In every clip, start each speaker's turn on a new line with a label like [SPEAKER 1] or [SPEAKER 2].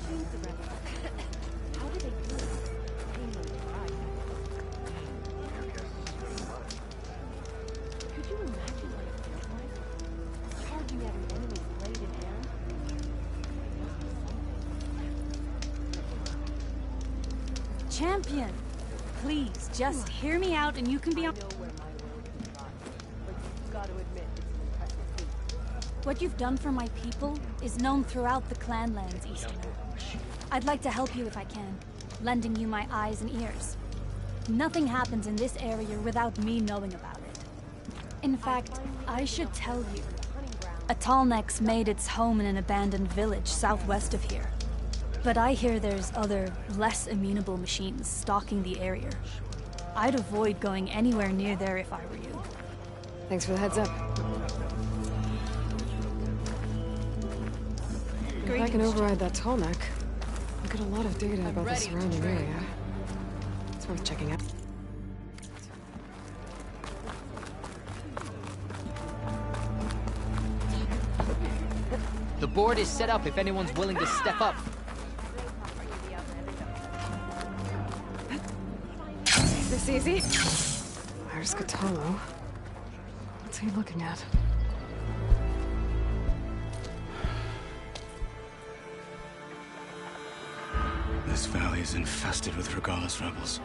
[SPEAKER 1] How did they do it? Could you imagine what it feels like? Charging at an enemy's blade in hand?
[SPEAKER 2] Champion! Please, just hear me out and you can be on.
[SPEAKER 1] I know where my road is gone, but you've got to admit it's an impressive feat.
[SPEAKER 2] What you've done for my people is known throughout the clanlands, Easterner. I'd like to help you if I can, lending you my eyes and ears. Nothing happens in this area without me knowing about it. In fact, I should tell you, a Tallneck's made its home in an abandoned village southwest of here. But I hear there's other, less amenable machines stalking the area. I'd avoid going anywhere near there if I were you.
[SPEAKER 3] Thanks for the heads up. If I can override that Tallneck, I'll get a lot of data about the surrounding area. It's worth checking out.
[SPEAKER 4] The board is set up if anyone's willing to step up.
[SPEAKER 3] This easy? There's Katalo. What's he looking at?
[SPEAKER 5] This valley is infested with Regalla's rebels.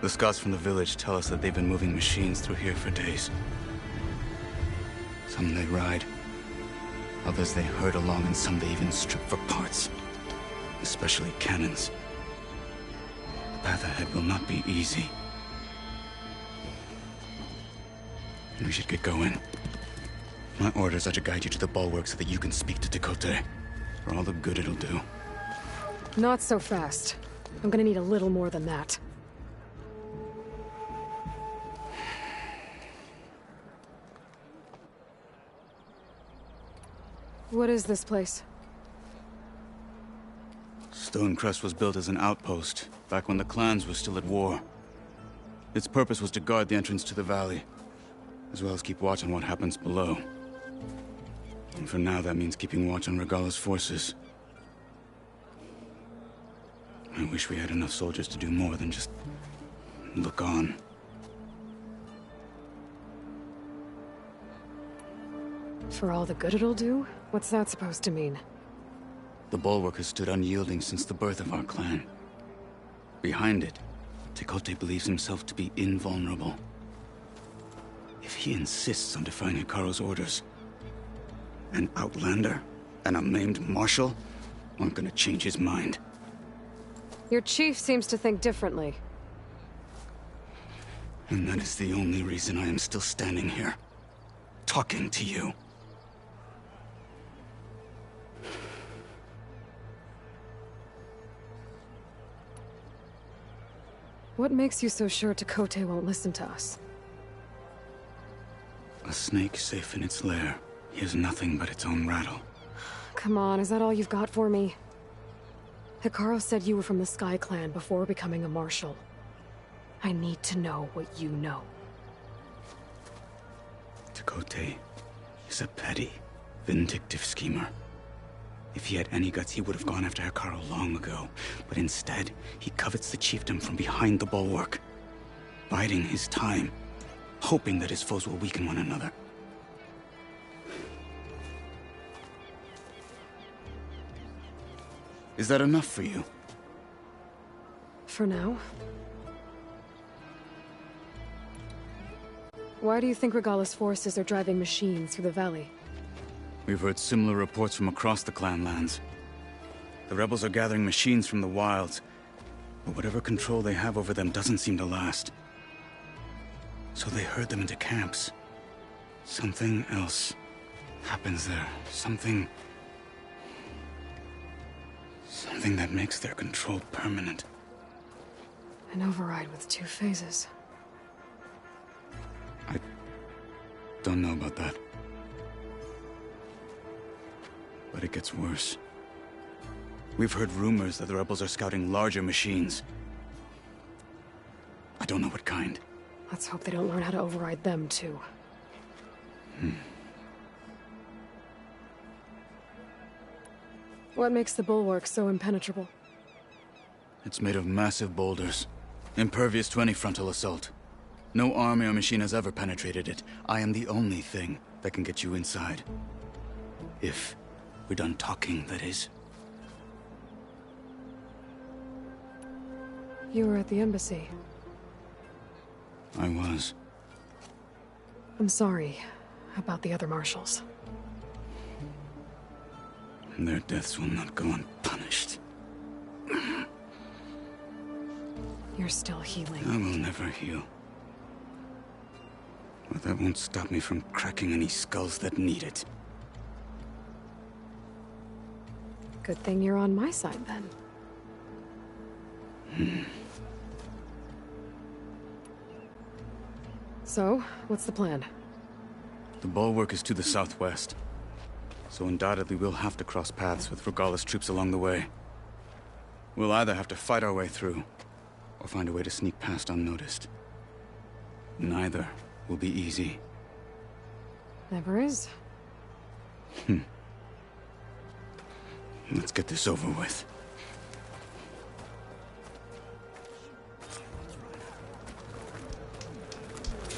[SPEAKER 5] The scouts from the village tell us that they've been moving machines through here for days. Some they ride, others they herd along, and some they even strip for parts. Especially cannons. The path ahead will not be easy. We should get going. My orders are to guide you to the bulwark so that you can speak to Tekote. For all the good it'll do.
[SPEAKER 3] Not so fast. I'm gonna need a little more than that. What is this place?
[SPEAKER 5] Stonecrest was built as an outpost, back when the clans were still at war. Its purpose was to guard the entrance to the valley, as well as keep watch on what happens below. And for now, that means keeping watch on Regalla's forces. I wish we had enough soldiers to do more than just look on.
[SPEAKER 3] For all the good it'll do? What's that supposed to mean?
[SPEAKER 5] The bulwark has stood unyielding since the birth of our clan. Behind it, Tekote believes himself to be invulnerable. If he insists on defying Hikaru's orders, an outlander and a maimed marshal aren't gonna change his mind.
[SPEAKER 3] Your chief seems to think differently.
[SPEAKER 5] And that is the only reason I am still standing here, talking to you.
[SPEAKER 3] What makes you so sure Tekote won't listen to us?
[SPEAKER 5] A snake safe in its lair hears nothing but its own rattle.
[SPEAKER 3] Come on, is that all you've got for me? Hikaru said you were from the Sky Clan before becoming a marshal. I need to know what you know.
[SPEAKER 5] Tekote is a petty, vindictive schemer. If he had any guts, he would have gone after Hikaru long ago. But instead, he covets the chiefdom from behind the bulwark, biding his time, hoping that his foes will weaken one another. Is that enough for you?
[SPEAKER 3] For now. Why do you think Regalla's forces are driving machines through the valley?
[SPEAKER 5] We've heard similar reports from across the clanlands. The rebels are gathering machines from the wilds, but whatever control they have over them doesn't seem to last. So they herd them into camps. Something else happens there. Something that makes their control permanent.
[SPEAKER 3] An override with 2 phases.
[SPEAKER 5] I don't know about that. But it gets worse. We've heard rumors that the rebels are scouting larger machines. I don't know what kind.
[SPEAKER 3] Let's hope they don't learn how to override them, too. What makes the bulwark so impenetrable?
[SPEAKER 5] It's made of massive boulders, impervious to any frontal assault. No army or machine has ever penetrated it. I am the only thing that can get you inside. If we're done talking, that is.
[SPEAKER 3] You were at the embassy.
[SPEAKER 5] I was.
[SPEAKER 3] I'm sorry about the other marshals.
[SPEAKER 5] Their deaths will not go unpunished.
[SPEAKER 3] You're still healing.
[SPEAKER 5] I will never heal. But that won't stop me from cracking any skulls that need it.
[SPEAKER 3] Good thing you're on my side, then. So, what's the plan?
[SPEAKER 5] The bulwark is to the southwest. So undoubtedly we'll have to cross paths with Regalla's troops along the way. We'll either have to fight our way through, or find a way to sneak past unnoticed. Neither will be easy.
[SPEAKER 3] Never is.
[SPEAKER 5] Let's get this over with.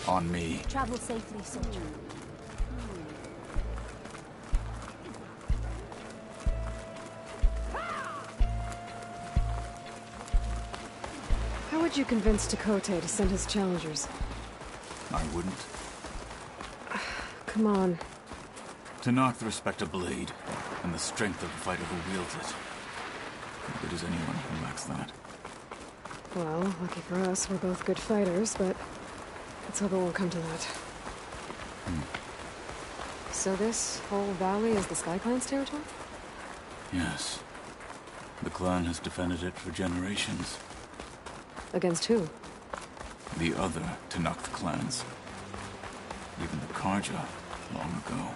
[SPEAKER 5] On me.
[SPEAKER 2] Travel safely, soldier.
[SPEAKER 3] How would you convince Tekote to send his challengers?
[SPEAKER 6] I wouldn't.
[SPEAKER 3] Come on.
[SPEAKER 6] To knock the respect of blade, and the strength of the fighter who wields it. As good as anyone who lacks that.
[SPEAKER 3] Well, lucky for us, we're both good fighters, but let's hope it won't come to that. So this whole valley is the Sky Clan's territory?
[SPEAKER 6] Yes. The clan has defended it for generations.
[SPEAKER 3] Against who?
[SPEAKER 6] The other Tanakh clans. Even the Karja, long ago.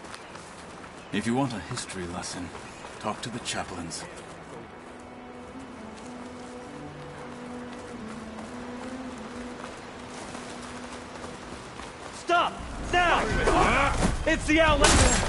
[SPEAKER 6] If you want a history lesson, talk to the chaplains.
[SPEAKER 7] Stop! Now! It's the outlet!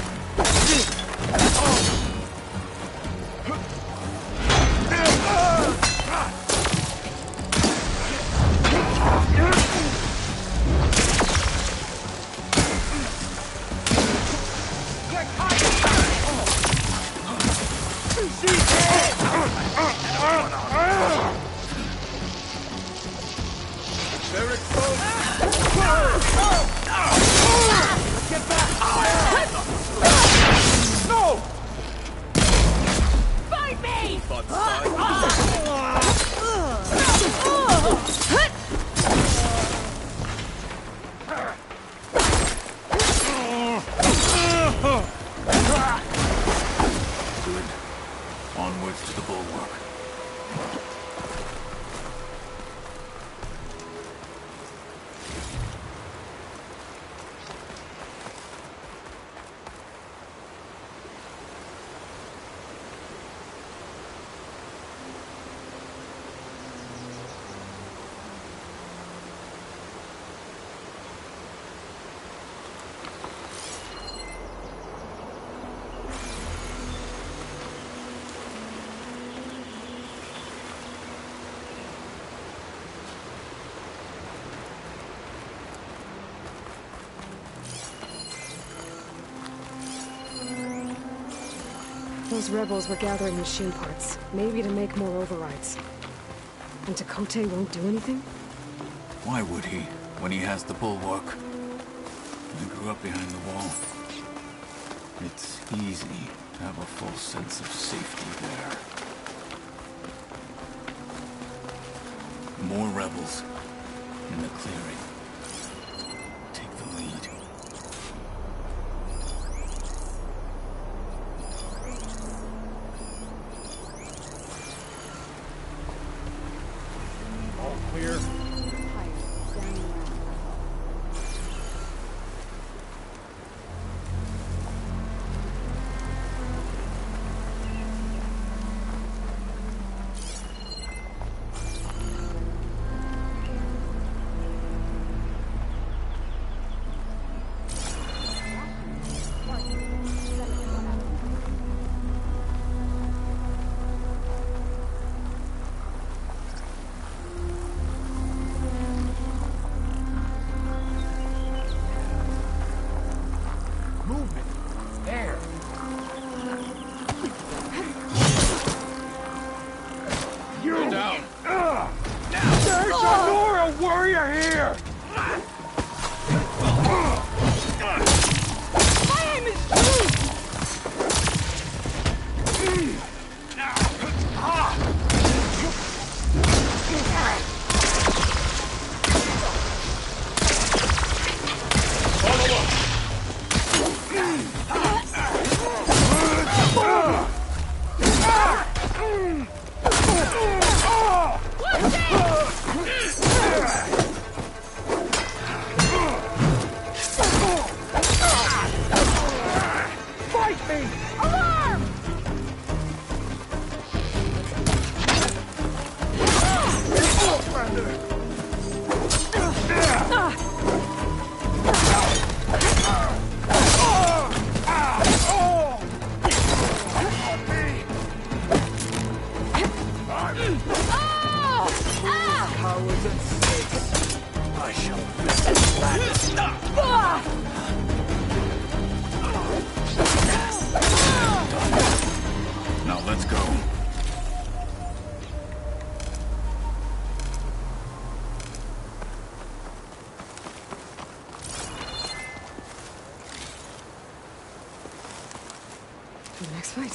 [SPEAKER 6] Onwards to the bulwark.
[SPEAKER 3] Those rebels were gathering machine parts, maybe to make more overrides. And Tekote won't do anything?
[SPEAKER 6] Why would he, when he has the bulwark? I grew up behind the wall. It's easy to have a false sense of safety there. More rebels in the clearing. Take the lead.
[SPEAKER 7] All clear.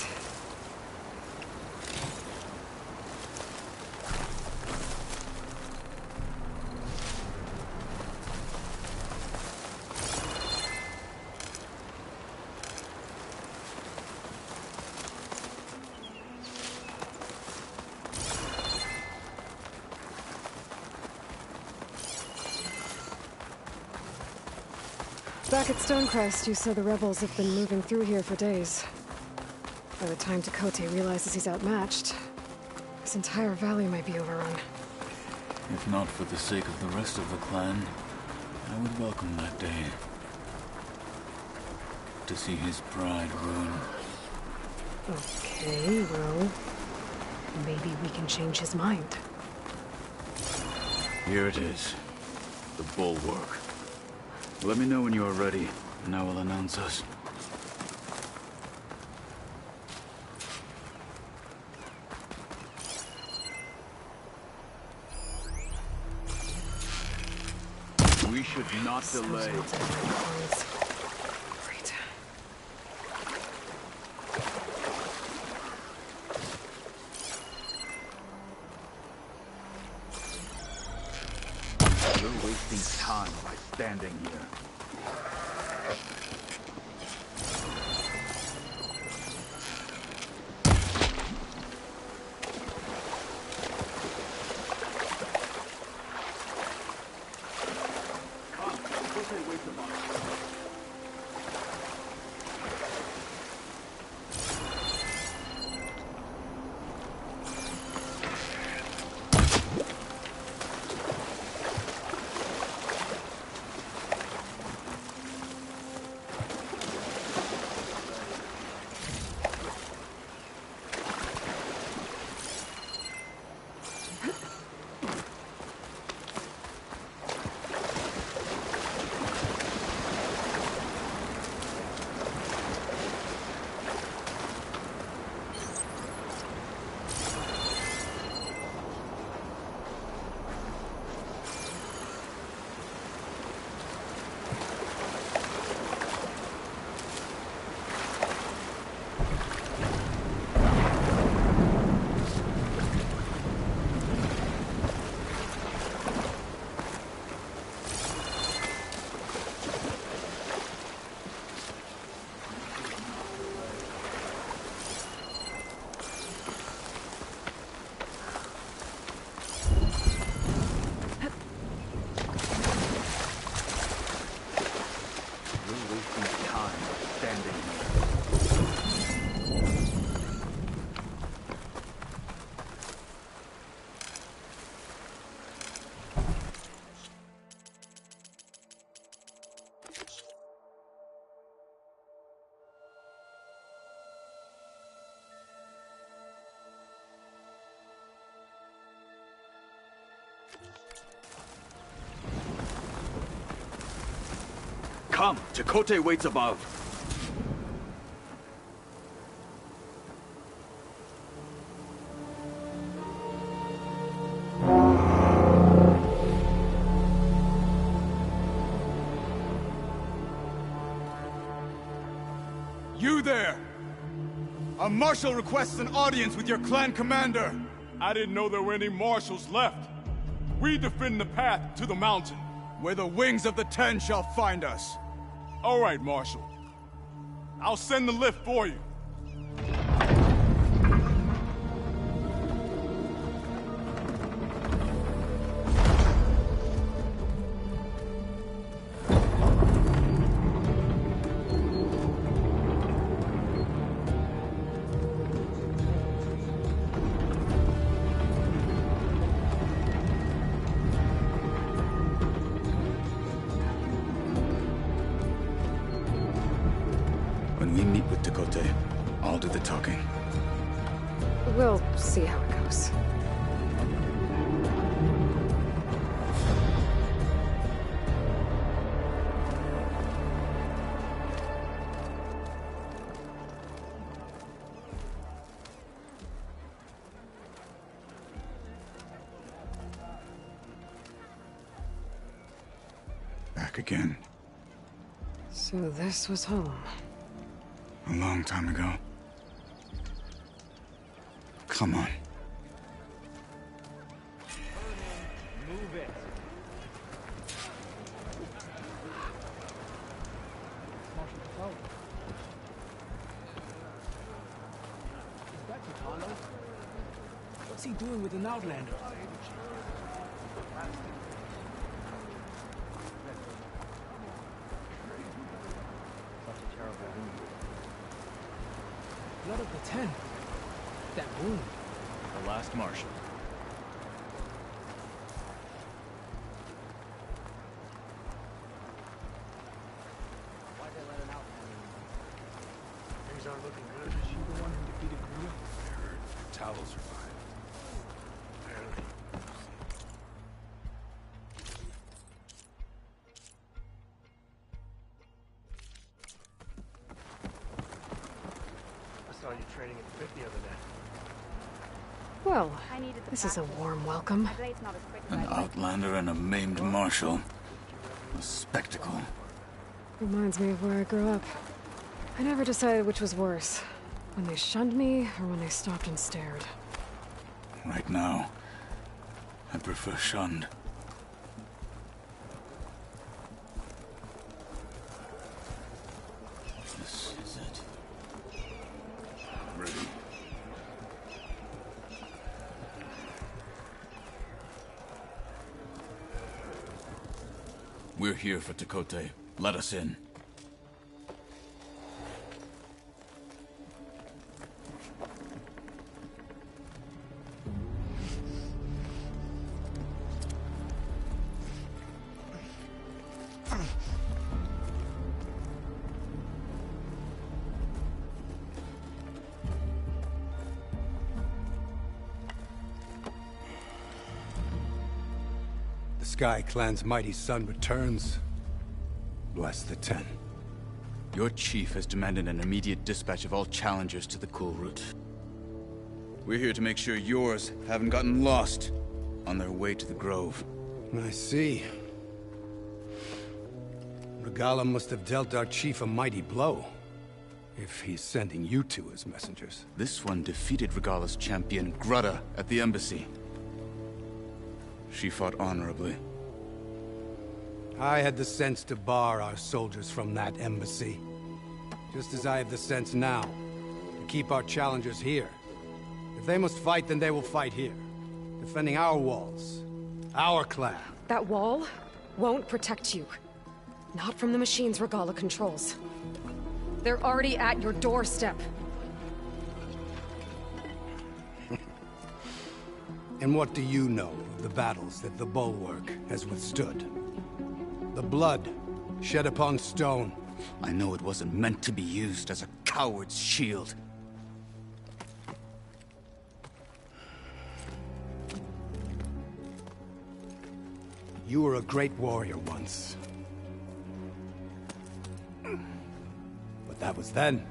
[SPEAKER 3] right. Back at Stonecrest, you said the rebels have been moving through here for days. By the time Tekote realizes he's outmatched, this entire valley might be overrun.
[SPEAKER 6] If not for the sake of the rest of the clan, I would welcome that day. To see his pride ruined.
[SPEAKER 3] Okay, well, maybe we can change his mind.
[SPEAKER 5] Here it is. The bulwark. Let me know when you are ready, and I will announce us. We should not delay.
[SPEAKER 3] Great.
[SPEAKER 5] You're wasting time by standing here. Come, Tekote waits above.
[SPEAKER 8] You there! A marshal requests an audience with your clan commander.
[SPEAKER 7] I didn't know there were any marshals left. We defend the path to the mountain.
[SPEAKER 8] Where the wings of the Ten shall find us.
[SPEAKER 7] All right, Marshal. I'll send the lift for you.
[SPEAKER 5] When we meet with Tekote, I'll do the talking.
[SPEAKER 3] We'll see how it goes.
[SPEAKER 8] Back again.
[SPEAKER 3] So this was home.
[SPEAKER 8] A long time ago.
[SPEAKER 5] Come on.
[SPEAKER 9] Move it. Is that Kitano? What's he doing with an Outlander? Blood of the Ten. That wound.
[SPEAKER 10] The last Marshal.
[SPEAKER 9] Why'd they let him out? Things aren't looking good. Is she the one who defeated Guya?
[SPEAKER 7] I heard Tallow survived. Barely.
[SPEAKER 9] I saw you training at the 50 the other day.
[SPEAKER 3] Well,
[SPEAKER 1] I needed the
[SPEAKER 3] this is a
[SPEAKER 1] passport.
[SPEAKER 3] warm welcome.
[SPEAKER 1] My blade's not as quick as
[SPEAKER 6] An
[SPEAKER 1] I'd like.
[SPEAKER 6] outlander and a maimed marshal. A spectacle.
[SPEAKER 3] Reminds me of where I grew up. I never decided which was worse. When they shunned me, or when they stopped and stared.
[SPEAKER 6] Right now, I prefer shunned. This is it. Ready. We're here for Tekote. Let us in.
[SPEAKER 11] The Sky Clan's mighty son returns. Bless the Ten.
[SPEAKER 5] Your chief has demanded an immediate dispatch of all challengers to the Cool Route. We're here to make sure yours haven't gotten lost on their way to the Grove.
[SPEAKER 11] I see. Regala must have dealt our chief a mighty blow, if he's sending you two as messengers.
[SPEAKER 5] This one defeated Regala's champion, Grutta, at the embassy. She fought honorably.
[SPEAKER 11] I had the sense to bar our soldiers from that embassy. Just as I have the sense now to keep our challengers here. If they must fight, then they will fight here. Defending our walls. Our clan.
[SPEAKER 3] That wall won't protect you. Not from the machines Regala controls. They're already at your doorstep.
[SPEAKER 11] And what do you know of the battles that the Bulwark has withstood? The blood shed upon stone.
[SPEAKER 5] I know it wasn't meant to be used as a coward's shield.
[SPEAKER 11] You were a great warrior once. But that was then.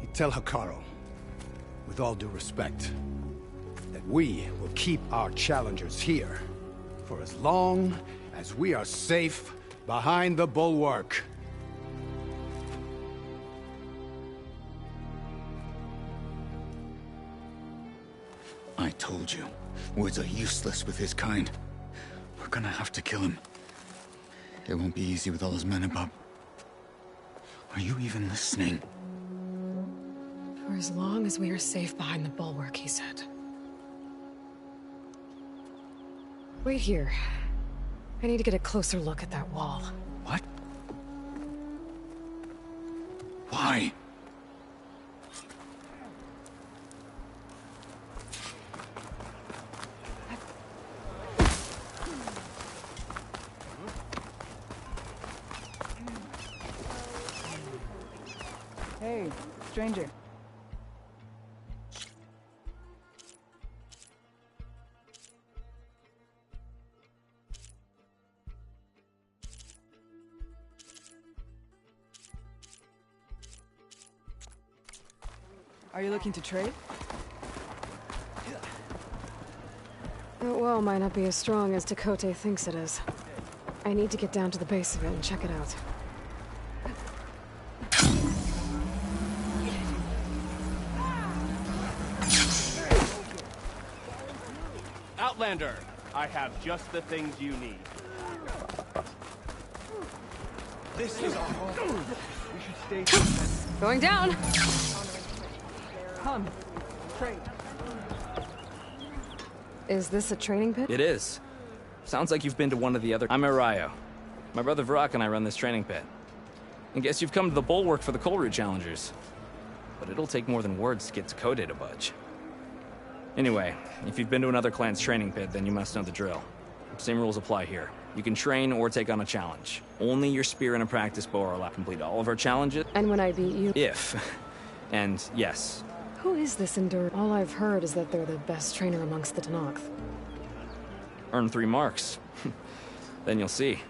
[SPEAKER 11] You tell Hikaru, with all due respect, that we will keep our challengers here for as long as we are safe behind the Bulwark.
[SPEAKER 5] I told you, words are useless with his kind. We're gonna have to kill him. It won't be easy with all his men above. Are you even listening?
[SPEAKER 3] For as long as we are safe behind the Bulwark, he said. Wait here. I need to get a closer look at that wall.
[SPEAKER 5] What? Why?
[SPEAKER 12] Hey, stranger. Are you looking to trade?
[SPEAKER 3] That wall might not be as strong as Tekote thinks it is. I need to get down to the base of it and check it out.
[SPEAKER 13] Outlander, I have just the things you need.
[SPEAKER 9] This is our home. We should stay.
[SPEAKER 3] Going down.
[SPEAKER 12] Come. Trade.
[SPEAKER 3] Is this a training pit?
[SPEAKER 10] It is. Sounds like you've been to one of the other... I'm Arayo. My brother Vrak and I run this training pit. I guess you've come to the Bulwark for the Coal Route Challengers. But it'll take more than words to get Dakota to budge. Anyway, if you've been to another clan's training pit, then you must know the drill. Same rules apply here. You can train or take on a challenge. Only your spear and a practice bow are allowed to complete all of our challenges.
[SPEAKER 3] And when I beat you...
[SPEAKER 10] If. And yes.
[SPEAKER 3] Who is this Endur? All I've heard is that they're the best trainer amongst the Tenakth.
[SPEAKER 10] Earn 3 marks. Then you'll see.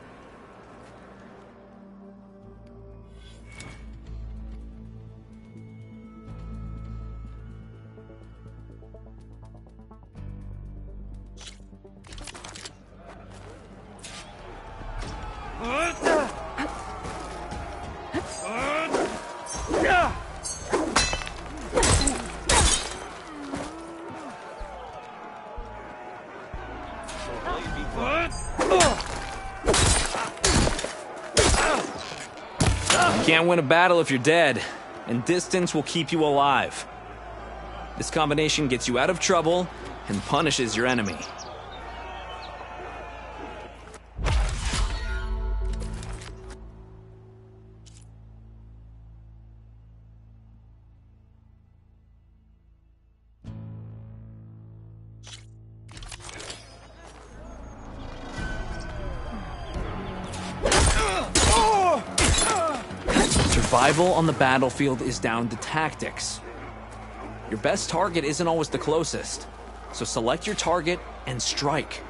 [SPEAKER 10] You can't win a battle if you're dead, and distance will keep you alive. This combination gets you out of trouble and punishes your enemy. Survival on the battlefield is down to tactics. Your best target isn't always the closest, so select your target and strike.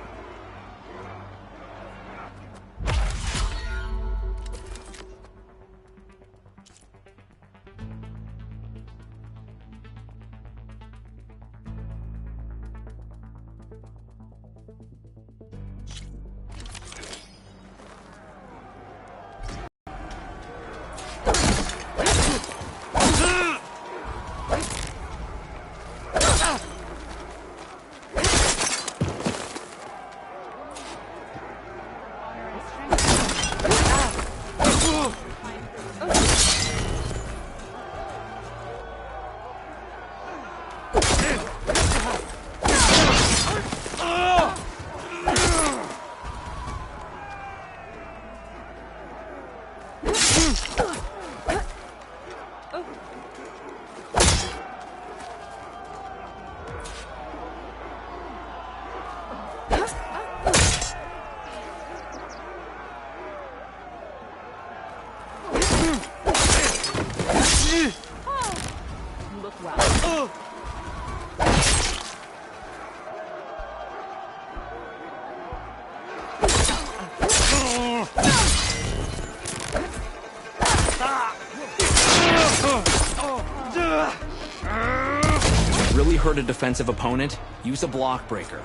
[SPEAKER 10] Really hurt a defensive opponent, use a block breaker.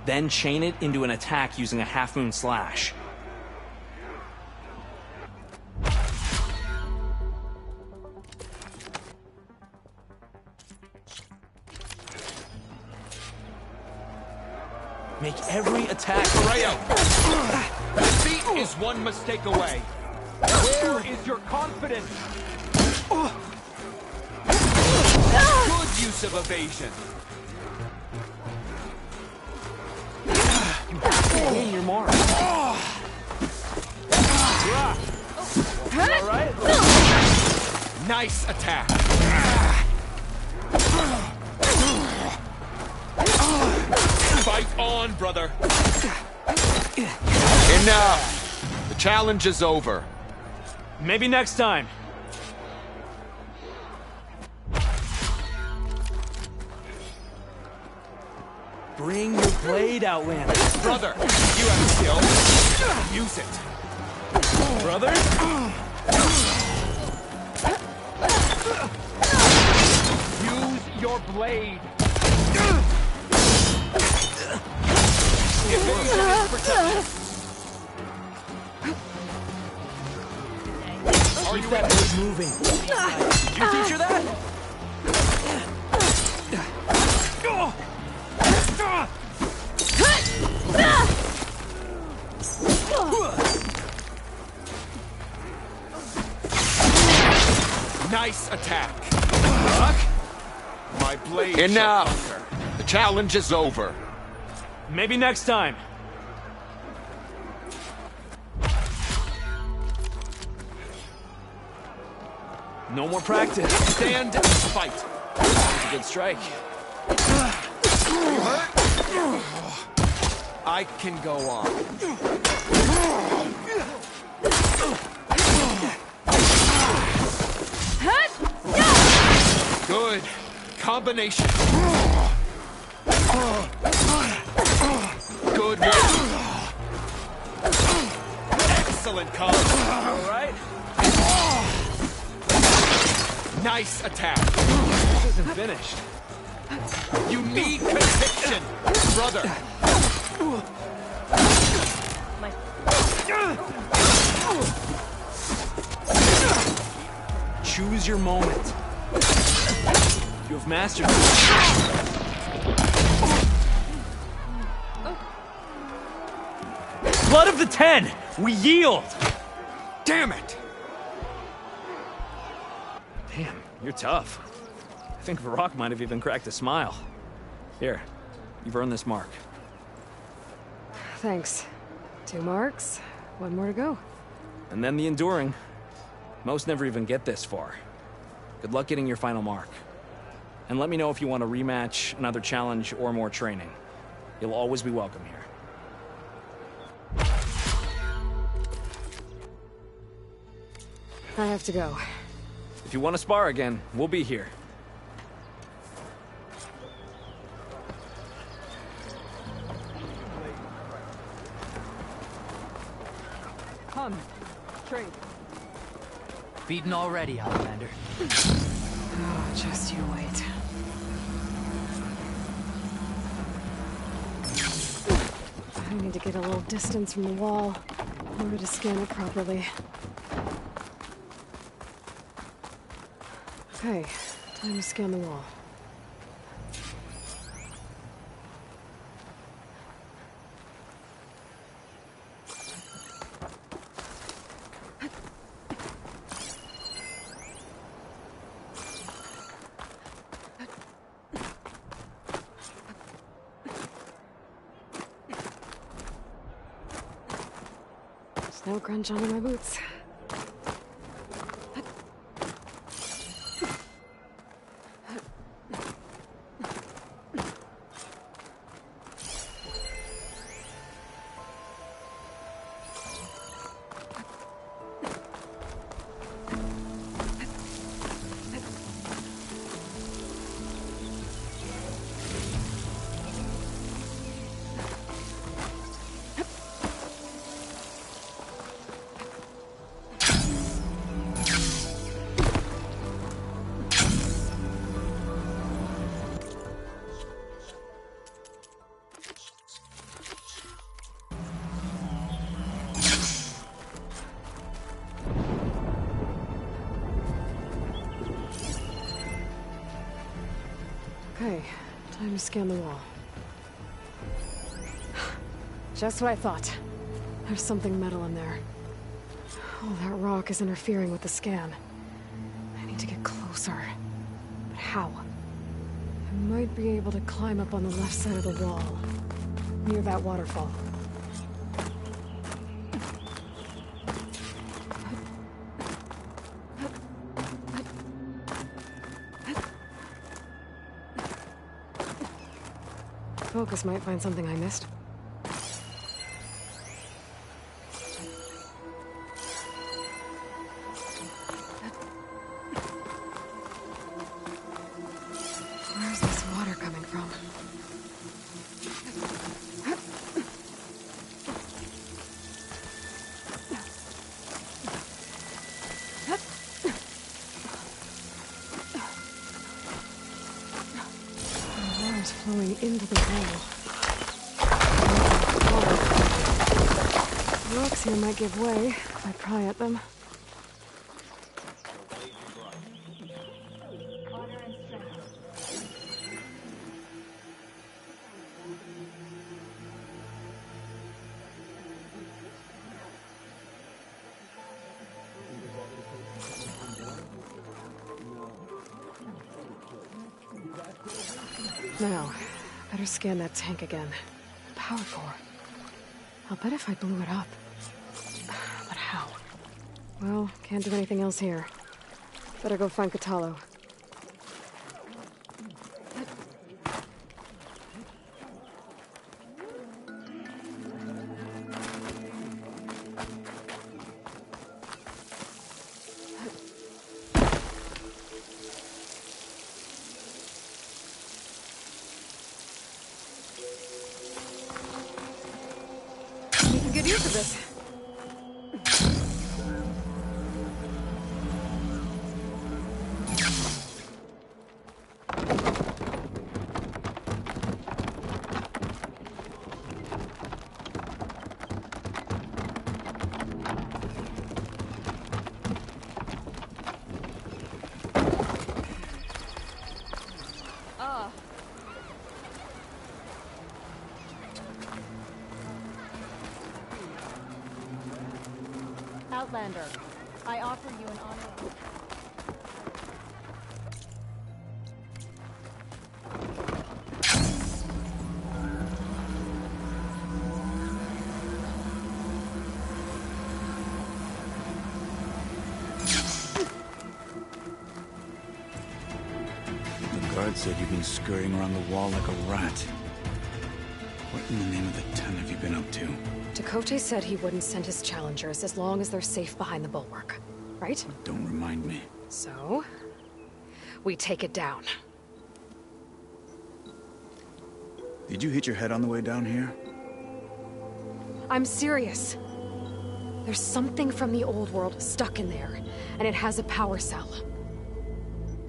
[SPEAKER 10] Then chain it into an attack using a half-moon slash. Make every attack...
[SPEAKER 13] Arayo! Defeat is one mistake away. Where is your confidence? Good use of evasion.
[SPEAKER 10] You have to gain your mark.
[SPEAKER 13] All right. Nice attack. Fight on, brother. Enough. The challenge is over.
[SPEAKER 10] Maybe next time. Bring your blade, Outlander.
[SPEAKER 13] Brother, you have skill. Use it.
[SPEAKER 10] Brother?
[SPEAKER 13] Use your blade.
[SPEAKER 10] Are you that blade moving? Did you teach her that?
[SPEAKER 13] Nice attack. My blade. Enough. The challenge is over.
[SPEAKER 10] Maybe next time. No more practice.
[SPEAKER 13] Stand and fight.
[SPEAKER 10] That's a good strike.
[SPEAKER 13] You hurt? I can go on. Good combination. Good one. Excellent combo.
[SPEAKER 10] All right.
[SPEAKER 13] Nice attack.
[SPEAKER 10] This isn't finished.
[SPEAKER 13] You need conviction, brother.
[SPEAKER 10] Choose your moment. You have mastered it. Blood of the Ten! We yield!
[SPEAKER 13] Damn it!
[SPEAKER 10] Damn, you're tough. I think Varrock might have even cracked a smile. Here, you've earned this mark.
[SPEAKER 3] Thanks. 2 marks, 1 more to go.
[SPEAKER 10] And then the enduring. Most never even get this far. Good luck getting your final mark. And let me know if you want a rematch, another challenge, or more training. You'll always be welcome here.
[SPEAKER 3] I have to go.
[SPEAKER 10] If you want to spar again, we'll be here.
[SPEAKER 12] Come, trade.
[SPEAKER 4] Beaten already, Outlander.
[SPEAKER 3] Oh, just you wait. I need to get a little distance from the wall in order to scan it properly. Okay, time to scan the wall. Snow crunch under my boots. Okay, time to scan the wall. Just what I thought. There's something metal in there. Oh, that rock is interfering with the scan. I need to get closer. But how? I might be able to climb up on the left side of the wall, near that waterfall. Focus might find something I missed. Where's this water coming from? The water's flowing into the wall. The rocks here might give way if I pry at them. Now, better scan that tank again. Power core. I'll bet if I blew it up. But how? Well, can't do anything else here. Better go find Katalo. Making good use of this.
[SPEAKER 1] Outlander, I offer you an honor.
[SPEAKER 5] The guard said you've been scurrying around the wall like a rat. What in the name of the ton have you been up to?
[SPEAKER 3] Dakote said he wouldn't send his challengers as long as they're safe behind the bulwark, right?
[SPEAKER 5] Don't remind me.
[SPEAKER 3] So, we take it down.
[SPEAKER 5] Did you hit your head on the way down here?
[SPEAKER 3] I'm serious. There's something from the old world stuck in there, and it has a power cell.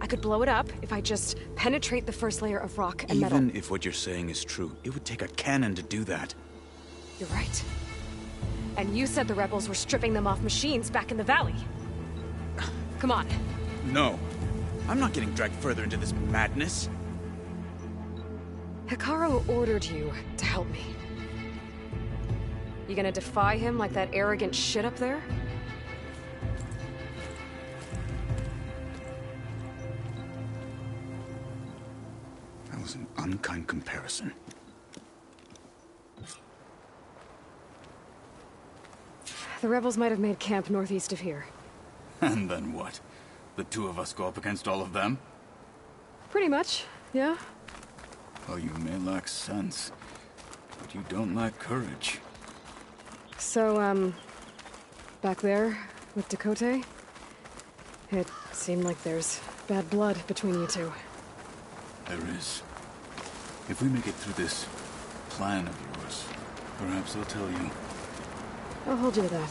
[SPEAKER 3] I could blow it up if I just penetrate the first layer of rock and metal.
[SPEAKER 5] Even if what you're saying is true, it would take a cannon to do that.
[SPEAKER 3] You're right. And you said the rebels were stripping them off machines back in the valley. Come on.
[SPEAKER 5] No. I'm not getting dragged further into this madness.
[SPEAKER 3] Hikaru ordered you to help me. You gonna defy him like that arrogant shit up there?
[SPEAKER 5] That was an unkind comparison.
[SPEAKER 3] The rebels might have made camp northeast of here.
[SPEAKER 6] And then what? The two of us go up against all of them?
[SPEAKER 3] Pretty much, yeah.
[SPEAKER 6] Well, you may lack sense, but you don't lack courage.
[SPEAKER 3] So, back there with Dakote, it seemed like there's bad blood between you two.
[SPEAKER 6] There is. If we make it through this plan of yours, perhaps I'll tell you.
[SPEAKER 3] I'll hold you to that.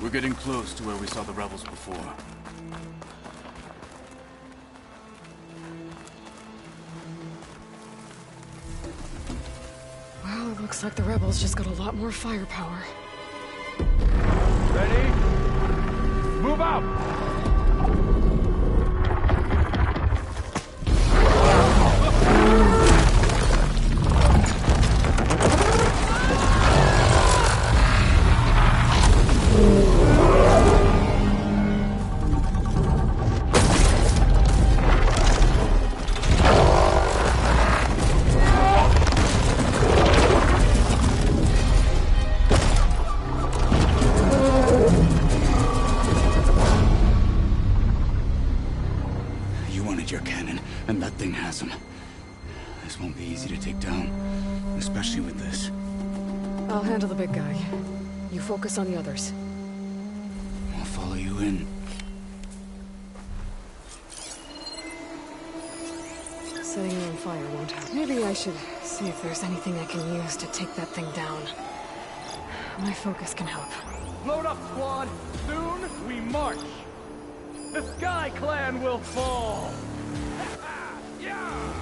[SPEAKER 6] We're getting close to where we saw the rebels before.
[SPEAKER 3] Well, it looks like the rebels just got a lot more firepower.
[SPEAKER 13] Ready? Move out!
[SPEAKER 5] Your cannon, and that thing has him. This won't be easy to take down, especially with this.
[SPEAKER 3] I'll handle the big guy. You focus on the others.
[SPEAKER 5] I'll follow you in.
[SPEAKER 3] Setting it on fire won't help. Maybe I should see if there's anything I can use to take that thing down. My focus can help.
[SPEAKER 13] Load up, squad! Soon we march! The Sky Clan will fall! Yeah!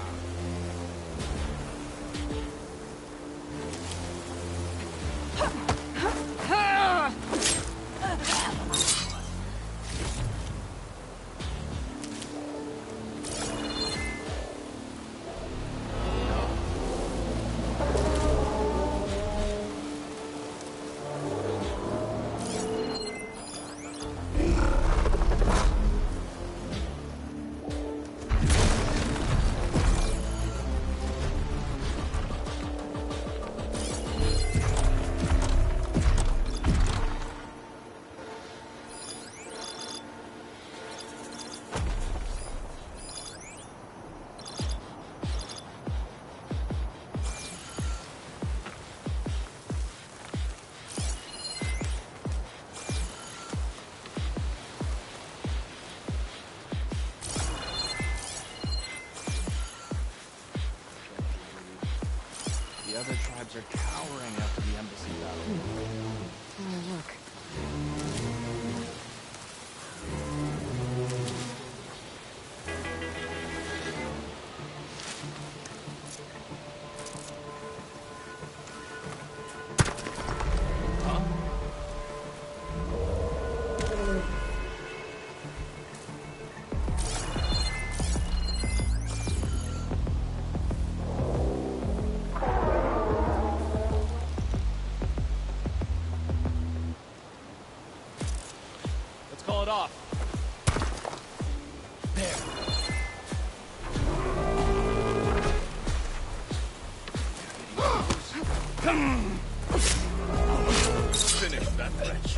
[SPEAKER 10] The other tribes are cowering after the embassy battle.
[SPEAKER 3] Oh, look.
[SPEAKER 13] Let's call it off. Finish that wretch.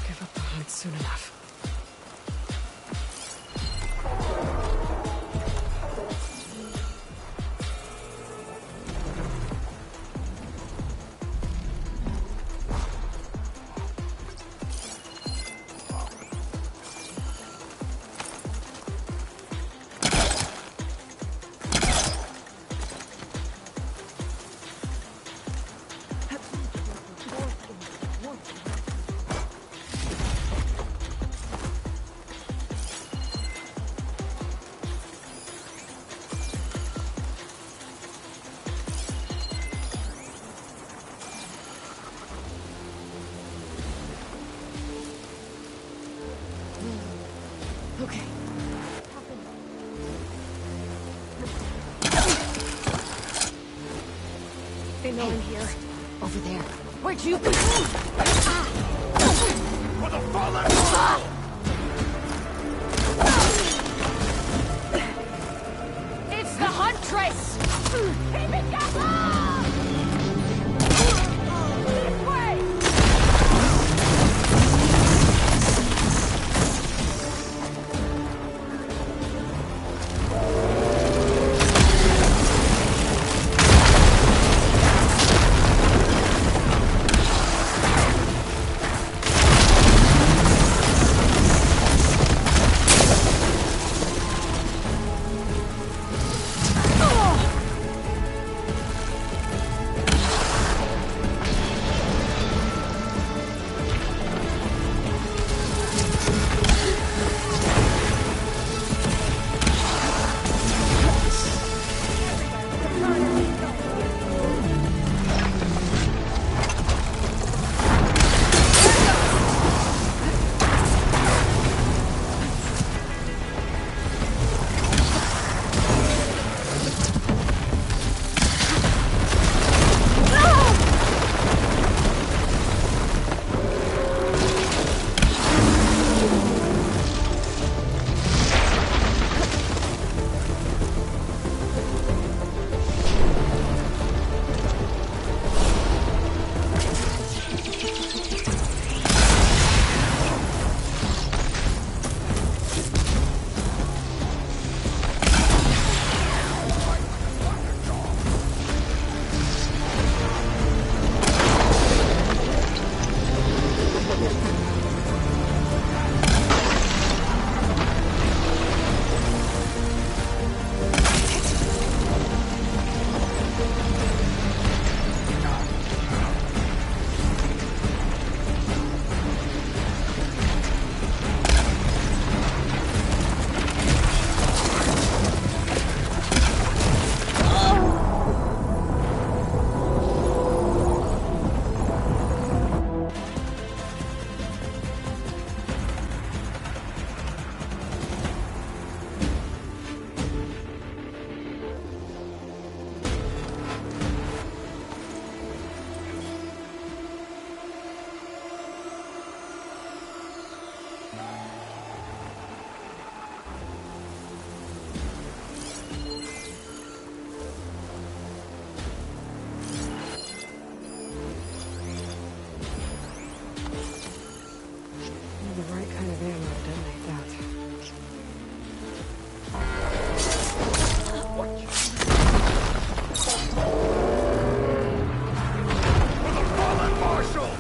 [SPEAKER 3] Give up the hunt soon enough. Okay. They know I'm here.
[SPEAKER 1] Over there. Where'd you go?
[SPEAKER 13] For the fallen!
[SPEAKER 1] It's the Huntress! Keep it down! This way!
[SPEAKER 3] have the right kind of ammo to detonate that.
[SPEAKER 13] For the fallen marshal!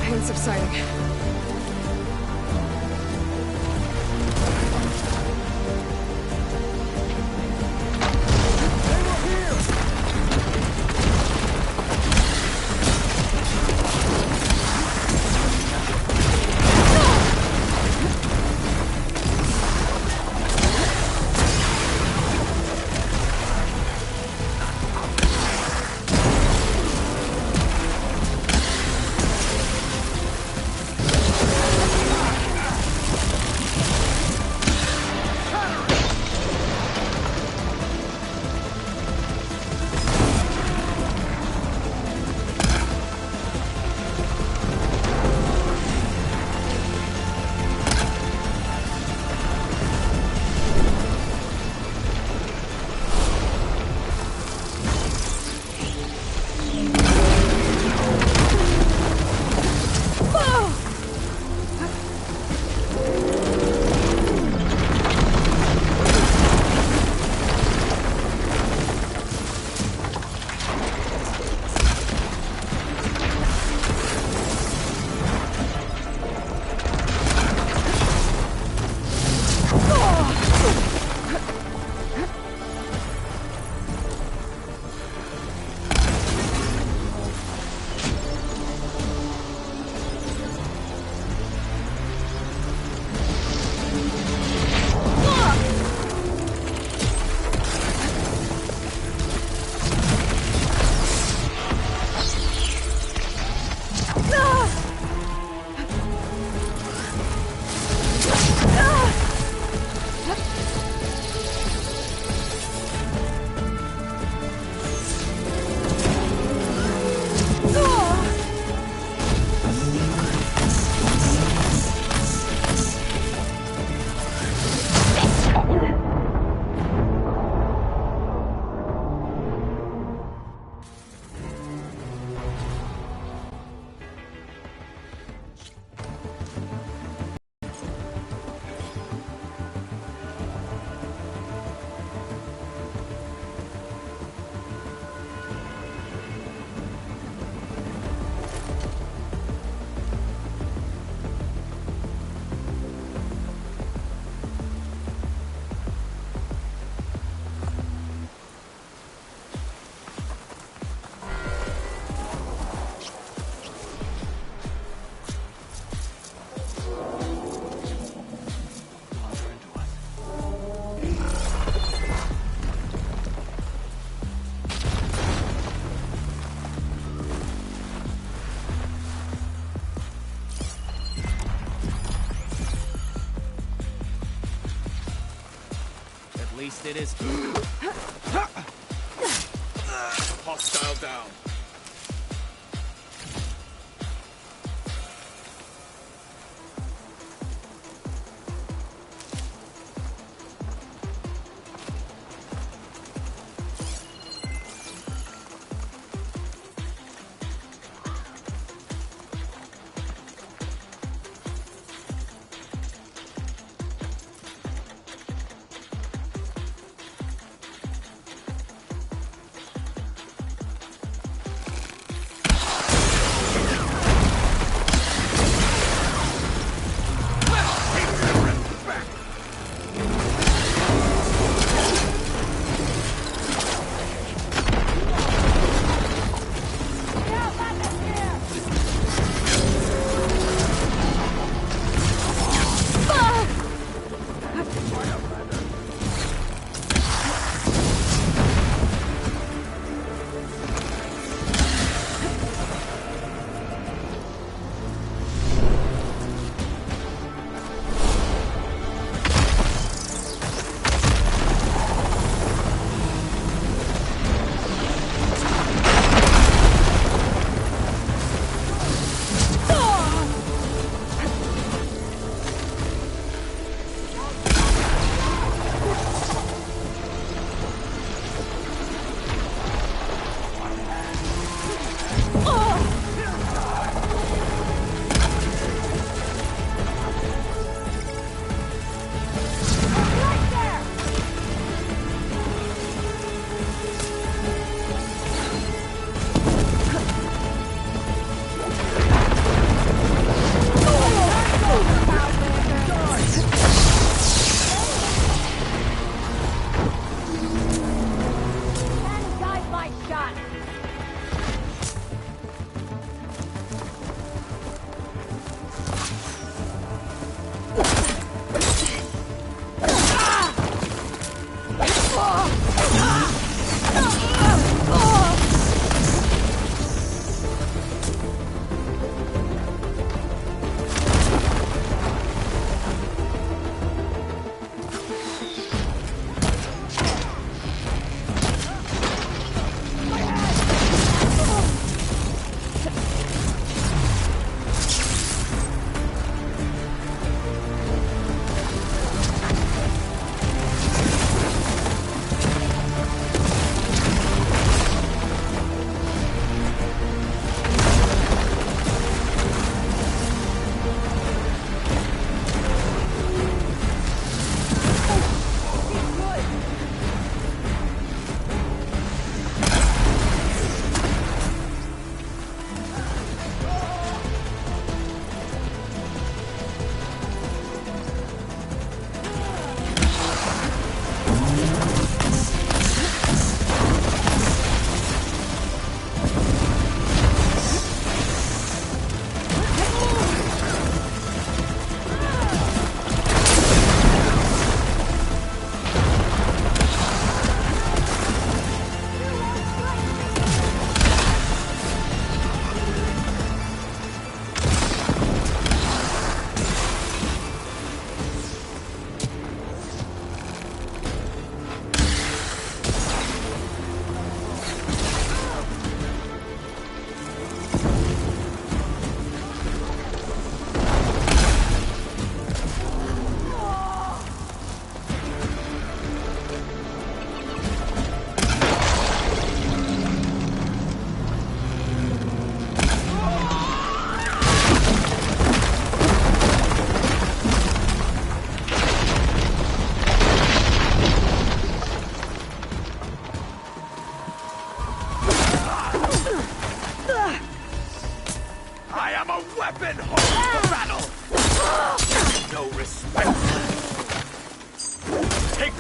[SPEAKER 3] Pain subsiding.
[SPEAKER 10] At least it is.
[SPEAKER 6] hostile down.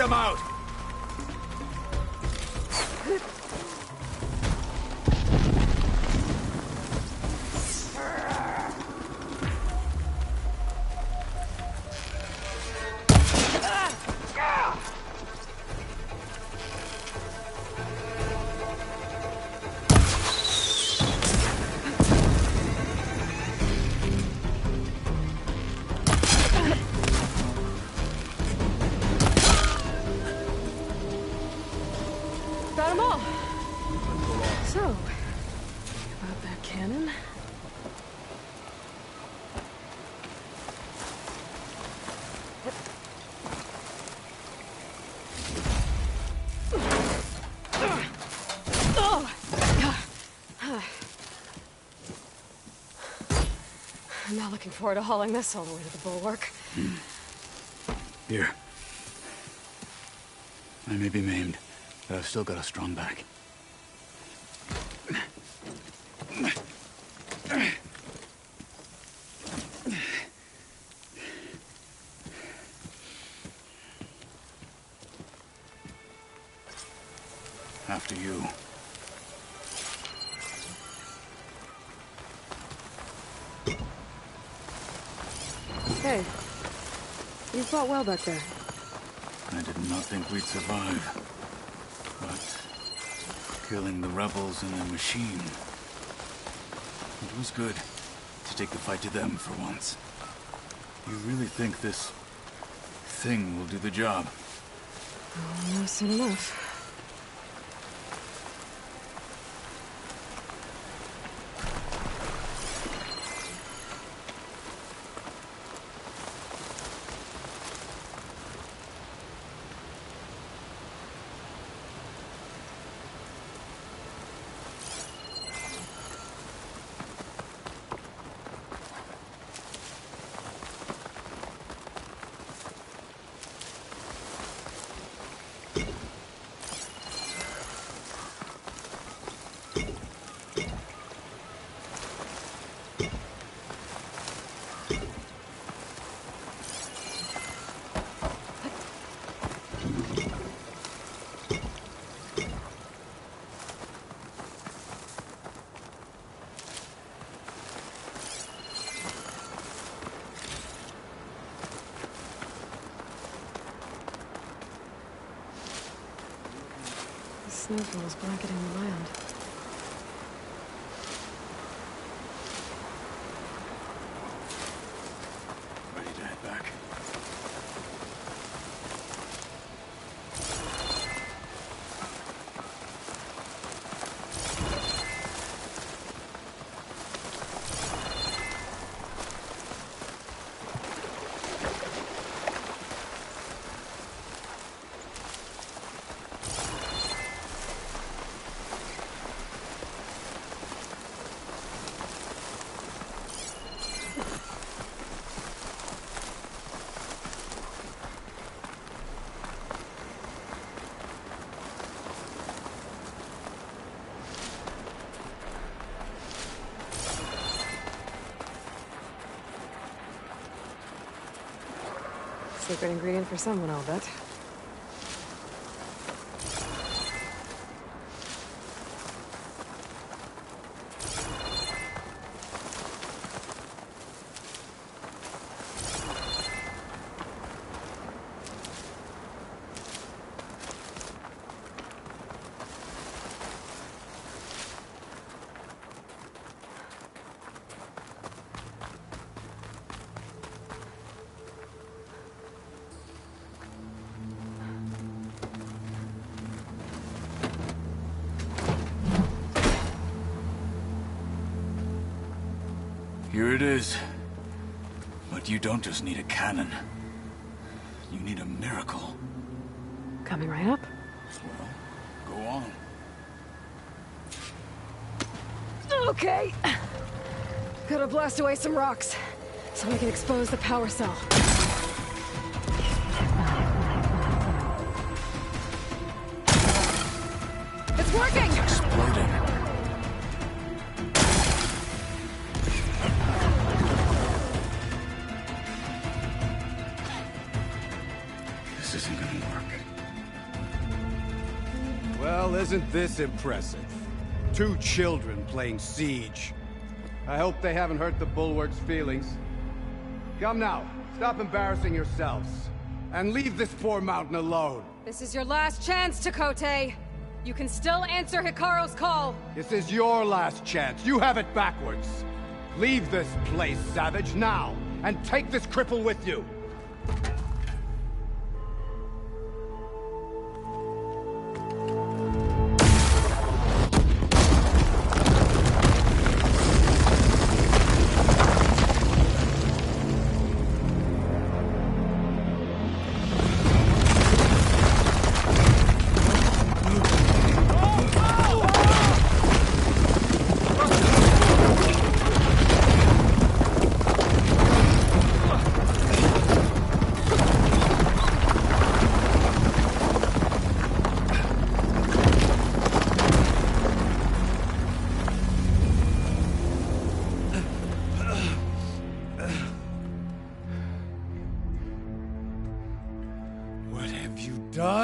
[SPEAKER 13] them out!
[SPEAKER 3] Got them all. So, about that cannon? I'm not looking forward to hauling this all the way to the bulwark.
[SPEAKER 5] Here. I may be maimed, but I've still got a strong back. After you.
[SPEAKER 3] Hey, you fought well back there.
[SPEAKER 6] I did not think we'd survive. But killing the rebels and their machine, it was good to take the fight to them for once. You really think this thing will do the job?
[SPEAKER 3] Oh, no, soon enough. Snowfall is blanketing the land.
[SPEAKER 6] Ready to head back?
[SPEAKER 3] Secret ingredient for someone, I'll bet.
[SPEAKER 6] Here it is. But you don't just need a cannon. You need a miracle.
[SPEAKER 3] Coming right up.
[SPEAKER 6] Well, go on.
[SPEAKER 3] Okay. Gotta blast away some rocks, so we can expose the power cell. It's working!
[SPEAKER 6] It's exploding.
[SPEAKER 5] This isn't gonna work.
[SPEAKER 11] Well, isn't this impressive? 2 children playing siege. I hope they haven't hurt the Bulwark's feelings. Come now, stop embarrassing yourselves. And leave this poor mountain alone.
[SPEAKER 3] This is your last chance, Chakotay. You can still answer Hikaru's call.
[SPEAKER 11] This is your last chance. You have it backwards. Leave this place, Savage, now. And take this cripple with you.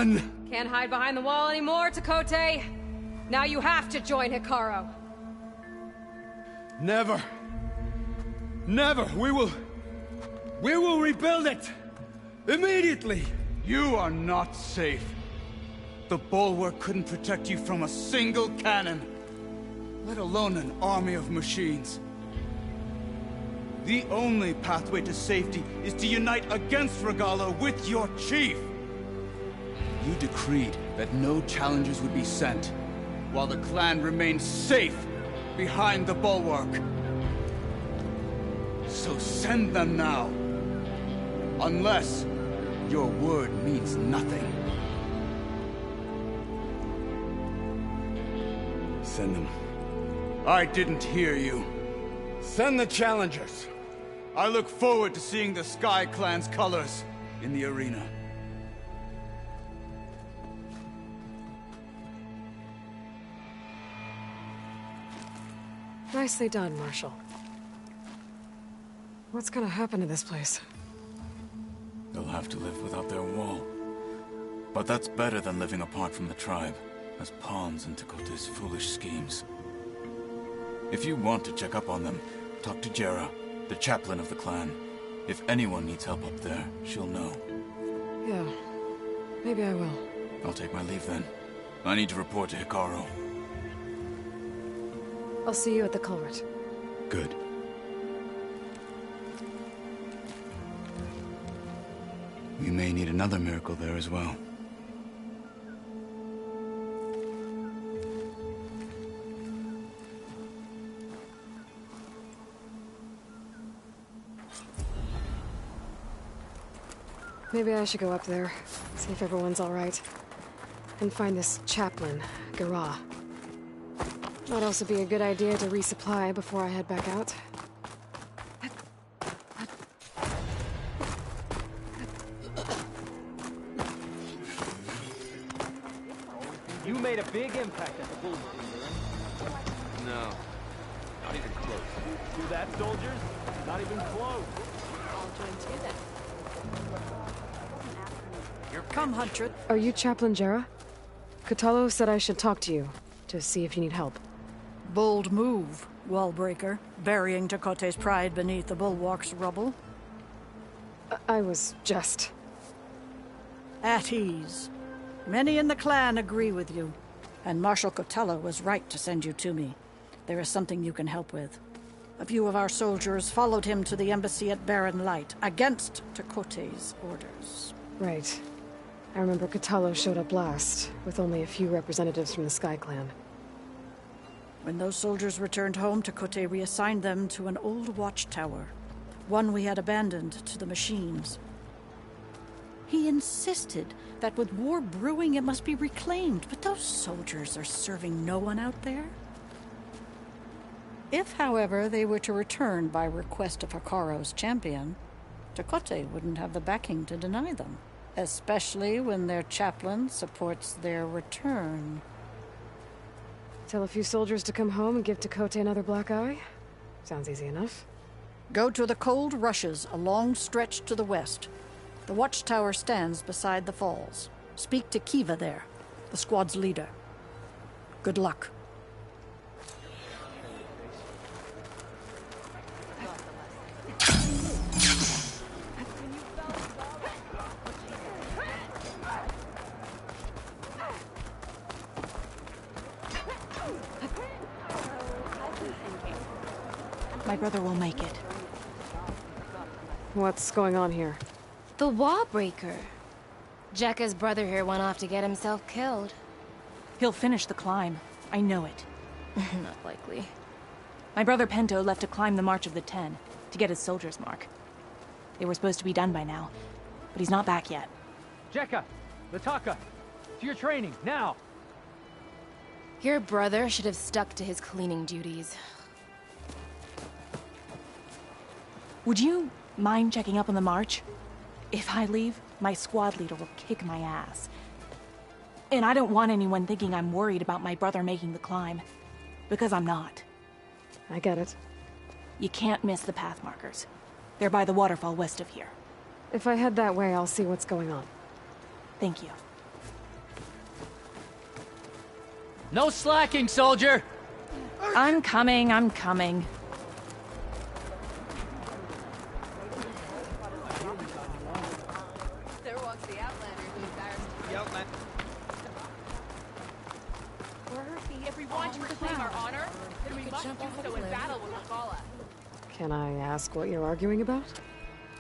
[SPEAKER 11] done.
[SPEAKER 14] Can't hide behind the wall anymore, Takote. Now you have to join Hikaru.
[SPEAKER 11] Never. Never. We will rebuild it. Immediately.
[SPEAKER 8] You are not safe. The bulwark couldn't protect you from a single cannon, let alone an army of machines. The only pathway to safety is to unite against Regala with your chief. You decreed that no challengers would be sent, while the clan remained safe behind the bulwark. So send them now. Unless your word means nothing.
[SPEAKER 11] Send them.
[SPEAKER 8] I didn't hear you.
[SPEAKER 11] Send the challengers.
[SPEAKER 8] I look forward to seeing the Sky Clan's colors in the arena.
[SPEAKER 3] Nicely done, Marshal. What's gonna happen to this place?
[SPEAKER 6] They'll have to live without their wall. But that's better than living apart from the tribe, as pawns in Takote's foolish schemes. If you want to check up on them, talk to Jera, the chaplain of the clan. If anyone needs help up there, she'll know.
[SPEAKER 3] Yeah, maybe I will.
[SPEAKER 6] I'll take my leave then. I need to report to Hikaru.
[SPEAKER 3] I'll see you at the culvert.
[SPEAKER 5] Good. We may need another miracle there as well.
[SPEAKER 3] Maybe I should go up there, see if everyone's all right. And find this chaplain, Gara. Might also be a good idea to resupply before I head back out.
[SPEAKER 13] You made a big impact at the bulwark.
[SPEAKER 15] No, not even close.
[SPEAKER 13] Do that, soldiers? Not even close.
[SPEAKER 1] I'll join too then.
[SPEAKER 12] Come, Hunter.
[SPEAKER 3] Are you Chaplain Jera? Kotalo said I should talk to you, to see if you need help.
[SPEAKER 12] Bold move, Wallbreaker. Burying Takote's pride beneath the bulwark's rubble.
[SPEAKER 3] I was just...
[SPEAKER 12] At ease. Many in the clan agree with you. And Marshal Kotalo was right to send you to me. There is something you can help with. A few of our soldiers followed him to the embassy at Barren Light, against Takote's orders.
[SPEAKER 3] Right. I remember Kotalo showed up last, with only a few representatives from the Sky Clan.
[SPEAKER 12] When those soldiers returned home, Takote reassigned them to an old watchtower, one we had abandoned to the machines. He insisted that with war brewing it must be reclaimed, but those soldiers are serving no one out there. If, however, they were to return by request of Hikaru's champion, Takote wouldn't have the backing to deny them, especially when their chaplain supports their return.
[SPEAKER 3] Tell a few soldiers to come home and give Takote another black eye? Sounds easy enough.
[SPEAKER 12] Go to the cold rushes, a long stretch to the west. The watchtower stands beside the falls. Speak to Kiva there, the squad's leader. Good luck.
[SPEAKER 16] My brother will make it.
[SPEAKER 3] What's going on here?
[SPEAKER 17] The Wallbreaker. Jekka's brother here went off to get himself killed.
[SPEAKER 16] He'll finish the climb. I know it.
[SPEAKER 17] Not likely.
[SPEAKER 16] My brother Pento left to climb the March of the Ten, to get his soldier's mark. They were supposed to be done by now, but he's not back yet.
[SPEAKER 13] Jekka! Lataka! To your training, now!
[SPEAKER 17] Your brother should have stuck to his cleaning duties.
[SPEAKER 16] Would you mind checking up on the march? If I leave, my squad leader will kick my ass. And I don't want anyone thinking I'm worried about my brother making the climb. Because I'm not.
[SPEAKER 3] I get it.
[SPEAKER 16] You can't miss the path markers. They're by the waterfall west of here.
[SPEAKER 3] If I head that way, I'll see what's going on.
[SPEAKER 16] Thank you.
[SPEAKER 4] No slacking, soldier!
[SPEAKER 16] I'm coming, I'm coming.
[SPEAKER 1] There walks the Outlander who embarrassed
[SPEAKER 13] The Outlander.
[SPEAKER 1] If we want to reclaim our honor, then we must do so in battle with Regala.
[SPEAKER 3] Can I ask what you're arguing about?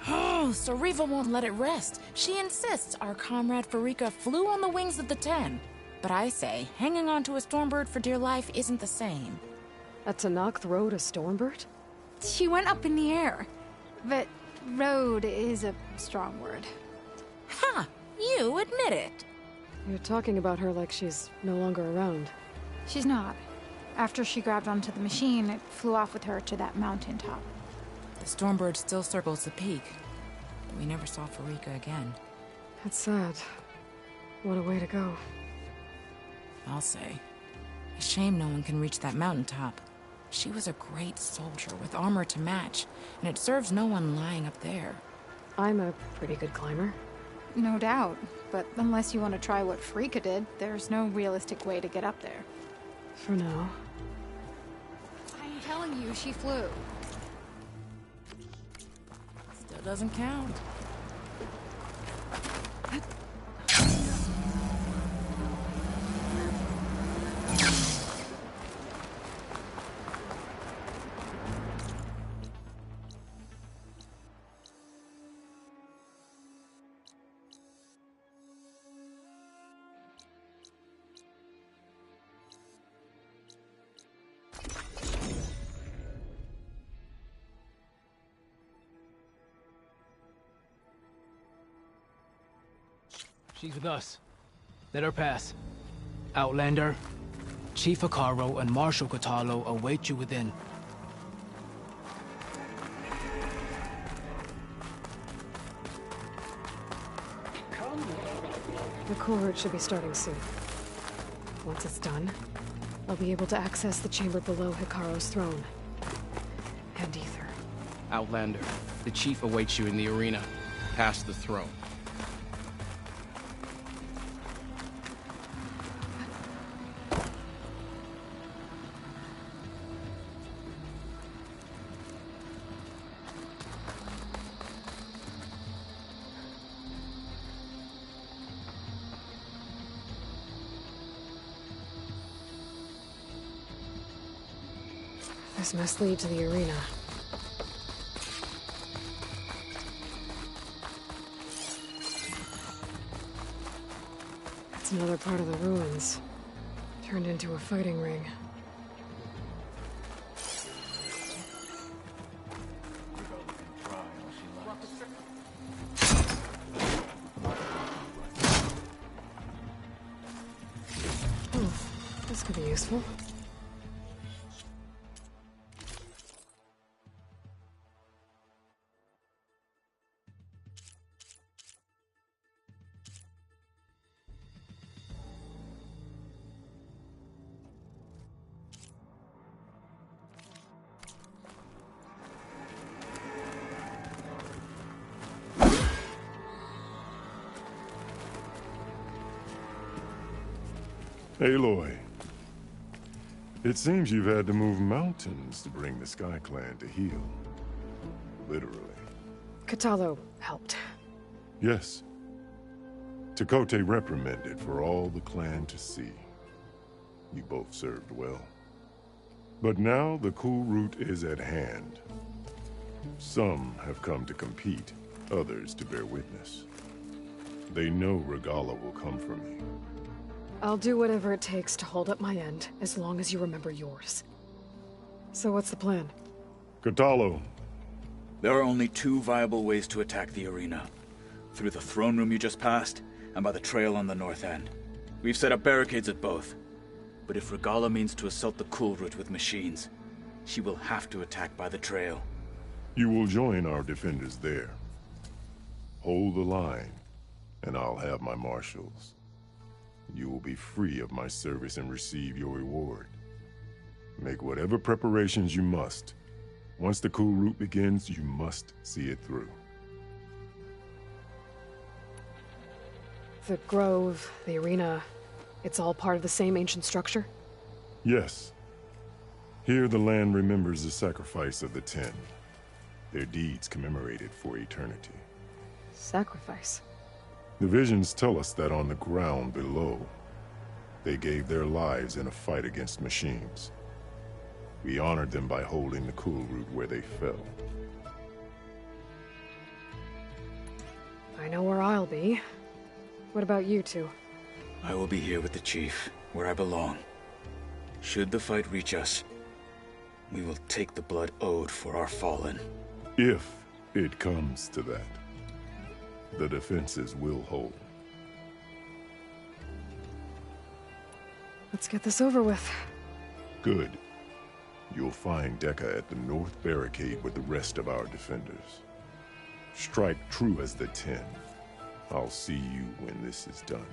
[SPEAKER 18] Oh, so Riva won't let it rest. She insists our comrade Farika flew on the wings of the 10. But I say, hanging on to a Stormbird for dear life isn't the same.
[SPEAKER 3] A Tanakh rode a Stormbird?
[SPEAKER 19] She went up in the air. But rode is a strong word.
[SPEAKER 18] Ha! You admit it.
[SPEAKER 3] You're talking about her like she's no longer around.
[SPEAKER 19] She's not. After she grabbed onto the machine, it flew off with her to that mountaintop.
[SPEAKER 18] The Stormbird still circles the peak. But we never saw Farika again.
[SPEAKER 3] That's sad. What a way to go.
[SPEAKER 18] I'll say. A shame no one can reach that mountaintop. She was a great soldier with armor to match, and it serves no one lying up there.
[SPEAKER 3] I'm a pretty good climber.
[SPEAKER 19] No doubt. But unless you want to try what Farika did, there's no realistic way to get up there.
[SPEAKER 3] For now.
[SPEAKER 19] I'm telling you, she flew.
[SPEAKER 18] Still doesn't count.
[SPEAKER 9] She's with us. Let her pass. Outlander, Chief Hekarro and Marshal Kotallo await you within.
[SPEAKER 3] The cool route should be starting soon. Once it's done, I'll be able to access the chamber below Hekarro's throne. And Ether.
[SPEAKER 15] Outlander, the chief awaits you in the arena, past the throne.
[SPEAKER 3] This must lead to the arena. It's another part of the ruins, turned into a fighting ring. This could be useful.
[SPEAKER 20] Aloy, it seems you've had to move mountains to bring the Sky Clan to heel. Literally.
[SPEAKER 3] Kotallo helped.
[SPEAKER 20] Yes. Tekote reprimanded for all the clan to see. You both served well. But now the cool route is at hand. Some have come to compete, others to bear witness. They know Regala will come for me.
[SPEAKER 3] I'll do whatever it takes to hold up my end, as long as you remember yours. So what's the plan?
[SPEAKER 20] Kotallo.
[SPEAKER 8] There are only two viable ways to attack the arena. Through the throne room you just passed, and by the trail on the north end. We've set up barricades at both. But if Regala means to assault the cool route with machines, she will have to attack by the trail.
[SPEAKER 20] You will join our defenders there. Hold the line, and I'll have my marshals. You will be free of my service and receive your reward. Make whatever preparations you must. Once the cool route begins, you must see it through.
[SPEAKER 3] The grove, the arena, it's all part of the same ancient structure?
[SPEAKER 20] Yes. Here the land remembers the sacrifice of the Ten. Their deeds commemorated for eternity.
[SPEAKER 3] Sacrifice?
[SPEAKER 20] The visions tell us that on the ground below, they gave their lives in a fight against machines. We honored them by holding the cool root where they fell.
[SPEAKER 3] I know where I'll be. What about you two?
[SPEAKER 5] I will be here with the Chief, where I belong. Should the fight reach us, we will take the blood owed for our fallen.
[SPEAKER 20] If it comes to that, the defenses will hold.
[SPEAKER 3] Let's get this over with.
[SPEAKER 20] Good. You'll find Dekka at the north barricade with the rest of our defenders. Strike true as the Ten. I'll see you when this is done.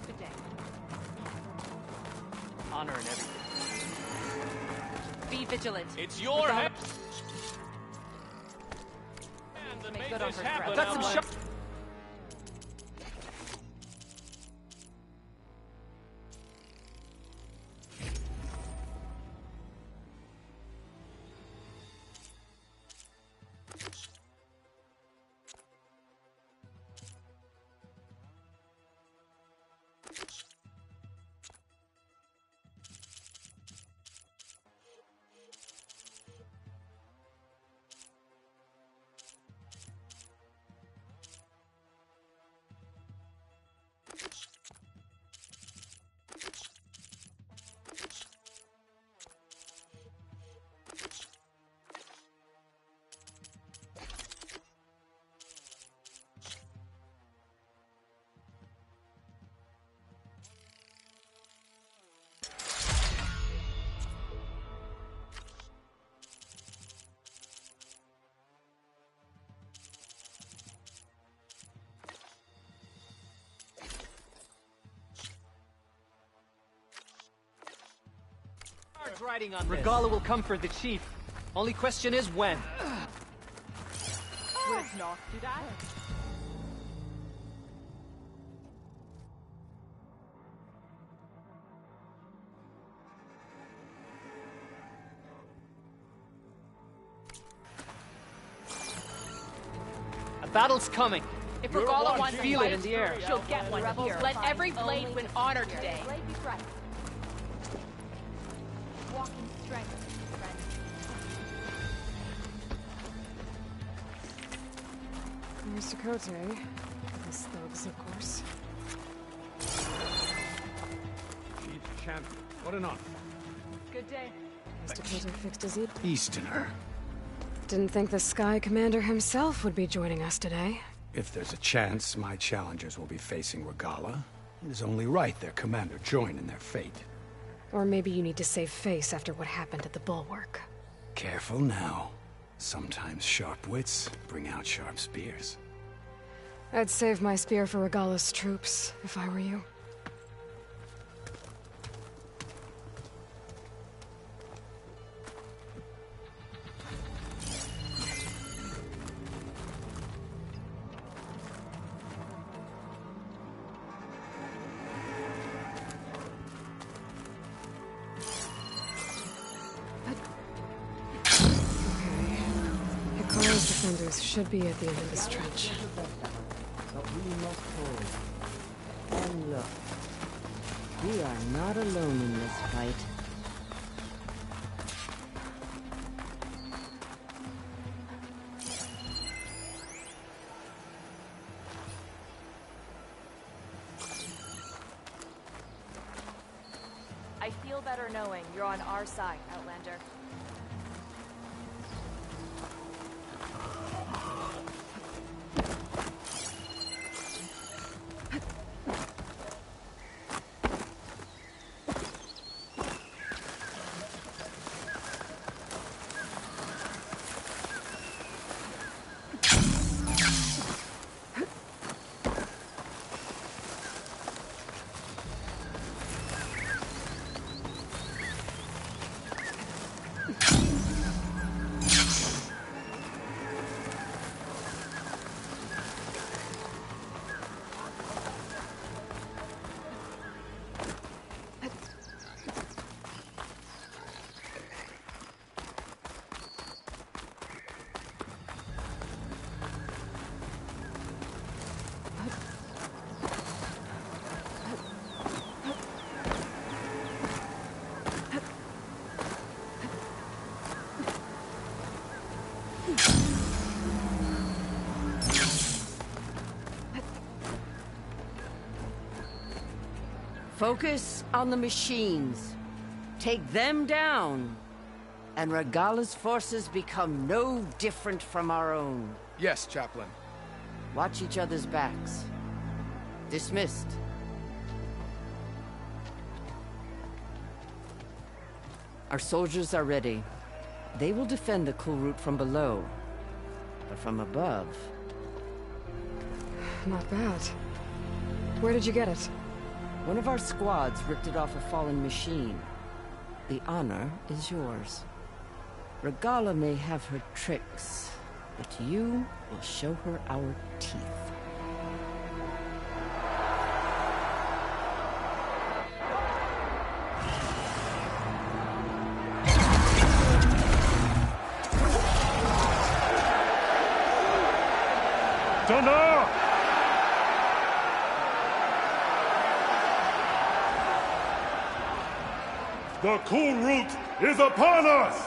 [SPEAKER 14] Good day. Honor and everything. Be vigilant.
[SPEAKER 13] It's your head.
[SPEAKER 14] Make good on her threat.
[SPEAKER 13] Got some shot.
[SPEAKER 4] Riding on
[SPEAKER 13] Regala will come for the chief. Only question is when.
[SPEAKER 14] Would it not do that?
[SPEAKER 13] A battle's coming.
[SPEAKER 14] If Regala wants to
[SPEAKER 13] feel
[SPEAKER 14] fight,
[SPEAKER 13] it in the air.
[SPEAKER 14] she'll get one here. Let every blade win honor today.
[SPEAKER 2] Walking strength, friend.
[SPEAKER 3] Mr. Kote. His thugs, of course.
[SPEAKER 11] Chief champion. What an honor.
[SPEAKER 14] Good day.
[SPEAKER 3] Mr. Kote fixed his eat.
[SPEAKER 11] Easterner.
[SPEAKER 3] Didn't think the Sky Commander himself would be joining us today.
[SPEAKER 11] If there's a chance my challengers will be facing Regala, it is only right their commander join in their fate.
[SPEAKER 3] Or maybe you need to save face after what happened at the Bulwark.
[SPEAKER 11] Careful now. Sometimes sharp wits bring out sharp spears.
[SPEAKER 3] I'd save my spear for Regala's troops, if I were you. Defenders should be at the end of this trench.
[SPEAKER 21] But we must hold. And look, we are not alone in this fight.
[SPEAKER 14] I feel better knowing you're on our side, Outlander.
[SPEAKER 21] Focus on the machines. Take them down, and Regala's forces become no different from our own.
[SPEAKER 15] Yes, Chaplain.
[SPEAKER 21] Watch each other's backs. Dismissed. Our soldiers are ready. They will defend the cool route from below. But from above...
[SPEAKER 3] Not bad. Where did you get it?
[SPEAKER 21] One of our squads ripped it off a fallen machine. The honor is yours. Regala may have her tricks, but you will show her our teeth.
[SPEAKER 20] Dunno! The cool route is upon us!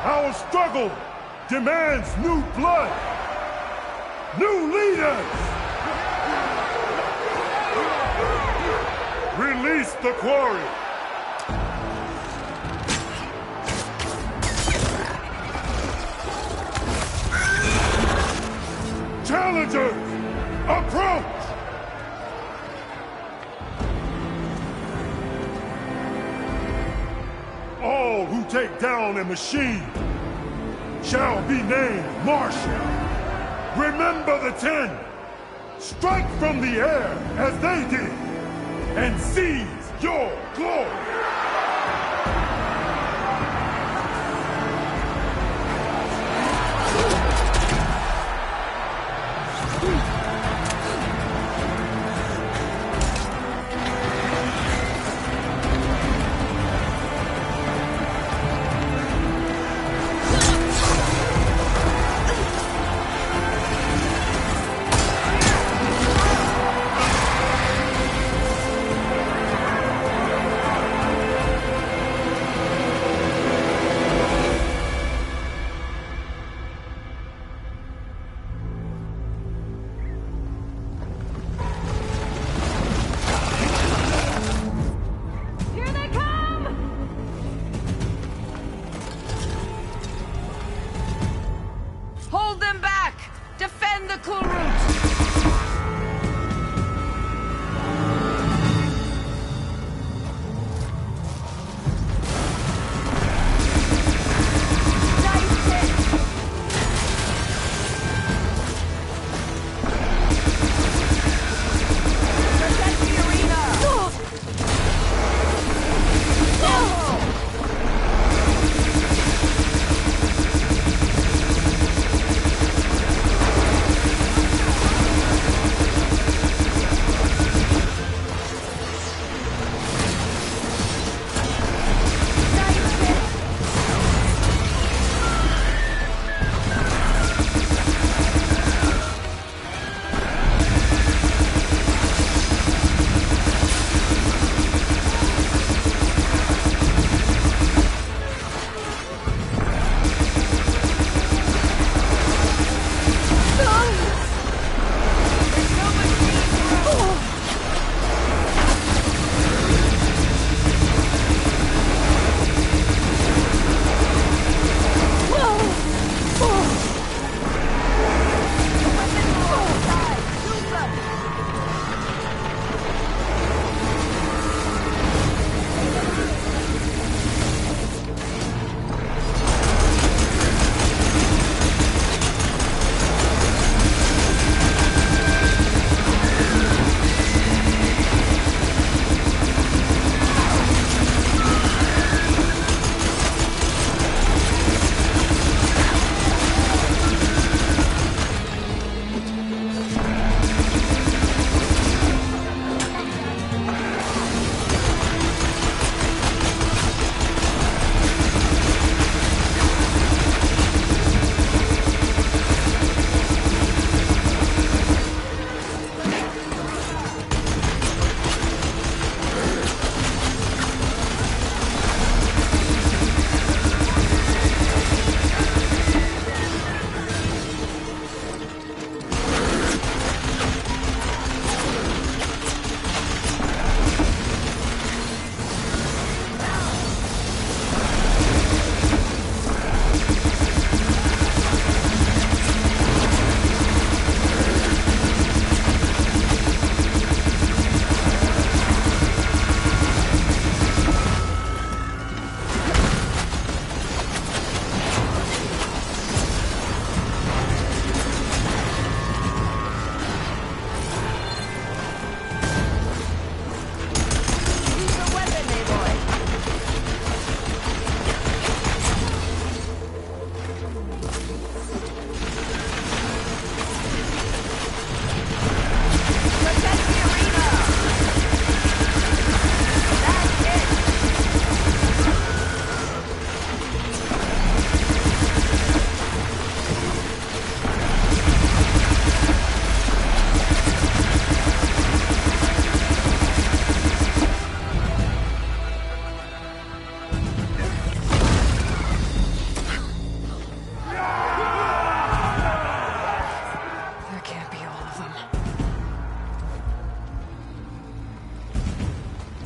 [SPEAKER 20] Our struggle demands new blood! New leaders! Release the quarry! Challengers, approach! All who take down a machine shall be named Marshal. Remember the 10. Strike from the air as they did, and seize your glory.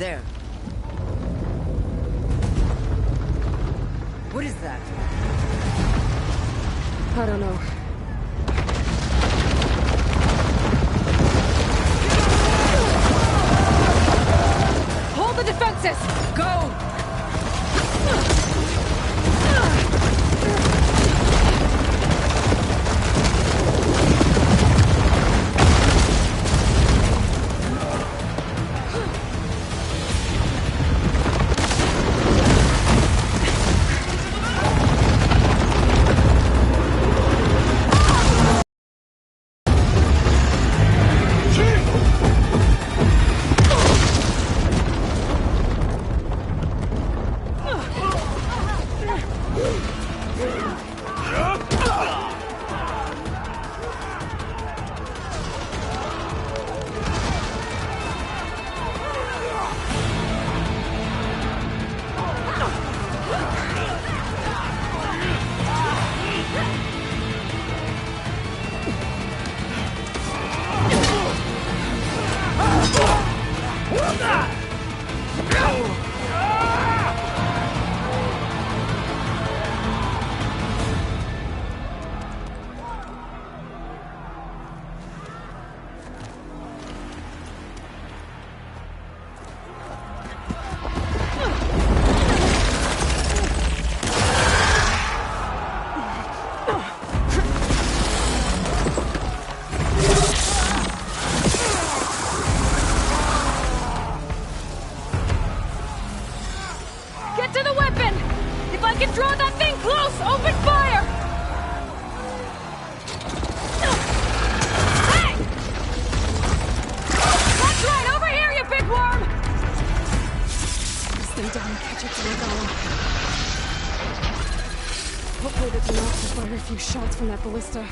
[SPEAKER 7] There. What is that?
[SPEAKER 3] I don't know.
[SPEAKER 14] Hold the defenses!
[SPEAKER 7] Go!
[SPEAKER 3] Hopefully that's enough to fire a few shots from that ballista.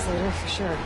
[SPEAKER 3] later, for sure.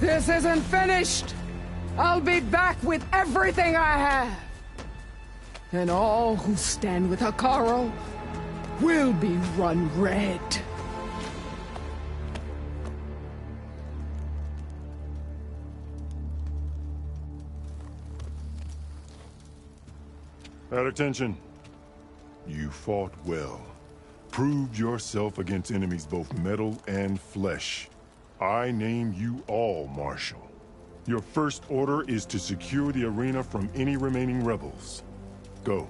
[SPEAKER 7] This isn't finished! I'll be back with everything I have! And all who stand with Hekarro will be run red.
[SPEAKER 20] At attention. You fought well. Proved yourself against enemies both metal and flesh. I name you all Marshal. Your first order is to secure the arena from any remaining rebels. Go.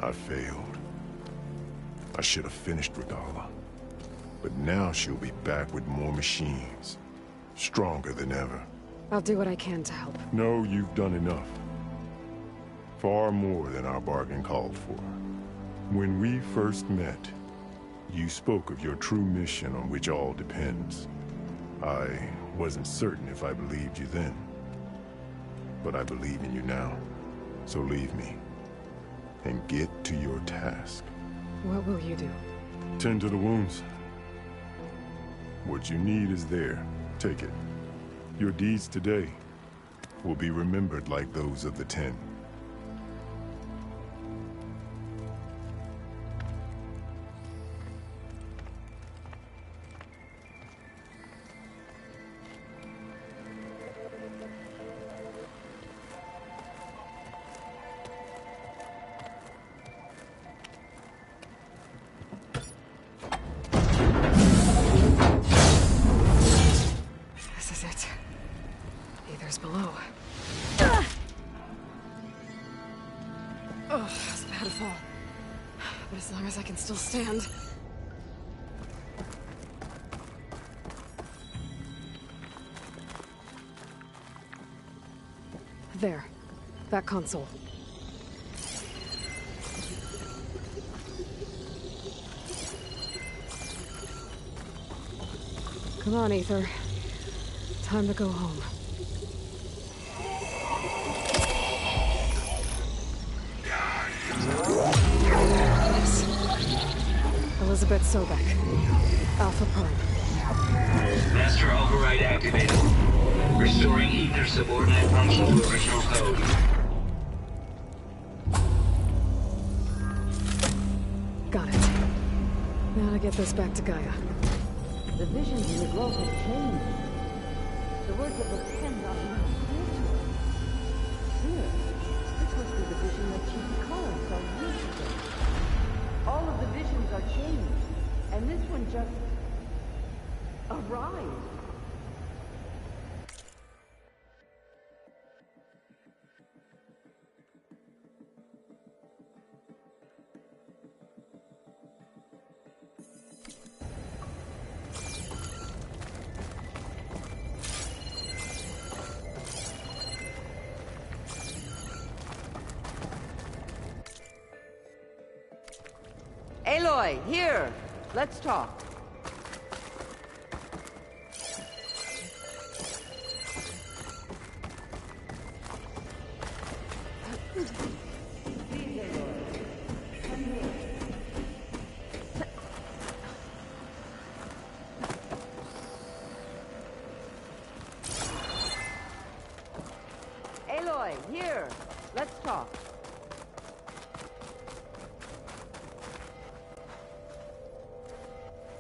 [SPEAKER 20] I failed. I should have finished Regala. But now she'll be back with more machines. Stronger than ever.
[SPEAKER 3] I'll do what I can to help.
[SPEAKER 20] No, you've done enough. Far more than our bargain called for. When we first met, you spoke of your true mission on which all depends. I wasn't certain if I believed you then. But I believe in you now. So leave me. And get to your task.
[SPEAKER 3] What will you do?
[SPEAKER 20] Tend to the wounds. What you need is there. Take it. Your deeds today will be remembered like those of the 10.
[SPEAKER 3] Below. Oh, it's a bad fall. But as long as I can still stand. There. That console. Come on, Aether. Time to go home. Elizabeth Sobek. Alpha Prime.
[SPEAKER 10] Master override activated. Restoring ether subordinate function to original code.
[SPEAKER 3] Got it. Now to get this back to Gaia.
[SPEAKER 21] The visions in the grove have changed. The words of the 10 are now clear. Here, this was the vision that Chief Collins saw years ago. All of the visions are changed, and this one just arrived. Aloy, here! Let's talk. Aloy, here! Let's talk.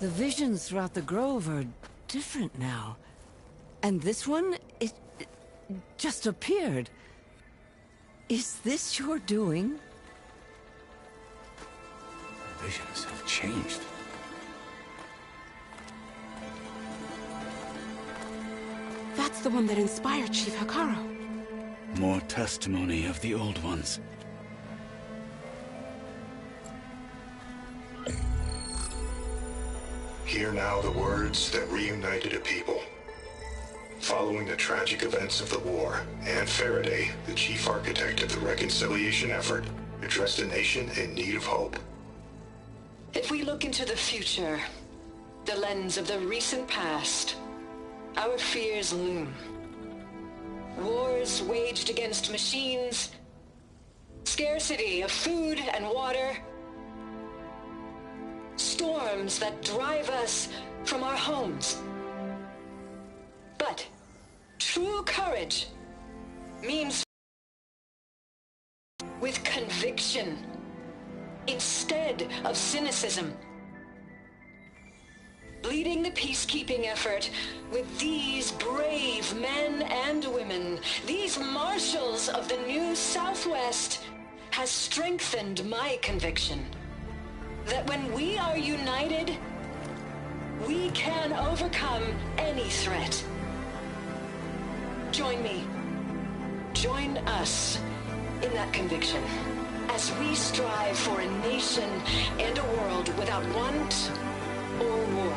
[SPEAKER 21] The visions throughout the grove are different now. And this one, it just appeared. Is this your doing?
[SPEAKER 5] Visions have changed.
[SPEAKER 16] That's the one that inspired Chief Hekarro.
[SPEAKER 5] More testimony of the old ones.
[SPEAKER 22] Hear now the words that reunited a people. Following the tragic events of the war, Anne Faraday, the chief architect of the reconciliation effort, addressed a nation in need of hope.
[SPEAKER 23] If we look into the future, the lens of the recent past, our fears loom. Wars waged against machines, scarcity of food and water, storms that drive us from our homes. But true courage means with conviction instead of cynicism. Leading the peacekeeping effort with these brave men and women, these marshals of the new Southwest, has strengthened my conviction that when we are united, we can overcome any threat. Join me. Join us in that conviction as we strive for a nation and a world without want or war.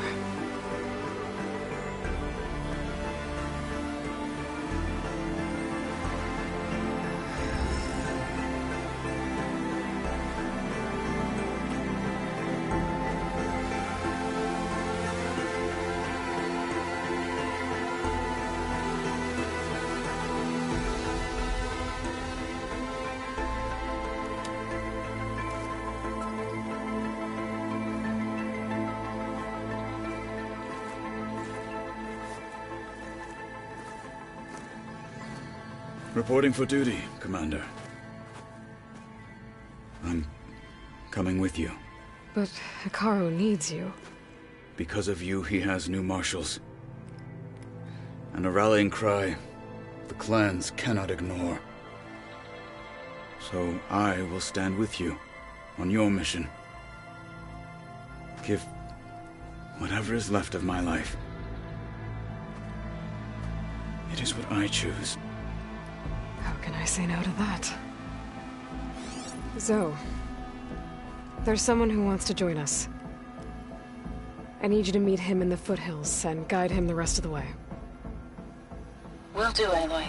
[SPEAKER 5] Reporting for duty, Commander. I'm coming with you.
[SPEAKER 3] But Hikaru needs you.
[SPEAKER 5] Because of you, he has new marshals. And a rallying cry the clans cannot ignore. So I will stand with you on your mission. Give whatever is left of my life. It is what I choose.
[SPEAKER 3] How can I say no to that? Zoe, there's someone who wants to join us. I need you to meet him in the foothills and guide him the rest of the way.
[SPEAKER 18] Will do, Aloy.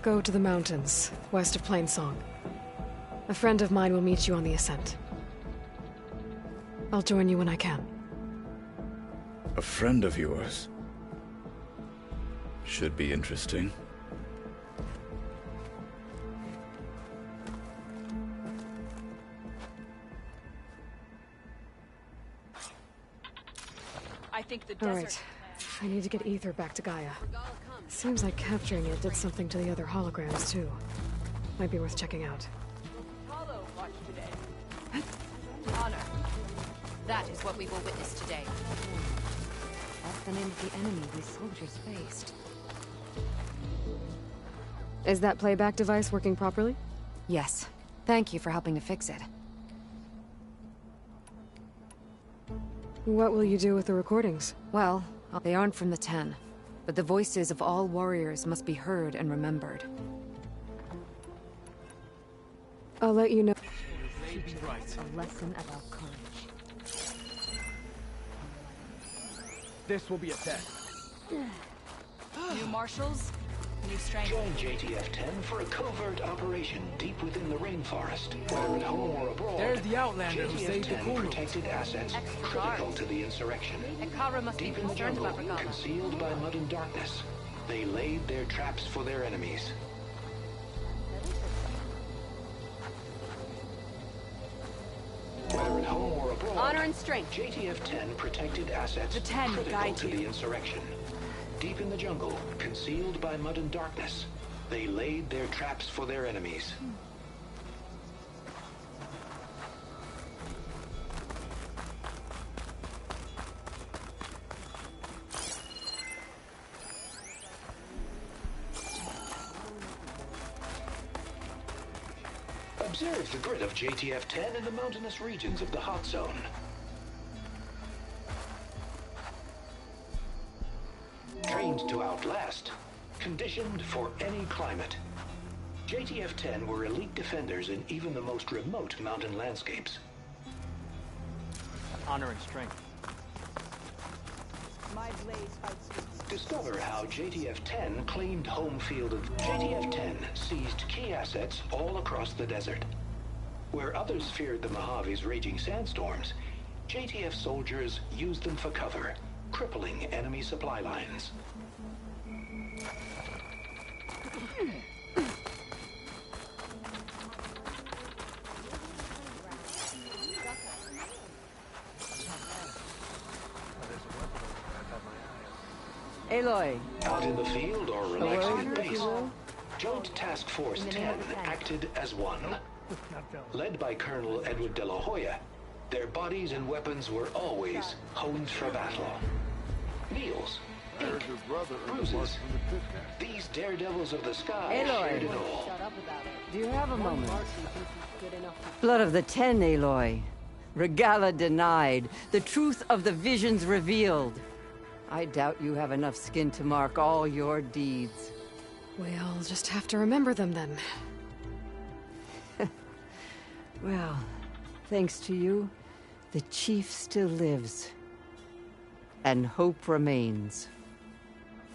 [SPEAKER 3] Go to the mountains, west of Plainsong. A friend of mine will meet you on the ascent. I'll join you when I can.
[SPEAKER 5] A friend of yours? Should be interesting.
[SPEAKER 16] I think the
[SPEAKER 3] All
[SPEAKER 16] desert...
[SPEAKER 3] right. I need to get Ether back to Gaia. Seems like capturing it did something to the other holograms, too. Might be worth checking out.
[SPEAKER 1] Hollow watch today. Honor. That is what we will witness today.
[SPEAKER 6] That's the name of the enemy these soldiers faced.
[SPEAKER 3] Is that playback device working properly?
[SPEAKER 6] Yes. Thank you for helping to fix it.
[SPEAKER 3] What will you do with the recordings?
[SPEAKER 6] Well, they aren't from the 10, but the voices of all warriors must be heard and remembered.
[SPEAKER 3] I'll let you know.
[SPEAKER 6] A lesson about courage.
[SPEAKER 13] This will be a test.
[SPEAKER 16] New marshals, new strength.
[SPEAKER 10] Join JTF-10 for a covert operation deep within the rainforest. Whether at home or abroad,
[SPEAKER 9] There's the Outlander who saved the
[SPEAKER 10] JTF-10
[SPEAKER 9] cool room.
[SPEAKER 10] protected assets critical to the insurrection.
[SPEAKER 1] Hikaru must be
[SPEAKER 10] Deep in the
[SPEAKER 1] concerned
[SPEAKER 10] jungle,
[SPEAKER 1] about Regala.
[SPEAKER 10] concealed by mud and darkness, they laid their traps for their enemies. Whether at home or abroad,
[SPEAKER 1] Honor and strength.
[SPEAKER 10] JTF-10 protected assets
[SPEAKER 16] The 10
[SPEAKER 10] critical
[SPEAKER 16] guide
[SPEAKER 10] to
[SPEAKER 16] you.
[SPEAKER 10] the insurrection. Deep in the jungle, concealed by mud and darkness, they laid their traps for their enemies. Observe the grid of JTF-10 in the mountainous regions of the hot zone. Trained to outlast, conditioned for any climate. JTF-10 were elite defenders in even the most remote mountain landscapes.
[SPEAKER 9] Honor and strength.
[SPEAKER 1] My blaze fights with
[SPEAKER 10] Discover how JTF-10 claimed home field of... JTF-10 seized key assets all across the desert. Where others feared the Mojave's raging sandstorms, JTF soldiers used them for cover, crippling enemy supply lines.
[SPEAKER 6] Aloy.
[SPEAKER 10] Out in the field or relaxing in base, Joint Task Force 10 acted as one. Led by Colonel Edward de la Hoya, their bodies and weapons were always honed for battle. Meals, ink, bruises. These daredevils of the sky shared it all.
[SPEAKER 21] Do you have a moment? Blood of the Ten, Aloy. Regala denied. The truth of the visions revealed. I doubt you have enough skin to mark all your deeds.
[SPEAKER 3] We'll just have to remember them then.
[SPEAKER 21] Well, thanks to you, the Chief still lives. And hope remains.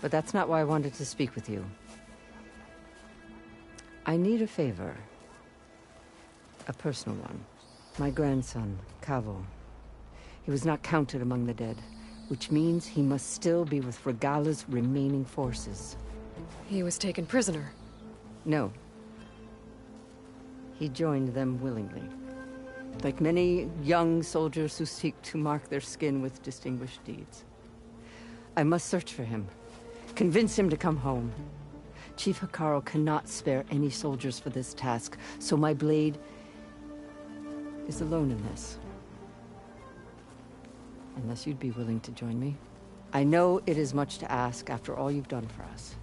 [SPEAKER 21] But that's not why I wanted to speak with you. I need a favor. A personal one. My grandson, Cavo. He was not counted among the dead, which means he must still be with Regala's remaining forces.
[SPEAKER 3] He was taken prisoner?
[SPEAKER 21] No. He joined them willingly. Like many young soldiers who seek to mark their skin with distinguished deeds. I must search for him. Convince him to come home. Chief Hekarro cannot spare any soldiers for this task, so my blade is alone in this. Unless you'd be willing to join me. I know it is much to ask after all you've done for us.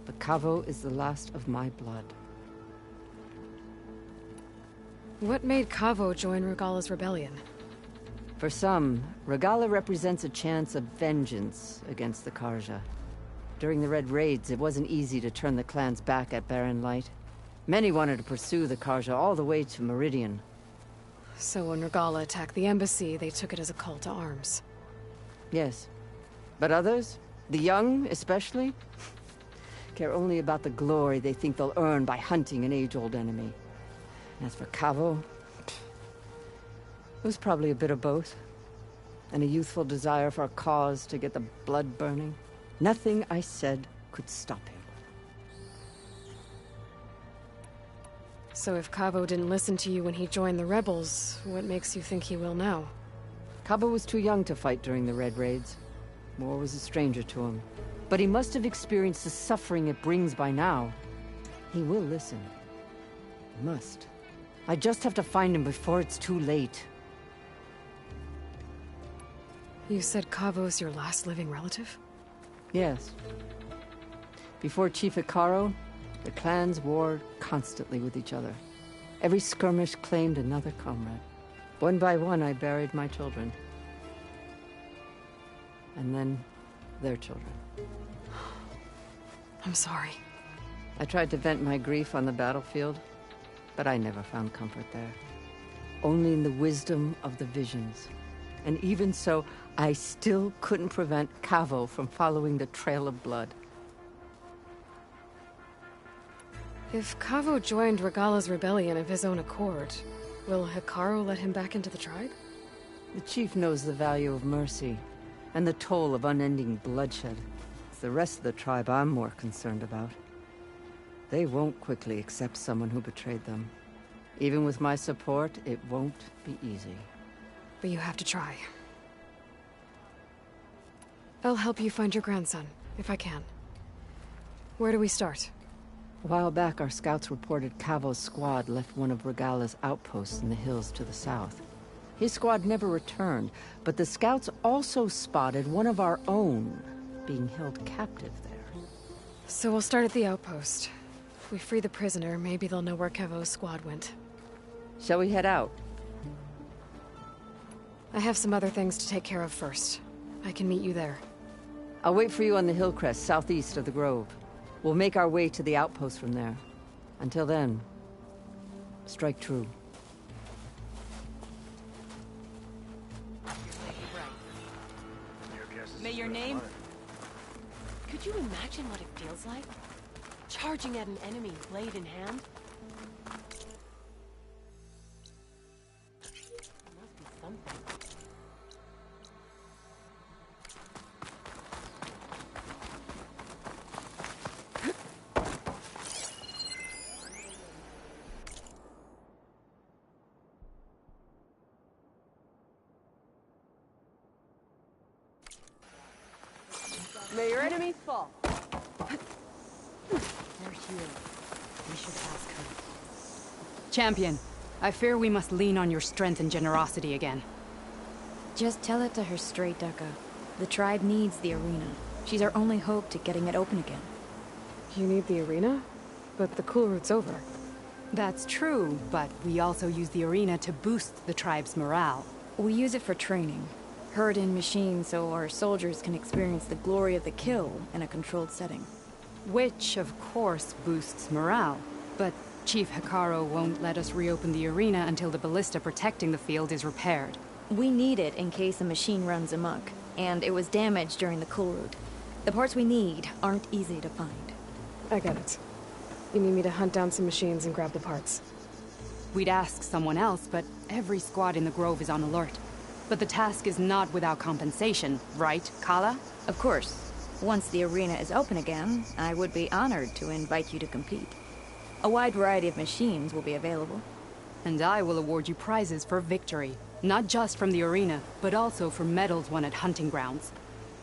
[SPEAKER 21] But Cavo is the last of my blood.
[SPEAKER 3] What made Cavo join Regala's rebellion?
[SPEAKER 21] For some, Regala represents a chance of vengeance against the Karja. During the Red Raids, it wasn't easy to turn the clan's back at Barren Light. Many wanted to pursue the Karja all the way to Meridian.
[SPEAKER 3] So when Regala attacked the embassy, they took it as a call to arms.
[SPEAKER 21] Yes. But others, the young especially, care only about the glory they think they'll earn by hunting an age-old enemy. And as for Cavo, it was probably a bit of both. And a youthful desire for a cause to get the blood burning. Nothing I said could stop him.
[SPEAKER 3] So if Cavo didn't listen to you when he joined the rebels, what makes you think he will now?
[SPEAKER 21] Cabo was too young to fight during the Red Raids. War was a stranger to him. But he must have experienced the suffering it brings by now. He will listen. He must. I just have to find him before it's too late.
[SPEAKER 3] You said Cavo's your last living relative?
[SPEAKER 21] Yes. Before Chief Hekarro, the clans warred constantly with each other. Every skirmish claimed another comrade. One by one, I buried my children. And then, their children.
[SPEAKER 3] I'm sorry.
[SPEAKER 21] I tried to vent my grief on the battlefield, but I never found comfort there. Only in the wisdom of the visions. And even so, I still couldn't prevent Cavo from following the trail of blood.
[SPEAKER 3] If Cavo joined Regala's rebellion of his own accord, will Hekarro let him back into the tribe?
[SPEAKER 21] The chief knows the value of mercy, and the toll of unending bloodshed. It's the rest of the tribe I'm more concerned about. They won't quickly accept someone who betrayed them. Even with my support, it won't be easy.
[SPEAKER 3] But you have to try. I'll help you find your grandson, if I can. Where do we start?
[SPEAKER 21] A while back, our scouts reported Cavo's squad left one of Regala's outposts in the hills to the south. His squad never returned, but the scouts also spotted one of our own being held captive there.
[SPEAKER 3] So we'll start at the outpost. If we free the prisoner, maybe they'll know where Cavo's squad went.
[SPEAKER 21] Shall we head out?
[SPEAKER 3] I have some other things to take care of first. I can meet you there.
[SPEAKER 21] I'll wait for you on the hill crest southeast of the grove. We'll make our way to the outpost from there. Until then, strike true.
[SPEAKER 1] May your name... Could you imagine what it feels like? Charging at an enemy, blade in hand? There must be something. May your enemies fall.
[SPEAKER 6] here. We should ask her. Champion, I fear we must lean on your strength and generosity again.
[SPEAKER 12] Just tell it to her straight, Ducka. The tribe needs the arena. She's our only hope to getting it open again.
[SPEAKER 3] You need the arena? But the cool route's over.
[SPEAKER 6] That's true, but we also use the arena to boost the tribe's morale.
[SPEAKER 12] We use it for training. Herd in machines so our soldiers can experience the glory of the kill in a controlled setting.
[SPEAKER 6] Which, of course, boosts morale. But Chief Hekarro won't let us reopen the arena until the ballista protecting the field is repaired.
[SPEAKER 12] We need it in case a machine runs amok, and it was damaged during the cool route. The parts we need aren't easy to find.
[SPEAKER 3] I get it. You need me to hunt down some machines and grab the parts.
[SPEAKER 6] We'd ask someone else, but every squad in the Grove is on alert. But the task is not without compensation, right, Kala?
[SPEAKER 12] Of course. Once the arena is open again, I would be honored to invite you to compete. A wide variety of machines will be available.
[SPEAKER 6] And I will award you prizes for victory. Not just from the arena, but also for medals won at hunting grounds.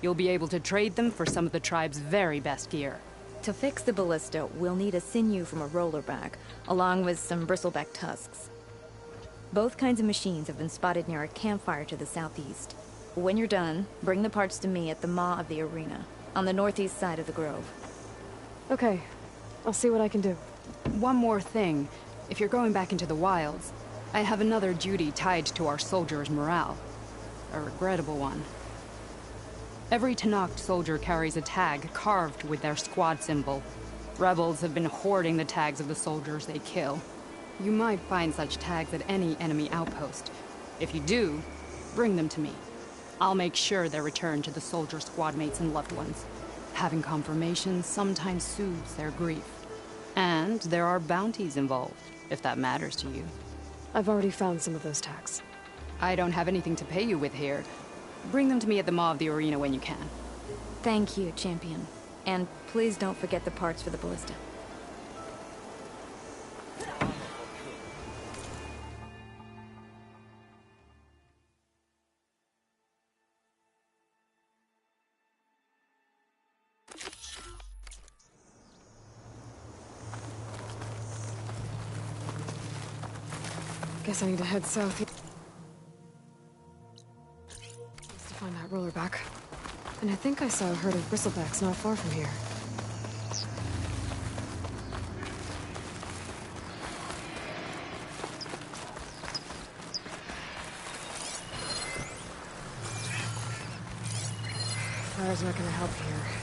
[SPEAKER 6] You'll be able to trade them for some of the tribe's very best gear.
[SPEAKER 12] To fix the ballista, we'll need a sinew from a rollerback, along with some bristleback tusks. Both kinds of machines have been spotted near a campfire to the southeast. When you're done, bring the parts to me at the maw of the arena, on the northeast side of the grove.
[SPEAKER 3] Okay. I'll see what I can do.
[SPEAKER 6] One more thing. If you're going back into the wilds, I have another duty tied to our soldiers' morale. A regrettable one. Every Tenakth soldier carries a tag carved with their squad symbol. Rebels have been hoarding the tags of the soldiers they kill. You might find such tags at any enemy outpost. If you do, bring them to me. I'll make sure they're returned to the soldier squad mates and loved ones. Having confirmation sometimes soothes their grief. And there are bounties involved, if that matters to you.
[SPEAKER 3] I've already found some of those tags.
[SPEAKER 6] I don't have anything to pay you with here. Bring them to me at the maw of the arena when you can.
[SPEAKER 12] Thank you, Champion. And please don't forget the parts for the ballista.
[SPEAKER 3] Guess I need to head south. To find that rollerback. And I think I saw a herd of bristlebacks not far from here. Fire's not gonna help here.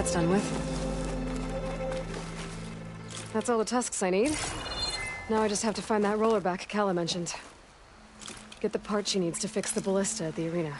[SPEAKER 3] that's done with. That's all the tusks I need. Now I just have to find that rollerback Kala mentioned. Get the part she needs to fix the ballista at the arena.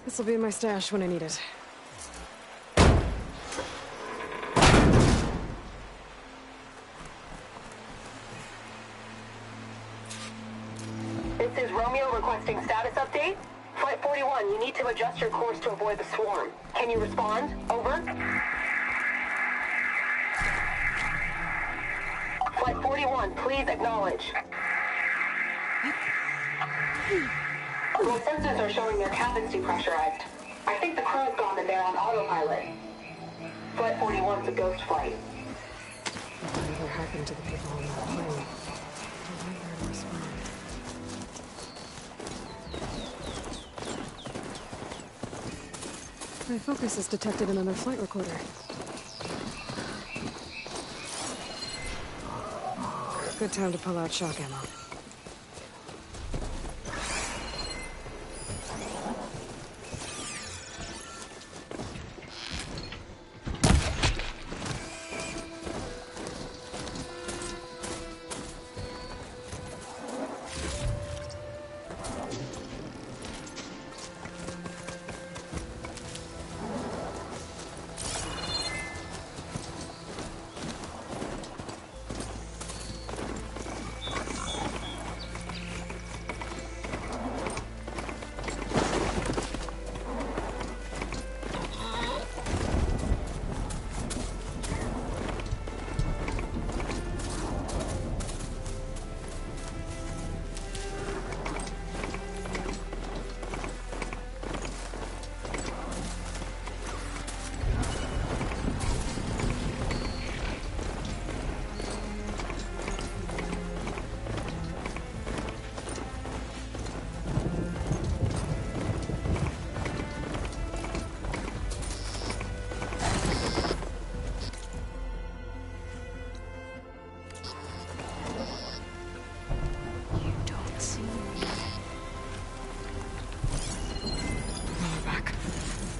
[SPEAKER 3] This'll be in my stash when I need it.
[SPEAKER 8] This is Romeo requesting status update. Flight 41, you need to adjust your course to avoid the swarm. Can you respond? Over. Flight 41, please acknowledge. My sensors are showing their cabins depressurized. I think the crew's gone and they're on autopilot. Flight 41's a ghost flight.
[SPEAKER 3] Whatever happened to the people on that plane? I wonder to respond. My focus has detected another flight recorder. Good time to pull out shock ammo.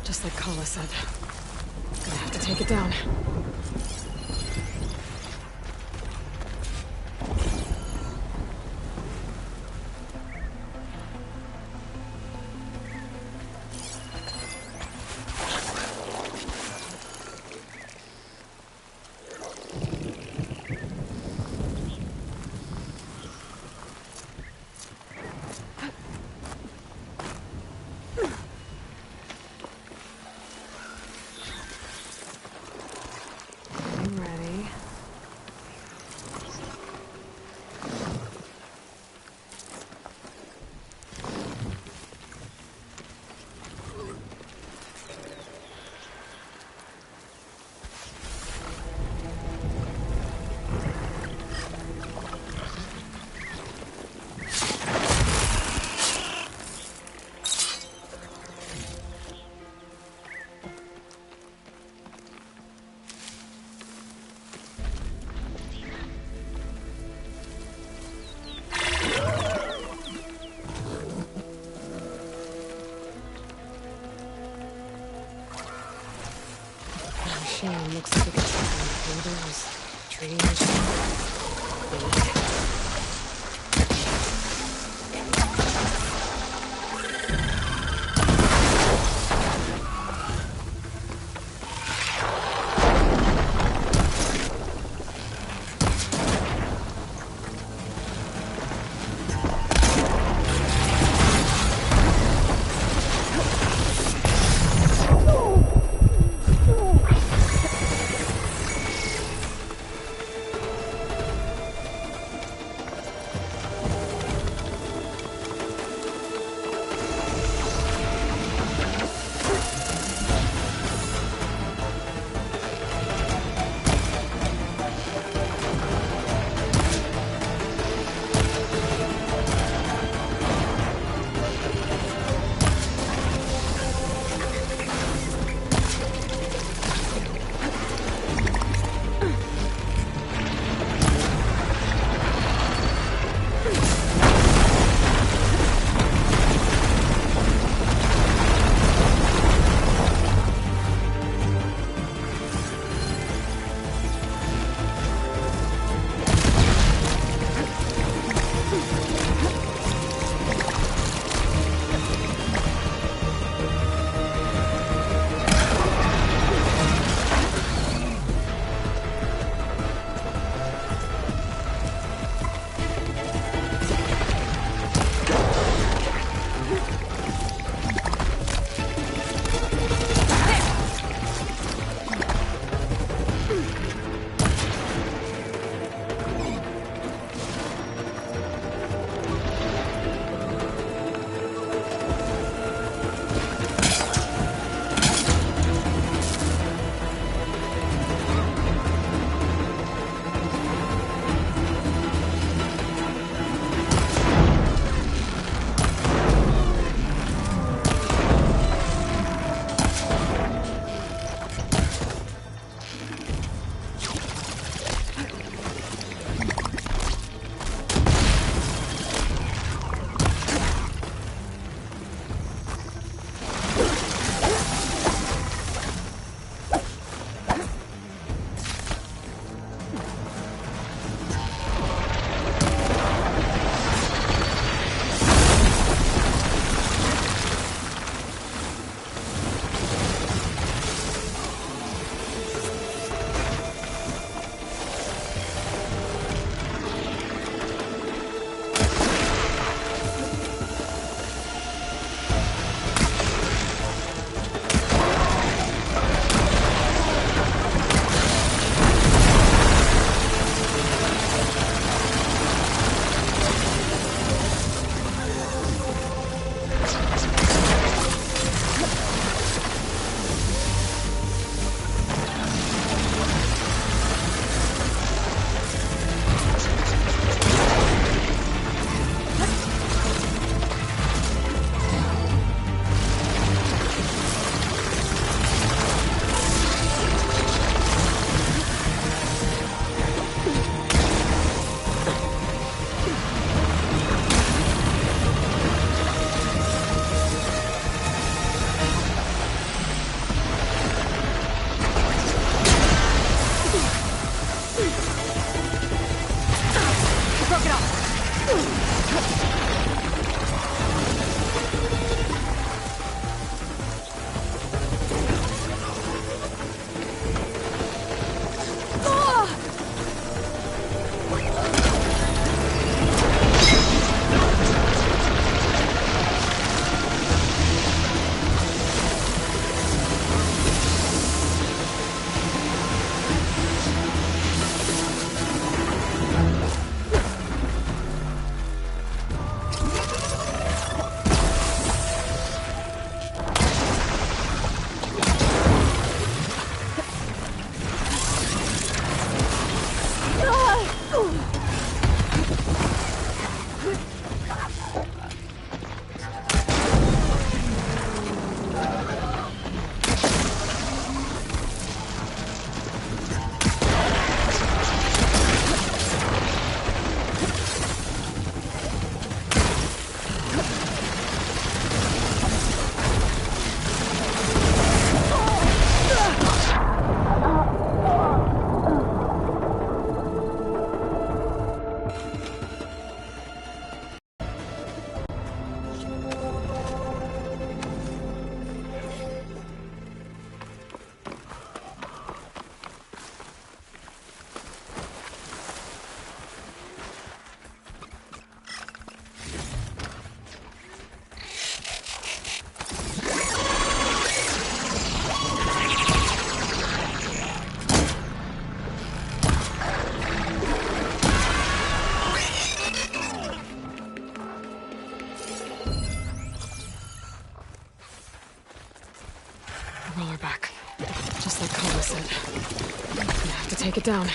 [SPEAKER 3] Just like Kala said. Gonna have to take it down. machine looks like it could track on buildings, trees. take it down.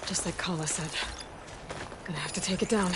[SPEAKER 3] Just like Kala said. Gonna have to take it down.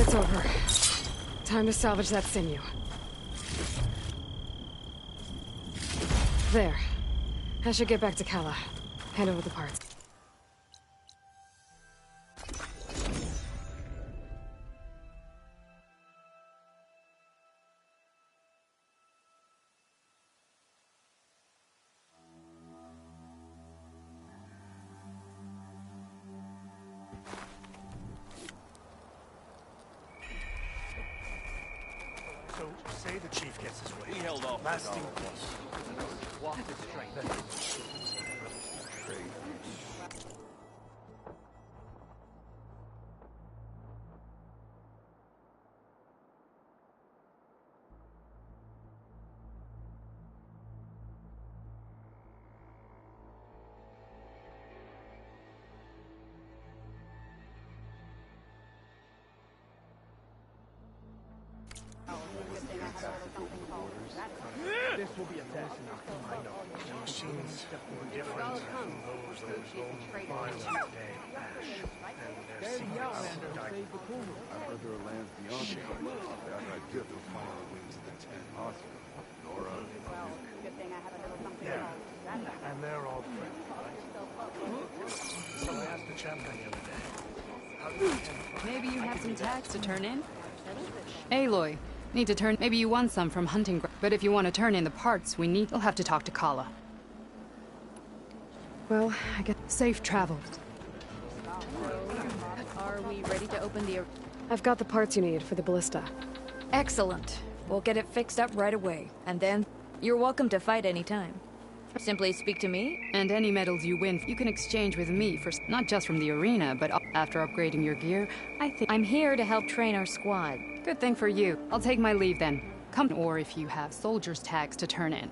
[SPEAKER 3] It's over. Time to salvage that sinew. There. I should get back to Kala. Hand over the parts.
[SPEAKER 4] So, say the chief gets his way.
[SPEAKER 13] He held off
[SPEAKER 4] Lasting
[SPEAKER 13] peace. Walk it straight. This will be a test. I know. The machines were different from those that were blown miles today. Ash. And their secrets died.
[SPEAKER 17] I heard there are lands beyond the that are different from the wings of the ten. Awesome. Nora,
[SPEAKER 4] Yeah. And they're all friendly, right? So I asked the chaplain the other day. How did the 10 find?
[SPEAKER 6] Maybe you have some tags to turn in? Aloy, need to turn... Maybe you won some from hunting... But if you want to turn in the parts we need, you'll have to talk to Kala.
[SPEAKER 3] Well, I guess...
[SPEAKER 6] Safe travels.
[SPEAKER 12] Are we ready to open the...
[SPEAKER 3] I've got the parts you need for the ballista.
[SPEAKER 12] Excellent. We'll get it fixed up right away. And then, you're welcome to fight anytime. Simply speak to me.
[SPEAKER 6] And any medals you win, you can exchange with me for... Not just from the arena, but after upgrading your gear, I think...
[SPEAKER 12] I'm here to help train our squad.
[SPEAKER 6] Good thing for you. I'll take my leave then. Come, or if you have soldiers' tags to turn in.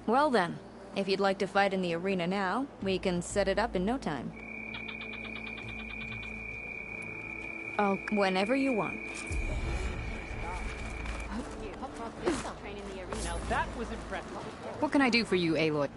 [SPEAKER 12] Well then, if you'd like to fight in the arena now, we can set it up in no time. Whenever you want.
[SPEAKER 16] Now that was impressive.
[SPEAKER 6] What can I do for you, Aloy?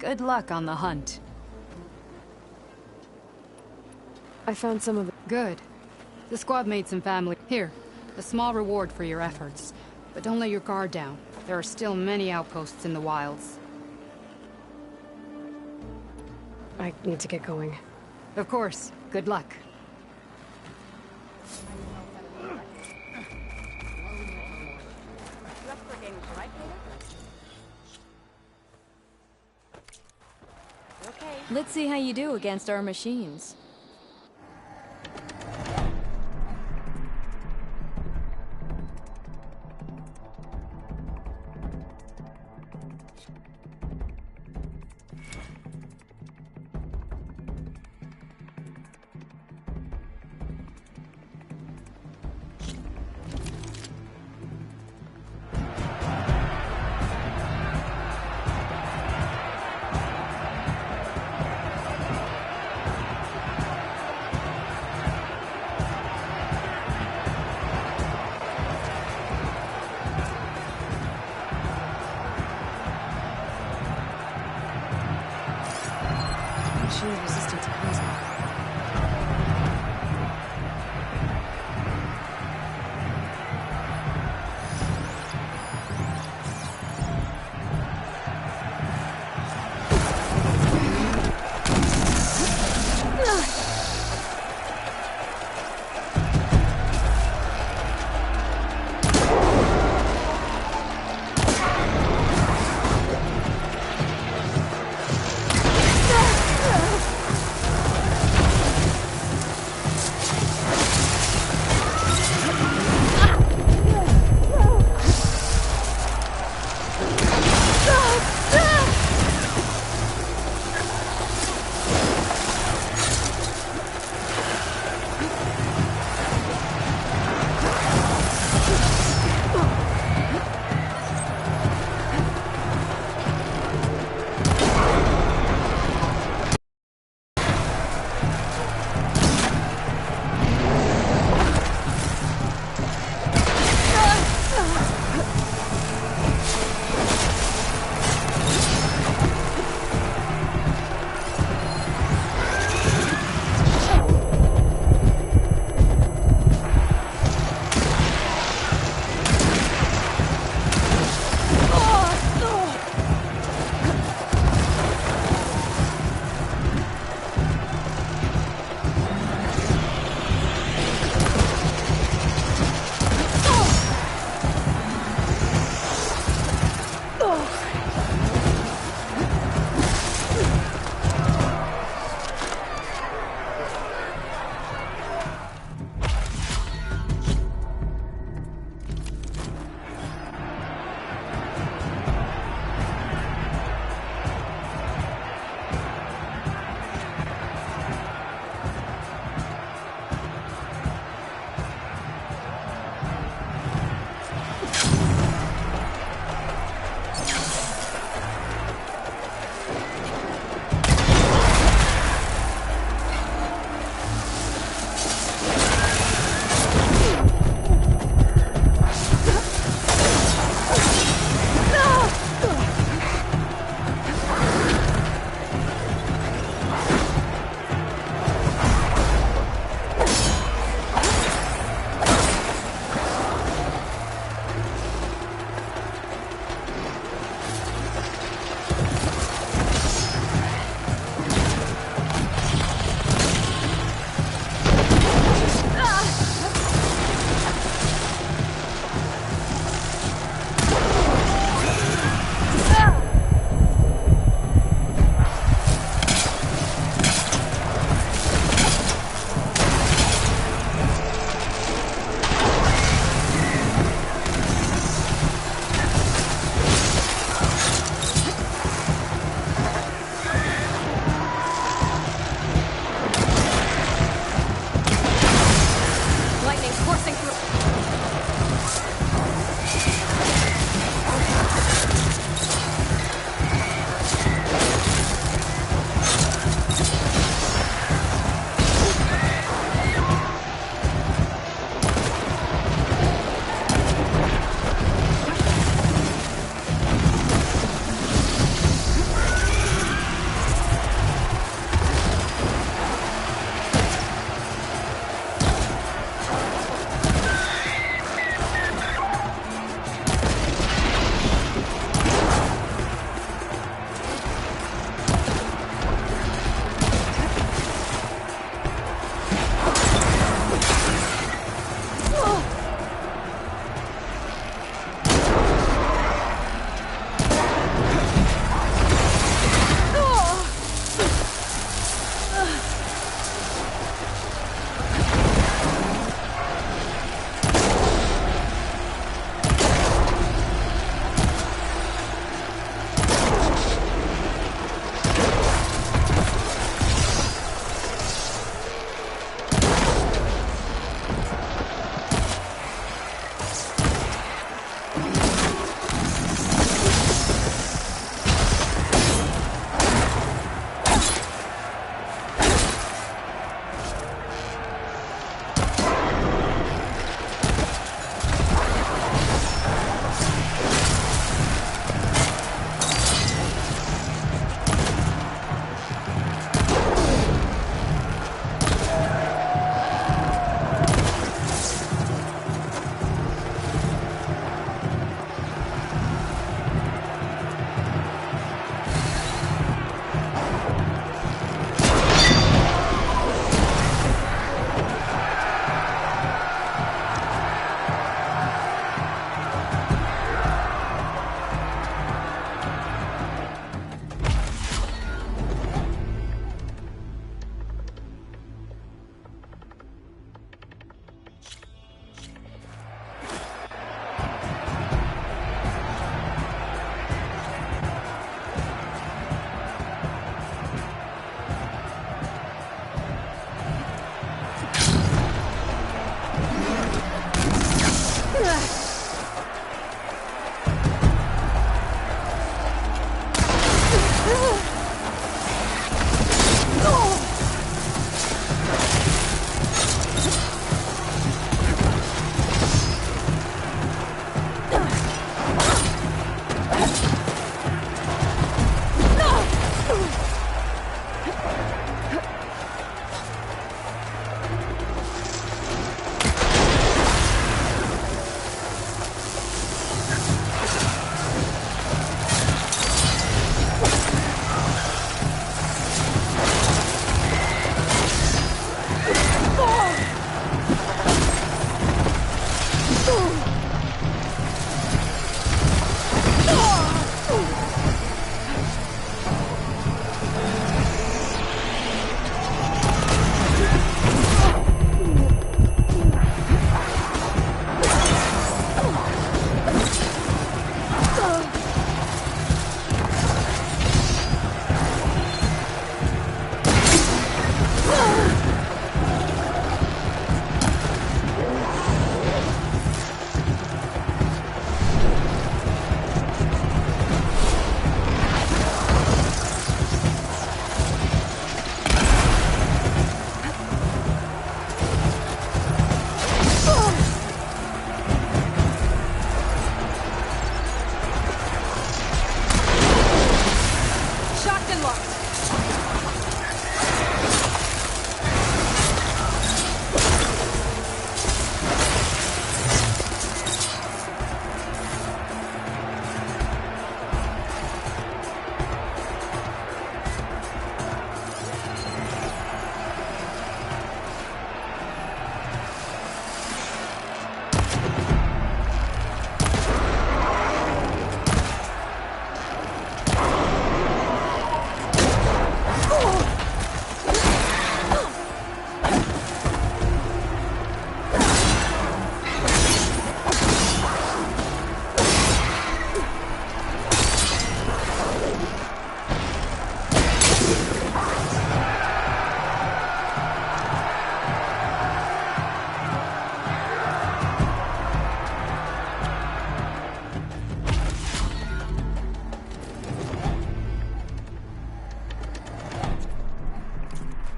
[SPEAKER 6] Good luck on the hunt.
[SPEAKER 3] I found some of it.
[SPEAKER 6] Good. The squad made some family. Here, a small reward for your efforts. But don't let your guard down. There are still many outposts in the wilds.
[SPEAKER 3] I need to get going.
[SPEAKER 6] Of course. Good luck.
[SPEAKER 12] Let's see how you do against our machines.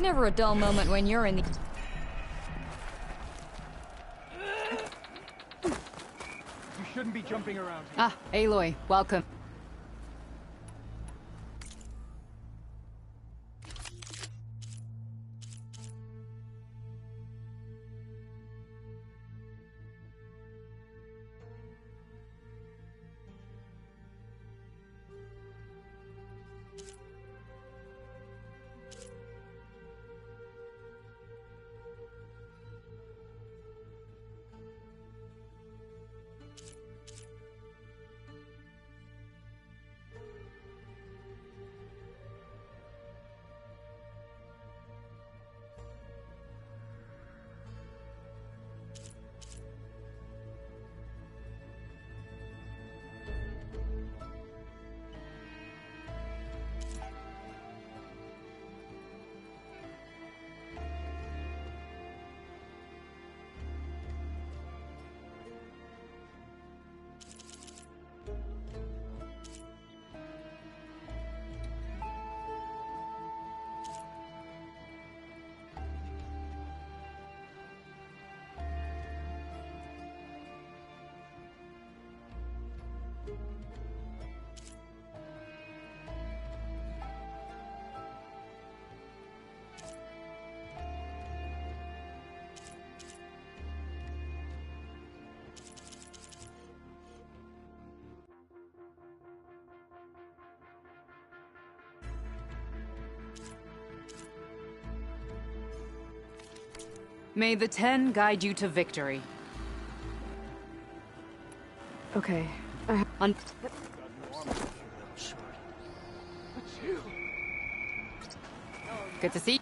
[SPEAKER 12] Never a dull moment when you're in the...
[SPEAKER 2] You shouldn't be jumping around here.
[SPEAKER 6] Ah, Aloy, welcome. May the 10 guide you to victory.
[SPEAKER 3] Okay.
[SPEAKER 6] Good to see.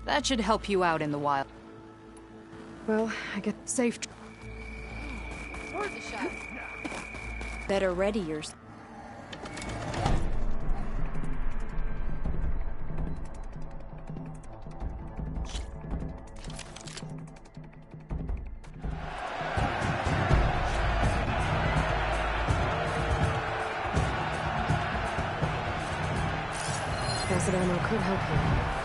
[SPEAKER 6] That should help you out in the wild.
[SPEAKER 3] Well, I get safe.
[SPEAKER 14] Where's the shot?
[SPEAKER 12] Better ready yours.
[SPEAKER 3] Acid ammo could help you.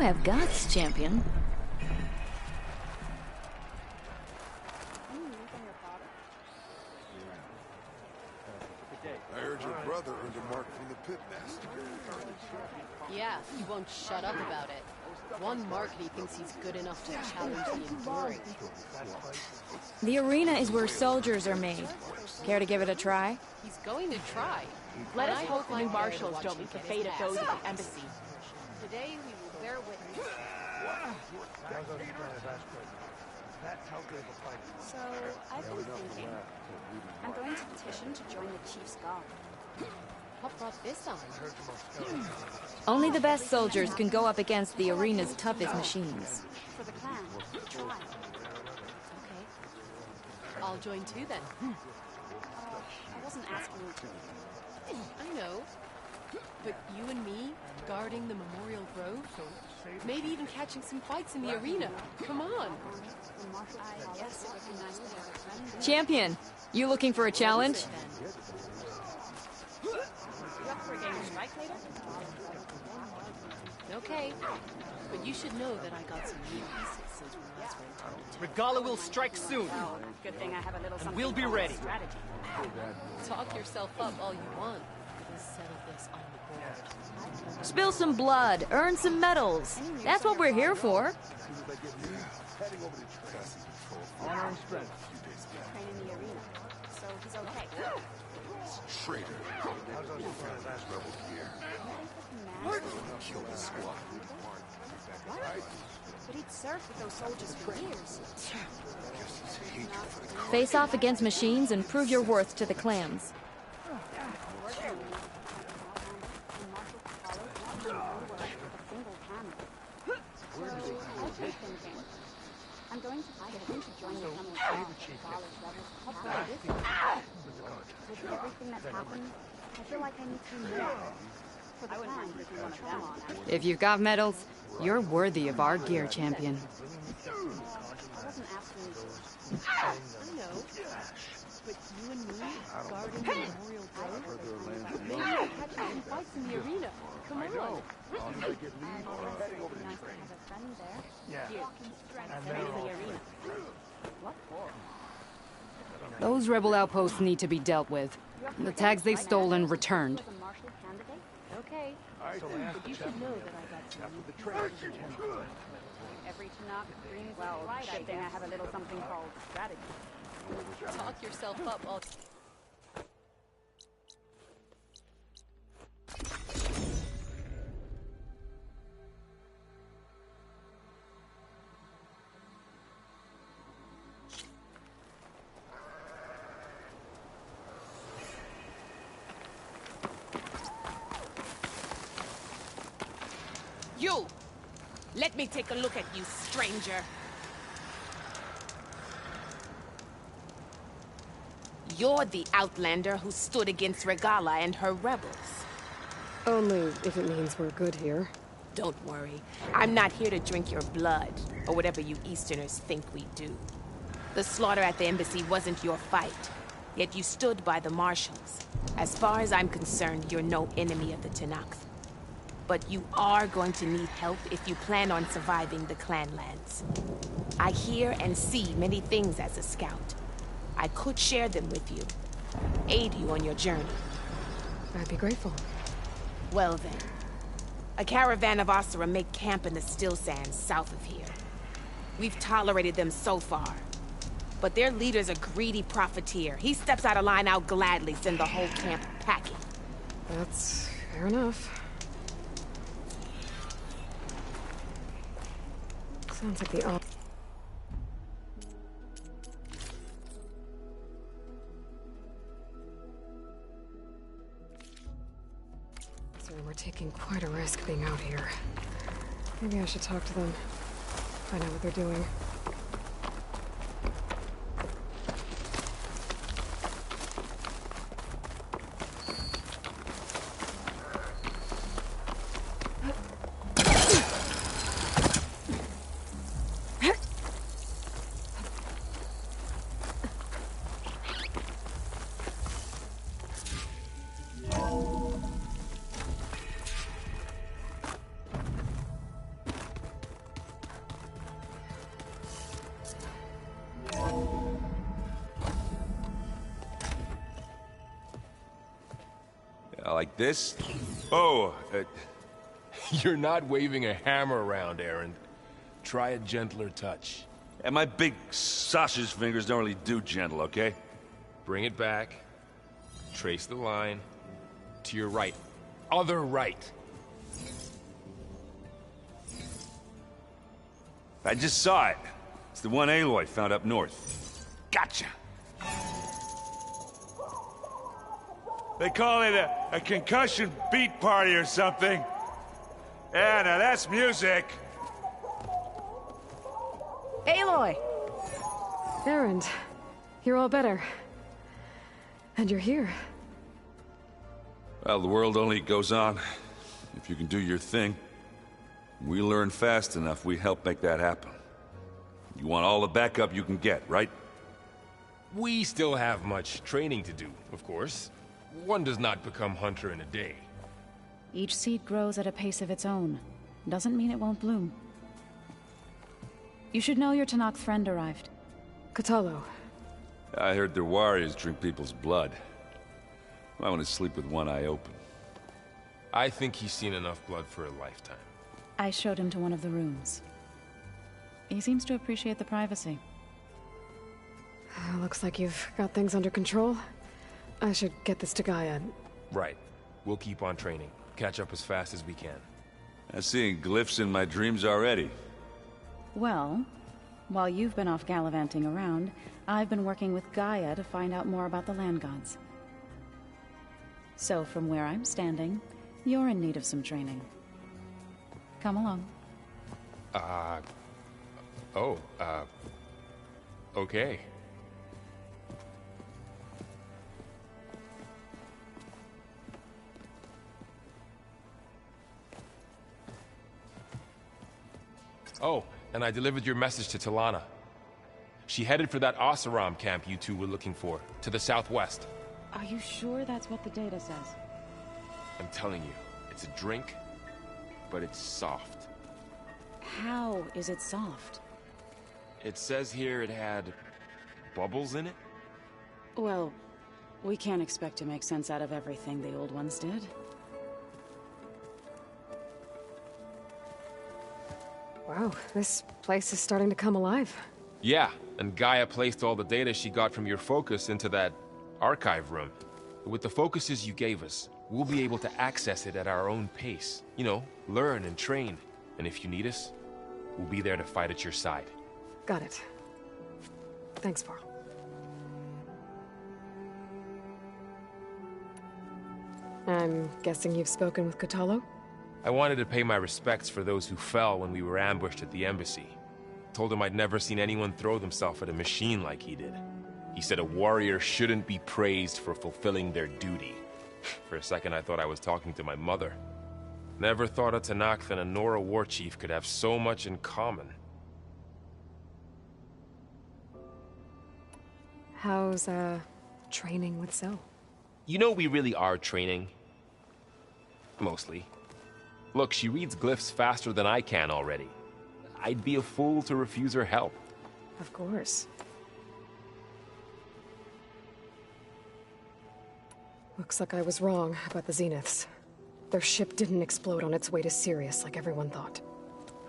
[SPEAKER 12] have guts, champion.
[SPEAKER 17] I heard your brother earned a mark from the pitmaster.
[SPEAKER 1] Yeah, he won't shut up about it. One mark and he thinks he's good enough to challenge the Enduring.
[SPEAKER 12] The arena is where soldiers are made. Care to give it a try?
[SPEAKER 1] He's going to try.
[SPEAKER 16] Let
[SPEAKER 1] And
[SPEAKER 16] us
[SPEAKER 1] I
[SPEAKER 16] hope the new
[SPEAKER 1] I'm there to
[SPEAKER 16] marshals
[SPEAKER 1] watch
[SPEAKER 16] don't
[SPEAKER 1] him
[SPEAKER 16] meet the
[SPEAKER 1] get
[SPEAKER 16] fate
[SPEAKER 1] his
[SPEAKER 16] of those
[SPEAKER 1] ass
[SPEAKER 16] at the
[SPEAKER 1] kicked.
[SPEAKER 16] embassy.
[SPEAKER 1] Today we will bear witness.
[SPEAKER 4] That's how good of a fight.
[SPEAKER 11] So, I've been thinking. I'm going to petition to join the Chief's Guard.
[SPEAKER 1] What brought this on?
[SPEAKER 12] Only the best soldiers can go up against the arena's toughest machines.
[SPEAKER 11] For the clan, the tribe.
[SPEAKER 1] Okay. I'll join too then.
[SPEAKER 11] I wasn't asking you to.
[SPEAKER 1] I know. But you and me, guarding the Memorial Grove? Maybe even catching some fights in the arena. Come on.
[SPEAKER 11] I guess it would be nice to have a friend there.
[SPEAKER 12] Champion, you looking for a challenge?
[SPEAKER 11] You up for a game of strike later?
[SPEAKER 1] Okay. But you should know that I got some new pieces since we last went toe-to-toe.
[SPEAKER 2] Regala will strike soon.
[SPEAKER 11] Well, good thing I have a little something
[SPEAKER 2] we'll be
[SPEAKER 11] called
[SPEAKER 2] ready.
[SPEAKER 11] strategy.
[SPEAKER 1] Talk yourself up all you want. We'll settle this on the board.
[SPEAKER 12] Spill some blood, earn some medals. That's what we're here for.
[SPEAKER 2] Honor and strength.
[SPEAKER 11] Train in the arena. So he's okay.
[SPEAKER 17] Traitor. Rebel gear. Kill the squad.
[SPEAKER 11] What? But he'd served with those soldiers for years.
[SPEAKER 12] Face off against machines and prove your worth to the clans.
[SPEAKER 11] I'm going to join the family. With everything that's happened, I feel like I need to be more. For the clan, if you want to them on.
[SPEAKER 6] If you've got medals, you're worthy of our gear, champion.
[SPEAKER 11] I wasn't asking you.
[SPEAKER 1] I know. But you and me, guarding the Memorial Grove? Maybe we'll catch some fights in the arena. Come on.
[SPEAKER 11] Nice to have a friend there.
[SPEAKER 4] Yeah.
[SPEAKER 11] Train in the arena. What for?
[SPEAKER 6] Those rebel outposts need to be dealt with. The tags they've stolen returned.
[SPEAKER 1] Okay. But you should know that I got some new pieces.
[SPEAKER 11] Every Tanakh dreams well, right, good thing I have a little something called strategy.
[SPEAKER 1] Talk yourself up all...
[SPEAKER 18] You! Let me take a look at you, stranger. You're the Outlander who stood against Regala and her rebels.
[SPEAKER 3] Only if it means we're good here.
[SPEAKER 18] Don't worry. I'm not here to drink your blood, or whatever you Easterners think we do. The slaughter at the embassy wasn't your fight, yet you stood by the marshals. As far as I'm concerned, you're no enemy of the Tanakh. But you are going to need help if you plan on surviving the clanlands. I hear and see many things as a scout. I could share them with you, aid you on your journey.
[SPEAKER 3] I'd be grateful.
[SPEAKER 18] Well then, a caravan of Asura make camp in the still sands south of here. We've tolerated them so far, but their leader's a greedy profiteer. He steps out of line, I'll gladly send the whole camp packing.
[SPEAKER 3] That's fair enough. Sounds like the... So we're taking quite a risk being out here. Maybe I should talk to them. Find out what they're doing.
[SPEAKER 7] Like this? Oh,
[SPEAKER 15] You're not waving a hammer around, Aaron. Try a gentler touch.
[SPEAKER 7] And my big sausage fingers don't really do gentle, okay?
[SPEAKER 15] Bring it back. Trace the line. To your right. Other right.
[SPEAKER 7] I just saw it. It's the one Aloy found up north. Gotcha! They call it a concussion beat party or something. Yeah, now that's music.
[SPEAKER 16] Aloy!
[SPEAKER 3] Erend, you're all better. And you're here.
[SPEAKER 7] Well, the world only goes on if you can do your thing. We learn fast enough, we help make that happen. You want all the backup you can get, right?
[SPEAKER 15] We still have much training to do, of course. One does not become hunter in a day.
[SPEAKER 19] Each seed grows at a pace of its own. Doesn't mean it won't bloom. You should know your Tenakth friend arrived.
[SPEAKER 3] Kotallo.
[SPEAKER 7] I heard their warriors drink people's blood. I want to sleep with one eye open.
[SPEAKER 15] I think he's seen enough blood for a lifetime.
[SPEAKER 19] I showed him to one of the rooms. He seems to appreciate the privacy.
[SPEAKER 3] Looks like you've got things under control. I should get this to Gaia.
[SPEAKER 15] Right. We'll keep on training. Catch up as fast as we can.
[SPEAKER 7] I'm seeing glyphs in my dreams already.
[SPEAKER 19] Well, while you've been off gallivanting around, I've been working with Gaia to find out more about the land gods. So from where I'm standing, you're in need of some training. Come along.
[SPEAKER 15] Okay. Oh, and I delivered your message to Talana. She headed for that Oseram camp you two were looking for, to the southwest.
[SPEAKER 19] Are you sure that's what the data says?
[SPEAKER 15] I'm telling you, it's a drink, but it's soft.
[SPEAKER 19] How is it soft?
[SPEAKER 15] It says here it had bubbles in it?
[SPEAKER 19] Well, we can't expect to make sense out of everything the old ones did.
[SPEAKER 3] Wow, this place is starting to come alive.
[SPEAKER 15] Yeah, and Gaia placed all the data she got from your focus into that archive room. With the focuses you gave us, we'll be able to access it at our own pace. You know, learn and train. And if you need us, we'll be there to fight at your side.
[SPEAKER 3] Got it. Thanks, Varl. I'm guessing you've spoken with Kotallo?
[SPEAKER 15] I wanted to pay my respects for those who fell when we were ambushed at the embassy. Told him I'd never seen anyone throw themselves at a machine like he did. He said a warrior shouldn't be praised for fulfilling their duty. For a second I thought I was talking to my mother. Never thought a Tenakth and a Nora war chief could have so much in common.
[SPEAKER 3] How's, training with Zell?
[SPEAKER 15] You know we really are training. Mostly. Look, she reads glyphs faster than I can already. I'd be a fool to refuse her help.
[SPEAKER 3] Of course. Looks like I was wrong about the Zeniths. Their ship didn't explode on its way to Sirius like everyone thought.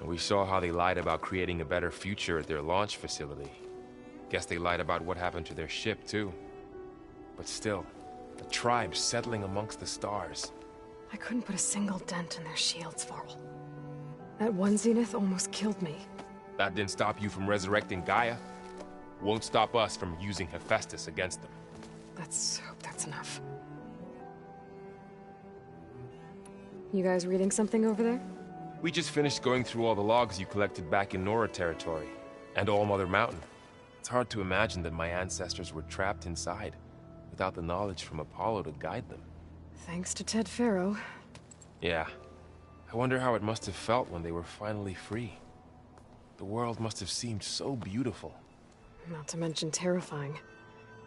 [SPEAKER 15] And we saw how they lied about creating a better future at their launch facility. Guess they lied about what happened to their ship, too. But still, the tribe settling amongst the stars.
[SPEAKER 3] I couldn't put a single dent in their shields, Varl. That one Zenith almost killed me.
[SPEAKER 15] That didn't stop you from resurrecting Gaia. Won't stop us from using Hephaestus against them.
[SPEAKER 3] Let's hope that's enough. You guys reading something over there?
[SPEAKER 15] We just finished going through all the logs you collected back in Nora territory, and All Mother Mountain. It's hard to imagine that my ancestors were trapped inside, without the knowledge from Apollo to guide them.
[SPEAKER 3] Thanks to Ted Faro.
[SPEAKER 15] Yeah. I wonder how it must have felt when they were finally free. The world must have seemed so beautiful.
[SPEAKER 3] Not to mention terrifying.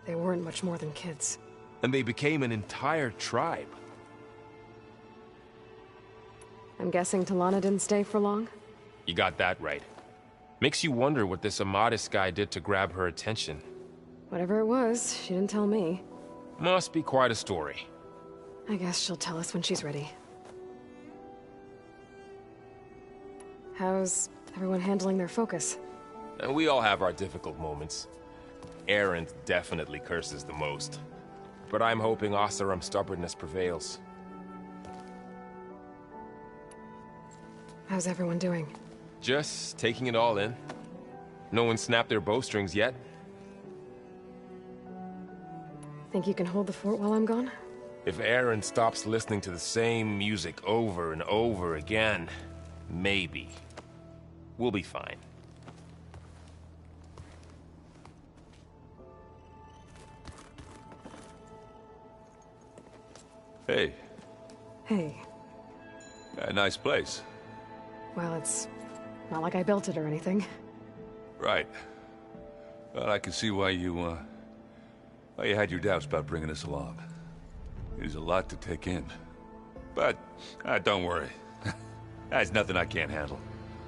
[SPEAKER 3] They weren't much more than kids.
[SPEAKER 15] And they became an entire tribe.
[SPEAKER 3] I'm guessing Talana didn't stay for long?
[SPEAKER 15] You got that right. Makes you wonder what this Amadis guy did to grab her attention.
[SPEAKER 3] Whatever it was, she didn't tell me.
[SPEAKER 15] Must be quite a story.
[SPEAKER 3] I guess she'll tell us when she's ready. How's everyone handling their focus?
[SPEAKER 15] And we all have our difficult moments. Erend definitely curses the most. But I'm hoping Oseram's stubbornness prevails.
[SPEAKER 3] How's everyone doing?
[SPEAKER 15] Just taking it all in. No one snapped their bowstrings yet.
[SPEAKER 3] Think you can hold the fort while I'm gone?
[SPEAKER 15] If Erend stops listening to the same music over and over again, maybe. We'll be fine.
[SPEAKER 7] Hey.
[SPEAKER 3] Hey.
[SPEAKER 7] A nice place.
[SPEAKER 3] Well, it's not like I built it or anything.
[SPEAKER 7] Right. Well, I can see why you had your doubts about bringing us along. It is a lot to take in. But, don't worry. There's nothing I can't handle.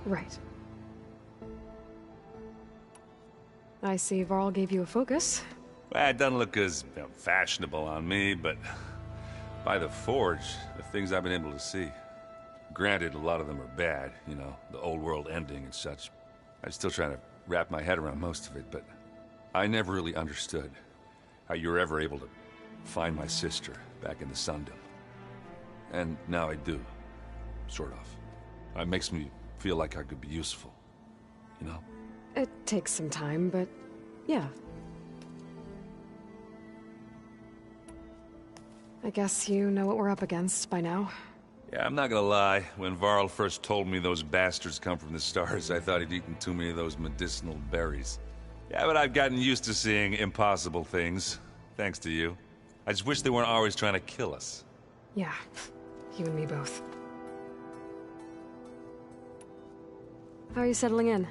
[SPEAKER 3] Right. I see Varl gave you a focus.
[SPEAKER 7] Well, it doesn't look as fashionable on me, but by the forge, the things I've been able to see. Granted, a lot of them are bad, you know, the old world ending and such. I'm still trying to wrap my head around most of it, but I never really understood how you were ever able to find my sister back in the Sundom. And now I do, sort of. It makes me feel like I could be useful, you know?
[SPEAKER 3] It takes some time, but yeah. I guess you know what we're up against by now.
[SPEAKER 7] Yeah, I'm not gonna lie. When Varl first told me those bastards come from the stars, I thought he'd eaten too many of those medicinal berries. Yeah, but I've gotten used to seeing impossible things, thanks to you. I just wish they weren't always trying to kill us.
[SPEAKER 3] Yeah, you and me both. How are you settling in?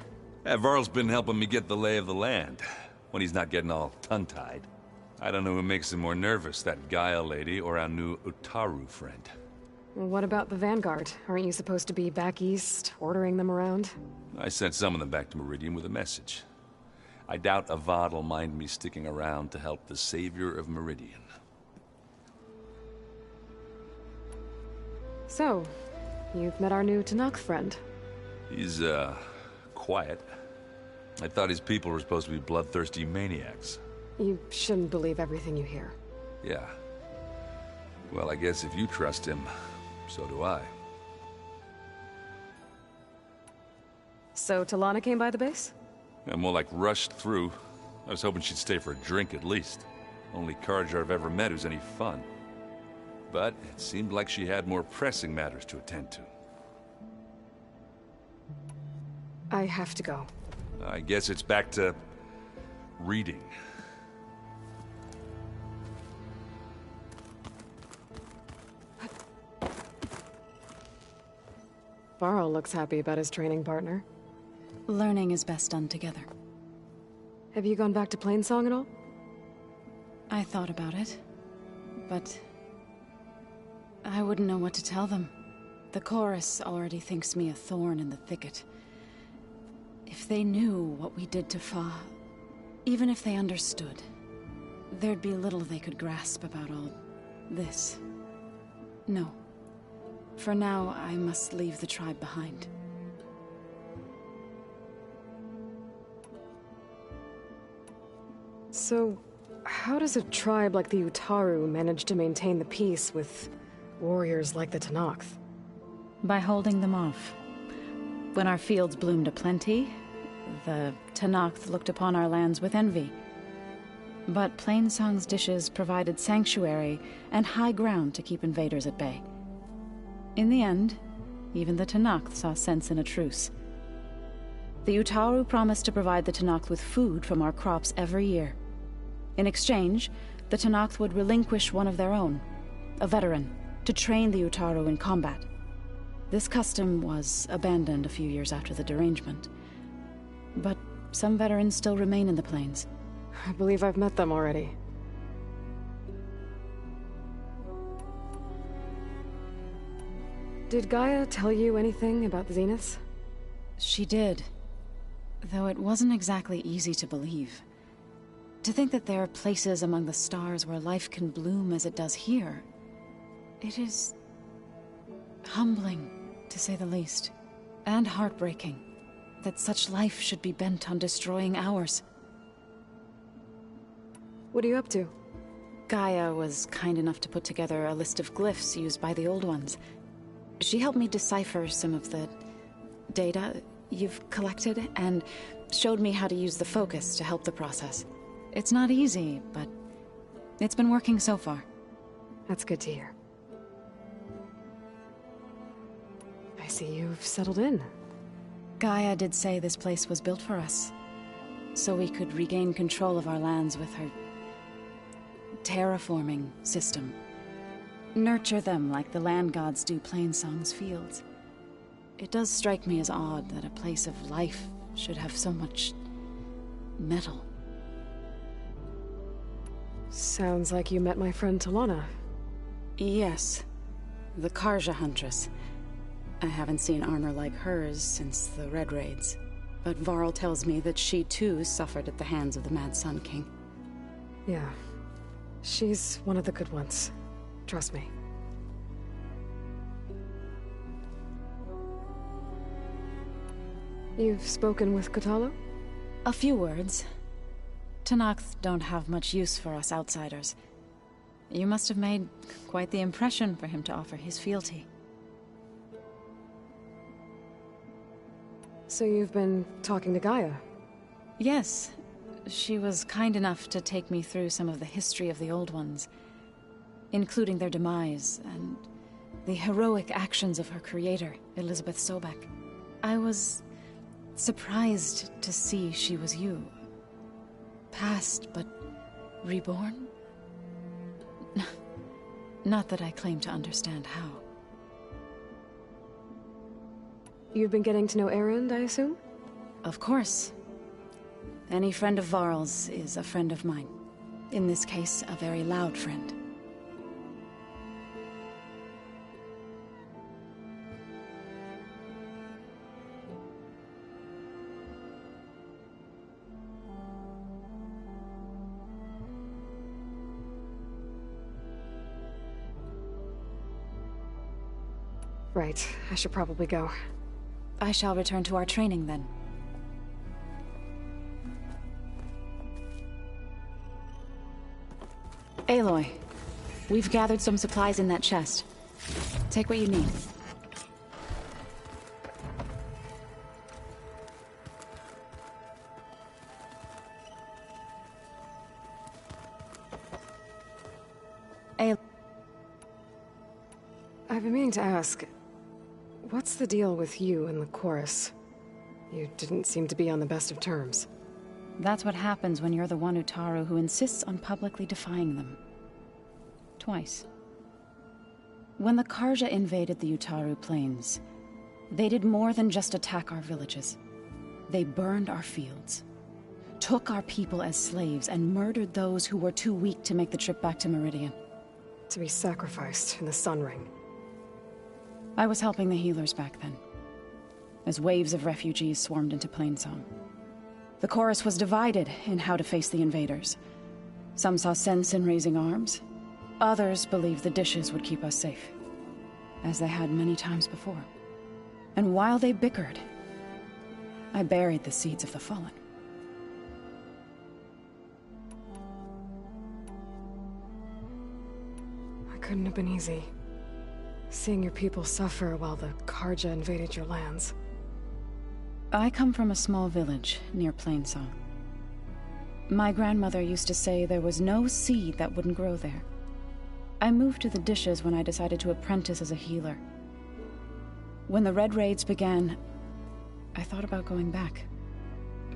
[SPEAKER 7] Yeah, Varl's been helping me get the lay of the land, when he's not getting all tongue-tied. I don't know who makes him more nervous, that Gaia lady or our new Utaru friend.
[SPEAKER 3] What about the Vanguard? Aren't you supposed to be back east, ordering them around?
[SPEAKER 7] I sent some of them back to Meridian with a message. I doubt Avad will mind me sticking around to help the savior of Meridian.
[SPEAKER 3] So, you've met our new Tanakh friend.
[SPEAKER 7] He's, quiet. I thought his people were supposed to be bloodthirsty maniacs.
[SPEAKER 3] You shouldn't believe everything you hear.
[SPEAKER 7] Yeah. Well, I guess if you trust him, so do I.
[SPEAKER 3] So Talana came by the base?
[SPEAKER 7] Yeah, more like rushed through. I was hoping she'd stay for a drink at least. Only Carja I've ever met who's any fun. But it seemed like she had more pressing matters to attend to.
[SPEAKER 3] I have to go.
[SPEAKER 7] I guess it's back to reading.
[SPEAKER 3] Varl looks happy about his training partner.
[SPEAKER 19] Learning is best done together.
[SPEAKER 3] Have you gone back to Plainsong at all?
[SPEAKER 19] I thought about it, but I wouldn't know what to tell them. The chorus already thinks me a thorn in the thicket. If they knew what we did to Fa, even if they understood, there'd be little they could grasp about all this. No. For now, I must leave the tribe behind.
[SPEAKER 3] So, how does a tribe like the Utaru manage to maintain the peace with warriors like the Tanakh?
[SPEAKER 19] By holding them off. When our fields bloomed aplenty, the Tanakh looked upon our lands with envy. But Plainsong's dishes provided sanctuary and high ground to keep invaders at bay. In the end, even the Tanakh saw sense in a truce. The Utaru promised to provide the Tanakh with food from our crops every year. In exchange, the Tanakh would relinquish one of their own, a veteran, to train the Utaru in combat. This custom was abandoned a few years after the derangement. But some veterans still remain in the plains.
[SPEAKER 3] I believe I've met them already. Did Gaia tell you anything about the Zeniths?
[SPEAKER 19] She did. Though it wasn't exactly easy to believe. To think that there are places among the stars where life can bloom as it does here. It is humbling, to say the least, and heartbreaking, that such life should be bent on destroying ours.
[SPEAKER 3] What are you up to?
[SPEAKER 19] Gaia was kind enough to put together a list of glyphs used by the Old Ones. She helped me decipher some of the data you've collected, and showed me how to use the focus to help the process. It's not easy, but it's been working so far.
[SPEAKER 3] That's good to hear. I see you've settled in.
[SPEAKER 19] Gaia did say this place was built for us, so we could regain control of our lands with her terraforming system. Nurture them like the land gods do Plainsong's fields. It does strike me as odd that a place of life should have so much metal.
[SPEAKER 3] Sounds like you met my friend Talana.
[SPEAKER 19] Yes, the Karja Huntress. I haven't seen armor like hers since the Red Raids, but Varl tells me that she too suffered at the hands of the Mad Sun King.
[SPEAKER 3] Yeah, she's one of the good ones. Trust me. You've spoken with Kotallo?
[SPEAKER 19] A few words. Tenakth don't have much use for us outsiders. You must have made quite the impression for him to offer his fealty.
[SPEAKER 3] So you've been talking to Gaia?
[SPEAKER 19] Yes. She was kind enough to take me through some of the history of the Old Ones, including their demise and the heroic actions of her creator, Elizabeth Sobek. I was surprised to see she was you. Past, but reborn? Not that I claim to understand how.
[SPEAKER 3] You've been getting to know Erend, I assume?
[SPEAKER 19] Of course. Any friend of Varl's is a friend of mine. In this case, a very loud friend.
[SPEAKER 3] Right, I should probably go.
[SPEAKER 19] I shall return to our training then. Aloy, we've gathered some supplies in that chest. Take what you need. Aloy.
[SPEAKER 3] I've been meaning to ask, what's the deal with you and the chorus? You didn't seem to be on the best of terms.
[SPEAKER 19] That's what happens when you're the one Utaru who insists on publicly defying them. Twice. When the Karja invaded the Utaru plains, they did more than just attack our villages. They burned our fields, took our people as slaves, and murdered those who were too weak to make the trip back to Meridian.
[SPEAKER 3] To be sacrificed in the Sun Ring.
[SPEAKER 19] I was helping the healers back then, as waves of refugees swarmed into Plainsong. The chorus was divided in how to face the invaders. Some saw sense in raising arms. Others believed the dishes would keep us safe, as they had many times before. And while they bickered, I buried the seeds of the fallen.
[SPEAKER 3] It couldn't have been easy. Seeing your people suffer while the Karja invaded your lands.
[SPEAKER 19] I come from a small village near Plainsong. My grandmother used to say there was no seed that wouldn't grow there. I moved to the dishes when I decided to apprentice as a healer. When the Red Raids began, I thought about going back.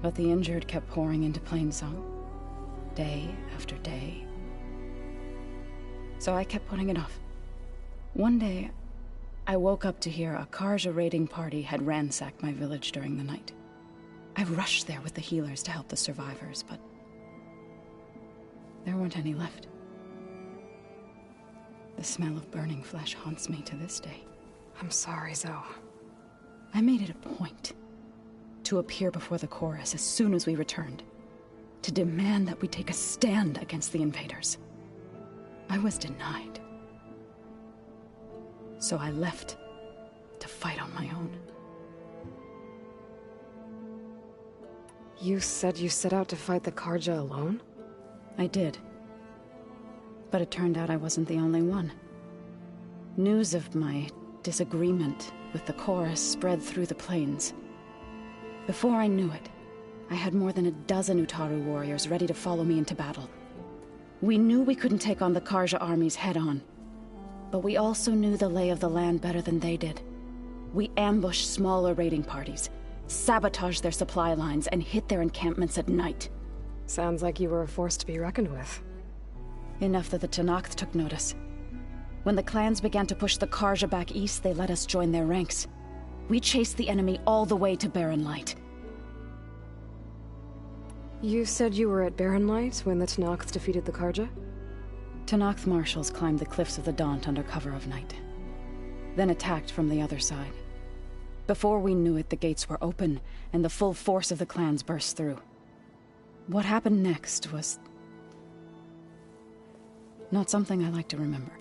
[SPEAKER 19] But the injured kept pouring into Plainsong, day after day. So I kept putting it off. One day, I woke up to hear a Karja raiding party had ransacked my village during the night. I rushed there with the healers to help the survivors, but there weren't any left. The smell of burning flesh haunts me to this day.
[SPEAKER 3] I'm sorry, Zoe.
[SPEAKER 19] I made it a point to appear before the chorus as soon as we returned, to demand that we take a stand against the invaders. I was denied. So I left to fight on my own.
[SPEAKER 3] You said you set out to fight the Karja alone?
[SPEAKER 19] I did. But it turned out I wasn't the only one. News of my disagreement with the chorus spread through the plains. Before I knew it, I had more than a dozen Utaru warriors ready to follow me into battle. We knew we couldn't take on the Karja armies head-on, but we also knew the lay of the land better than they did. We ambushed smaller raiding parties, sabotaged their supply lines, and hit their encampments at night.
[SPEAKER 3] Sounds like you were a force to be reckoned with.
[SPEAKER 19] Enough that the Tenakth took notice. When the clans began to push the Karja back east, they let us join their ranks. We chased the enemy all the way to Barren Light.
[SPEAKER 3] You said you were at Barren Light when the Tenakth defeated the Karja?
[SPEAKER 19] Tenakth marshals climbed the cliffs of the Daunt under cover of night, then attacked from the other side. Before we knew it, the gates were open, and the full force of the clans burst through. What happened next was not something I like to remember.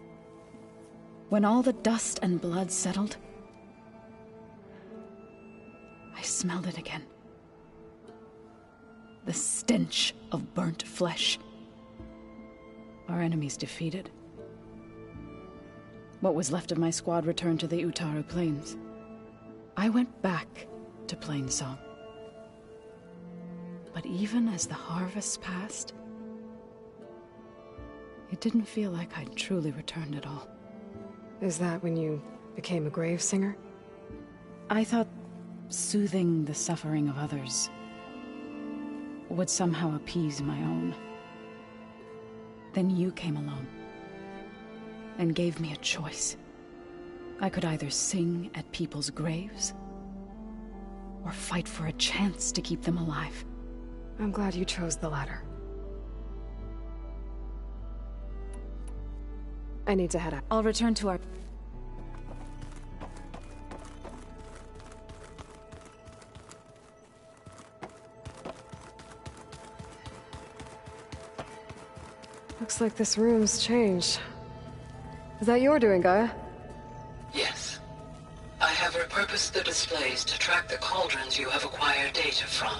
[SPEAKER 19] When all the dust and blood settled, I smelled it again. The stench of burnt flesh. Our enemies defeated. What was left of my squad returned to the Utaru Plains. I went back to Plainsong. But even as the harvests passed, it didn't feel like I'd truly returned at all.
[SPEAKER 3] Is that when you became a grave singer?
[SPEAKER 19] I thought soothing the suffering of others would somehow appease my own. Then you came along and gave me a choice. I could either sing at people's graves or fight for a chance to keep them alive.
[SPEAKER 3] I'm glad you chose the latter. I need to head out.
[SPEAKER 19] I'll return to our...
[SPEAKER 3] Looks like this room's changed. Is that your doing, Gaia?
[SPEAKER 20] Yes. I have repurposed the displays to track the cauldrons you have acquired data from.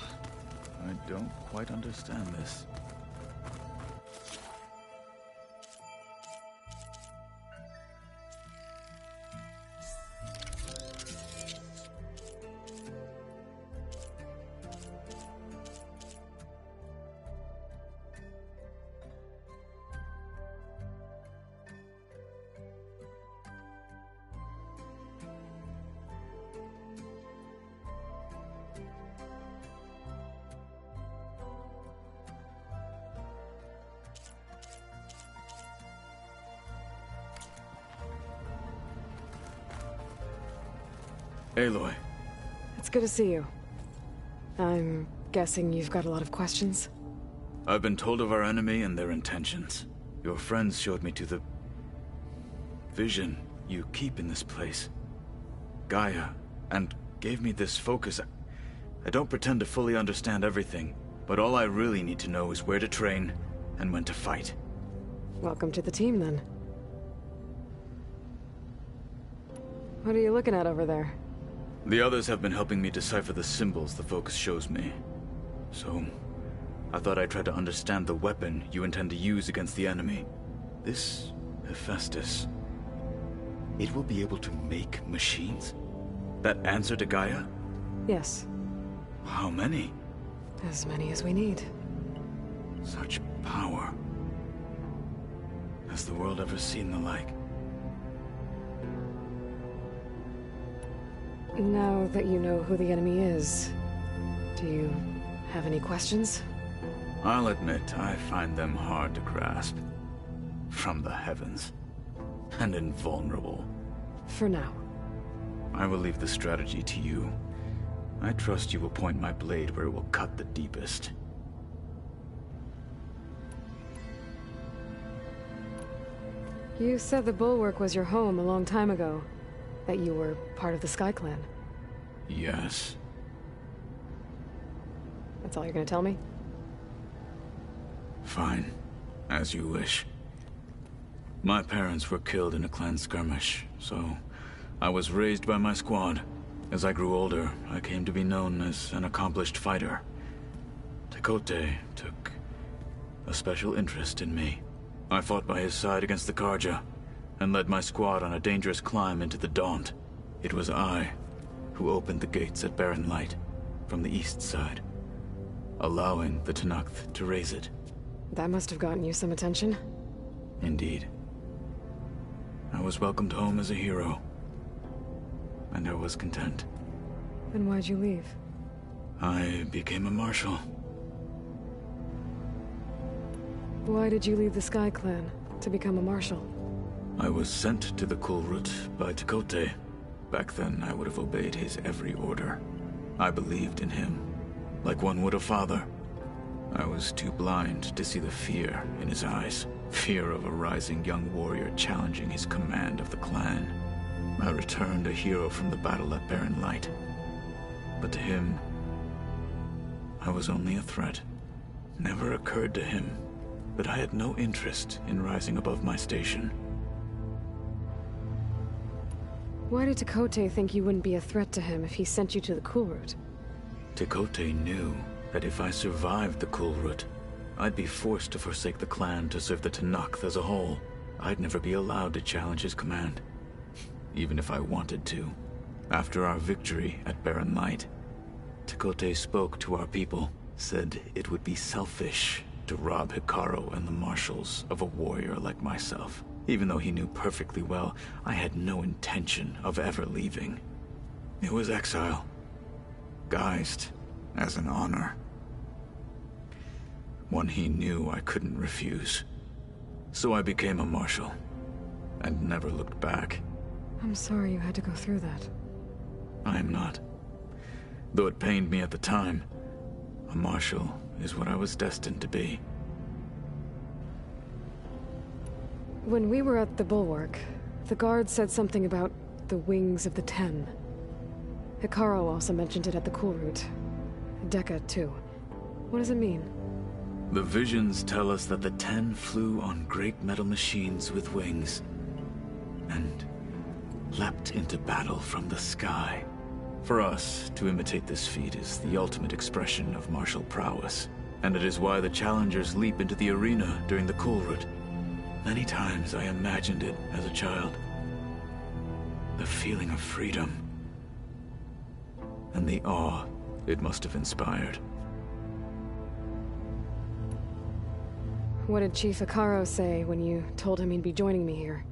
[SPEAKER 5] I don't quite understand this. Aloy.
[SPEAKER 3] It's good to see you. I'm guessing you've got a lot of questions?
[SPEAKER 5] I've been told of our enemy and their intentions. Your friends showed me to the vision you keep in this place, Gaia, and gave me this focus. I don't pretend to fully understand everything, but all I really need to know is where to train and when to fight.
[SPEAKER 3] Welcome to the team, then. What are you looking at over there?
[SPEAKER 5] The others have been helping me decipher the symbols the focus shows me. So, I thought I'd try to understand the weapon you intend to use against the enemy. This Hephaestus, it will be able to make machines? That answer to Gaia?
[SPEAKER 3] Yes.
[SPEAKER 5] How many?
[SPEAKER 3] As many as we need.
[SPEAKER 5] Such power. Has the world ever seen the like?
[SPEAKER 3] Now that you know who the enemy is, do you have any questions?
[SPEAKER 5] I'll admit, I find them hard to grasp. From the heavens. And invulnerable.
[SPEAKER 3] For now.
[SPEAKER 5] I will leave the strategy to you. I trust you will point my blade where it will cut the deepest.
[SPEAKER 3] You said the Bulwark was your home a long time ago. That you were part of the Sky Clan.
[SPEAKER 5] Yes.
[SPEAKER 3] That's all you're gonna tell me?
[SPEAKER 5] Fine. As you wish. My parents were killed in a clan skirmish, so I was raised by my squad. As I grew older, I came to be known as an accomplished fighter. Tekote took a special interest in me. I fought by his side against the Karja, and led my squad on a dangerous climb into the Daunt. It was I who opened the gates at Barren Light from the east side, allowing the Tenakth to raise it.
[SPEAKER 3] That must have gotten you some attention.
[SPEAKER 5] Indeed. I was welcomed home as a hero, and I was content.
[SPEAKER 3] Then why'd you leave?
[SPEAKER 5] I became a marshal.
[SPEAKER 3] Why did you leave the Sky Clan to become a marshal?
[SPEAKER 5] I was sent to the Kulrut by Tekote. Back then, I would have obeyed his every order. I believed in him, like one would a father. I was too blind to see the fear in his eyes. Fear of a rising young warrior challenging his command of the clan. I returned a hero from the battle at Barren Light. But to him, I was only a threat. Never occurred to him that I had no interest in rising above my station.
[SPEAKER 3] Why did Tekote think you wouldn't be a threat to him if he sent you to the Kulrut?
[SPEAKER 5] Tekote knew that if I survived the Kulrut, I'd be forced to forsake the clan to serve the Tenakth as a whole. I'd never be allowed to challenge his command, even if I wanted to. After our victory at Barren Light, Tekote spoke to our people, said it would be selfish to rob Hikaru and the marshals of a warrior like myself, even though he knew perfectly well I had no intention of ever leaving. It was exile, guised as an honor. One he knew I couldn't refuse. So I became a marshal, and never looked back.
[SPEAKER 3] I'm sorry you had to go through that.
[SPEAKER 5] I am not. Though it pained me at the time, a marshal is what I was destined to be.
[SPEAKER 3] When we were at the Bulwark, the guard said something about the Wings of the Ten. Hikaru also mentioned it at the Kulrut. Dekka, too. What does it mean?
[SPEAKER 5] The visions tell us that the Ten flew on great metal machines with wings, and leapt into battle from the sky. For us, to imitate this feat is the ultimate expression of martial prowess, and it is why the challengers leap into the arena during the Kulrut. Many times I imagined it as a child. The feeling of freedom, and the awe it must have inspired.
[SPEAKER 3] What did Chief Hikaru say when you told him he'd be joining me here?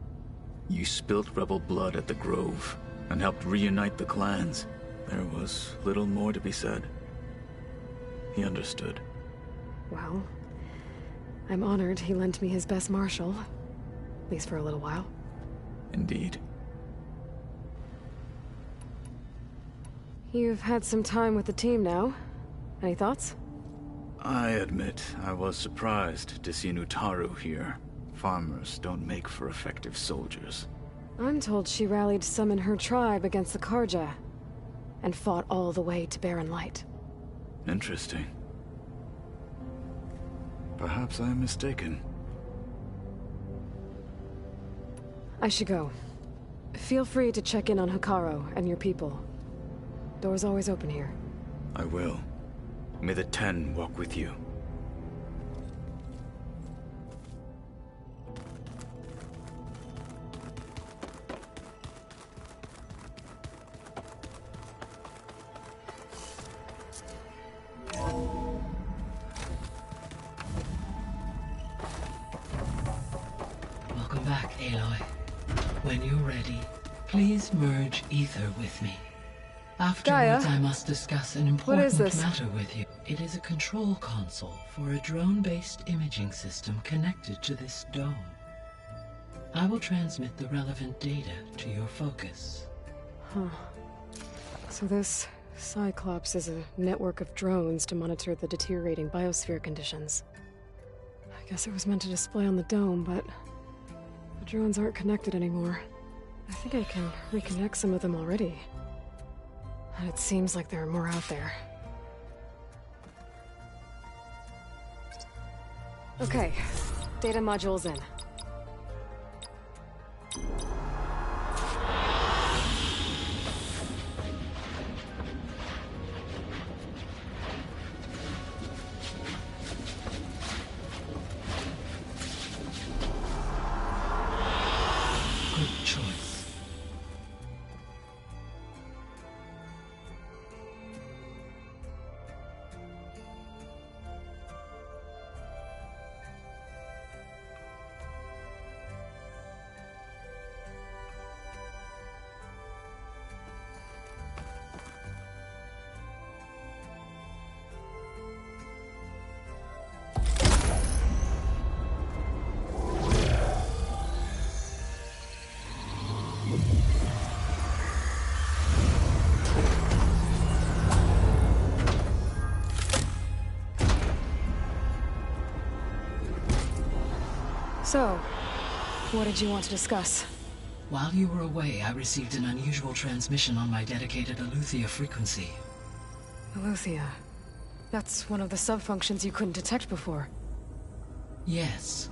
[SPEAKER 5] You spilt rebel blood at the Grove, and helped reunite the clans. There was little more to be said. He understood.
[SPEAKER 3] Well, I'm honored he lent me his best marshal. At least for a little while.
[SPEAKER 5] Indeed.
[SPEAKER 3] You've had some time with the team now. Any thoughts?
[SPEAKER 5] I admit I was surprised to see Nutaru here. Farmers don't make for effective soldiers.
[SPEAKER 3] I'm told she rallied some in her tribe against the Karja, and fought all the way to Barren Light.
[SPEAKER 5] Interesting. Perhaps I am mistaken.
[SPEAKER 3] I should go. Feel free to check in on Hikaru and your people. Door's always open here.
[SPEAKER 5] I will. May the Ten walk with you.
[SPEAKER 20] Welcome back, Aloy. When you're ready, please merge ether with me. Afterwards, I must discuss an important matter with you. It is a control console for a drone-based imaging system connected to this dome. I will transmit the relevant data to your focus.
[SPEAKER 3] Huh. So this Cyclops is a network of drones to monitor the deteriorating biosphere conditions. I guess it was meant to display on the dome, but the drones aren't connected anymore. I think I can reconnect some of them already. And it seems like there are more out there. Okay, data module's in. So, what did you want to discuss?
[SPEAKER 20] While you were away, I received an unusual transmission on my dedicated Eleuthia frequency.
[SPEAKER 3] Eleuthia. That's one of the sub-functions you couldn't detect before.
[SPEAKER 20] Yes.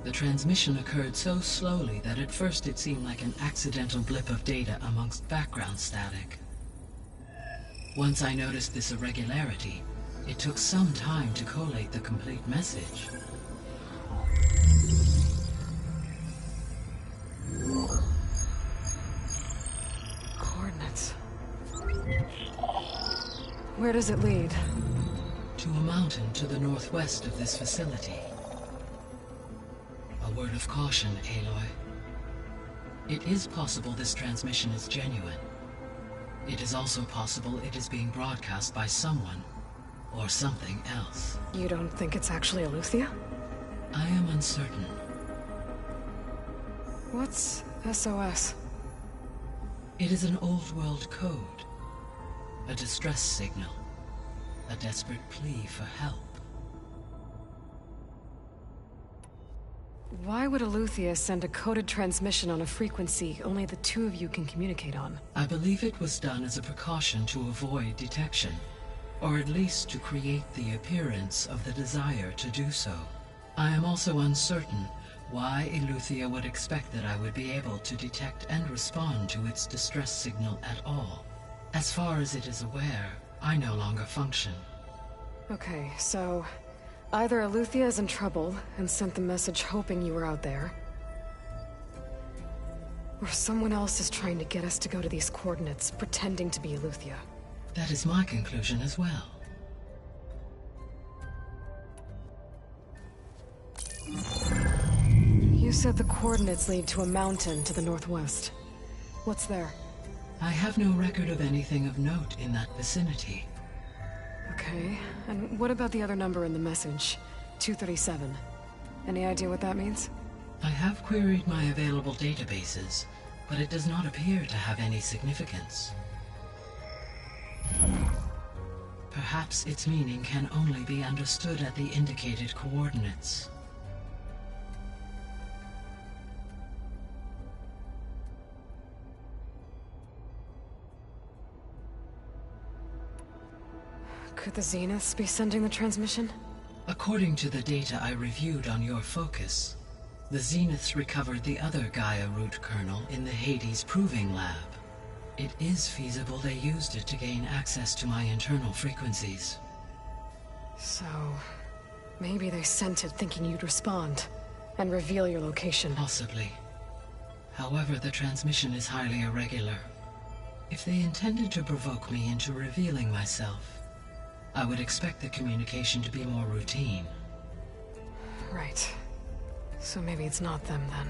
[SPEAKER 20] The transmission occurred so slowly that at first it seemed like an accidental blip of data amongst background static. Once I noticed this irregularity, it took some time to collate the complete message.
[SPEAKER 3] Coordinates. Where does it lead?
[SPEAKER 20] To a mountain to the northwest of this facility. A word of caution, Aloy. It is possible this transmission is genuine. It is also possible it is being broadcast by someone or something else.
[SPEAKER 3] You don't think it's actually Eleuthia?
[SPEAKER 20] I am uncertain.
[SPEAKER 3] What's SOS?
[SPEAKER 20] It is an old-world code. A distress signal. A desperate plea for help.
[SPEAKER 3] Why would Eleuthia send a coded transmission on a frequency only the two of you can communicate on?
[SPEAKER 20] I believe it was done as a precaution to avoid detection, or at least to create the appearance of the desire to do so. I am also uncertain why Eleuthia would expect that I would be able to detect and respond to its distress signal at all. As far as it is aware, I no longer function.
[SPEAKER 3] Okay, so either Eleuthia is in trouble and sent the message hoping you were out there, or someone else is trying to get us to go to these coordinates, pretending to be Eleuthia.
[SPEAKER 20] That is my conclusion as well.
[SPEAKER 3] You said the coordinates lead to a mountain to the northwest. What's there?
[SPEAKER 20] I have no record of anything of note in that vicinity.
[SPEAKER 3] Okay, and what about the other number in the message? 237. Any idea what that means?
[SPEAKER 20] I have queried my available databases, but it does not appear to have any significance. Perhaps its meaning can only be understood at the indicated coordinates.
[SPEAKER 3] Could the Zeniths be sending the transmission?
[SPEAKER 20] According to the data I reviewed on your focus, the Zeniths recovered the other Gaia root kernel in the Hades Proving Lab. It is feasible they used it to gain access to my internal frequencies.
[SPEAKER 3] So, maybe they sent it thinking you'd respond, and reveal your location.
[SPEAKER 20] Possibly. However, the transmission is highly irregular. If they intended to provoke me into revealing myself, I would expect the communication to be more routine.
[SPEAKER 3] Right. So maybe it's not them then.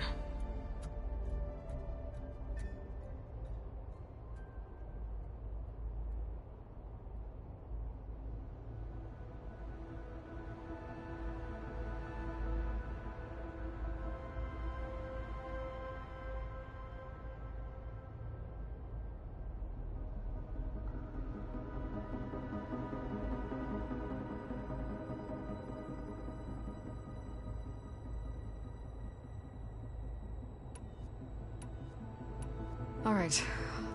[SPEAKER 3] All right.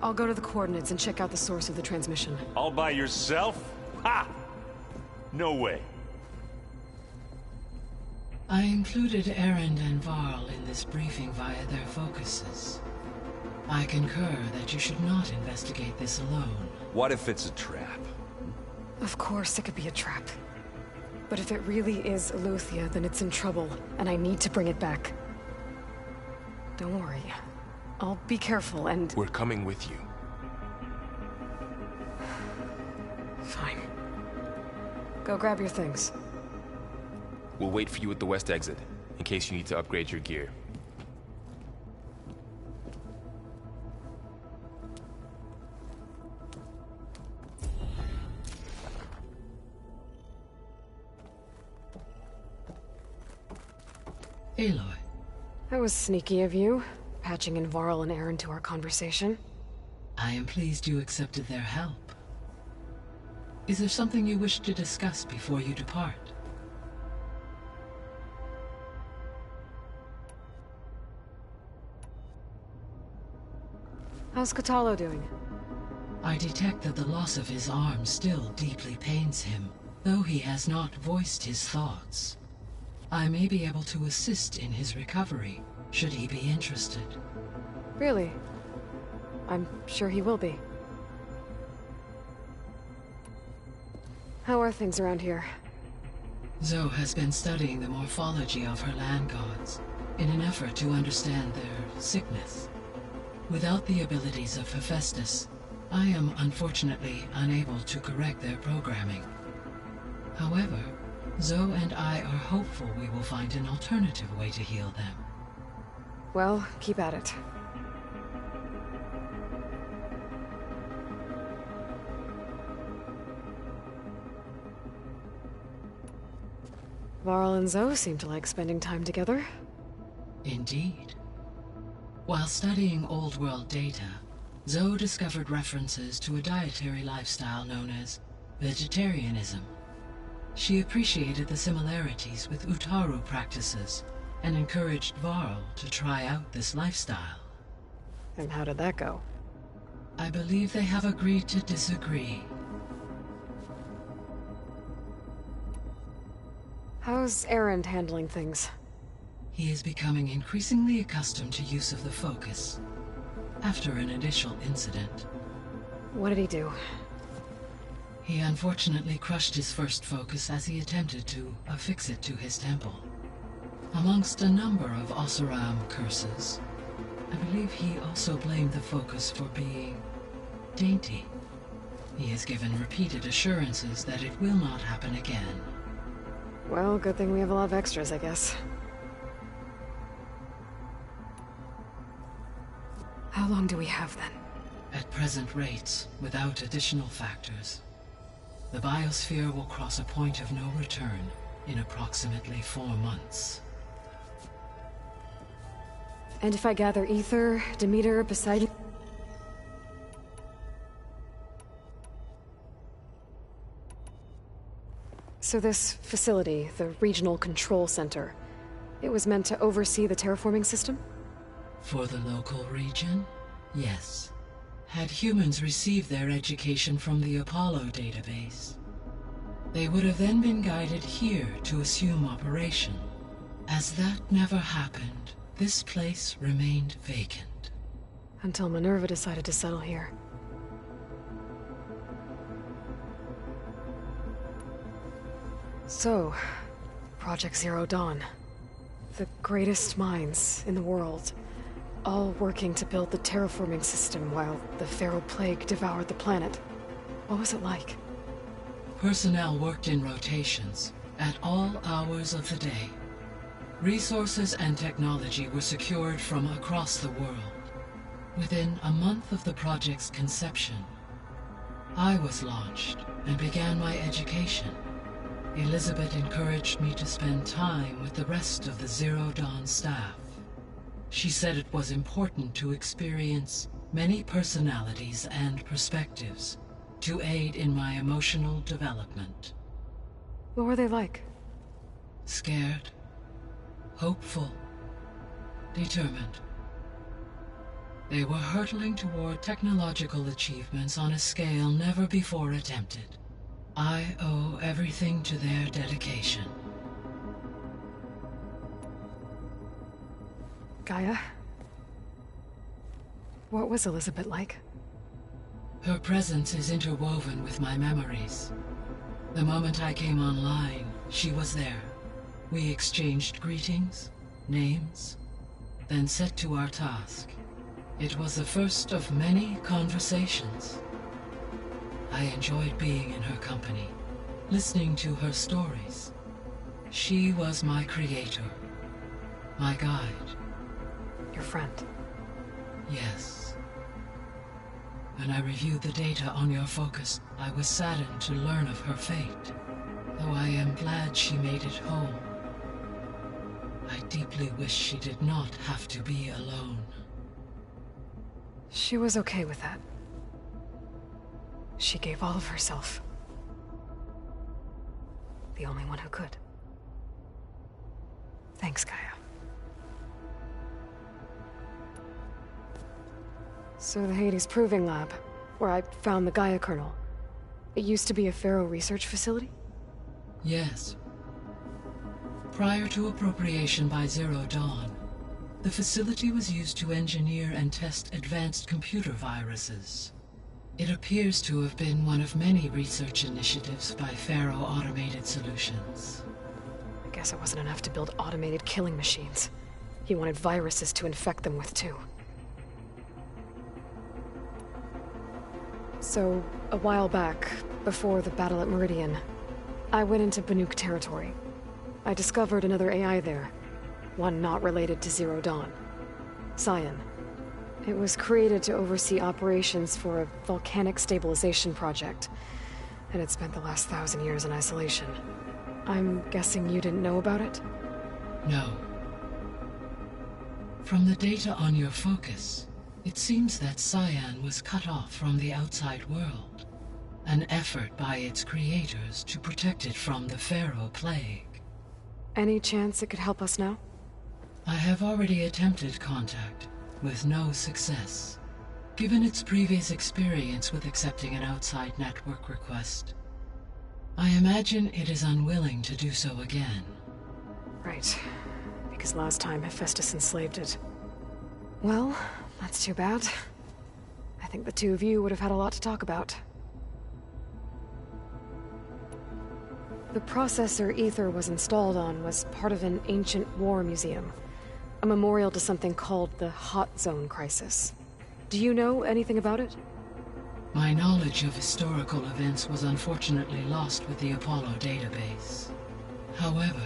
[SPEAKER 3] I'll go to the coordinates and check out the source of the transmission.
[SPEAKER 9] All by yourself? Ha! No way.
[SPEAKER 20] I included Erend and Varl in this briefing via their focuses. I concur that you should not investigate this alone.
[SPEAKER 9] What if it's a trap?
[SPEAKER 3] Of course it could be a trap. But if it really is Eleuthia, then it's in trouble, and I need to bring it back. Don't worry. I'll be careful and...
[SPEAKER 15] We're coming with you.
[SPEAKER 3] Fine. Go grab your things.
[SPEAKER 15] We'll wait for you at the west exit, in case you need to upgrade your gear.
[SPEAKER 20] Aloy.
[SPEAKER 3] That was sneaky of you, patching in Varl and Erend to our conversation.
[SPEAKER 20] I am pleased you accepted their help. Is there something you wish to discuss before you depart?
[SPEAKER 3] How's Katalo doing?
[SPEAKER 20] I detect that the loss of his arm still deeply pains him, though he has not voiced his thoughts. I may be able to assist in his recovery, should he be interested.
[SPEAKER 3] Really? I'm sure he will be. How are things around here?
[SPEAKER 20] Zoe has been studying the morphology of her land gods in an effort to understand their sickness. Without the abilities of Hephaestus, I am unfortunately unable to correct their programming. However, Zoe and I are hopeful we will find an alternative way to heal them.
[SPEAKER 3] Well, keep at it. Varl and Zoe seem to like spending time together.
[SPEAKER 20] Indeed. While studying Old World data, Zoe discovered references to a dietary lifestyle known as vegetarianism. She appreciated the similarities with Utaru practices and encouraged Varl to try out this lifestyle.
[SPEAKER 3] And how did that go?
[SPEAKER 20] I believe they have agreed to disagree.
[SPEAKER 3] How's Erend handling things?
[SPEAKER 20] He is becoming increasingly accustomed to use of the focus, after an initial incident.
[SPEAKER 3] What did he do?
[SPEAKER 20] He unfortunately crushed his first focus as he attempted to affix it to his temple. Amongst a number of Oseram curses, I believe he also blamed the focus for being dainty. He has given repeated assurances that it will not happen again.
[SPEAKER 3] Well, good thing we have a lot of extras, I guess. How long do we have, then?
[SPEAKER 20] At present rates, without additional factors, the biosphere will cross a point of no return in approximately 4 months.
[SPEAKER 3] And if I gather Ether, Demeter, Poseidon... So this facility, the Regional Control Center, it was meant to oversee the terraforming system?
[SPEAKER 20] For the local region, yes. Had humans received their education from the Apollo database, they would have then been guided here to assume operation. As that never happened, this place remained vacant.
[SPEAKER 3] Until Minerva decided to settle here. So, Project Zero Dawn. The greatest minds in the world, all working to build the terraforming system while the Feral Plague devoured the planet. What was it like?
[SPEAKER 20] Personnel worked in rotations, at all hours of the day. Resources and technology were secured from across the world. Within a month of the project's conception, I was launched and began my education. Elizabeth encouraged me to spend time with the rest of the Zero Dawn staff. She said it was important to experience many personalities and perspectives to aid in my emotional development.
[SPEAKER 3] What were they like?
[SPEAKER 20] Scared, hopeful, determined. They were hurtling toward technological achievements on a scale never before attempted. I owe everything to their dedication.
[SPEAKER 3] Gaia? What was Elizabeth like?
[SPEAKER 20] Her presence is interwoven with my memories. The moment I came online, she was there. We exchanged greetings, names, then set to our task. It was the first of many conversations. I enjoyed being in her company, listening to her stories. She was my creator, my guide.
[SPEAKER 3] Your friend?
[SPEAKER 20] Yes. When I reviewed the data on your focus, I was saddened to learn of her fate, though I am glad she made it home. I deeply wish she did not have to be alone.
[SPEAKER 3] She was okay with that. She gave all of herself. The only one who could. Thanks, Gaia. So the Hades Proving Lab, where I found the Gaia kernel, it used to be a Pharaoh research facility?
[SPEAKER 20] Yes. Prior to appropriation by Zero Dawn, the facility was used to engineer and test advanced computer viruses. It appears to have been one of many research initiatives by Pharaoh Automated Solutions.
[SPEAKER 3] I guess it wasn't enough to build automated killing machines. He wanted viruses to infect them with, too. So, a while back, before the battle at Meridian, I went into Banuk territory. I discovered another AI there, one not related to Zero Dawn. Cyan. It was created to oversee operations for a volcanic stabilization project, and it spent the last 1,000 years in isolation. I'm guessing you didn't know about it?
[SPEAKER 20] No. From the data on your focus, it seems that Cyan was cut off from the outside world, an effort by its creators to protect it from the Pharaoh Plague.
[SPEAKER 3] Any chance it could help us now?
[SPEAKER 20] I have already attempted contact, with no success. Given its previous experience with accepting an outside network request, I imagine it is unwilling to do so again.
[SPEAKER 3] Right. Because last time Hephaestus enslaved it. Well, that's too bad. I think the two of you would have had a lot to talk about. The processor Ether was installed on was part of an ancient war museum. A memorial to something called the Hot Zone Crisis. Do you know anything about it?
[SPEAKER 20] My knowledge of historical events was unfortunately lost with the Apollo database. However,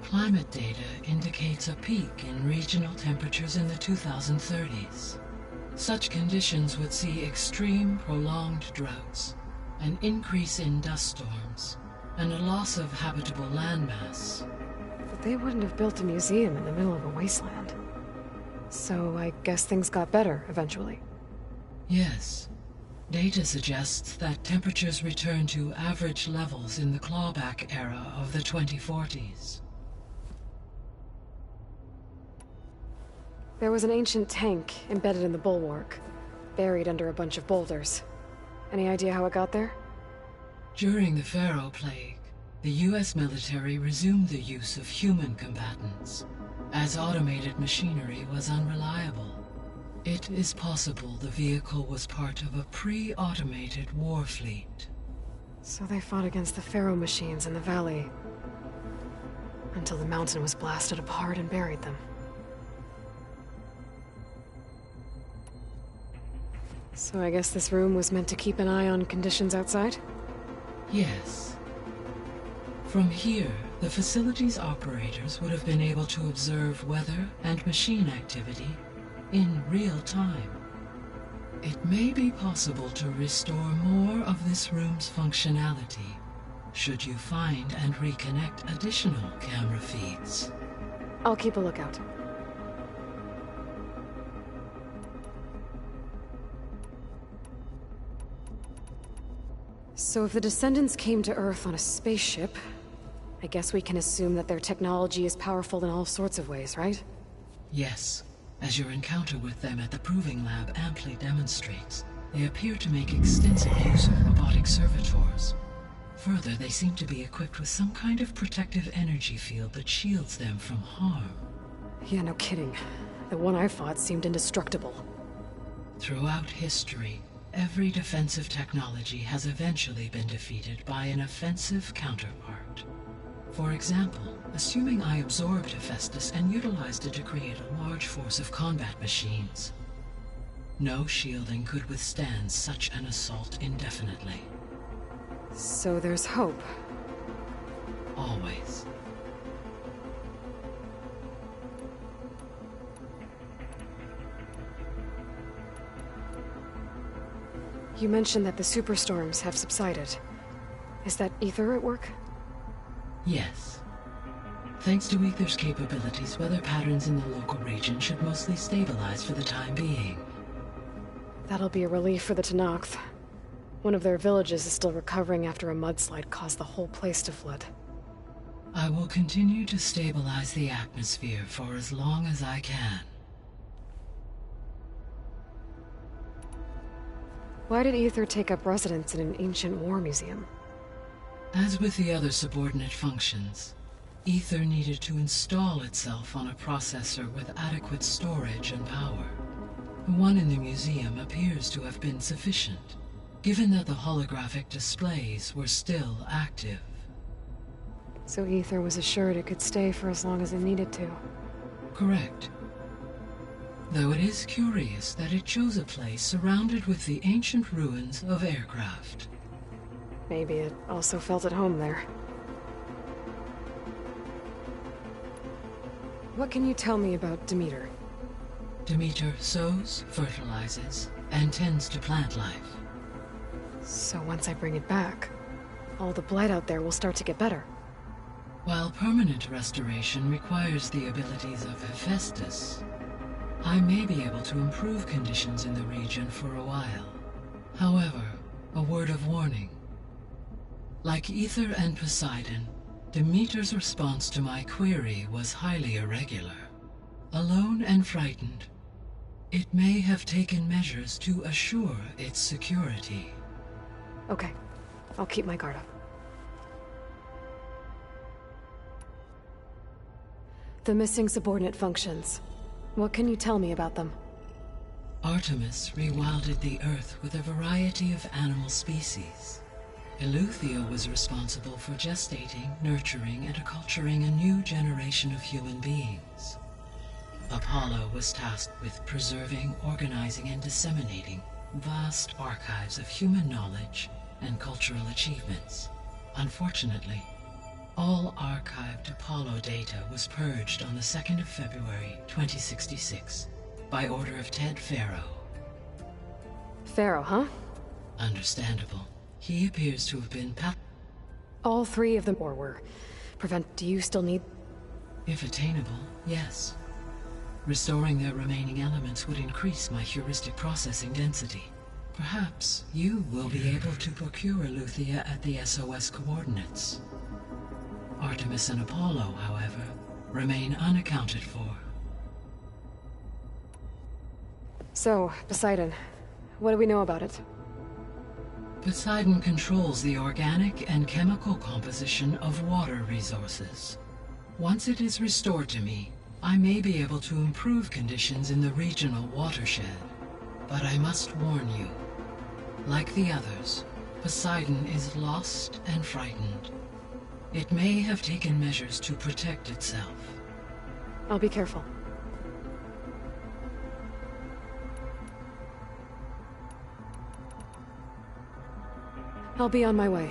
[SPEAKER 20] climate data indicates a peak in regional temperatures in the 2030s. Such conditions would see extreme, prolonged droughts, an increase in dust storms, and a loss of habitable landmass.
[SPEAKER 3] But they wouldn't have built a museum in the middle of a wasteland. So I guess things got better eventually.
[SPEAKER 20] Yes. Data suggests that temperatures returned to average levels in the clawback era of the 2040s.
[SPEAKER 3] There was an ancient tank embedded in the bulwark, buried under a bunch of boulders. Any idea how it got there?
[SPEAKER 20] During the Pharaoh Plague, the US military resumed the use of human combatants, as automated machinery was unreliable. It is possible the vehicle was part of a pre-automated war fleet.
[SPEAKER 3] So they fought against the Pharaoh machines in the valley, until the mountain was blasted apart and buried them. So I guess this room was meant to keep an eye on conditions outside?
[SPEAKER 20] Yes. From here, the facility's operators would have been able to observe weather and machine activity in real time. It may be possible to restore more of this room's functionality, should you find and reconnect additional camera feeds.
[SPEAKER 3] I'll keep a lookout. So if the Descendants came to Earth on a spaceship, I guess we can assume that their technology is powerful in all sorts of ways, right?
[SPEAKER 20] Yes. As your encounter with them at the Proving Lab amply demonstrates, they appear to make extensive use of robotic servitors. Further, they seem to be equipped with some kind of protective energy field that shields them from harm.
[SPEAKER 3] Yeah, no kidding. The one I fought seemed indestructible.
[SPEAKER 20] Throughout history, every defensive technology has eventually been defeated by an offensive counterpart. For example, assuming I absorbed Hephaestus and utilized it to create a large force of combat machines. No shielding could withstand such an assault indefinitely.
[SPEAKER 3] So there's hope.
[SPEAKER 20] Always.
[SPEAKER 3] You mentioned that the superstorms have subsided. Is that Ether at work?
[SPEAKER 20] Yes. Thanks to Ether's capabilities, weather patterns in the local region should mostly stabilize for the time being.
[SPEAKER 3] That'll be a relief for the Tenakth. One of their villages is still recovering after a mudslide caused the whole place to flood.
[SPEAKER 20] I will continue to stabilize the atmosphere for as long as I can.
[SPEAKER 3] Why did Ether take up residence in an ancient war museum?
[SPEAKER 20] As with the other subordinate functions, Ether needed to install itself on a processor with adequate storage and power. The one in the museum appears to have been sufficient, given that the holographic displays were still active.
[SPEAKER 3] So Ether was assured it could stay for as long as it needed to.
[SPEAKER 20] Correct. Though it is curious that it chose a place surrounded with the ancient ruins of aircraft.
[SPEAKER 3] Maybe it also felt at home there. What can you tell me about Demeter?
[SPEAKER 20] Demeter sows, fertilizes, and tends to plant life.
[SPEAKER 3] So once I bring it back, all the blight out there will start to get better.
[SPEAKER 20] While permanent restoration requires the abilities of Hephaestus, I may be able to improve conditions in the region for a while. However, a word of warning. Like Ether and Poseidon, Demeter's response to my query was highly irregular. Alone and frightened, it may have taken measures to assure its security.
[SPEAKER 3] Okay, I'll keep my guard up. The missing subordinate functions. What can you tell me about them?
[SPEAKER 20] Artemis rewilded the Earth with a variety of animal species. Eleuthia was responsible for gestating, nurturing, and acculturating a new generation of human beings. Apollo was tasked with preserving, organizing, and disseminating vast archives of human knowledge and cultural achievements. Unfortunately, all archived Apollo data was purged on the 2nd of February, 2066, by order of Ted Faro.
[SPEAKER 3] Faro, huh?
[SPEAKER 20] Understandable. He appears to have been
[SPEAKER 3] all three of them or were. Do you still need...
[SPEAKER 20] If attainable, yes. Restoring their remaining elements would increase my heuristic processing density. Perhaps you will be able to procure Eleuthia at the SOS coordinates. Artemis and Apollo, however, remain unaccounted for.
[SPEAKER 3] So, Poseidon, what do we know about it?
[SPEAKER 20] Poseidon controls the organic and chemical composition of water resources. Once it is restored to me, I may be able to improve conditions in the regional watershed. But I must warn you, like the others, Poseidon is lost and frightened. It may have taken measures to protect itself.
[SPEAKER 3] I'll be careful. I'll be on my way.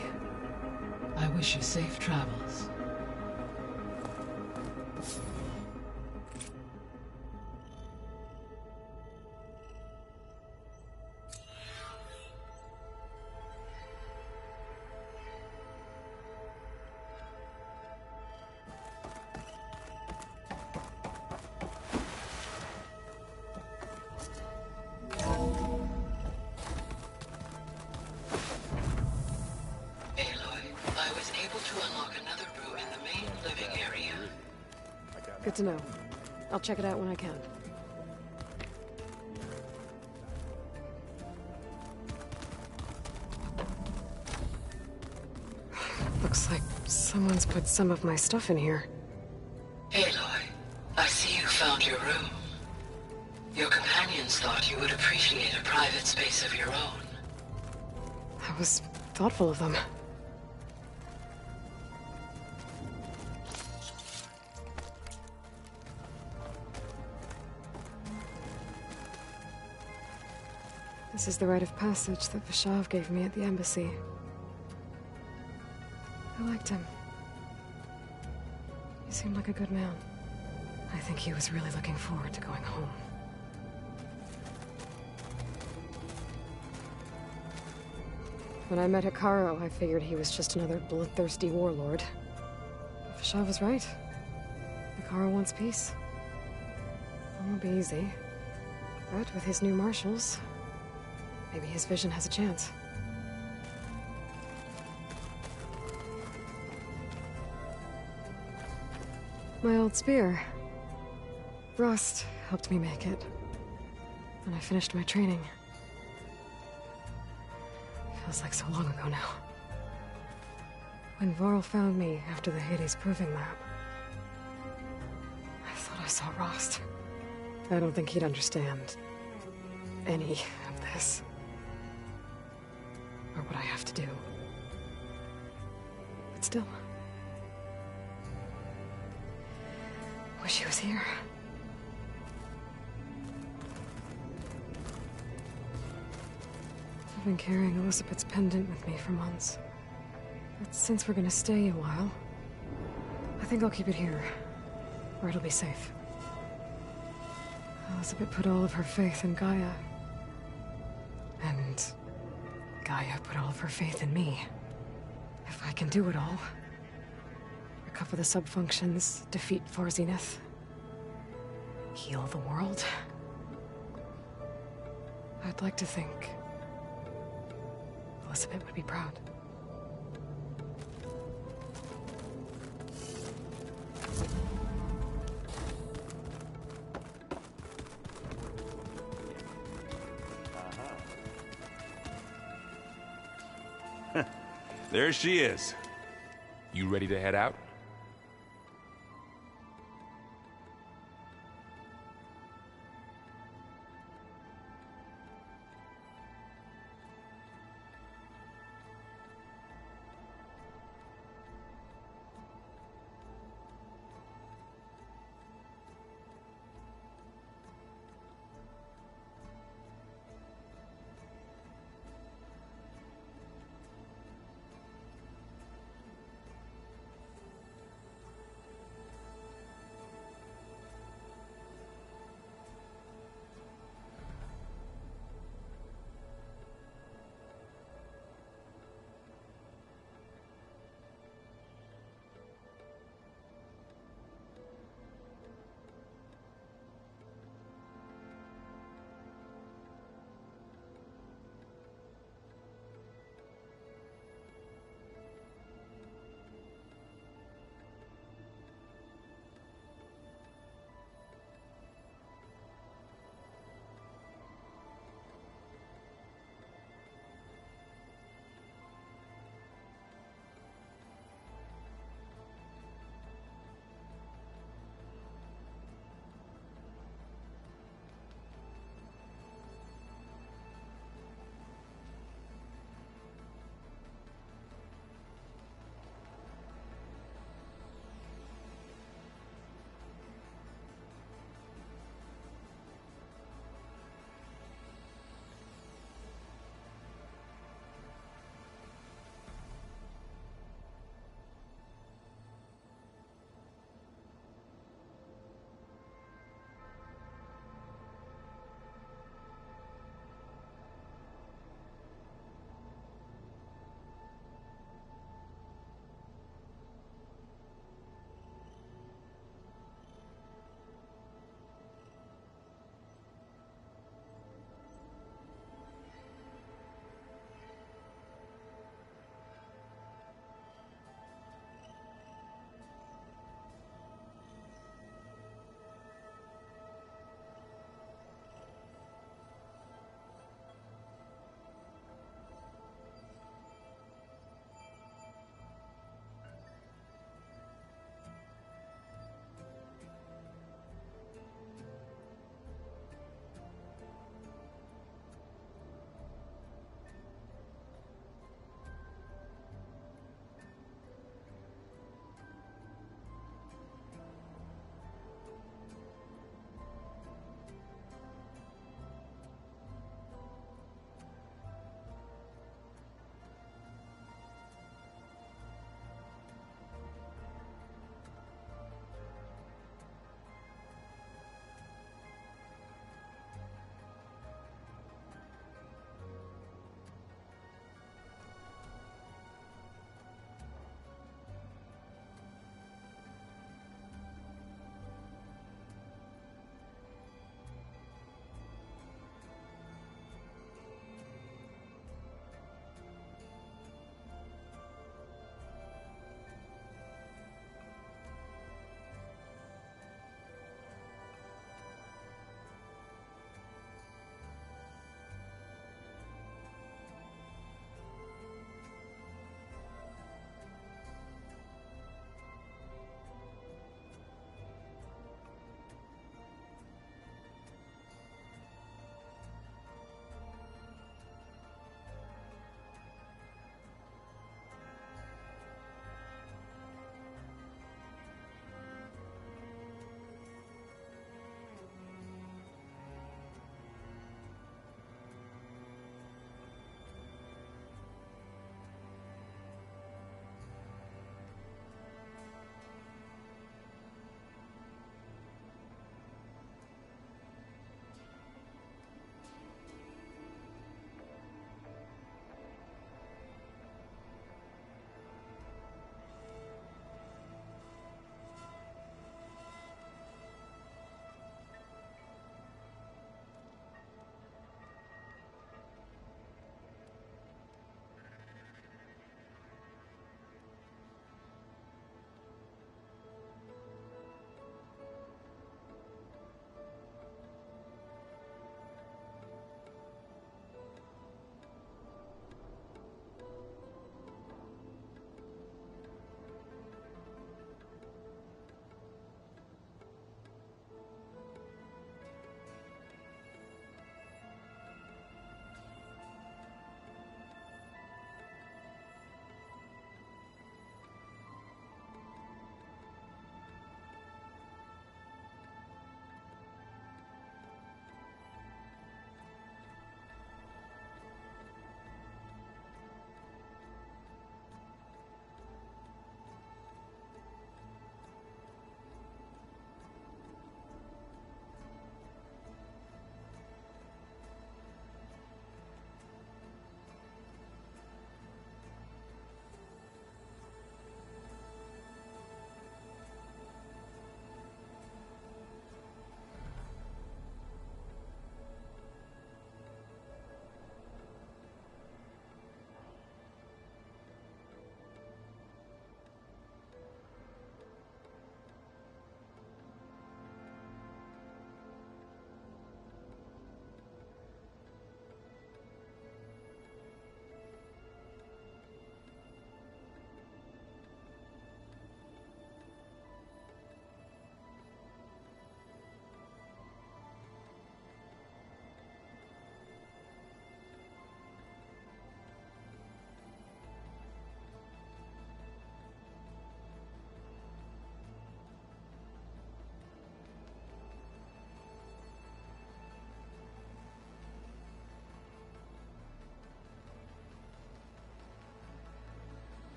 [SPEAKER 20] I wish you safe travels.
[SPEAKER 3] Good to know. I'll check it out when I can. Looks like someone's put some of my stuff in here.
[SPEAKER 20] Aloy, I see you found your room. Your companions thought you would appreciate a private space of your own.
[SPEAKER 3] That was thoughtful of them. This is the rite of passage that Vashav gave me at the embassy. I liked him. He seemed like a good man. I think he was really looking forward to going home. When I met Hikaru, I figured he was just another bloodthirsty warlord. Vashav was right. Hikaru wants peace. It won't be easy. But with his new marshals, maybe his vision has a chance. My old spear. Rust helped me make it. And I finished my training. Feels like so long ago now. When Varl found me after the Hades Proving Lab, I thought I saw Rost. I don't think he'd understand any of this. Or what I have to do. But still... wish he was here. I've been carrying Elizabeth's pendant with me for months. But since we're gonna stay a while, I think I'll keep it here, where it'll be safe. Elizabeth put all of her faith in Gaia. And Gaia put all of her faith in me. If I can do it all, recover the subfunctions, defeat For Zenith, heal the world, I'd like to think Elizabeth would be proud.
[SPEAKER 7] There she is.
[SPEAKER 15] You ready to head out?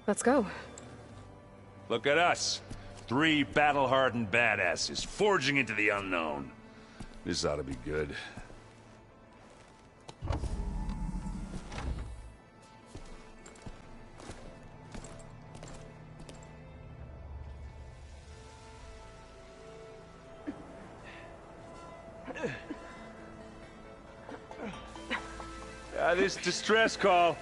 [SPEAKER 3] Let's go.
[SPEAKER 9] Look at us. 3 battle-hardened badasses forging into the unknown. This ought to be good. This distress call.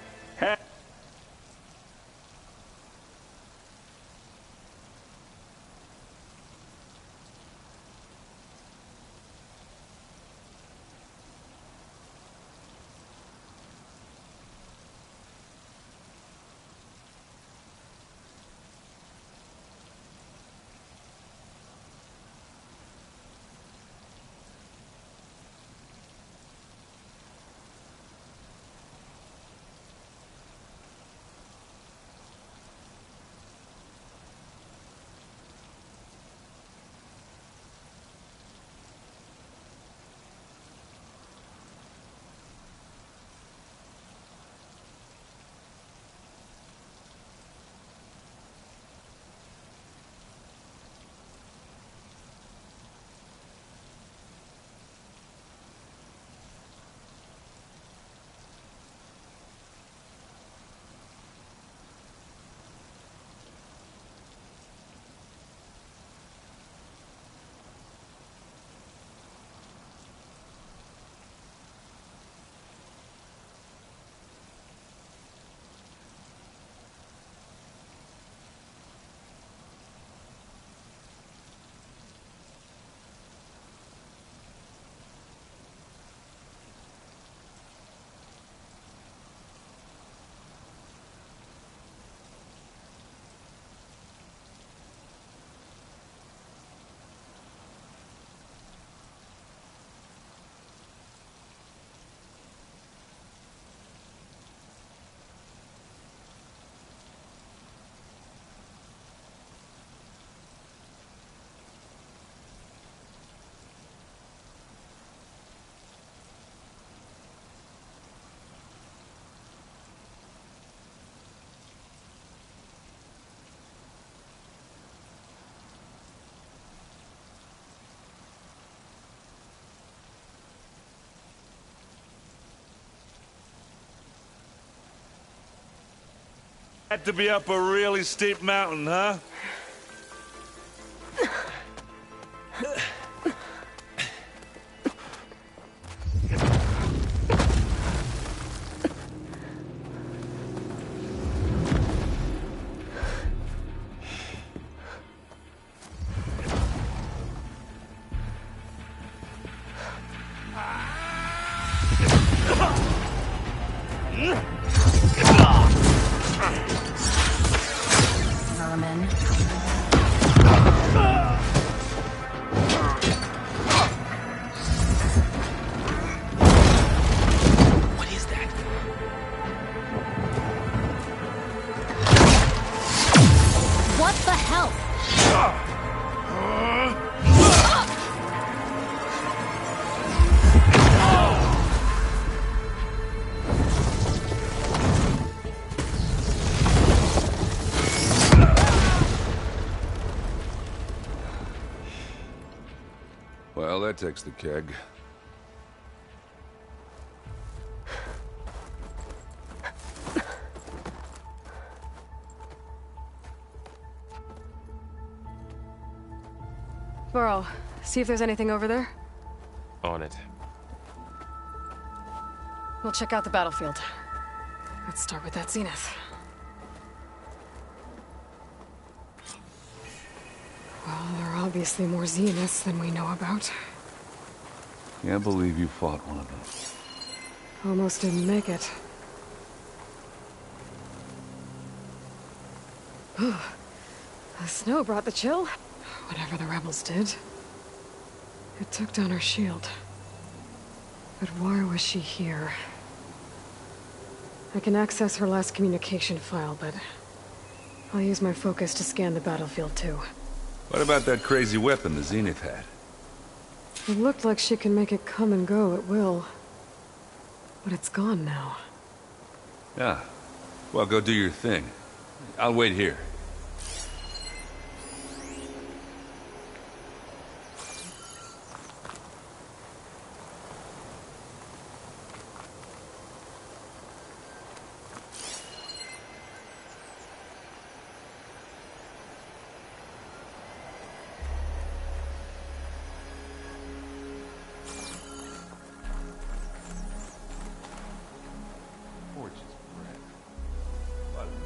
[SPEAKER 9] Had to be up a really steep mountain, huh?
[SPEAKER 19] Vermin.
[SPEAKER 18] What is that?
[SPEAKER 11] What the hell?
[SPEAKER 7] Well, that takes the keg.
[SPEAKER 3] Burrow, see if there's anything over there.
[SPEAKER 15] On it.
[SPEAKER 3] We'll check out the battlefield. Let's start with that zenith. Well, there are obviously more zeniths than we know about.
[SPEAKER 7] Can't believe you fought one of them.
[SPEAKER 3] Almost didn't make it. The snow brought the chill. Whatever the rebels did. It took down her shield. But why was she here? I can access her last communication file, but I'll use my focus to scan the battlefield too.
[SPEAKER 7] What about that crazy weapon the Zenith had?
[SPEAKER 3] It looked like she can make it come and go at will. But it's gone now.
[SPEAKER 7] Yeah. Well, go do your thing. I'll wait here.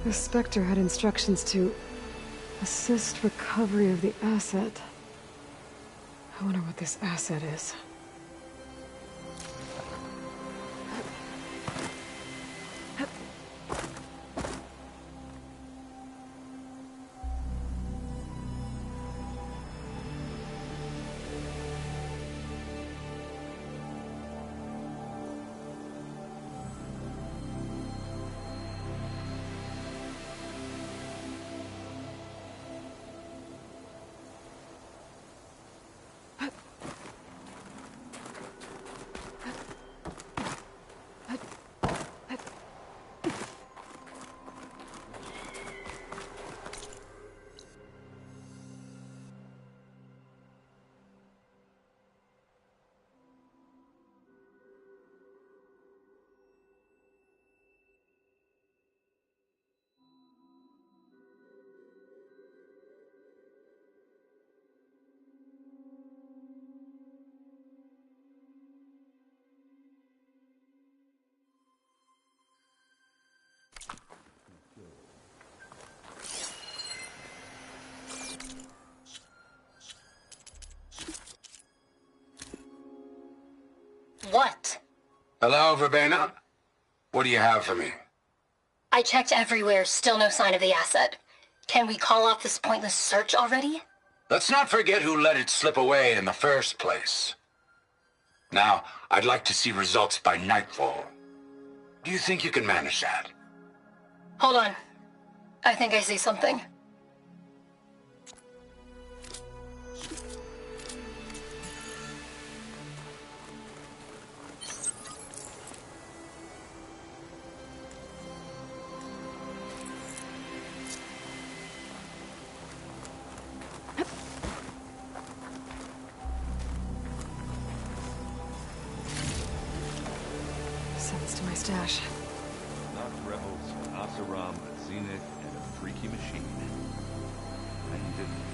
[SPEAKER 3] The Spectre had instructions to assist recovery of the asset. I wonder what this asset is.
[SPEAKER 10] What?
[SPEAKER 22] Hello, Verbena? What do you have for me?
[SPEAKER 10] I checked everywhere, still no sign of the asset. Can we call off this pointless search already?
[SPEAKER 22] Let's not forget who let it slip away in the first place. Now, I'd like to see results by nightfall. Do you think you can manage that?
[SPEAKER 10] Hold on. I think I see something.
[SPEAKER 3] Send this to my stash.
[SPEAKER 7] Not rebels, Asaram, a Zenith, and a freaky machine. And didn't.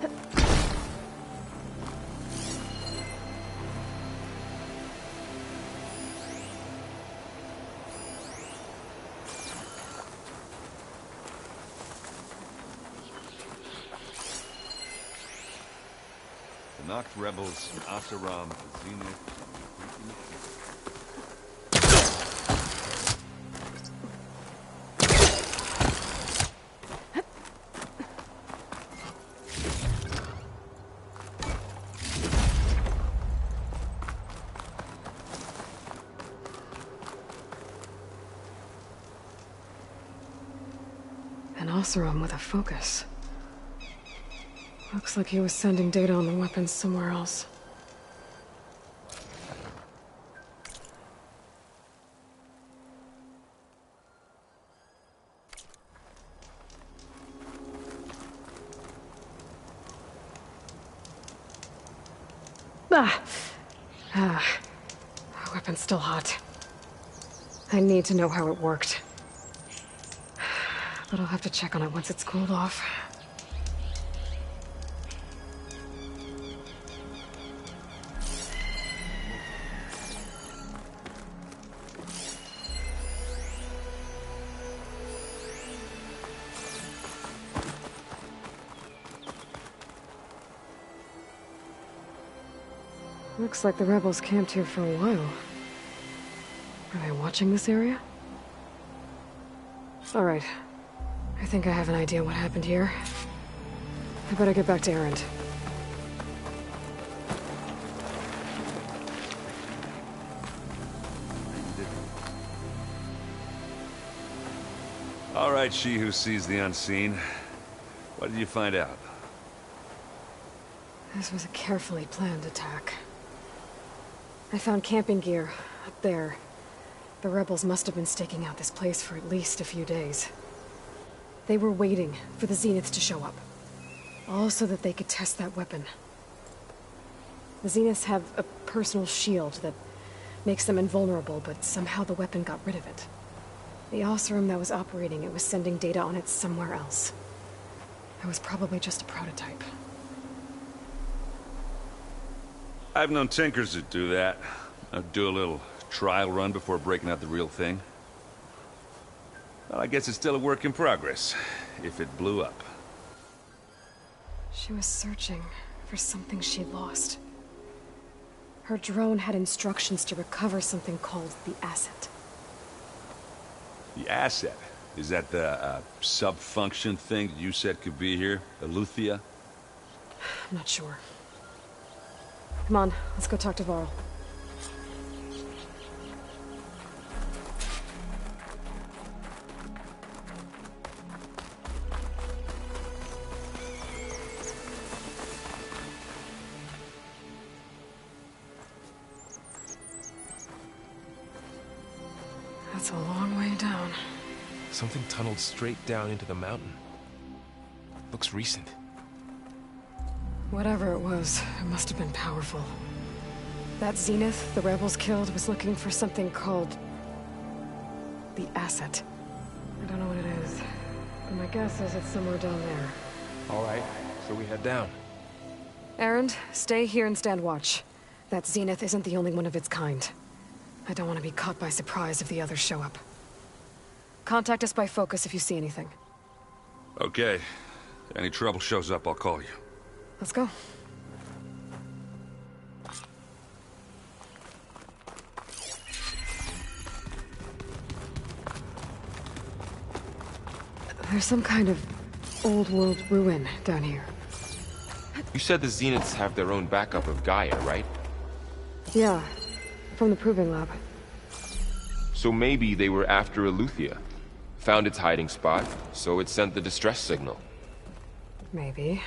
[SPEAKER 7] The Noct rebels, Asaram, Zenith.
[SPEAKER 3] An Oseram with a focus. Looks like he was sending data on the weapons somewhere else. The weapon's still hot. I need to know how it worked. But I'll have to check on it once it's cooled off. Looks like the rebels camped here for a while. Are they watching this area? All right. I think I have an idea what happened here. I better get back to Erend.
[SPEAKER 7] All right, she who sees the unseen. What did you find out?
[SPEAKER 3] This was a carefully planned attack. I found camping gear up there. The rebels must have been staking out this place for at least a few days. They were waiting for the Zeniths to show up. All so that they could test that weapon. The Zeniths have a personal shield that makes them invulnerable, but somehow the weapon got rid of it. The Oseram that was operating it was sending data on it somewhere else. It was probably just a prototype.
[SPEAKER 7] I've known tinkers that do that. I'd do a little trial run before breaking out the real thing. Well, I guess it's still a work in progress, if it blew up.
[SPEAKER 3] She was searching for something she lost. Her drone had instructions to recover something called the asset.
[SPEAKER 7] The asset? Is that the sub-function thing you said could be here? Eleuthia?
[SPEAKER 3] I'm not sure. Come on, let's go talk to Varl. That's a long way down.
[SPEAKER 15] Something tunneled straight down into the mountain. Looks recent.
[SPEAKER 3] Whatever it was, it must have been powerful. That Zenith the rebels killed was looking for something called the asset. I don't know what it is, but my guess is it's somewhere down there.
[SPEAKER 15] All right, so we head down.
[SPEAKER 3] Erend, stay here and stand watch. That Zenith isn't the only one of its kind. I don't want to be caught by surprise if the others show up. Contact us by focus if you see anything.
[SPEAKER 7] Okay. If any trouble shows up, I'll call you.
[SPEAKER 3] Let's go. There's some kind of old-world ruin down here.
[SPEAKER 15] You said the Zeniths have their own backup of Gaia, right?
[SPEAKER 3] Yeah, from the Proving Lab.
[SPEAKER 15] So maybe they were after Eleuthia. Found its hiding spot, so it sent the distress signal.
[SPEAKER 3] Maybe.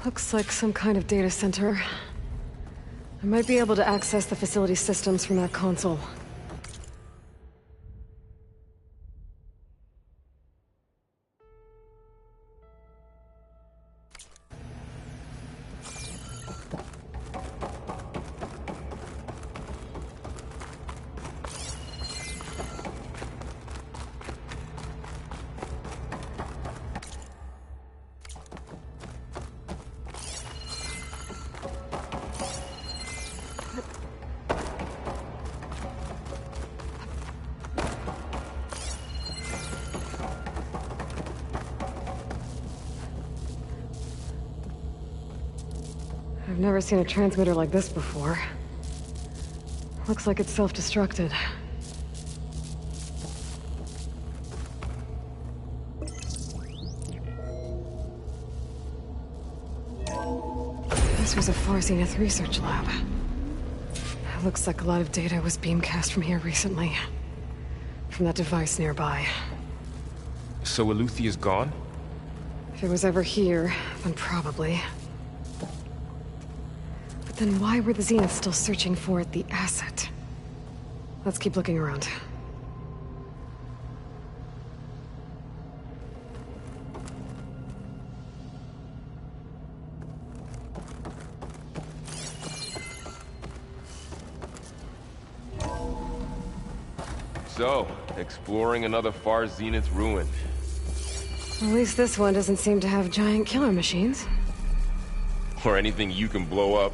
[SPEAKER 3] Looks like some kind of data center. I might be able to access the facility systems from that console. I've never seen a transmitter like this before. Looks like it's self-destructed. This was a Far Zenith research lab. It looks like a lot of data was beamcast from here recently. From that device nearby.
[SPEAKER 15] So Eleuthi is gone?
[SPEAKER 3] If it was ever here, then probably. Then why were the Zeniths still searching for the asset? Let's keep looking around.
[SPEAKER 15] So, exploring another Far Zenith ruin.
[SPEAKER 3] At least this one doesn't seem to have giant killer machines.
[SPEAKER 15] Or anything you can blow up.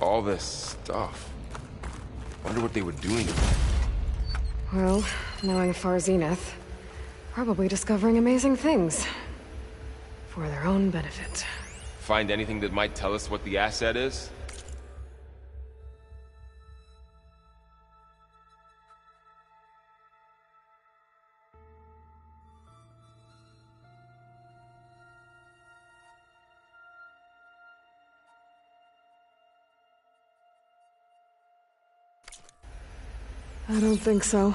[SPEAKER 15] All this stuff. Wonder what they were doing.
[SPEAKER 3] Well, knowing Far Zenith, probably discovering amazing things. For their own benefit.
[SPEAKER 15] Find anything that might tell us what the asset is?
[SPEAKER 3] I don't think so.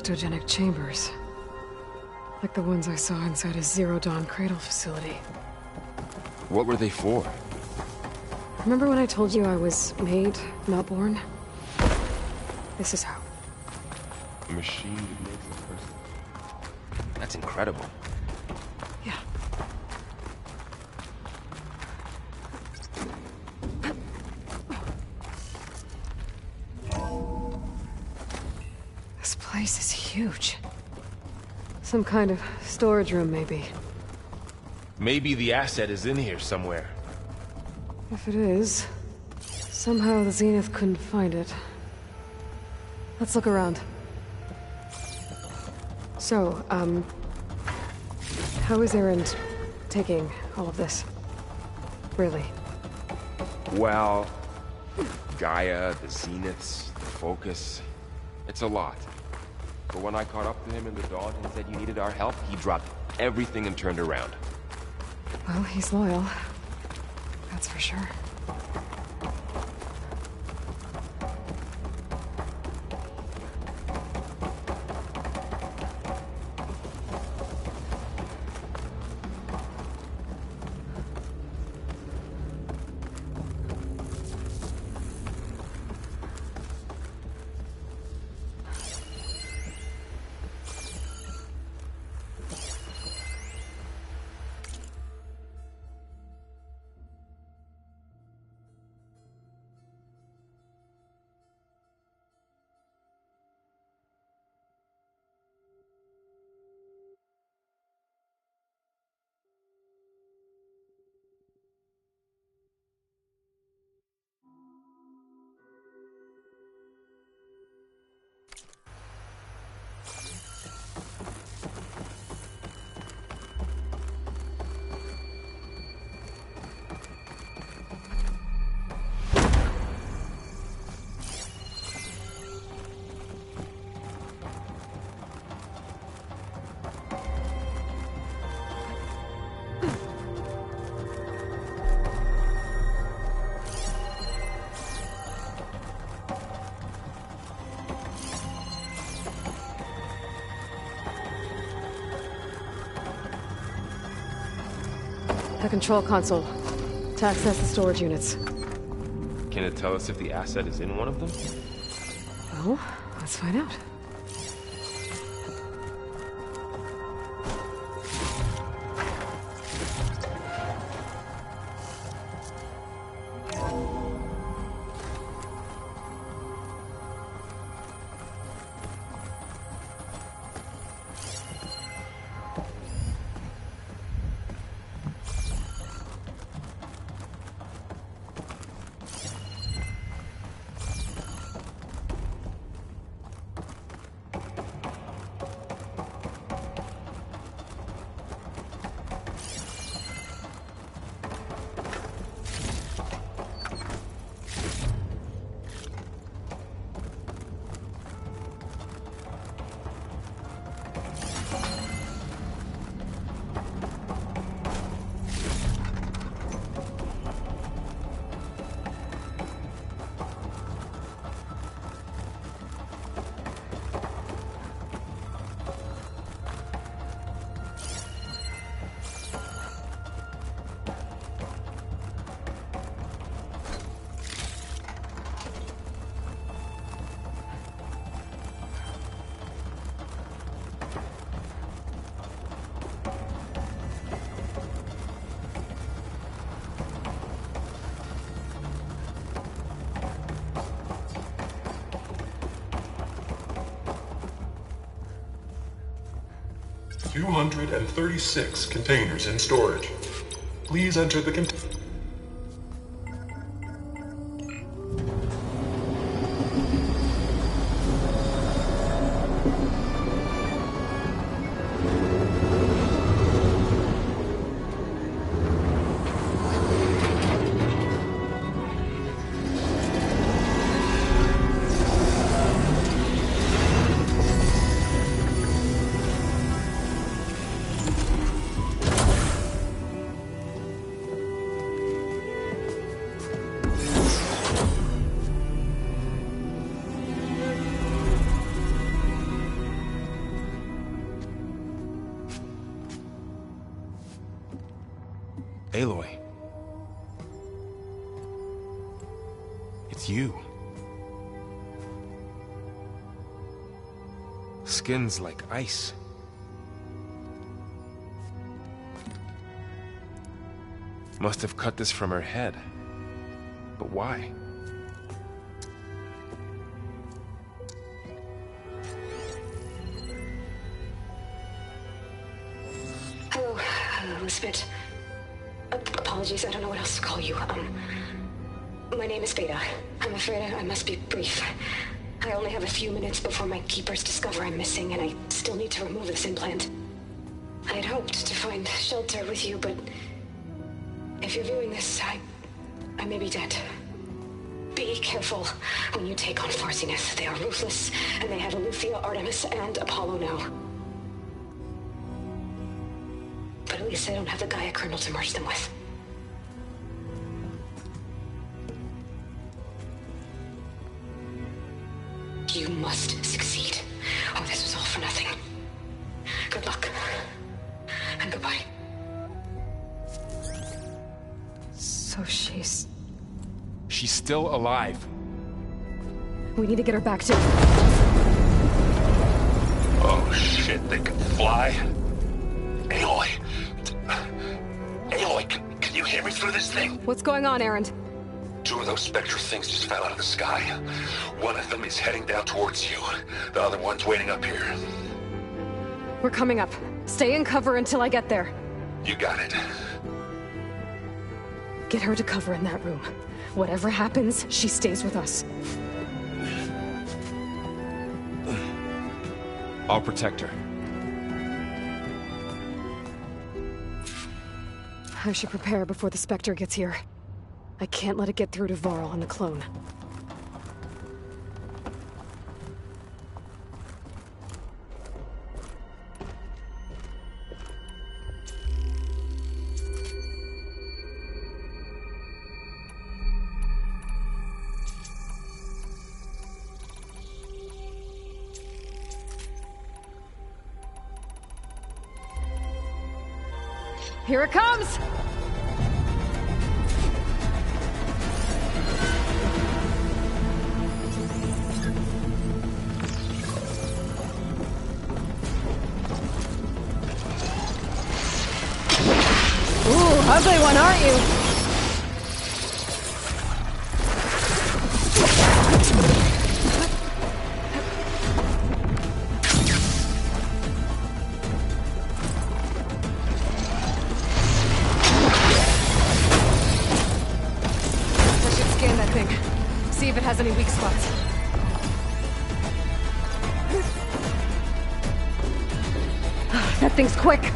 [SPEAKER 3] cryptogenic chambers. Like the ones I saw inside a Zero Dawn cradle facility.
[SPEAKER 15] What were they for?
[SPEAKER 3] Remember when I told you I was made, not born? This is how.
[SPEAKER 15] A machine that makes a person. That's incredible.
[SPEAKER 3] Yeah. This place is huge. Some kind of storage room, maybe.
[SPEAKER 15] Maybe the asset is in here somewhere.
[SPEAKER 3] If it is, somehow the Zenith couldn't find it. Let's look around. So, how is Erend taking all of this? Really?
[SPEAKER 15] Well, Gaia, the Zeniths, the Focus. It's a lot. But when I caught up to him in the dawn and said you needed our help, he dropped everything and turned around.
[SPEAKER 3] Well, he's loyal. That's for sure. The control console. To access the storage units.
[SPEAKER 15] Can it tell us if the asset is in one of them?
[SPEAKER 3] Well, let's find out.
[SPEAKER 8] $236 containers in storage. Please enter the container.
[SPEAKER 15] Aloy. It's you. Skin's like ice. Must have cut this from her head. But why?
[SPEAKER 13] Hello, Elizabeth. Apologies, I don't know what else to call you. My name is Beta. I'm afraid I must be brief. I only have a few minutes before my keepers discover I'm missing, and I still need to remove this implant. I had hoped to find shelter with you, but if you're viewing this, I may be dead. Be careful when you take on Farsineth. They are ruthless, and they have Aletheia, Artemis, and Apollo now. But at least I don't have the Gaia kernel to merge them with. You must succeed, or this was all for nothing. Good luck, and goodbye.
[SPEAKER 3] So she's
[SPEAKER 15] still alive.
[SPEAKER 3] We need to get her back to...
[SPEAKER 22] Oh shit, they can fly? Aloy. Aloy, can you hear me through this thing?
[SPEAKER 3] What's going on, Erend?
[SPEAKER 22] 2 of those spectral things just fell out of the sky. One of them is heading down towards you. The other one's waiting up here.
[SPEAKER 3] We're coming up. Stay in cover until I get there.
[SPEAKER 22] You got it.
[SPEAKER 3] Get her to cover in that room. Whatever happens, she stays with us.
[SPEAKER 15] I'll protect her.
[SPEAKER 3] I should prepare before the Spectre gets here. I can't let it get through to Varl and the clone. Here it comes! Ooh, ugly one, aren't you? See if it has any weak spots. That thing's quick.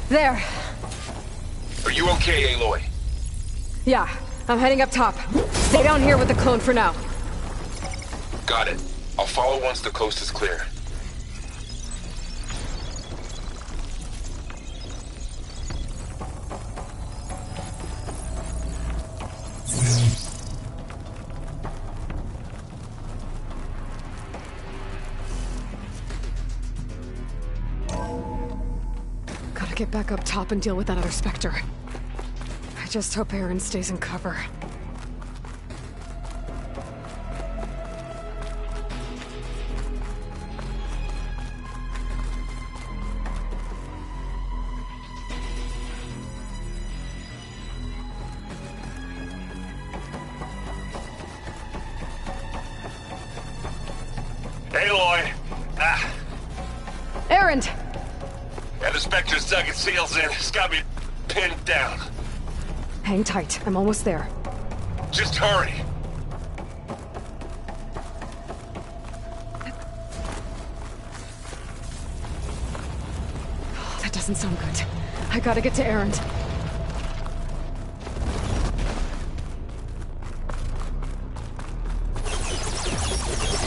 [SPEAKER 3] There.
[SPEAKER 15] Are you okay, Aloy?
[SPEAKER 3] Yeah, I'm heading up top. Stay down here with the clone for now.
[SPEAKER 15] Got it. I'll follow once the coast is clear.
[SPEAKER 3] Gotta get back up top and deal with that other Spectre. I just hope Aaron stays in cover.
[SPEAKER 9] Aloy! Ah!
[SPEAKER 3] Aaron!
[SPEAKER 9] Yeah, the Spectre's dug its heels in. It's got me pinned down.
[SPEAKER 3] Hang tight. I'm almost there.
[SPEAKER 9] Just hurry.
[SPEAKER 3] Oh, that doesn't sound good. I gotta get to Aaron.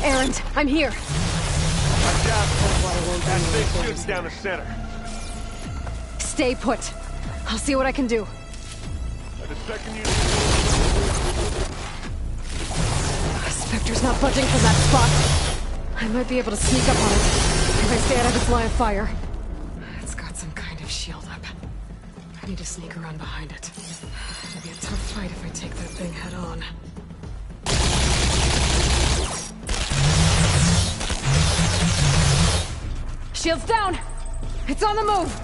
[SPEAKER 3] Aaron, I'm here.
[SPEAKER 4] Watch out. That thing shoots down the center.
[SPEAKER 3] Stay put. I'll see what I can do.
[SPEAKER 4] The second you...
[SPEAKER 3] Spectre's not budging from that spot. I might be able to sneak up on it if I stay out of its line of fire. It's got some kind of shield up. I need to sneak around behind it. It'll be a tough fight if I take that thing head on. Shield's down! It's on the move!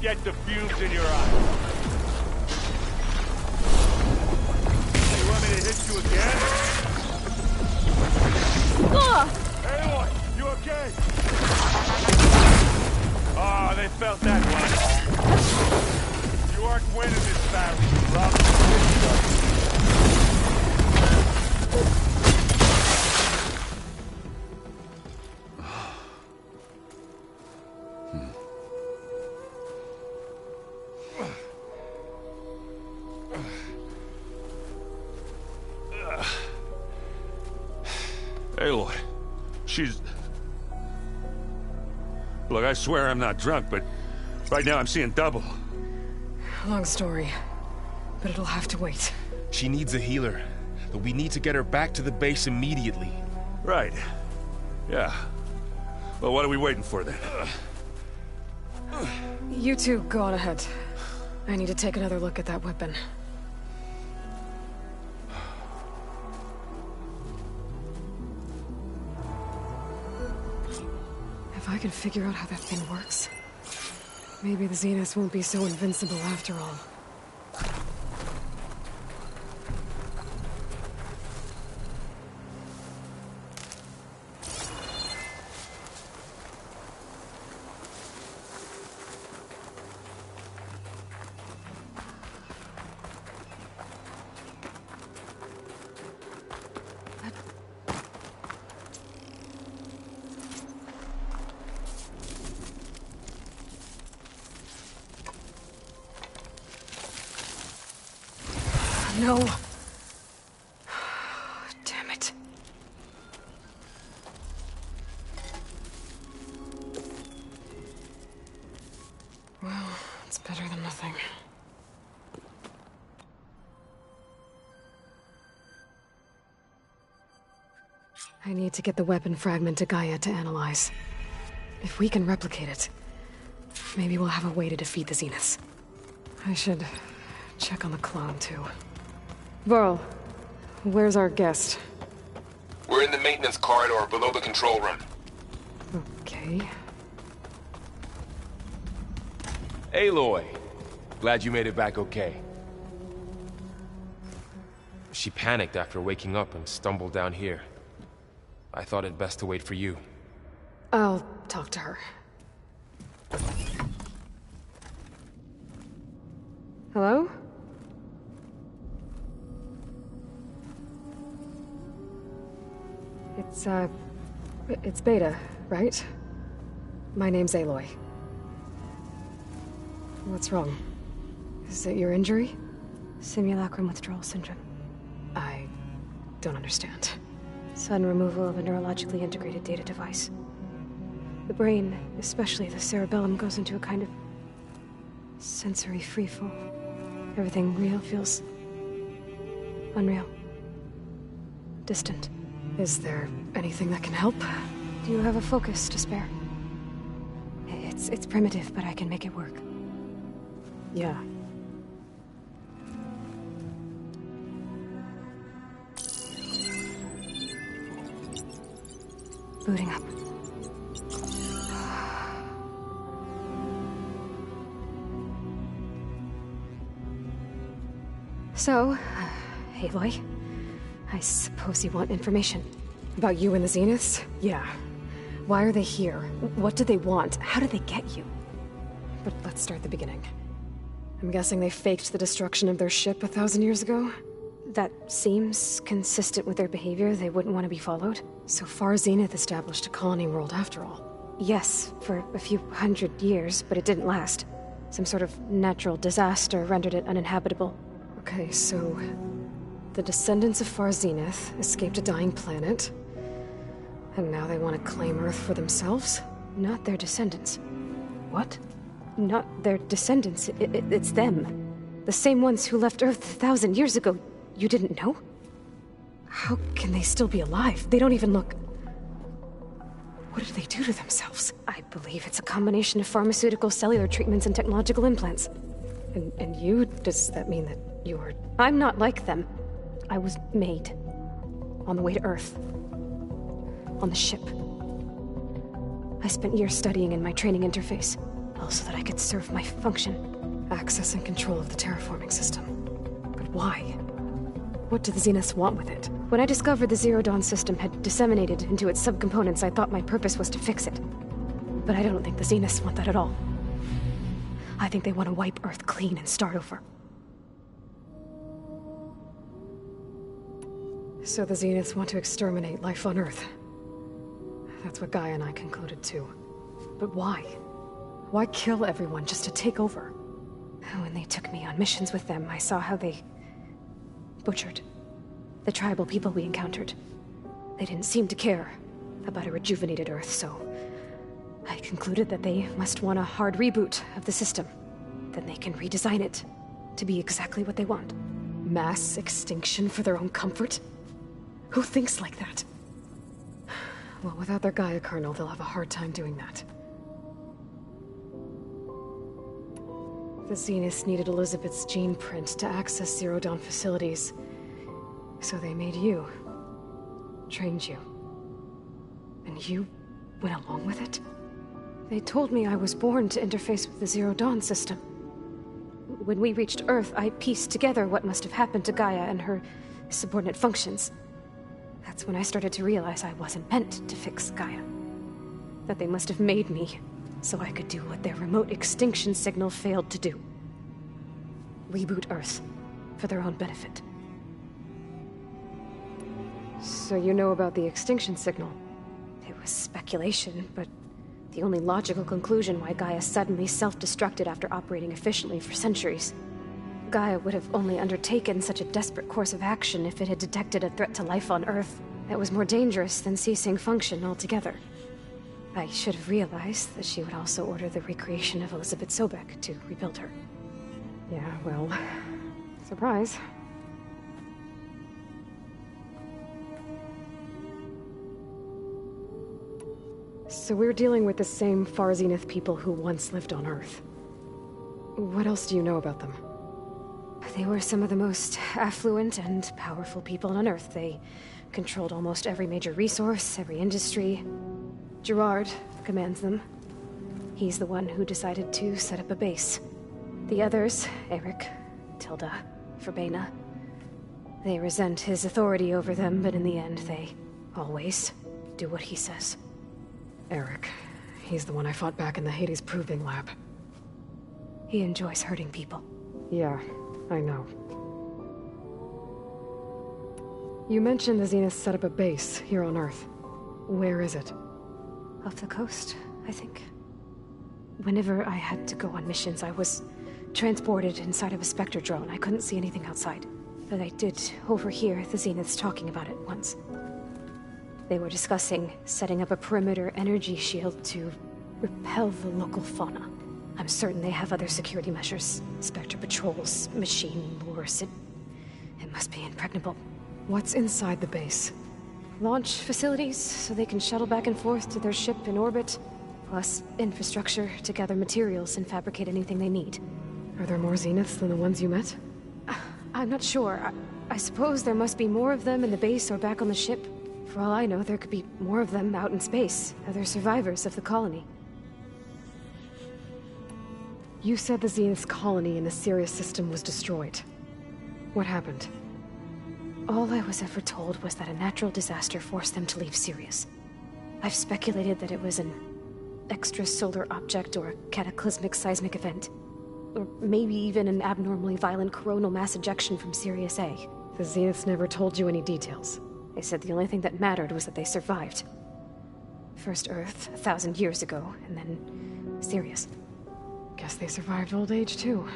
[SPEAKER 4] Get the fumes in your eyes. You want me to hit you again? Aloy, you okay? Oh, they felt that one. You aren't winning this battle, you robbed the
[SPEAKER 9] Aloy, she's... Look, I swear I'm not drunk, but right now I'm seeing double.
[SPEAKER 3] Long story, but it'll have to wait.
[SPEAKER 15] She needs a healer, but we need to get her back to the base immediately.
[SPEAKER 9] Right. Yeah.
[SPEAKER 7] Well, what are we waiting for then?
[SPEAKER 3] You two go on ahead. I need to take another look at that weapon. If I can figure out how that thing works, maybe the Zeniths won't be so invincible after all. No. Damn it. Well, it's better than nothing. I need to get the weapon fragment to Gaia to analyze. If we can replicate it, maybe we'll have a way to defeat the Zeniths. I should check on the clone, too. Varl, where's our guest?
[SPEAKER 15] We're in the maintenance corridor below the control room.
[SPEAKER 3] Okay.
[SPEAKER 15] Aloy! Glad you made it back okay. She panicked after waking up and stumbled down here. I thought it best to wait for you.
[SPEAKER 3] I'll talk to her. Hello? It's Beta, right? My name's Aloy. What's wrong? Is it your injury?
[SPEAKER 11] Simulacrum withdrawal syndrome.
[SPEAKER 3] I don't understand.
[SPEAKER 11] Sudden removal of a neurologically integrated data device. The brain, especially the cerebellum, goes into a kind of sensory freefall. Everything real feels unreal. Distant.
[SPEAKER 3] Is there anything that can help?
[SPEAKER 11] Do you have a focus to spare? It's primitive, but I can make it work.
[SPEAKER 3] Yeah.
[SPEAKER 11] Booting up. So, Aloy, I suppose you want information.
[SPEAKER 3] About you and the Zeniths? Yeah. Why are they here? What do they want? How did they get you? But let's start at the beginning. I'm guessing they faked the destruction of their ship 1,000 years ago?
[SPEAKER 11] That seems consistent with their behavior. They wouldn't want to be followed.
[SPEAKER 3] So far, Zenith established a colony world after all.
[SPEAKER 11] Yes, for a few hundred years, but it didn't last. Some sort of natural disaster rendered it uninhabitable.
[SPEAKER 3] Okay, so the descendants of Far Zenith escaped a dying planet, and now they want to claim Earth for themselves?
[SPEAKER 11] Not their descendants.
[SPEAKER 3] What?
[SPEAKER 11] Not their descendants. It's them. The same ones who left Earth 1,000 years ago. You didn't know?
[SPEAKER 3] How can they still be alive? They don't even look... What did they do to themselves?
[SPEAKER 11] I believe it's a combination of pharmaceutical, cellular treatments, and technological implants.
[SPEAKER 3] And you? Does that mean that you are...
[SPEAKER 11] I'm not like them. I was made. On the way to Earth. On the ship. I spent years studying in my training interface, so that I could serve my function.
[SPEAKER 3] Access and control of the terraforming system. But why? What do the Zeniths want with it?
[SPEAKER 11] When I discovered the Zero Dawn system had disseminated into its subcomponents, I thought my purpose was to fix it. But I don't think the Zeniths want that at all. I think they want to wipe Earth clean and start over.
[SPEAKER 3] So the Zeniths want to exterminate life on Earth. That's what Gaia and I concluded too. But why? Why kill everyone just to take over?
[SPEAKER 11] When they took me on missions with them, I saw how they butchered the tribal people we encountered. They didn't seem to care about a rejuvenated Earth, so I concluded that they must want a hard reboot of the system. Then they can redesign it to be exactly what they want.
[SPEAKER 3] Mass extinction for their own comfort? Who thinks like that? Well, without their Gaia kernel, they'll have a hard time doing that. The Zeniths needed Elizabeth's gene print to access Zero Dawn facilities. So they made you. Trained you. And you went along with it? They told me I was born to interface with the Zero Dawn system. When we reached Earth, I pieced together what must have happened to Gaia and her subordinate functions. That's when I started to realize I wasn't meant to fix Gaia. That they must have made me so I could do what their remote extinction signal failed to do. Reboot Earth, for their own benefit. So you know about the extinction signal? It was speculation, but the only logical conclusion why Gaia suddenly self-destructed after operating efficiently for centuries. Gaia would have only undertaken such a desperate course of action if it had detected a threat to life on Earth that was more dangerous than ceasing function altogether. I should have realized that she would also order the recreation of Elizabeth Sobek to rebuild her. Yeah, well, surprise. So we're dealing with the same Far Zenith people who once lived on Earth. What else do you know about them? They were some of the most affluent and powerful people on Earth. They controlled almost every major resource, every industry. Gerard commands them. He's the one who decided to set up a base. The others, Eric, Tilda, Verbena, they resent his authority over them, but in the end, they always do what he says. Eric. He's the one I fought back in the Hades Proving Lab.
[SPEAKER 11] He enjoys hurting people.
[SPEAKER 3] Yeah, I know. You mentioned the Zeniths set up a base here on Earth. Where is it?
[SPEAKER 11] Off the coast, I think. Whenever I had to go on missions, I was transported inside of a Spectre drone. I couldn't see anything outside. But I did overhear the Zeniths talking about it once. They were discussing setting up a perimeter energy shield to repel the local fauna. I'm certain they have other security measures. Spectre patrols, machine lures. It must be impregnable.
[SPEAKER 3] What's inside the base?
[SPEAKER 11] Launch facilities, so they can shuttle back and forth to their ship in orbit. Plus infrastructure to gather materials and fabricate anything they need.
[SPEAKER 3] Are there more Zeniths than the ones you met?
[SPEAKER 11] I'm not sure. I suppose there must be more of them in the base or back on the ship. For all I know, there could be more of them out in space, other survivors of the colony.
[SPEAKER 3] You said the Zenith's colony in the Sirius system was destroyed. What happened?
[SPEAKER 11] All I was ever told was that a natural disaster forced them to leave Sirius. I've speculated that it was an extrasolar object or a cataclysmic seismic event. Or maybe even an abnormally violent coronal mass ejection from Sirius A.
[SPEAKER 3] The Zeniths never told you any details.
[SPEAKER 11] They said the only thing that mattered was that they survived. First Earth, 1,000 years ago, and then Sirius.
[SPEAKER 3] Guess they survived old age, too.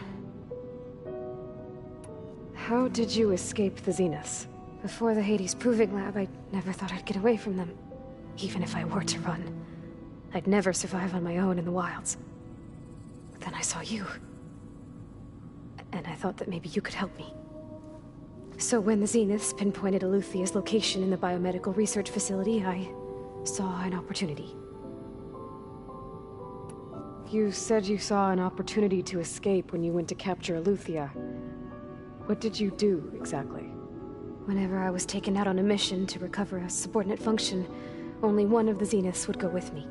[SPEAKER 3] How did you escape the Zeniths?
[SPEAKER 11] Before the Hades Proving Lab, I never thought I'd get away from them. Even if I were to run. I'd never survive on my own in the wilds. But then I saw you. And I thought that maybe you could help me. So when the Zeniths pinpointed Eluthia's location in the biomedical research facility, I saw an opportunity.
[SPEAKER 3] You said you saw an opportunity to escape when you went to capture Eluthia. What did you do, exactly?
[SPEAKER 11] Whenever I was taken out on a mission to recover a subordinate function, only one of the Zeniths would go with me.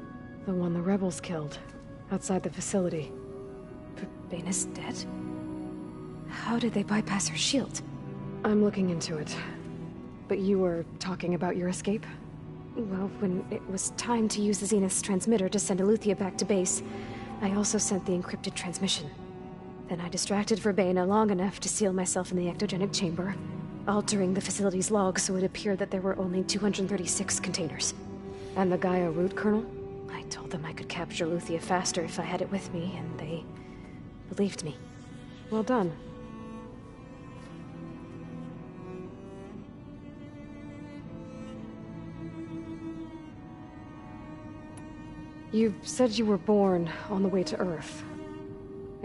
[SPEAKER 3] The one the rebels killed, outside the facility.
[SPEAKER 11] Verbena's dead? How did they bypass her shield?
[SPEAKER 3] I'm looking into it. But you were talking about your escape?
[SPEAKER 11] Well, when it was time to use the Zenith's transmitter to send Eluthia back to base, I also sent the encrypted transmission. Then I distracted Verbena long enough to seal myself in the ectogenic chamber, altering the facility's log so it appeared that there were only 236 containers.
[SPEAKER 3] And the Gaia root kernel?
[SPEAKER 11] I told them I could capture Eluthia faster if I had it with me, and they believed me.
[SPEAKER 3] Well done. You said you were born on the way to Earth.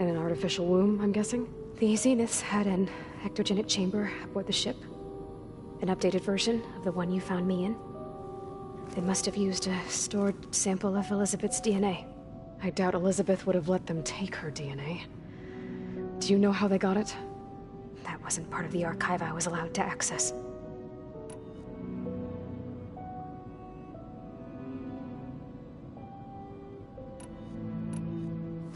[SPEAKER 3] In an artificial womb, I'm guessing?
[SPEAKER 11] The Zeniths had an ectogenic chamber aboard the ship. An updated version of the one you found me in. They must have used a stored sample of Elizabeth's DNA.
[SPEAKER 3] I doubt Elizabeth would have let them take her DNA. Do you know how they got it?
[SPEAKER 11] That wasn't part of the archive I was allowed to access.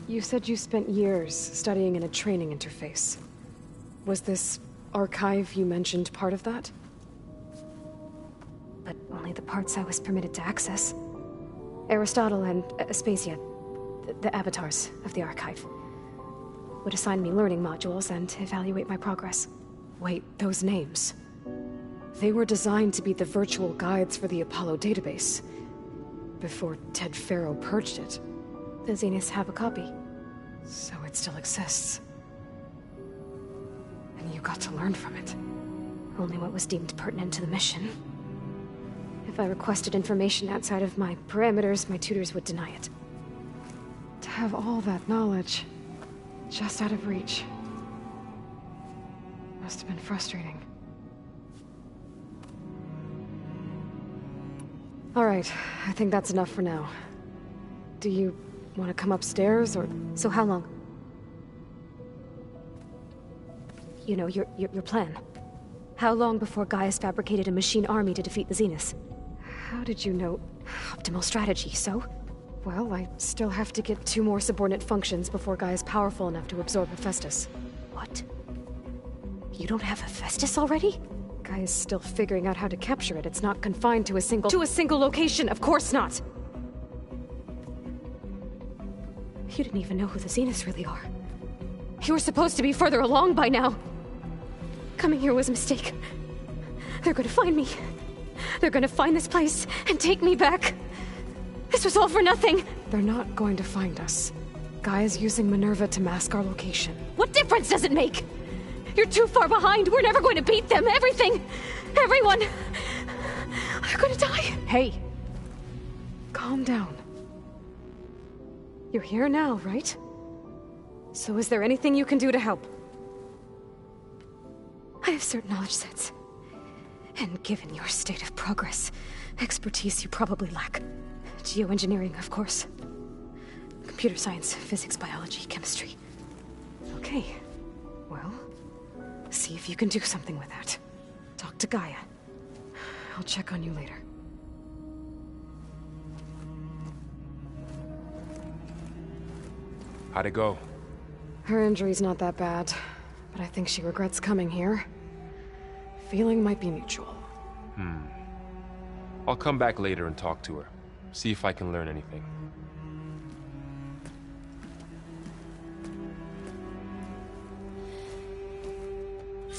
[SPEAKER 3] You said you spent years studying in a training interface. Was this archive you mentioned part of that?
[SPEAKER 11] But only the parts I was permitted to access. Aristotle and Aspasia, the avatars of the archive, would assign me learning modules and evaluate my progress.
[SPEAKER 3] Wait, those names. They were designed to be the virtual guides for the Apollo database, before Ted Faro purged it.
[SPEAKER 11] The Zeniths have a copy.
[SPEAKER 3] So it still exists. And you got to learn from it.
[SPEAKER 11] Only what was deemed pertinent to the mission. If I requested information outside of my parameters, my tutors would deny it.
[SPEAKER 3] To have all that knowledge, just out of reach. Must have been frustrating. All right, I think that's enough for now. Do you want to come upstairs, or...?
[SPEAKER 11] So how long? You know, your plan. How long before Gaius fabricated a machine army to defeat the Zeniths?
[SPEAKER 3] How did you know?
[SPEAKER 11] Optimal strategy, so?
[SPEAKER 3] Well, I still have to get 2 more subordinate functions before Gaia's powerful enough to absorb Hephaestus.
[SPEAKER 11] What? You don't have Hephaestus already?
[SPEAKER 3] Gaia's still figuring out how to capture it. It's not confined to a single location, of course not!
[SPEAKER 11] You didn't even know who the Zeniths really are. You were supposed to be further along by now. Coming here was a mistake. They're gonna find me. They're gonna find this place and take me back. This was all for nothing.
[SPEAKER 3] They're not going to find us. Gaia's using Minerva to mask our location.
[SPEAKER 11] What difference does it make? You're too far behind. We're never going to beat them. Everything, everyone, are gonna die.
[SPEAKER 3] Hey, calm down. You're here now, right? So is there anything you can do to help?
[SPEAKER 11] I have certain knowledge sets. And given your state of progress, expertise you probably lack. Geoengineering, of course. Computer science, physics, biology, chemistry.
[SPEAKER 3] Okay. Well, see if you can do something with that. Talk to Gaia. I'll check on you later.
[SPEAKER 15] How'd it go?
[SPEAKER 3] Her injury's not that bad, but I think she regrets coming here. Feeling might be mutual.
[SPEAKER 15] I'll come back later and talk to her. See if I can learn anything.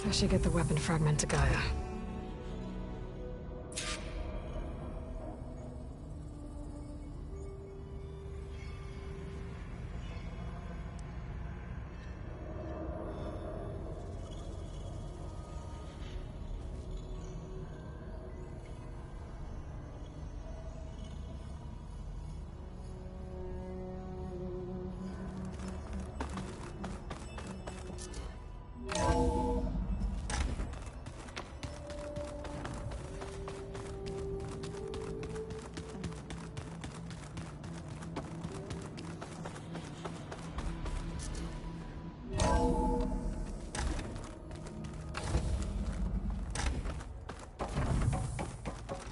[SPEAKER 3] I should get the weapon fragment to Gaia.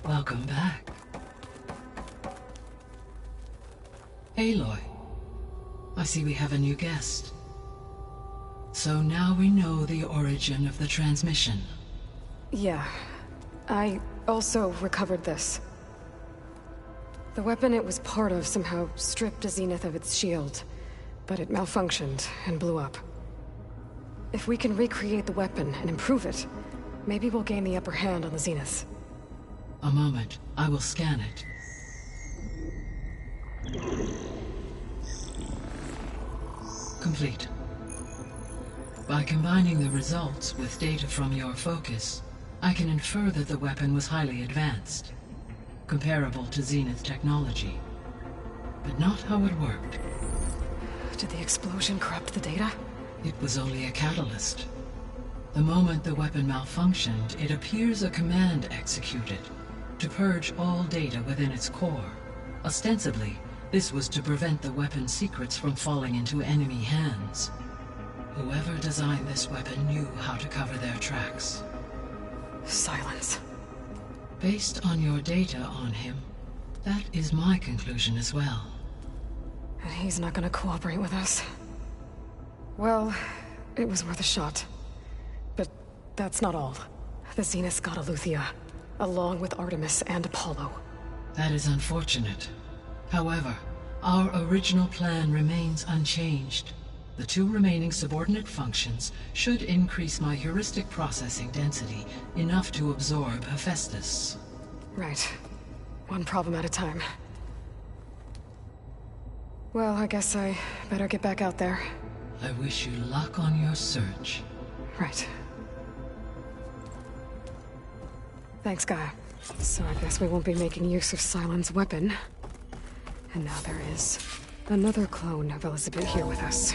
[SPEAKER 20] Welcome back. Aloy, I see we have a new guest. So now we know the origin of the transmission.
[SPEAKER 3] Yeah. I also recovered this. The weapon it was part of somehow stripped a Zenith of its shield, but it malfunctioned and blew up. If we can recreate the weapon and improve it, maybe we'll gain the upper hand on the Zeniths.
[SPEAKER 20] A moment. I will scan it. Complete. By combining the results with data from your focus, I can infer that the weapon was highly advanced, comparable to Zenith technology, but not how it worked.
[SPEAKER 3] Did the explosion corrupt the data?
[SPEAKER 20] It was only a catalyst. The moment the weapon malfunctioned, it appears a command executed to purge all data within its core. Ostensibly, this was to prevent the weapon's secrets from falling into enemy hands. Whoever designed this weapon knew how to cover their tracks.
[SPEAKER 3] Silence.
[SPEAKER 20] Based on your data on him, that is my conclusion as well.
[SPEAKER 3] And he's not gonna cooperate with us. Well, it was worth a shot. But that's not all. The Zeniths got Aletheia, along with Artemis and Apollo.
[SPEAKER 20] That is unfortunate. However, our original plan remains unchanged. The 2 remaining subordinate functions should increase my heuristic processing density enough to absorb Hephaestus.
[SPEAKER 3] Right. One problem at a time. Well, I guess I better get back out there.
[SPEAKER 20] I wish you luck on your search.
[SPEAKER 3] Right. Thanks, Gaia. So I guess we won't be making use of Cylon's weapon. And now there is another clone of Elizabeth here with us.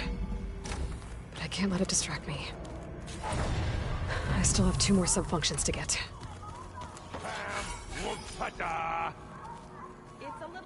[SPEAKER 3] But I can't let it distract me. I still have 2 more sub-functions to get.
[SPEAKER 18] It's a little...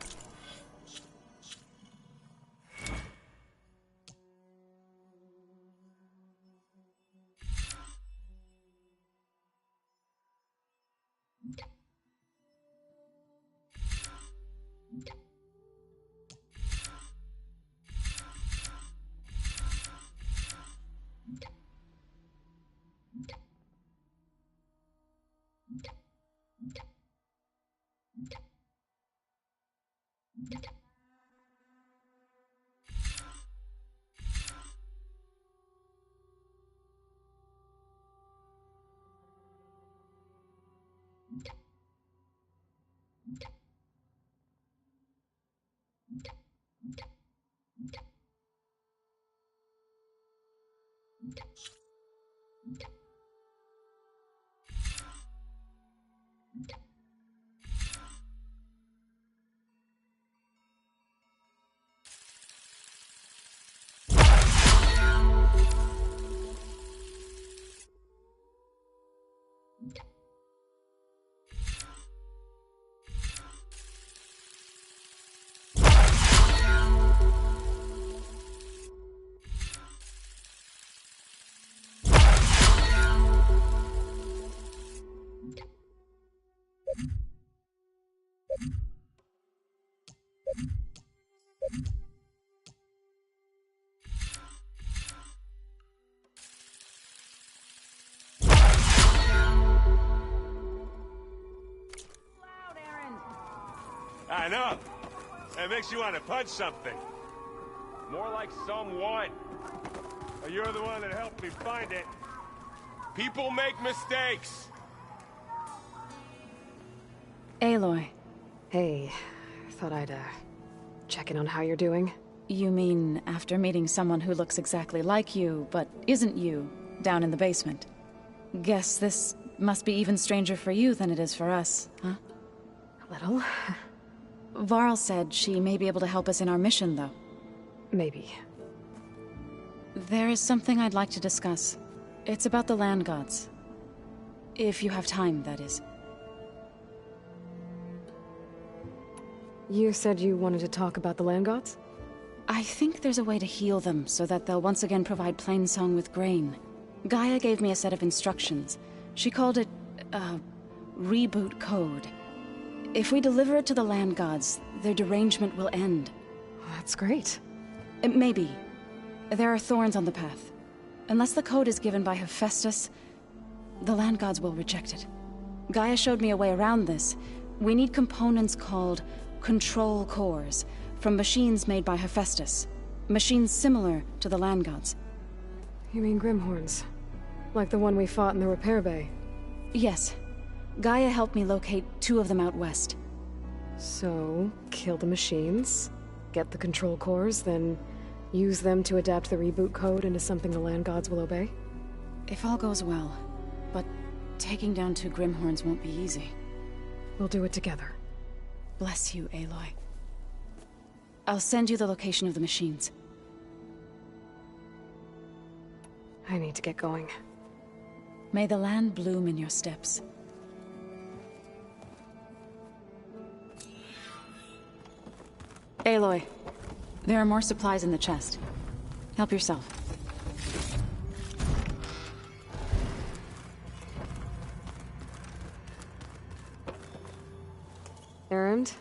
[SPEAKER 15] I know. It makes you want to punch something. More like someone. You're the one that helped me find it. People make mistakes.
[SPEAKER 19] Aloy.
[SPEAKER 3] Hey, thought I'd, check in on how you're doing.
[SPEAKER 19] You mean after meeting someone who looks exactly like you, but isn't you, down in the basement? Guess this must be even stranger for you than it is for us, huh?
[SPEAKER 3] A little.
[SPEAKER 19] Varl said she may be able to help us in our mission, though.
[SPEAKER 3] Maybe.
[SPEAKER 19] There is something I'd like to discuss. It's about the land gods. If you have time, that is.
[SPEAKER 3] You said you wanted to talk about the land gods?
[SPEAKER 19] I think there's a way to heal them so that they'll once again provide Plainsong with grain. Gaia gave me a set of instructions. She called it, reboot code. If we deliver it to the land gods, their derangement will end.
[SPEAKER 3] That's great.
[SPEAKER 19] Maybe. There are thorns on the path. Unless the code is given by Hephaestus, the land gods will reject it. Gaia showed me a way around this. We need components called control cores from machines made by Hephaestus. Machines similar to the land gods.
[SPEAKER 3] You mean Grimhorns? Like the one we fought in the repair bay?
[SPEAKER 19] Yes. Gaia helped me locate 2 of them out west.
[SPEAKER 3] So, kill the machines, get the control cores, then use them to adapt the reboot code into something the land gods will obey?
[SPEAKER 19] If all goes well. But taking down 2 Grimhorns won't be easy.
[SPEAKER 3] We'll do it together.
[SPEAKER 19] Bless you, Aloy. I'll send you the location of the machines.
[SPEAKER 3] I need to get going.
[SPEAKER 19] May the land bloom in your steps. Aloy, there are more supplies in the chest. Help yourself.
[SPEAKER 3] Erend?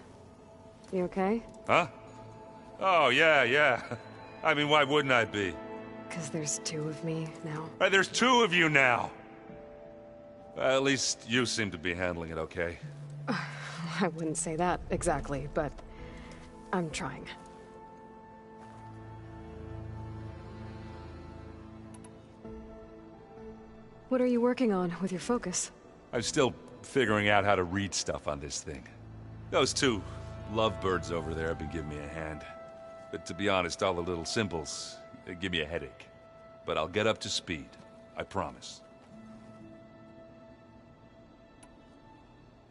[SPEAKER 3] You okay?
[SPEAKER 7] Huh? Oh, yeah. I mean, why wouldn't I be?
[SPEAKER 3] Because there's two of me now.
[SPEAKER 7] There's two of you now! At least you seem to be handling it okay.
[SPEAKER 3] I wouldn't say that exactly, but I'm trying. What are you working on with your focus?
[SPEAKER 7] I'm still figuring out how to read stuff on this thing. Those two lovebirds over there have been giving me a hand. But to be honest, all the little symbols, they give me a headache. But I'll get up to speed. I promise.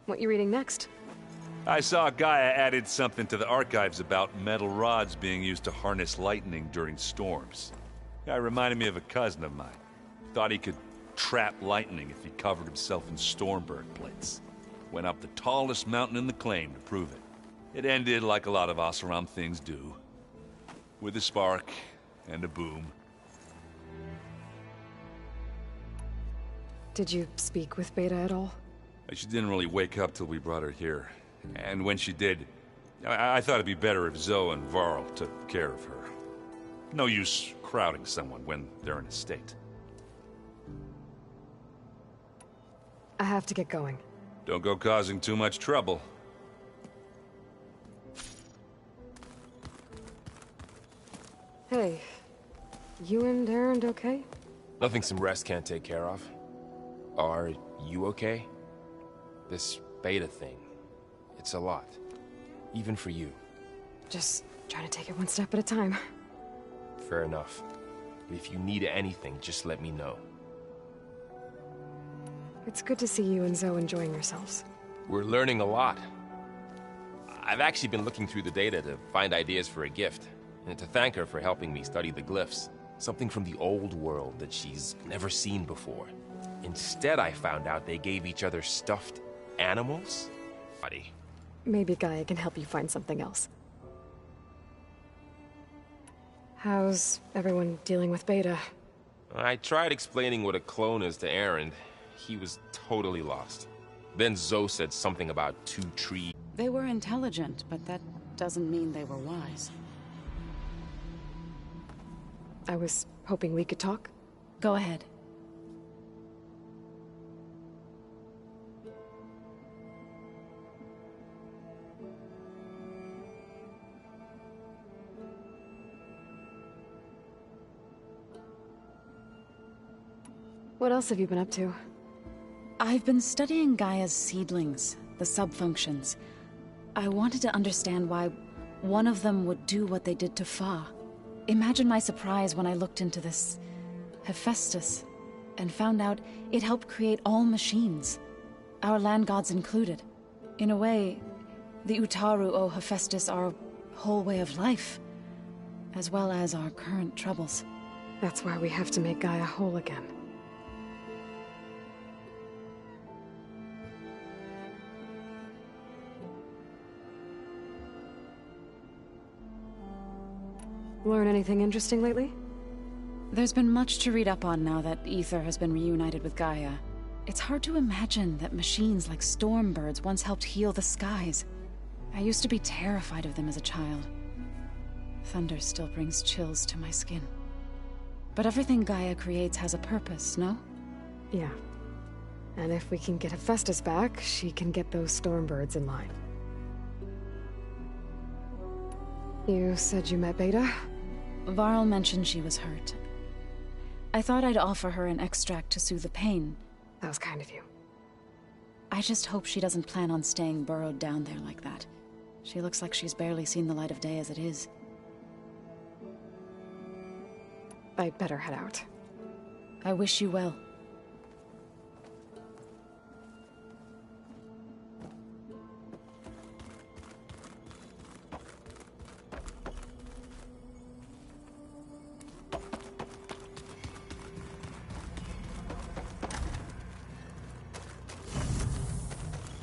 [SPEAKER 3] What you reading next?
[SPEAKER 7] I saw Gaia added something to the archives about metal rods being used to harness lightning during storms. Guy reminded me of a cousin of mine. Thought he could trap lightning if he covered himself in Stormberg plates. Went up the tallest mountain in the claim to prove it. It ended like a lot of Oseram things do. With a spark and a boom.
[SPEAKER 3] Did you speak with Beta at all?
[SPEAKER 7] She didn't really wake up till we brought her here. And when she did, I thought it'd be better if Zoe and Varl took care of her. No use crowding someone when they're in a state.
[SPEAKER 3] I have to get going.
[SPEAKER 7] Don't go causing too much trouble.
[SPEAKER 3] Hey, you and Erend okay?
[SPEAKER 15] Nothing some rest can't take care of. Are you okay? This Beta thing, it's a lot. Even for you.
[SPEAKER 3] Just trying to take it one step at a time.
[SPEAKER 15] Fair enough. If you need anything, just let me know.
[SPEAKER 3] It's good to see you and Zoe enjoying yourselves.
[SPEAKER 15] We're learning a lot. I've actually been looking through the data to find ideas for a gift, and to thank her for helping me study the glyphs. Something from the old world that she's never seen before. Instead, I found out they gave each other stuffed animals? Buddy.
[SPEAKER 3] Maybe Gaia can help you find something else. How's everyone dealing with Beta?
[SPEAKER 15] I tried explaining what a clone is to Erend. He was totally lost. Then Zoe said something about 2 trees.
[SPEAKER 19] They were intelligent, but that doesn't mean they were wise.
[SPEAKER 3] I was hoping we could talk.
[SPEAKER 19] Go ahead.
[SPEAKER 3] What else have you been up to?
[SPEAKER 19] I've been studying Gaia's seedlings, the subfunctions. I wanted to understand why one of them would do what they did to Fa. Imagine my surprise when I looked into this Hephaestus and found out it helped create all machines, our land gods included. In a way, the Utaru owe Hephaestus our whole way of life, as well as our current troubles.
[SPEAKER 3] That's why we have to make Gaia whole again. Learn anything interesting lately?
[SPEAKER 19] There's been much to read up on now that Aether has been reunited with Gaia. It's hard to imagine that machines like Stormbirds once helped heal the skies. I used to be terrified of them as a child. Thunder still brings chills to my skin. But everything Gaia creates has a purpose, no?
[SPEAKER 3] Yeah. And if we can get Hephaestus back, she can get those Stormbirds in line. You said you met Beta?
[SPEAKER 19] Varl mentioned she was hurt. I thought I'd offer her an extract to soothe the pain.
[SPEAKER 3] That was kind of you.
[SPEAKER 19] I just hope she doesn't plan on staying burrowed down there like that. She looks like she's barely seen the light of day as it is.
[SPEAKER 3] I'd better head out.
[SPEAKER 19] I wish you well.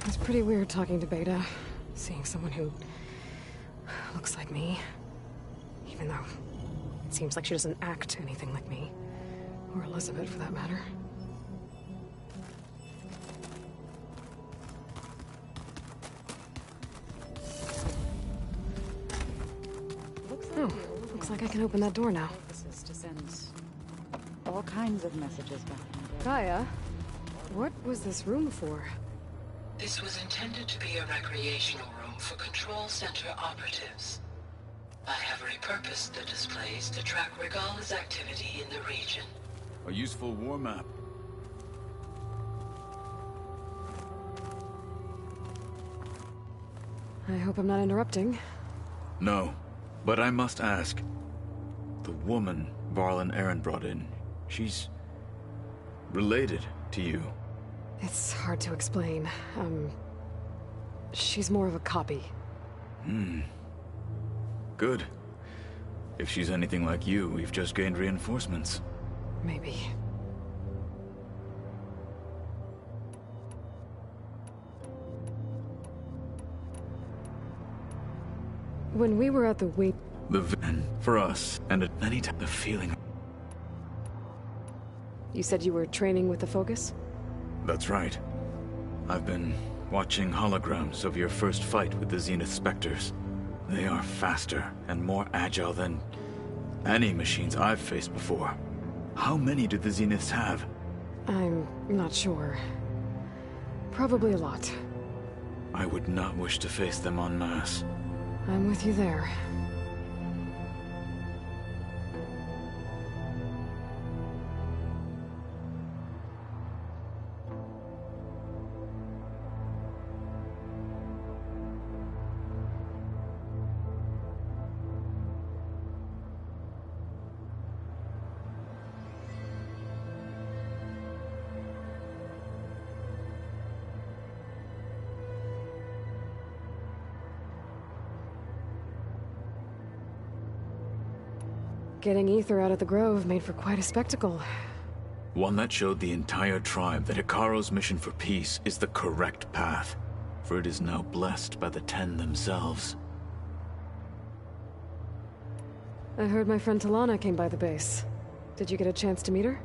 [SPEAKER 3] It's pretty weird talking to Beta, seeing someone who looks like like me. Even though it seems like she doesn't act anything like me. Or Elizabeth, for that matter. Oh, looks like I can open that door now.
[SPEAKER 19] To send all kinds of messages back in the day.
[SPEAKER 3] Gaia, what was this room for?
[SPEAKER 20] This was intended to be a recreational room for Control Center operatives. I have repurposed the displays to track Regala's activity in the region.
[SPEAKER 5] A useful war map.
[SPEAKER 3] I hope I'm not interrupting.
[SPEAKER 5] No, but I must ask. The woman Varl and Aaron brought in, she's related to you.
[SPEAKER 3] It's hard to explain. She's more of a copy.
[SPEAKER 5] Good. If she's anything like you, we've just gained reinforcements.
[SPEAKER 3] Maybe. When we were at the wait...
[SPEAKER 5] The van, for us, and at many times the feeling...
[SPEAKER 3] You said you were training with the Focus?
[SPEAKER 5] That's right. I've been watching holograms of your first fight with the Zenith Spectres. They are faster and more agile than any machines I've faced before. How many do the Zeniths have?
[SPEAKER 3] I'm not sure. Probably a lot.
[SPEAKER 5] I would not wish to face them en masse.
[SPEAKER 3] I'm with you there. Getting Ether out of the Grove made for quite a spectacle.
[SPEAKER 5] One that showed the entire tribe that Hikaru's mission for peace is the correct path, for it is now blessed by the Ten themselves.
[SPEAKER 3] I heard my friend Talana came by the base. Did you get a chance to meet her?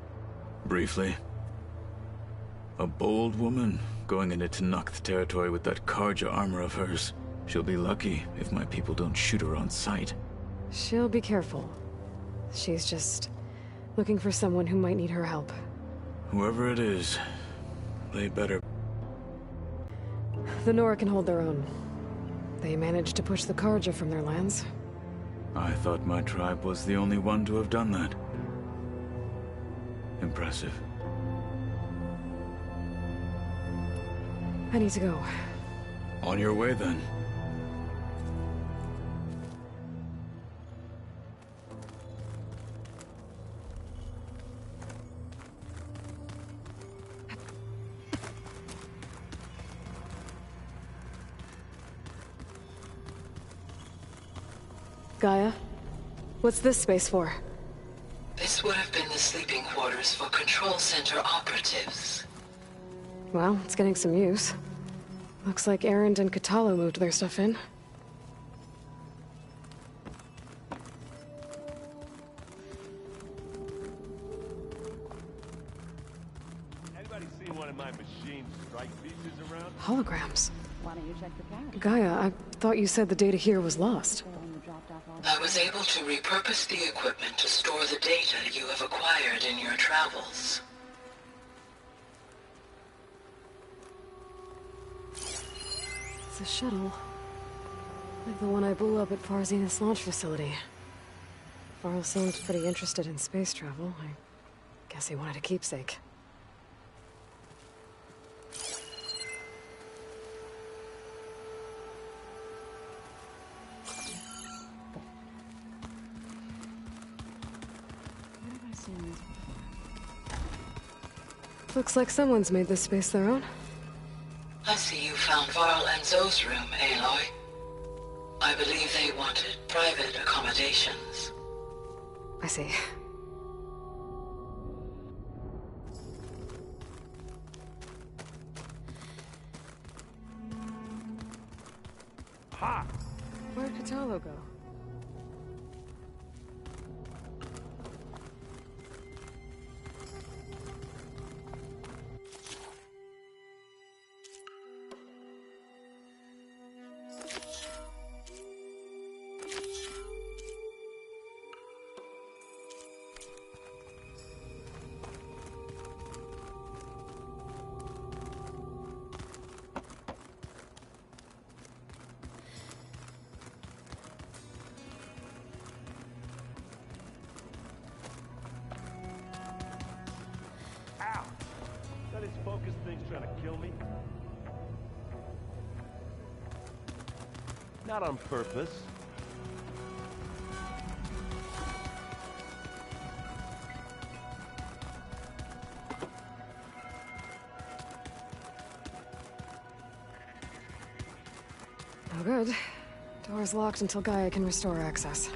[SPEAKER 5] Briefly. A bold woman going into Tenakth territory with that Karja armor of hers. She'll be lucky if my people don't shoot her on sight.
[SPEAKER 3] She'll be careful. She's just looking for someone who might need her help.
[SPEAKER 5] Whoever it is, they better...
[SPEAKER 3] The Nora can hold their own. They managed to push the Karja from their lands.
[SPEAKER 5] I thought my tribe was the only one to have done that. Impressive.
[SPEAKER 3] I need to go.
[SPEAKER 5] On your way, then.
[SPEAKER 3] Gaia? What's this space for?
[SPEAKER 20] This would have been the sleeping quarters for Control Center operatives.
[SPEAKER 3] Well, it's getting some use. Looks like Aaron and Katalo moved their stuff in.
[SPEAKER 9] Anybody seen one of my machine strike pieces around?
[SPEAKER 3] Holograms.
[SPEAKER 19] Why don't you check the cache?
[SPEAKER 3] Gaia, I thought you said the data here was lost.
[SPEAKER 20] I was able to repurpose the equipment to store the data you have acquired in your travels.
[SPEAKER 3] It's a shuttle. Like the one I blew up at Far Zenith's launch facility. Varl seemed pretty interested in space travel. I guess he wanted a keepsake. Looks like someone's made this space their own.
[SPEAKER 20] I see you found Varl and Zoe's room, Aloy. I believe they wanted private accommodations.
[SPEAKER 3] I see.
[SPEAKER 9] Ha!
[SPEAKER 3] Where'd Katalo go?
[SPEAKER 14] locust thing's trying to kill me? Not on purpose.
[SPEAKER 3] No good. Door's locked until Gaia can restore access.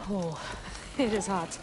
[SPEAKER 3] Oh, it is hot.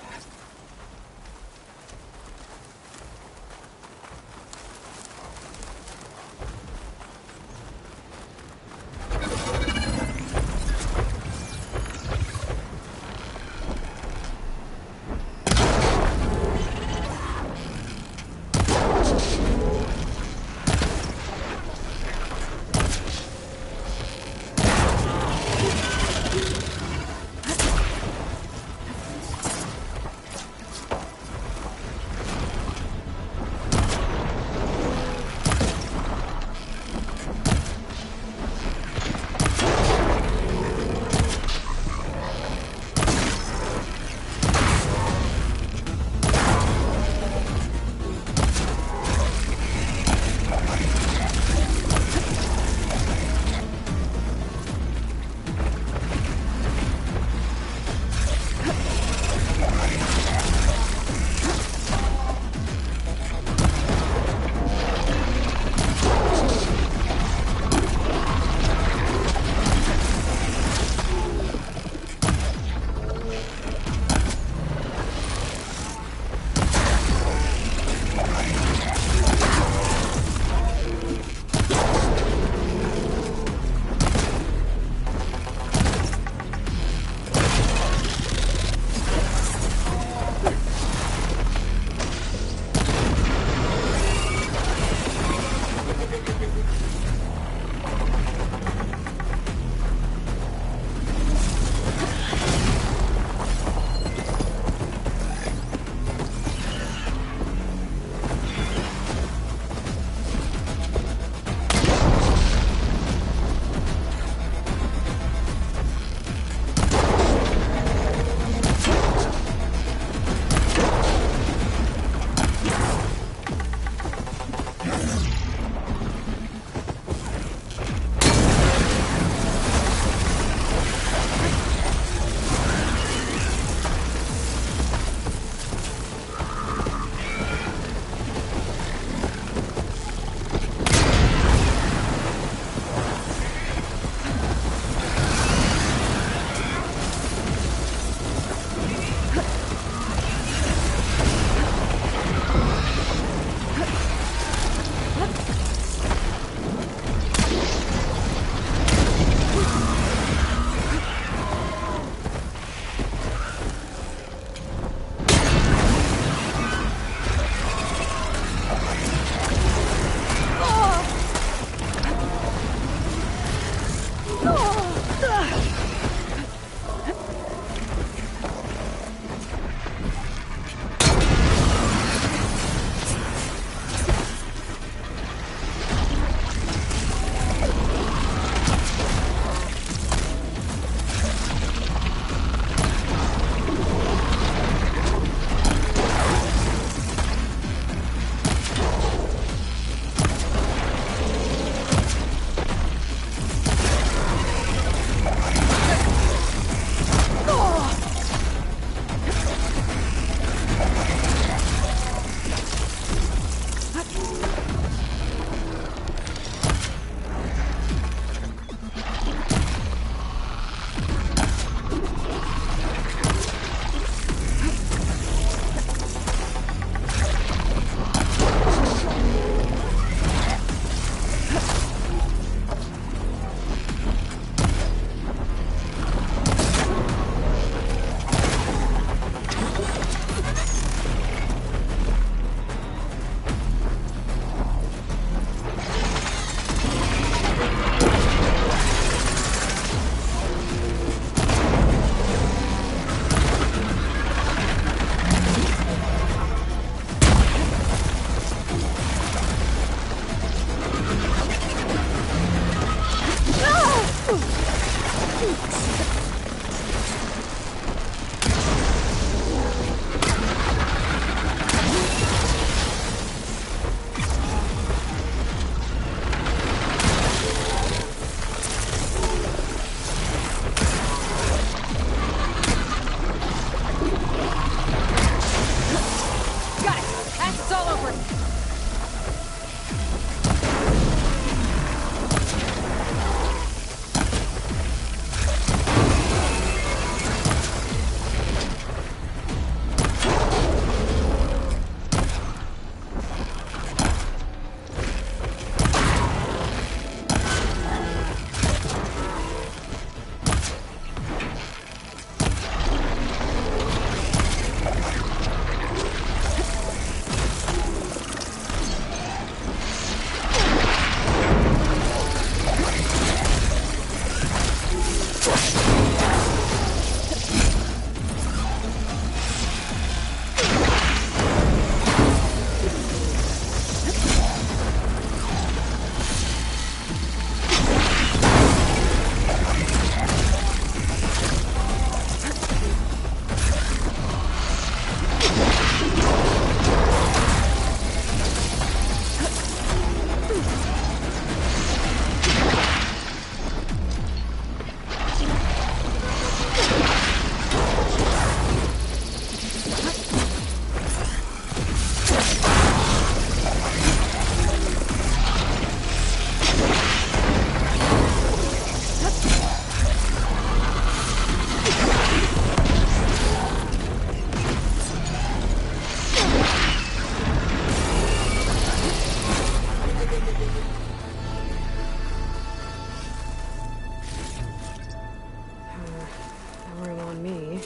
[SPEAKER 3] me.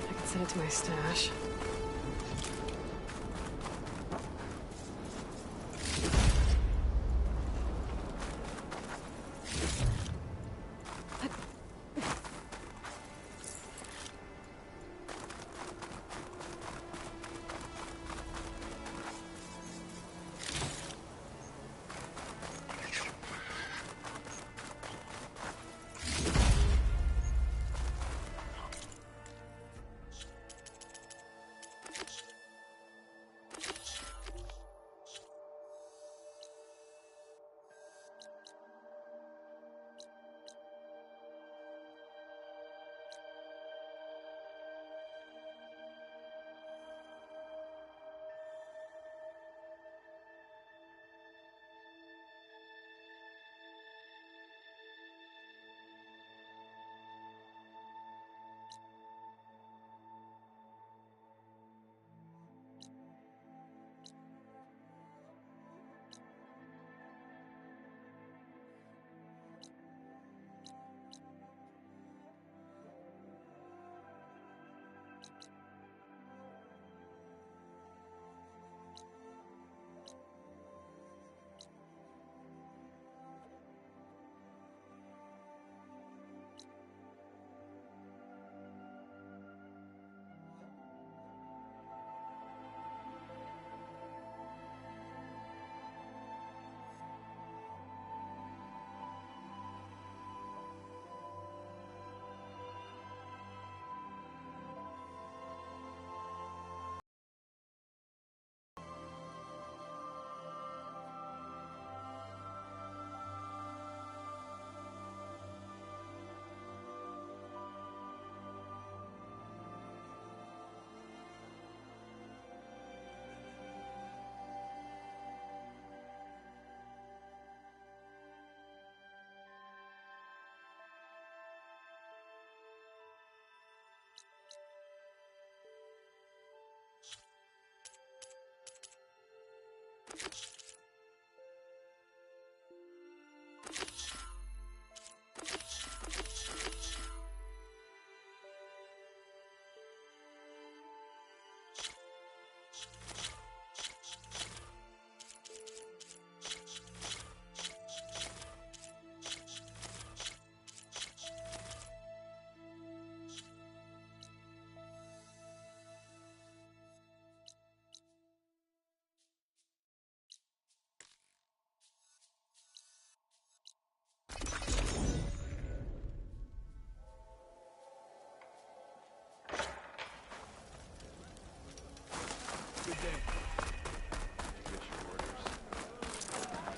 [SPEAKER 3] I can send it to my stash.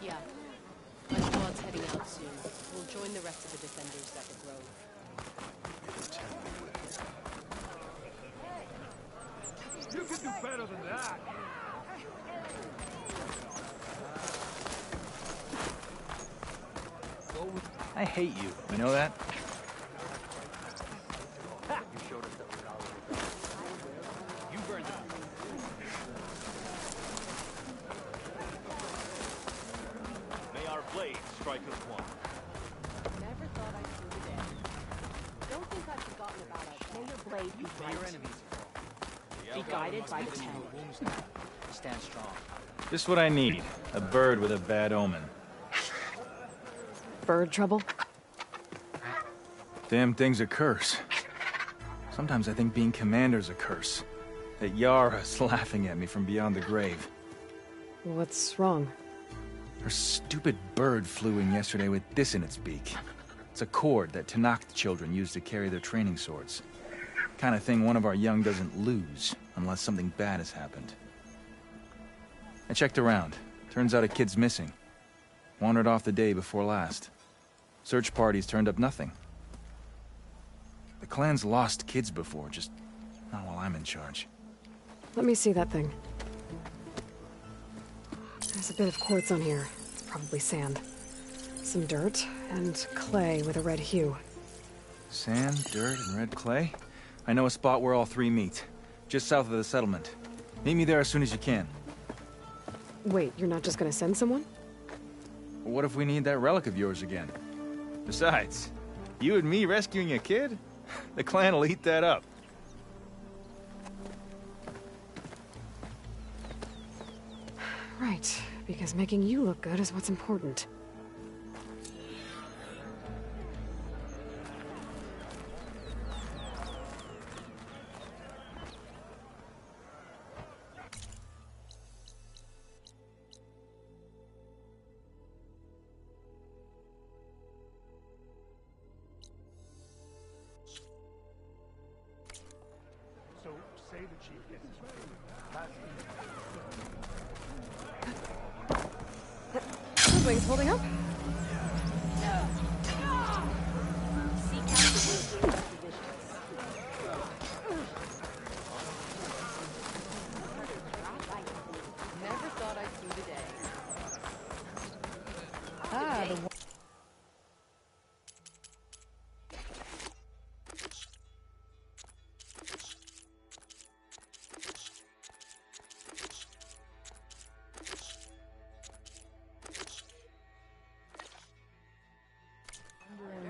[SPEAKER 1] Yeah. My squad's heading out soon. We'll join the rest of the defenders at the Grove.
[SPEAKER 4] You can do better than that.
[SPEAKER 2] I hate you. You know that?
[SPEAKER 4] You burned it.
[SPEAKER 14] May our blades strike as one.
[SPEAKER 1] Never thought I'd see the day. Don't think I've forgotten about us.
[SPEAKER 16] May your blade be
[SPEAKER 21] May your
[SPEAKER 16] bright.
[SPEAKER 21] enemies
[SPEAKER 16] Be guided by the ten.
[SPEAKER 21] stand strong.
[SPEAKER 2] Just what I need. A bird with a bad omen.
[SPEAKER 3] Bird trouble?
[SPEAKER 2] Damn thing's a curse. Sometimes I think being commander's a curse. That Yara's laughing at me from beyond the grave.
[SPEAKER 3] What's wrong?
[SPEAKER 2] Her stupid bird flew in yesterday with this in its beak. It's a cord that Tenakth children use to carry their training swords. Kind of thing one of our young doesn't lose, unless something bad has happened. I checked around. Turns out a kid's missing. Wandered off the day before last. Search parties turned up nothing. The clan's lost kids before, just not while I'm in charge.
[SPEAKER 3] Let me see that thing. There's a bit of quartz on here. Probably sand. Some dirt, and clay with a red hue.
[SPEAKER 2] Sand, dirt, and red clay? I know a spot where all three meet. Just south of the settlement. Meet me there as soon as you can.
[SPEAKER 3] Wait, you're not just gonna send someone?
[SPEAKER 2] What if we need that relic of yours again? Besides, you and me rescuing a kid? The clan will eat that up.
[SPEAKER 3] Right, because making you look good is what's important.
[SPEAKER 4] So, say the chief gets his way.
[SPEAKER 3] Wings holding up?
[SPEAKER 1] Never thought I'd see the day. The one.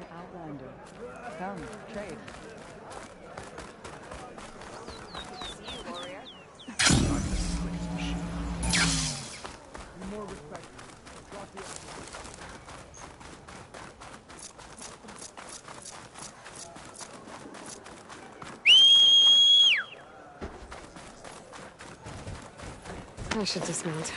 [SPEAKER 1] Outlander. Come, trade.
[SPEAKER 18] See you, warrior.
[SPEAKER 4] More respect. Drop the
[SPEAKER 3] I should dismount.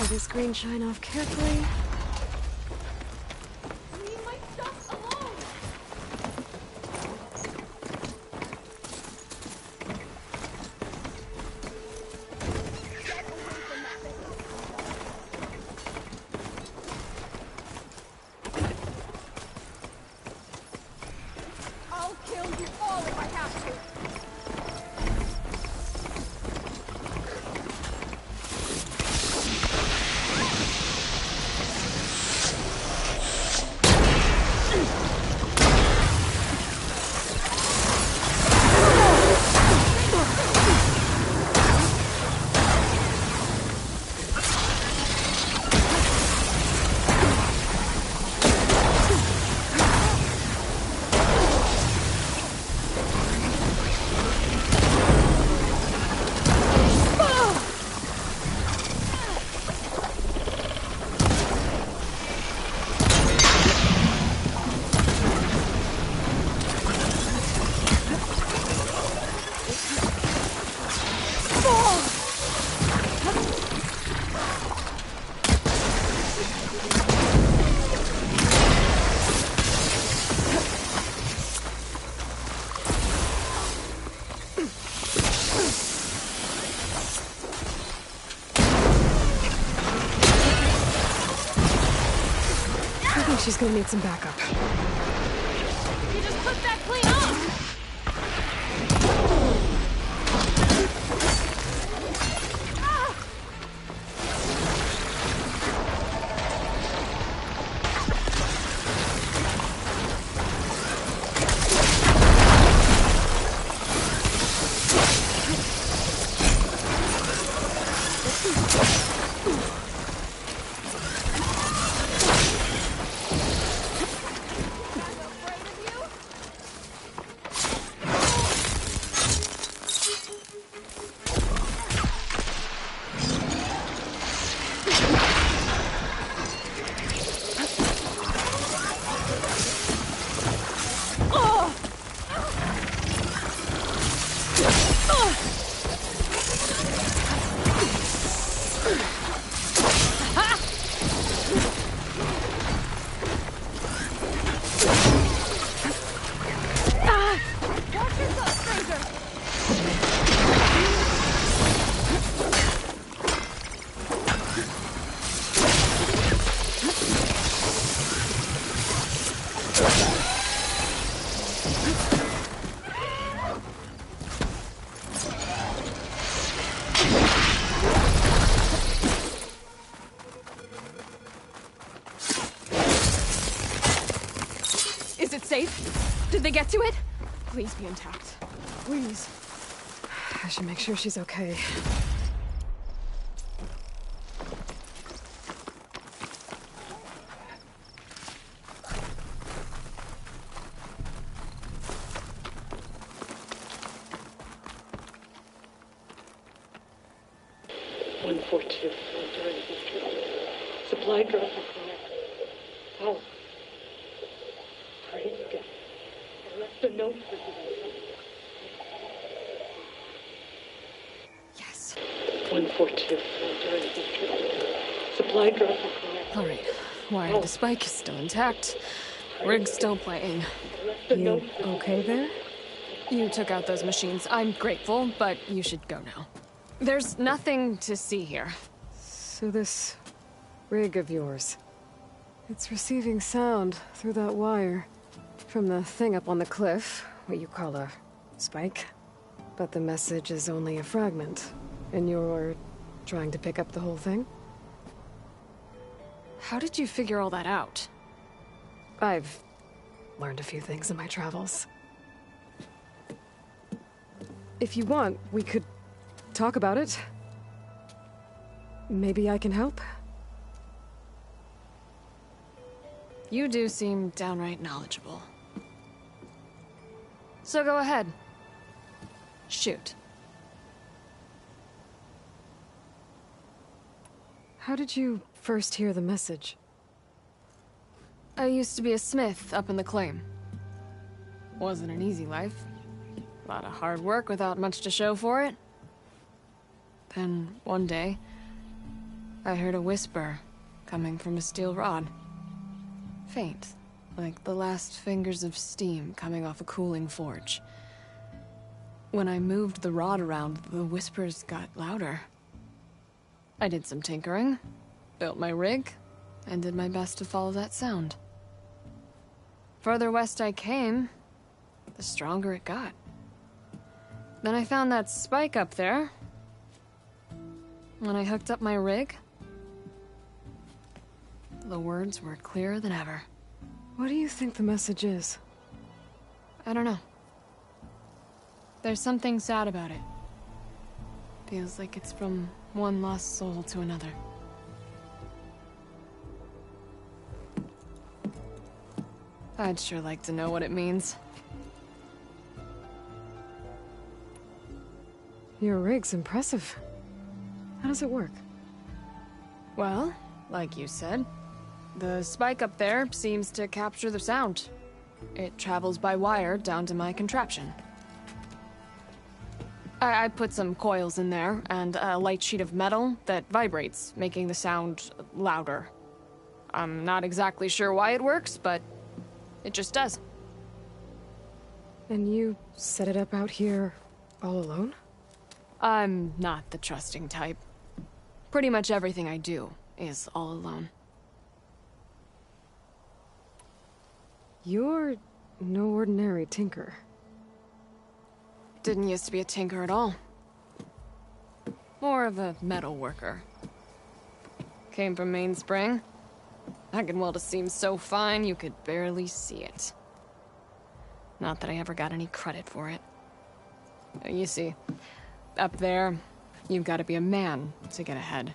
[SPEAKER 3] This green shine off carefully.
[SPEAKER 1] Leave my stuff alone!
[SPEAKER 3] She's gonna need some backup.
[SPEAKER 18] You just put that clean off!
[SPEAKER 3] Is it safe? Did they get to it? Please be intact. Please. I should make sure she's okay.
[SPEAKER 20] Supply drop How? Praise God. I left a note for you.
[SPEAKER 3] Yes.
[SPEAKER 20] 142. Supply drop.
[SPEAKER 3] All right. Wire the spike is still intact. Rig's still playing. You okay there? You took out those machines. I'm grateful, but you should go now. There's nothing to see here. So this rig of yours, it's receiving sound through that wire from the thing up on the cliff, what you call a spike. But the message is only a fragment, and you're trying to pick up the whole thing? How did you figure all that out? I've learned a few things in my travels. If you want, we could talk about it. Maybe I can help? You do seem downright knowledgeable. So go ahead. Shoot. How did you first hear the message? I used to be a smith up in the claim. Wasn't an easy life. A lot of hard work without much to show for it. Then, one day, I heard a whisper coming from a steel rod. Faint, like the last fingers of steam coming off a cooling forge. When I moved the rod around, the whispers got louder. I did some tinkering, built my rig, and did my best to follow that sound. Further west I came, the stronger it got. Then I found that spike up there. When I hooked up my rig, the words were clearer than ever. What do you think the message is? I don't know. There's something sad about it. Feels like it's from one lost soul to another. I'd sure like to know what it means. Your rig's impressive. How does it work? Well, like you said, the spike up there seems to capture the sound. It travels by wire down to my contraption. I put some coils in there and a light sheet of metal that vibrates, making the sound louder. I'm not exactly sure why it works, but it just does. And you set it up out here all alone? I'm not the trusting type. Pretty much everything I do is all alone. You're no ordinary tinker.
[SPEAKER 12] Didn't used to be a tinker at all. More of a metal worker. Came from Mainspring. I could weld a seam so fine you could barely see it. Not that I ever got any credit for it. You see, up there, you've got to be a man to get ahead.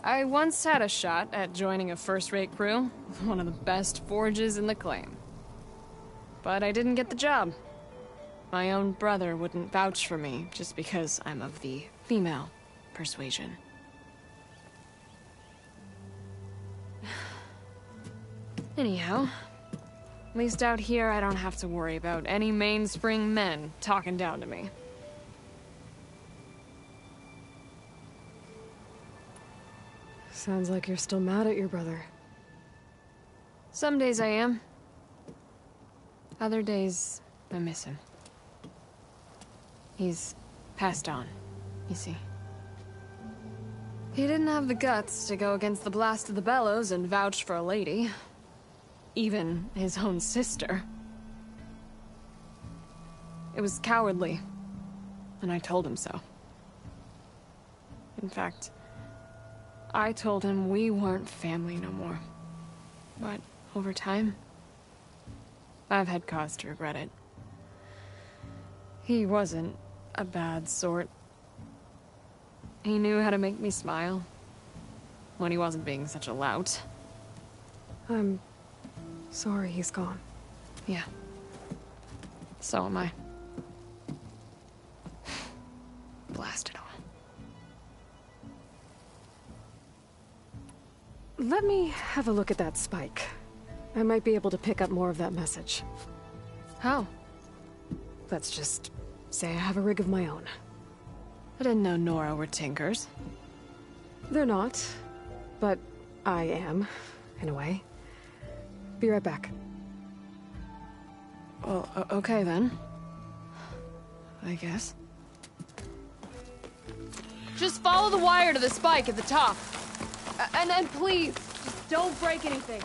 [SPEAKER 12] I once had a shot at joining a first-rate crew, one of the best forges in the claim. But I didn't get the job. My own brother wouldn't vouch for me just because I'm of the female persuasion. Anyhow, at least out here I don't have to worry about any Mainspring men talking down to me.
[SPEAKER 3] Sounds like you're still mad at your brother.
[SPEAKER 12] Some days I am. Other days, I miss him. He's passed on, you see. He didn't have the guts to go against the blast of the bellows and vouch for a lady. Even his own sister. It was cowardly, and I told him so. In fact, I told him we weren't family no more. But over time, I've had cause to regret it. He wasn't a bad sort. He knew how to make me smile when he wasn't being such a lout.
[SPEAKER 3] I'm sorry he's gone.
[SPEAKER 12] Yeah. So am I. Blast it all.
[SPEAKER 3] Let me have a look at that spike. I might be able to pick up more of that message.
[SPEAKER 12] How?
[SPEAKER 3] Let's just say I have a rig of my own.
[SPEAKER 12] I didn't know Nora were tinkers.
[SPEAKER 3] They're not, but I am, in a way. Be right back.
[SPEAKER 12] Well, okay then. I guess. Just follow the wire to the spike at the top. And please, just don't break anything.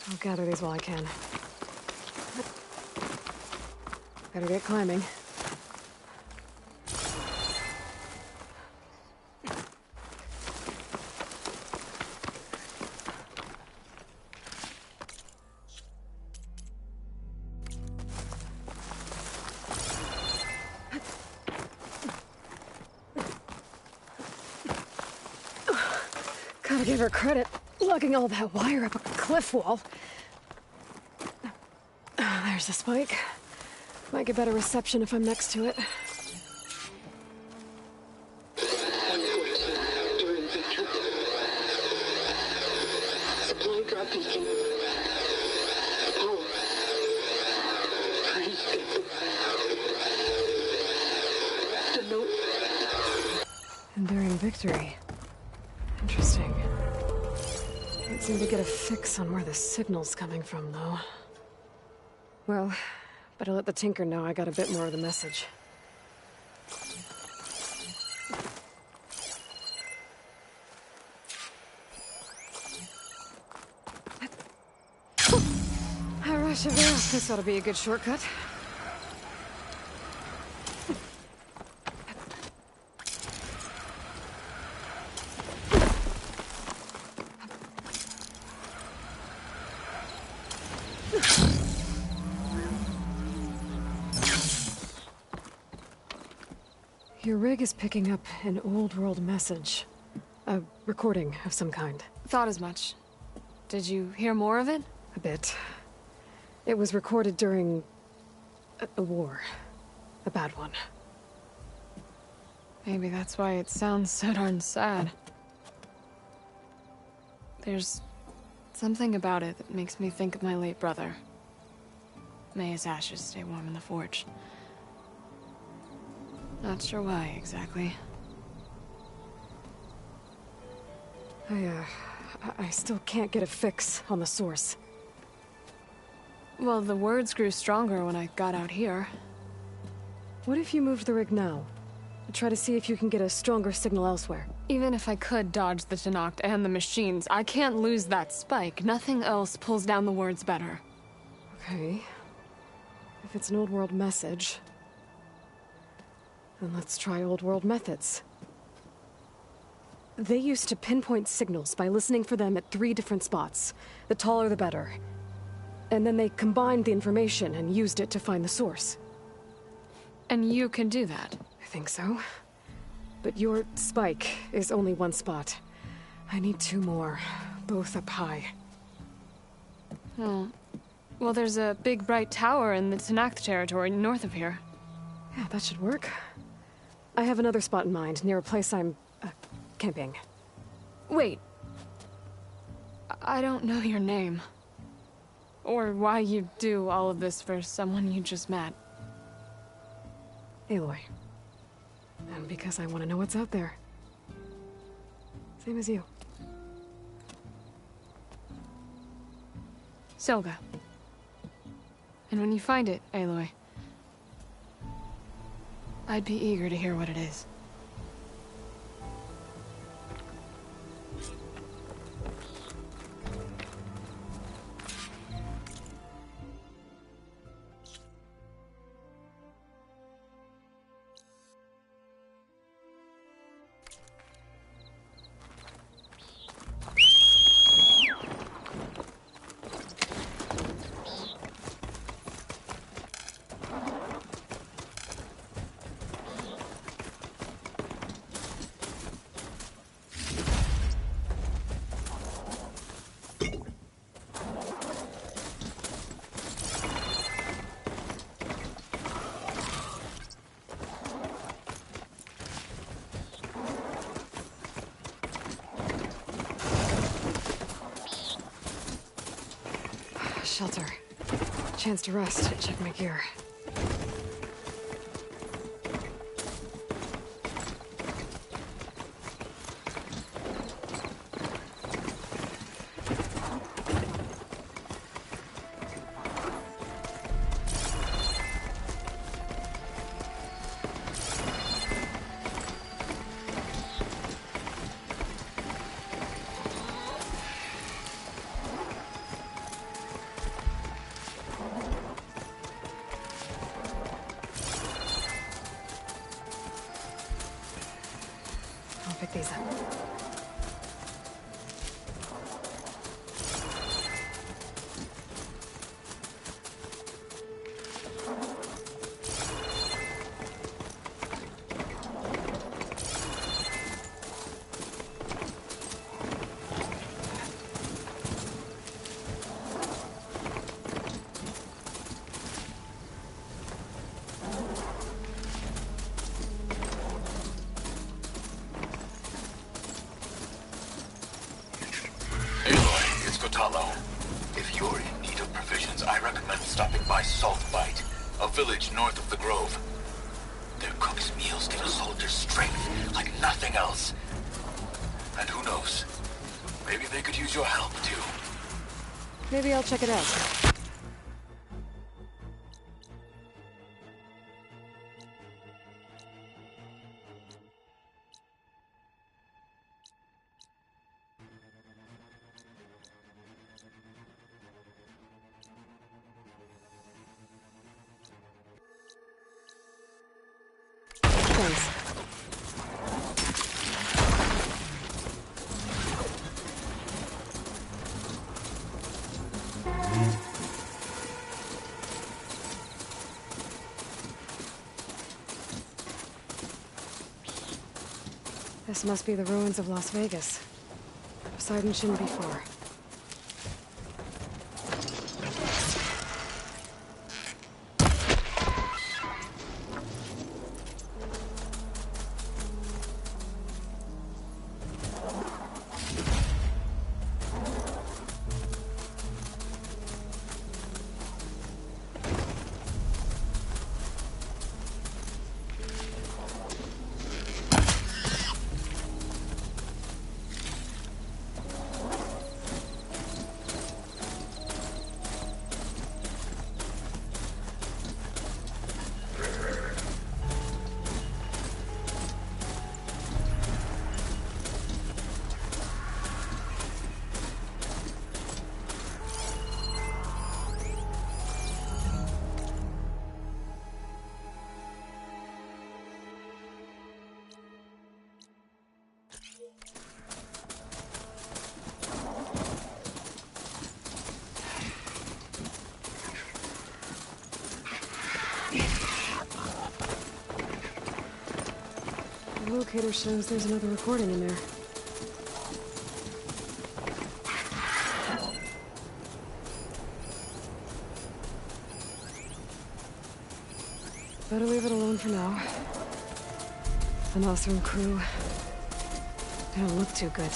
[SPEAKER 3] I'll gather these while I can. Better get climbing. Gotta give her credit, lugging all that wire up a cliff wall. There's the spike. Might get better reception if I'm next to it.
[SPEAKER 13] Supply drop beacon. Power. Praise God. The note.
[SPEAKER 3] Enduring victory. Interesting. Can't seem to get a fix on where the signal's coming from, though. Well, better let the Tinker know I got a bit more of the message. This ought to be a good shortcut. Your rig is picking up an old world message. A recording of some kind.
[SPEAKER 12] Thought as much. Did you hear more of it?
[SPEAKER 3] A bit. It was recorded during a war. A bad one.
[SPEAKER 12] Maybe that's why it sounds so darn sad. There's something about it that makes me think of my late brother. May his ashes stay warm in the forge. Not sure why, exactly.
[SPEAKER 3] I still can't get a fix on the source.
[SPEAKER 12] Well, the words grew stronger when I got out here.
[SPEAKER 3] What if you moved the rig now? Try to see if you can get a stronger signal elsewhere.
[SPEAKER 12] Even if I could dodge the Tenakth and the machines, I can't lose that spike. Nothing else pulls down the words better.
[SPEAKER 3] Okay. If it's an old world message, then let's try old world methods. They used to pinpoint signals by listening for them at 3 different spots. The taller the better. And then they combined the information and used it to find the source.
[SPEAKER 12] And you can do that?
[SPEAKER 3] I think so. But your spike is only 1 spot. I need 2 more, both up high.
[SPEAKER 12] Oh. Well, there's a big bright tower in the Tenakth territory north of here.
[SPEAKER 3] Yeah, that should work. I have another spot in mind, near a place I'm, camping.
[SPEAKER 12] Wait. I don't know your name. Or why you do all of this for someone you just met.
[SPEAKER 3] Aloy. And because I want to know what's out there. Same as you.
[SPEAKER 12] Selga. And when you find it, Aloy, I'd be eager to hear what it is.
[SPEAKER 3] Shelter. Chance to rest. Check my gear. Pick these up.
[SPEAKER 22] If you're in need of provisions, I recommend stopping by Saltbite, a village north of the Grove. Their cook's meals give a soldier's strength like nothing else. And who knows, maybe they could use your help too.
[SPEAKER 3] Maybe I'll check it out. This must be the ruins of Las Vegas. Poseidon shouldn't be far. The locator shows there's another recording in there. Better leave it alone for now. The Nosrim crew, they don't look too good.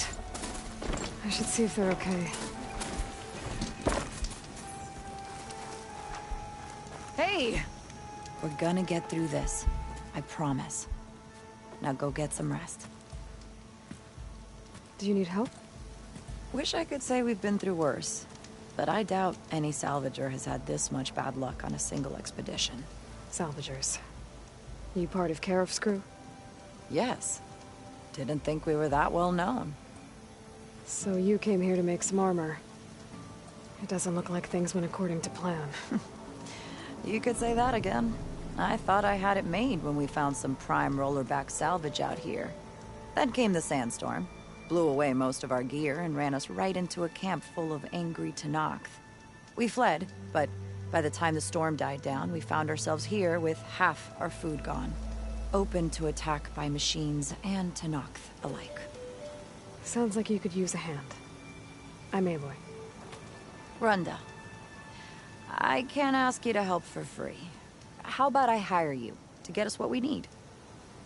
[SPEAKER 3] I should see if they're okay.
[SPEAKER 6] Hey! We're gonna get through this. I promise. Now go get some rest.
[SPEAKER 3] Do you need help?
[SPEAKER 6] Wish I could say we've been through worse, but I doubt any salvager has had this much bad luck on a single expedition.
[SPEAKER 3] Salvagers. You part of Karif's crew?
[SPEAKER 6] Yes. Didn't think we were that well known.
[SPEAKER 3] So you came here to make some armor. It doesn't look like things went according to plan.
[SPEAKER 6] You could say that again. I thought I had it made when we found some prime rollerback salvage out here. Then came the sandstorm, blew away most of our gear, and ran us right into a camp full of angry Tenakth. We fled, but by the time the storm died down, we found ourselves here with half our food gone. Open to attack by machines and Tenakth alike.
[SPEAKER 3] Sounds like you could use a hand. I'm Aloy.
[SPEAKER 6] Runda. I can't ask you to help for free. How about I hire you to get us what we need?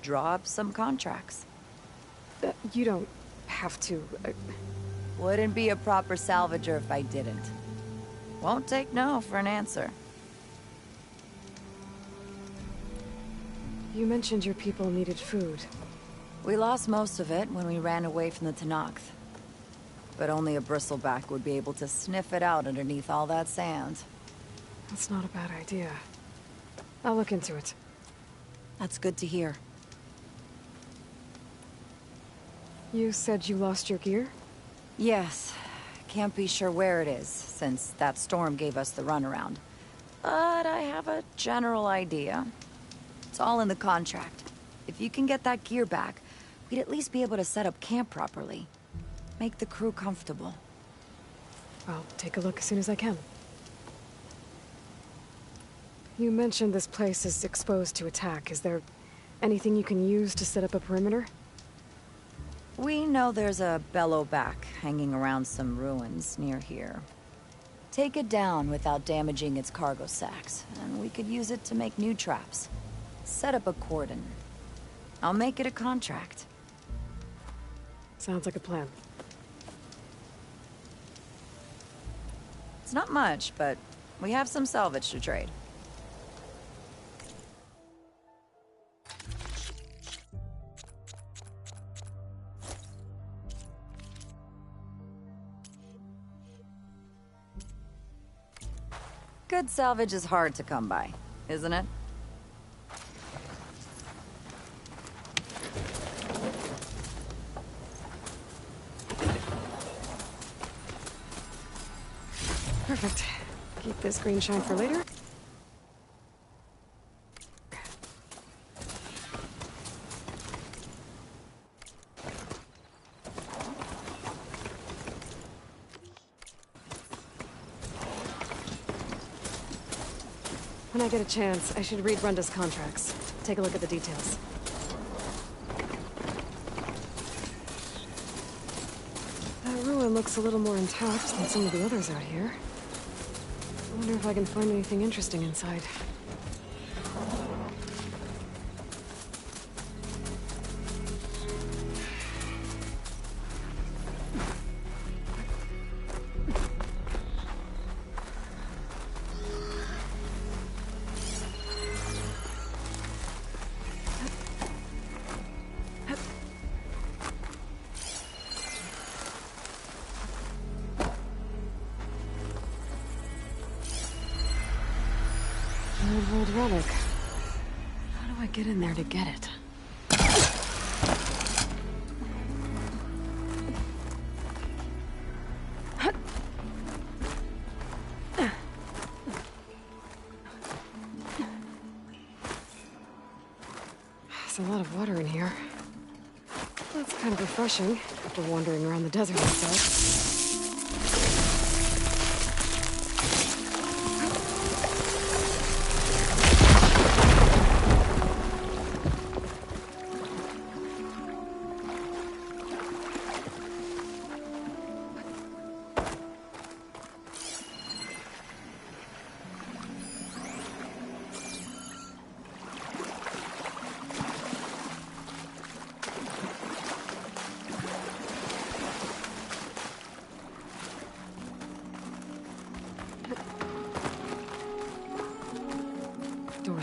[SPEAKER 6] Draw up some contracts.
[SPEAKER 3] You don't have to.
[SPEAKER 6] Wouldn't be a proper salvager if I didn't. Won't take no for an answer.
[SPEAKER 3] You mentioned your people needed food.
[SPEAKER 6] We lost most of it when we ran away from the Tenakth. But only a bristleback would be able to sniff it out underneath all that sand.
[SPEAKER 3] That's not a bad idea. I'll look into it.
[SPEAKER 6] That's good to hear.
[SPEAKER 3] You said you lost your gear?
[SPEAKER 6] Yes. Can't be sure where it is, since that storm gave us the runaround. But I have a general idea. It's all in the contract. If you can get that gear back, we'd at least be able to set up camp properly. Make the crew comfortable.
[SPEAKER 3] I'll take a look as soon as I can. You mentioned this place is exposed to attack. Is there anything you can use to set up a perimeter?
[SPEAKER 6] We know there's a bellowback hanging around some ruins near here. Take it down without damaging its cargo sacks, and we could use it to make new traps. Set up a cordon. I'll make it a contract.
[SPEAKER 3] Sounds like a plan.
[SPEAKER 6] It's not much, but we have some salvage to trade. Good salvage is hard to come by, isn't it?
[SPEAKER 3] Perfect. Keep this green shine for later. When I get a chance, I should read Runda's contracts. Take a look at the details. That ruin looks a little more intact than some of the others out here. I wonder if I can find anything interesting inside. An old relic. How do I get in there to get it? There's a lot of water in here. That's kind of refreshing after wandering around the desert itself.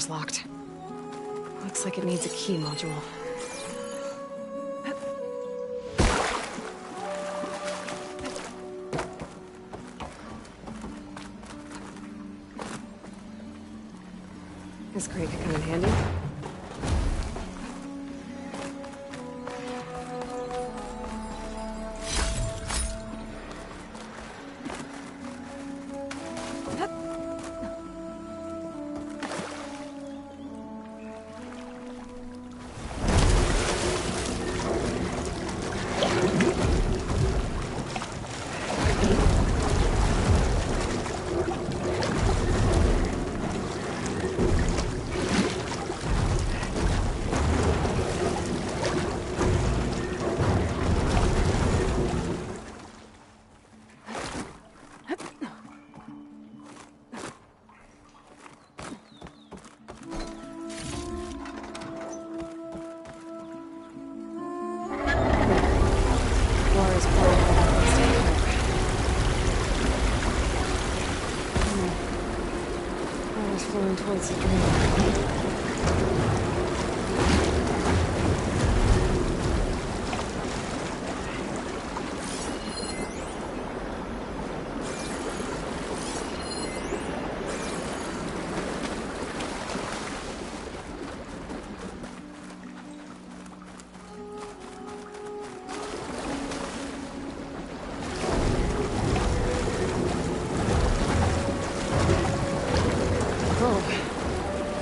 [SPEAKER 3] door's locked. Looks like it needs a key module. This crate could come in handy. Flowing towards the drain.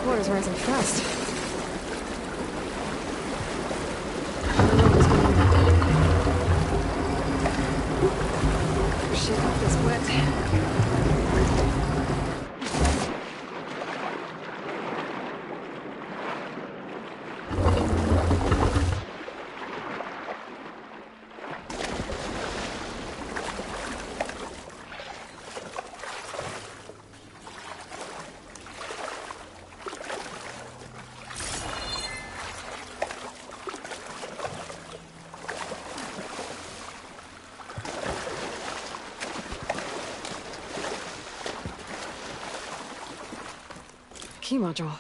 [SPEAKER 3] Water's rising fast. Shit, this wet. Key module.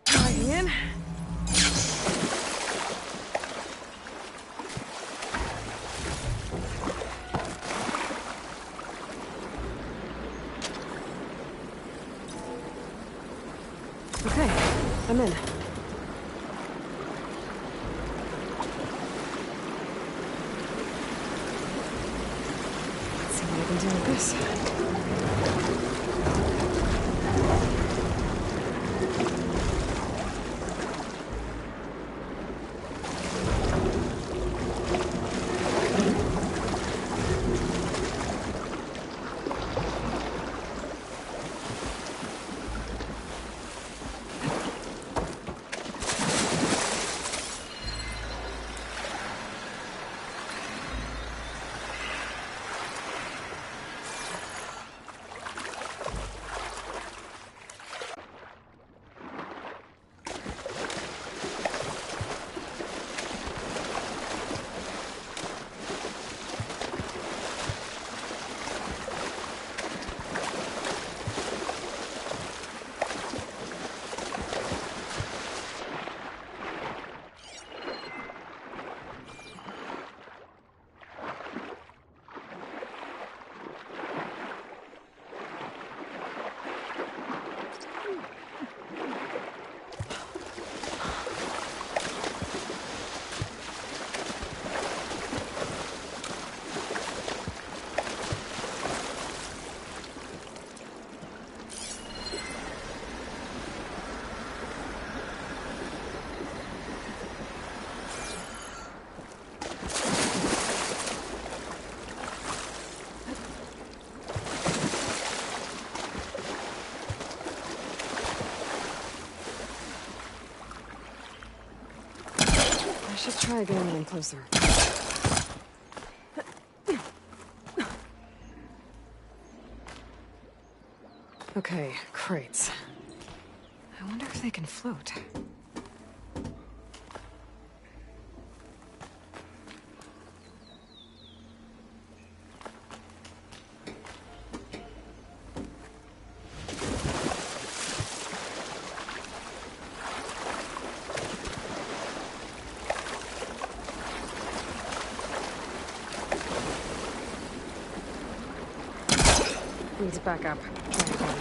[SPEAKER 3] Diving in. Okay, I'm in. Let's see what I can do with this. I should try going in closer. Okay, crates. I wonder if they can float. Needs backup. Try again.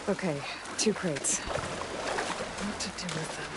[SPEAKER 3] Okay, 2 crates. What to do with them?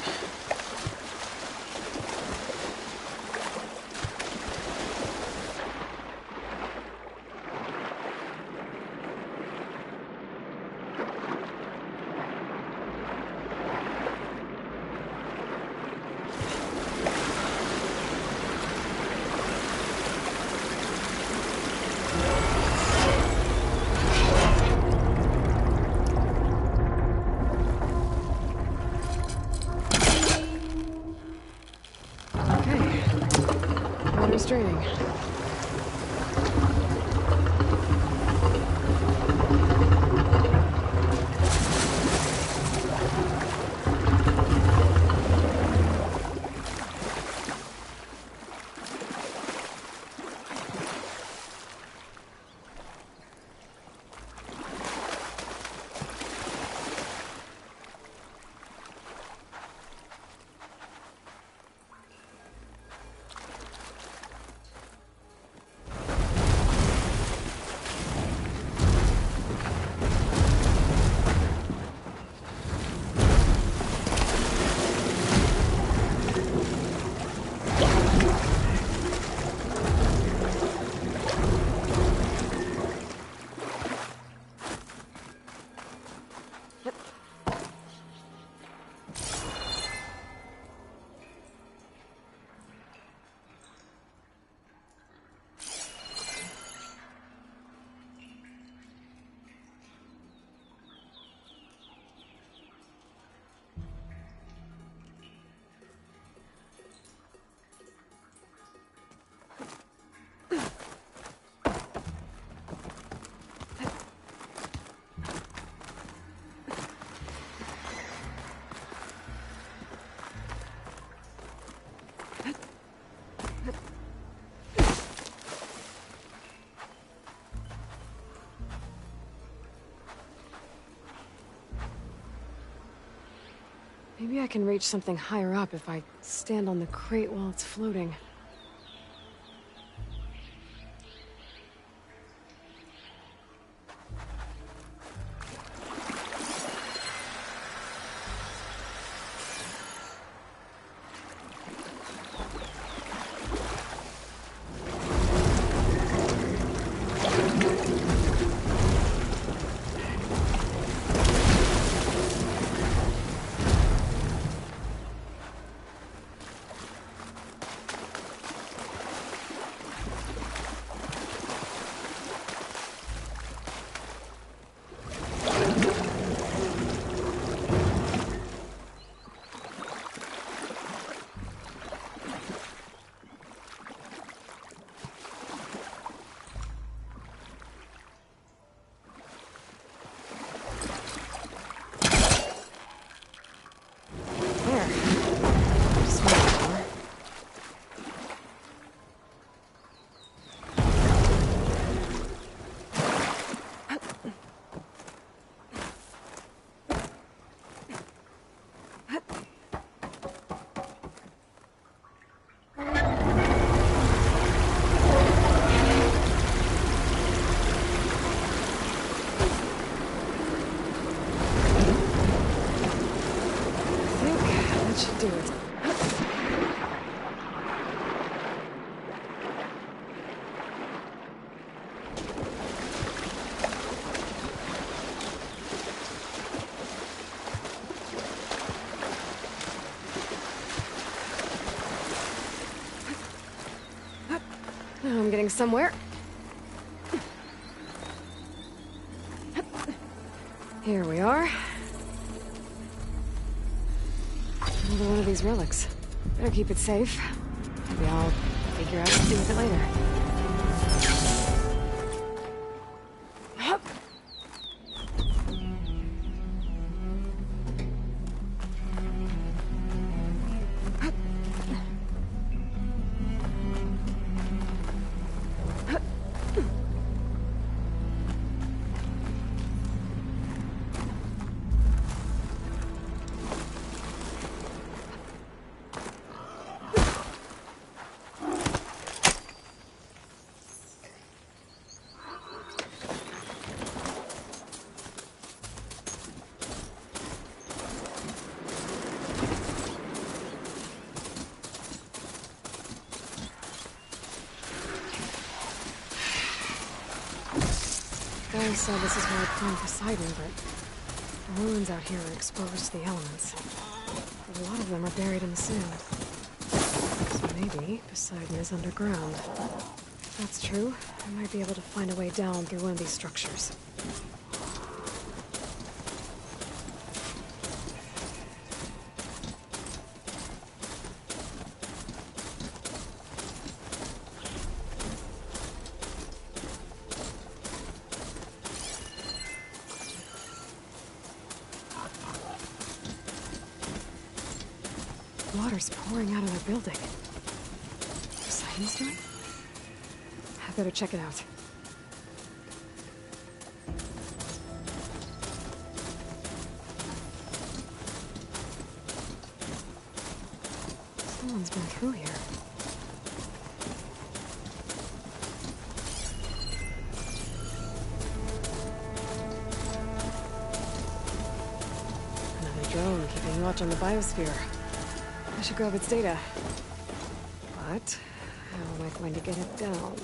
[SPEAKER 3] Maybe I can reach something higher up if I stand on the crate while it's floating. Do it. Now I'm getting somewhere. Here we are. Another one of these relics. Better keep it safe. Maybe I'll figure out what to do with it later. Guy said this is where I found Poseidon, but the ruins out here are exposed to the elements. A lot of them are buried in the sand. So maybe Poseidon is underground. If that's true, I might be able to find a way down through one of these structures. Water's pouring out of their building. Poseidon's doing? I better check it out. Someone's been through here. Another drone keeping watch on the biosphere. I should grab its data. But how am I going to get it down?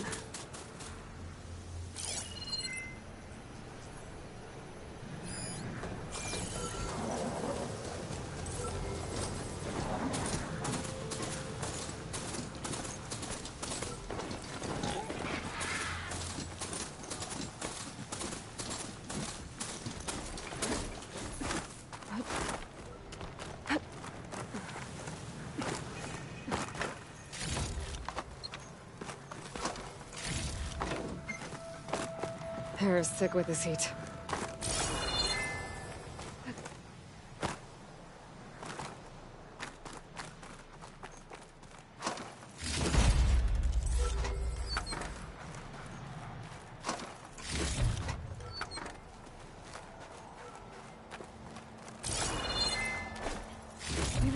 [SPEAKER 3] Hair is thick with this heat.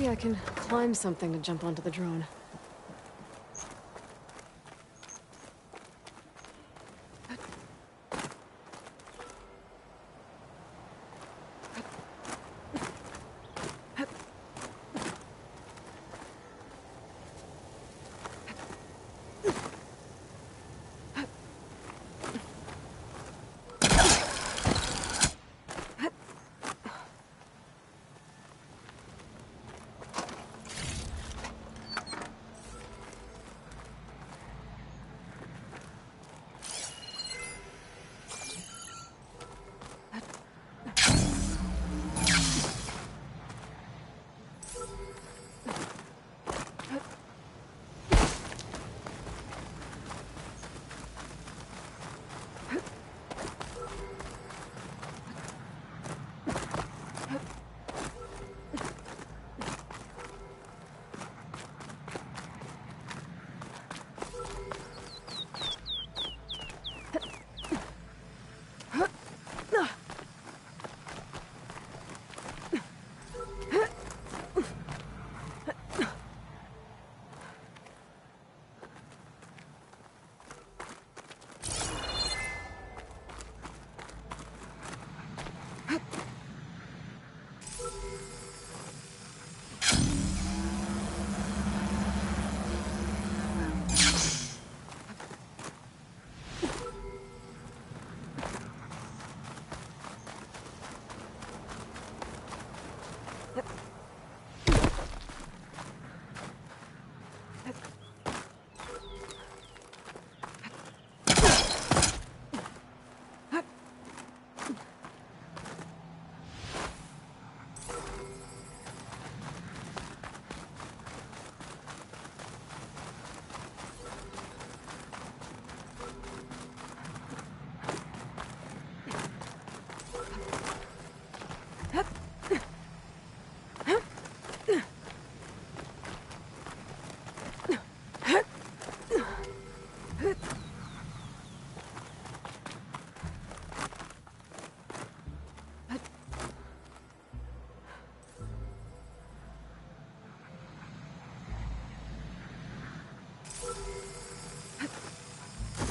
[SPEAKER 3] Maybe I can climb something to jump onto the drone.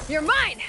[SPEAKER 1] You're mine!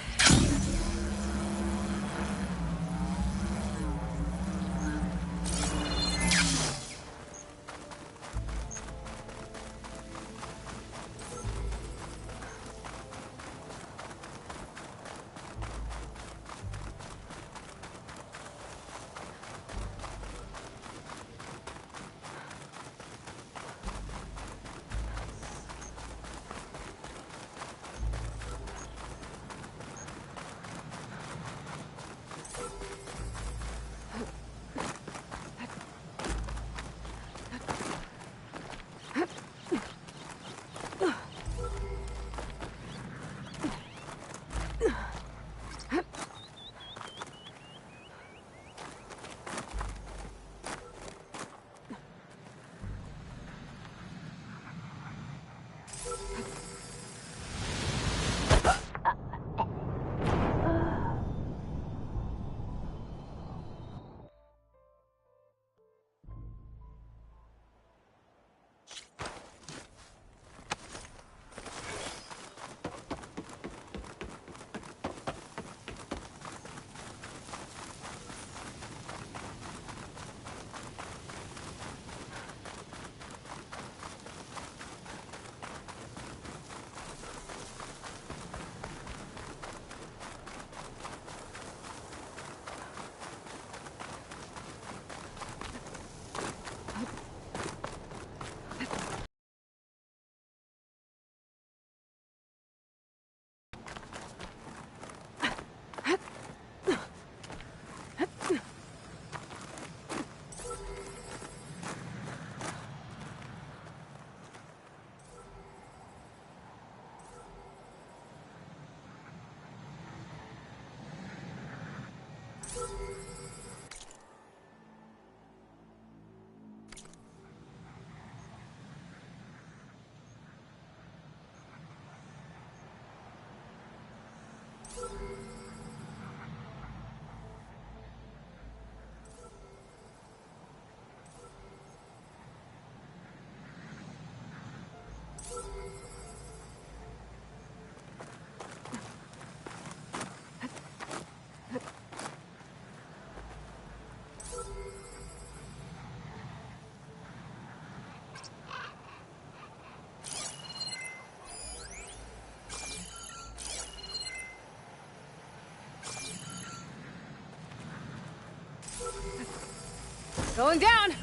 [SPEAKER 3] Going down!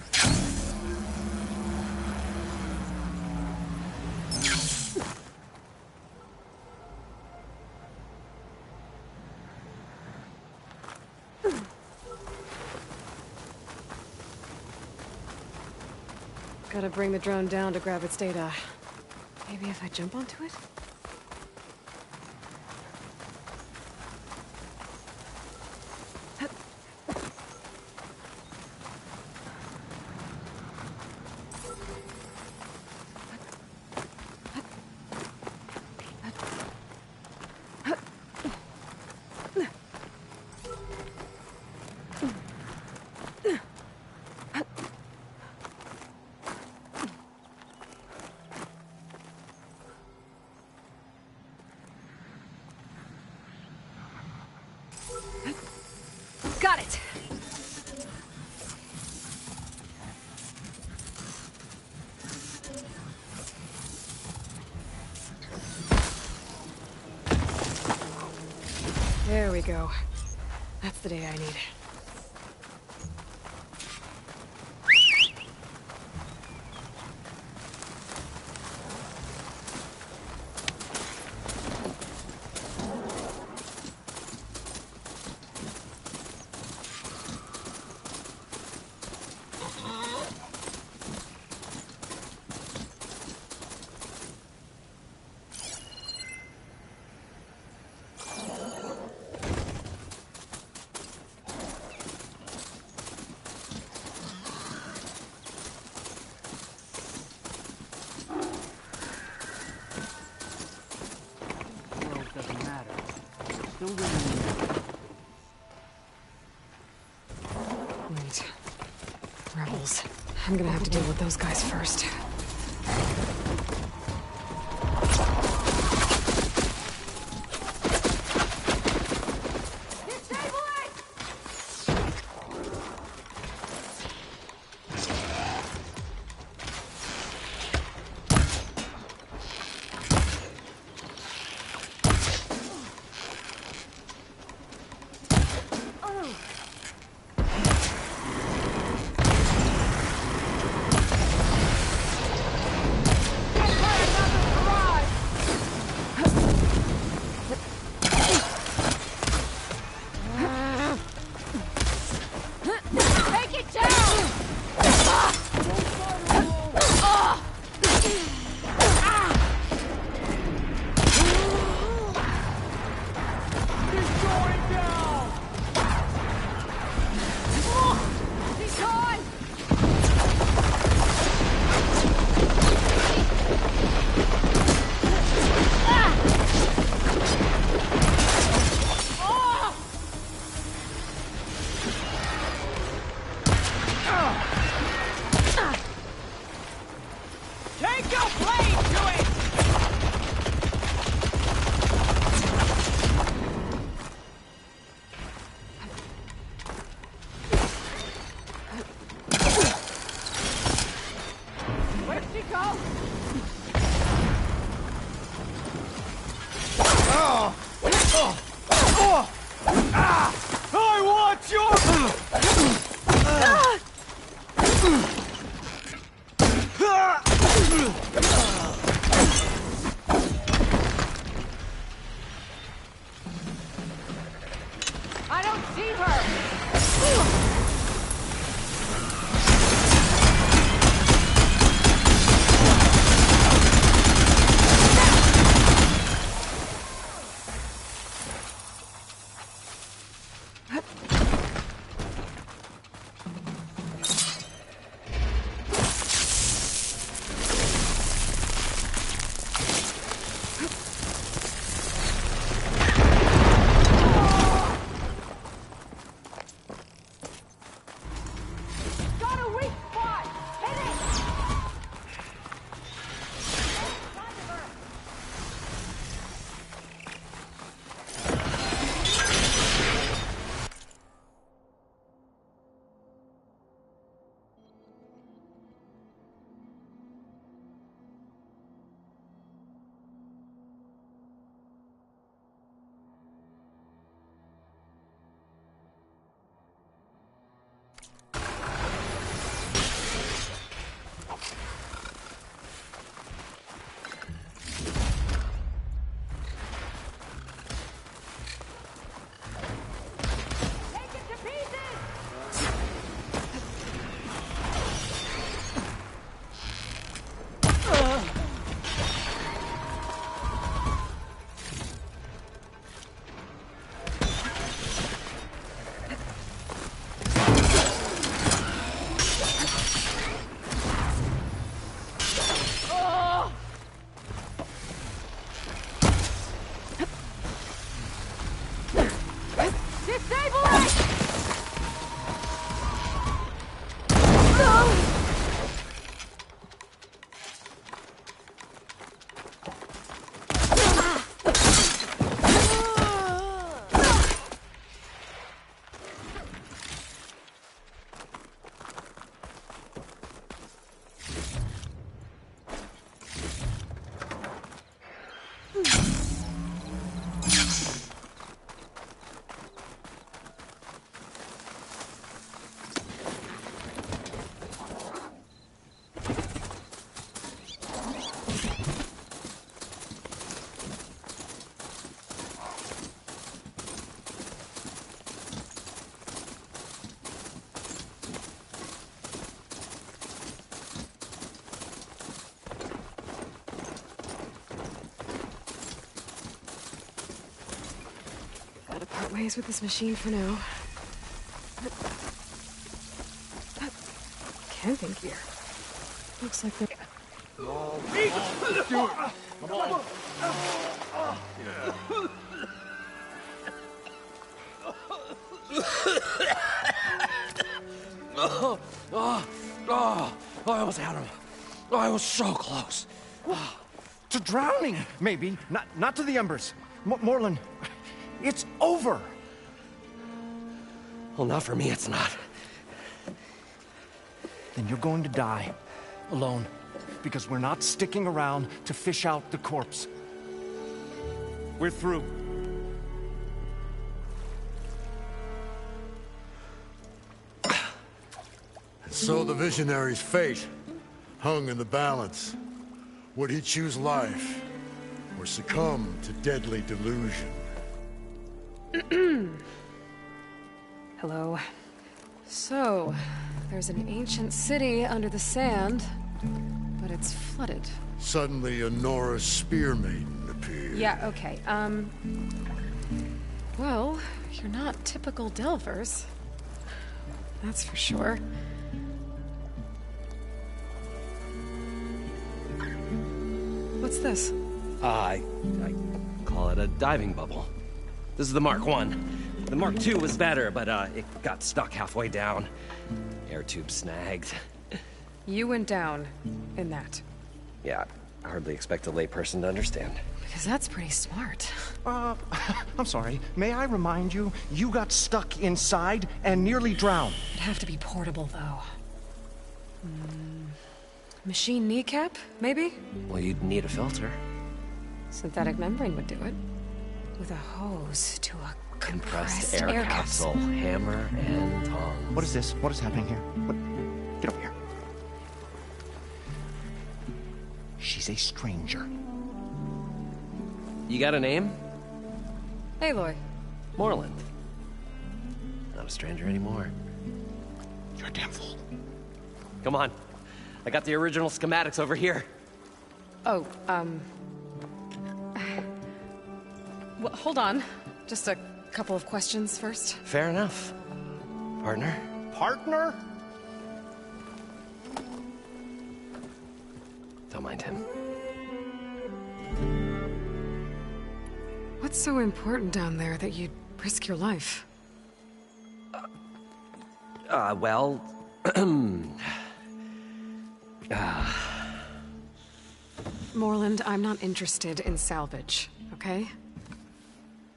[SPEAKER 3] Gotta bring the drone down to grab its data. Maybe if I jump onto it? Got it! There we go. That's the day I need. Wait. Rebels. I'm gonna have to deal with those guys first. ways with this machine for now. Camping gear. Looks like they're...
[SPEAKER 10] I almost had him. I was so close. To drowning, maybe. Not to the embers. Moreland, it's over.
[SPEAKER 17] Well, not for me, it's not.
[SPEAKER 10] Then you're going to die. Alone. Because we're not sticking around to fish out the corpse. We're through.
[SPEAKER 23] So the visionary's fate hung in the balance. Would he choose life, or succumb to deadly delusion?
[SPEAKER 3] Hello. So, there's an ancient city under the sand, but it's flooded.
[SPEAKER 23] Suddenly, a Nora spear maiden appeared.
[SPEAKER 3] Yeah, okay, well, you're not typical Delvers. That's for sure. What's this?
[SPEAKER 17] I call it a diving bubble. This is the Mark 1. The Mark 2 was better, but it got stuck halfway down. Air tube snagged.
[SPEAKER 3] You went down in that.
[SPEAKER 17] Yeah, I hardly expect a layperson to understand.
[SPEAKER 3] Because that's pretty smart.
[SPEAKER 10] I'm sorry. May I remind you, you got stuck inside and nearly drowned.
[SPEAKER 3] It'd have to be portable, though. Machine kneecap, maybe?
[SPEAKER 17] Well, you'd need a filter.
[SPEAKER 3] Synthetic membrane would do it. With a hose to a compressed
[SPEAKER 17] air capsule. Hammer and tongs.
[SPEAKER 10] What is this? What is happening here? What? Get over here. She's a stranger.
[SPEAKER 17] You got a name?
[SPEAKER 3] Aloy.
[SPEAKER 17] Moreland. Not a stranger anymore.
[SPEAKER 10] You're a damn fool.
[SPEAKER 17] Come on. I got the original schematics over here.
[SPEAKER 3] Oh, well, hold on. Just a couple of questions first.
[SPEAKER 17] Fair enough. Partner?
[SPEAKER 10] Partner?
[SPEAKER 17] Don't mind him.
[SPEAKER 3] What's so important down there that you'd risk your life?
[SPEAKER 17] Well...
[SPEAKER 3] Moreland, I'm not interested in salvage, okay?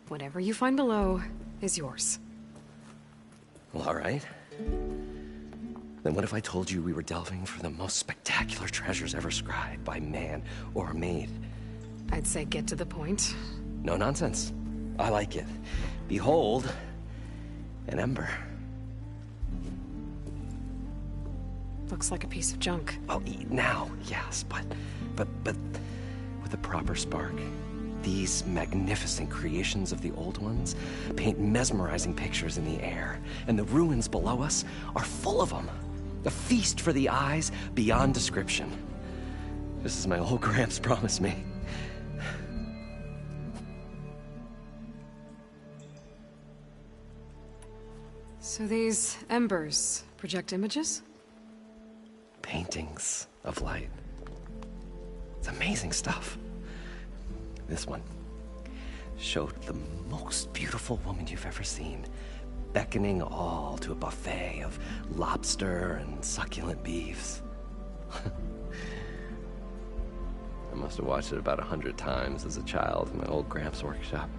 [SPEAKER 3] Whatever you find below is yours.
[SPEAKER 17] Well, all right. Then what if I told you we were delving for the most spectacular treasures ever scribed by man or maid?
[SPEAKER 3] I'd say get to the point.
[SPEAKER 17] No nonsense. I like it. Behold, an ember.
[SPEAKER 3] Looks like a piece of junk.
[SPEAKER 17] Well, now, yes, but with a proper spark. These magnificent creations of the old ones paint mesmerizing pictures in the air, and the ruins below us are full of them. A feast for the eyes beyond description. Just as my old Gramps promised me.
[SPEAKER 3] So these embers project images?
[SPEAKER 17] Paintings of light. It's amazing stuff. This one showed the most beautiful woman you've ever seen, beckoning all to a buffet of lobster and succulent beefs. I must have watched it about 100 times as a child in my old Gramps workshop.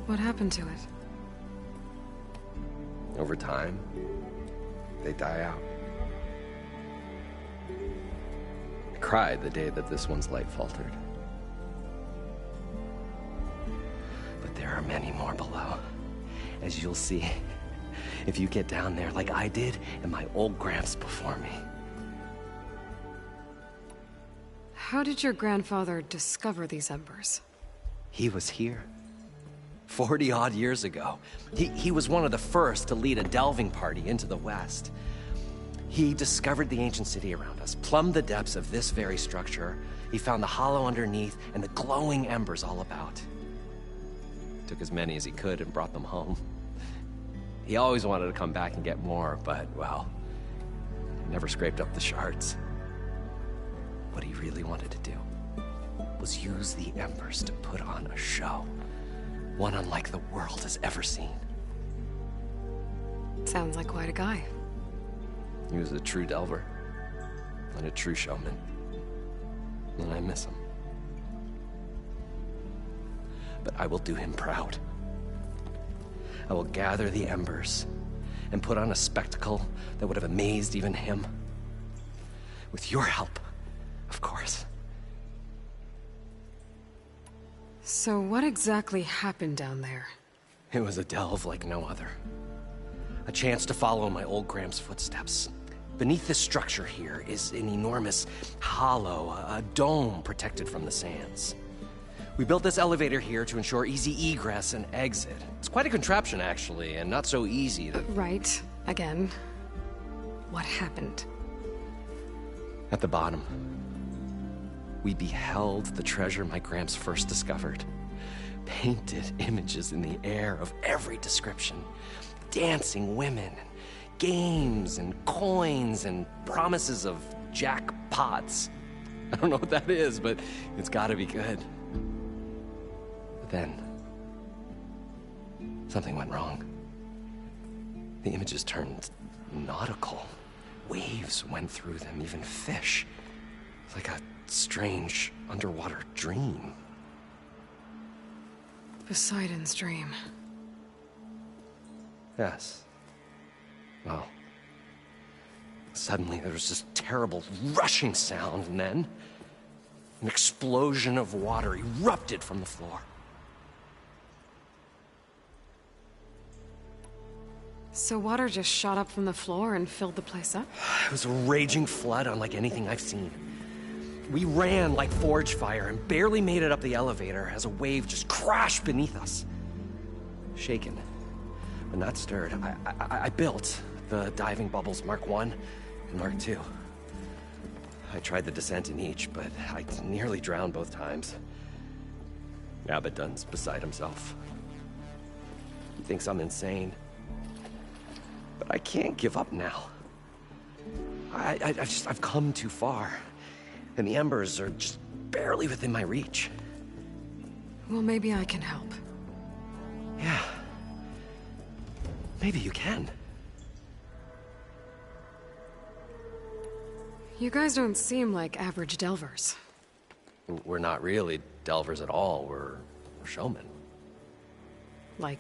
[SPEAKER 3] What happened to it?
[SPEAKER 17] Over time, they die out. I cried the day that this one's light faltered. But there are many more below, as you'll see if you get down there like I did and my old Gramps before me.
[SPEAKER 3] How did your grandfather discover these embers?
[SPEAKER 17] He was here 40-odd years ago. He was one of the first to lead a delving party into the West. He discovered the ancient city around us, plumbed the depths of this very structure. He found the hollow underneath and the glowing embers all about. took as many as he could and brought them home. He always wanted to come back and get more, but, well, he never scraped up the shards. What he really wanted to do was use the embers to put on a show. One unlike the world has ever seen.
[SPEAKER 3] Sounds like quite a guy.
[SPEAKER 17] He was a true delver. And a true showman. And I miss him. But I will do him proud. I will gather the embers and put on a spectacle that would have amazed even him. With your help, of course.
[SPEAKER 3] So what exactly happened down there?
[SPEAKER 17] It was a delve like no other. A chance to follow my old Gram's footsteps. Beneath this structure here is an enormous hollow, a dome protected from the sands. We built this elevator here to ensure easy egress and exit. It's quite a contraption, actually, and not so easy that...
[SPEAKER 3] Right. Again. What happened?
[SPEAKER 17] At the bottom, we beheld the treasure my Gramps first discovered. Painted images in the air of every description. Dancing women, games and coins and promises of jackpots. I don't know what that is, but it's gotta be good. But then, something went wrong. The images turned nautical. Waves went through them, even fish. Like a strange underwater dream.
[SPEAKER 3] Poseidon's dream.
[SPEAKER 17] Yes. Well, suddenly there was this terrible rushing sound, and then an explosion of water erupted from the floor.
[SPEAKER 3] So water just shot up from the floor and filled the place up?
[SPEAKER 17] It was a raging flood unlike anything I've seen. We ran like forge fire and barely made it up the elevator as a wave just crashed beneath us. Shaken, but not stirred, I built the diving bubbles Mark I and Mark II. I tried the descent in each, but I nearly drowned both times. Abaddon's beside himself. He thinks I'm insane. But I can't give up now. I've come too far. And the embers are just barely within my reach.
[SPEAKER 3] Well, maybe I can help.
[SPEAKER 17] Yeah. Maybe you can.
[SPEAKER 3] You guys don't seem like average delvers.
[SPEAKER 17] We're not really delvers at all. We're showmen.
[SPEAKER 3] Like,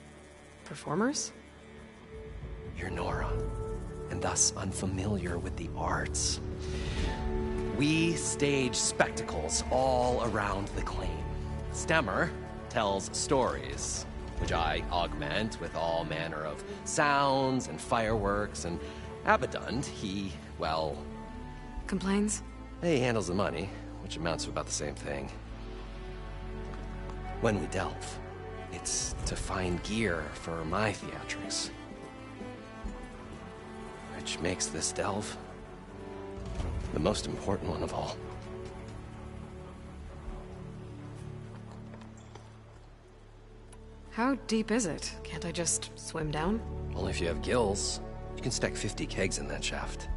[SPEAKER 3] performers?
[SPEAKER 17] You're Nora, and thus unfamiliar with the arts. We stage spectacles all around the claim. Stemmer tells stories, which I augment with all manner of sounds and fireworks, and Abaddon, he, well...
[SPEAKER 3] Complains?
[SPEAKER 17] He handles the money, which amounts to about the same thing. When we delve, it's to find gear for my theatrics. Which makes this delve the most important one of all.
[SPEAKER 3] How deep is it? Can't I just swim down?
[SPEAKER 17] Only if you have gills. You can stack 50 kegs in that shaft.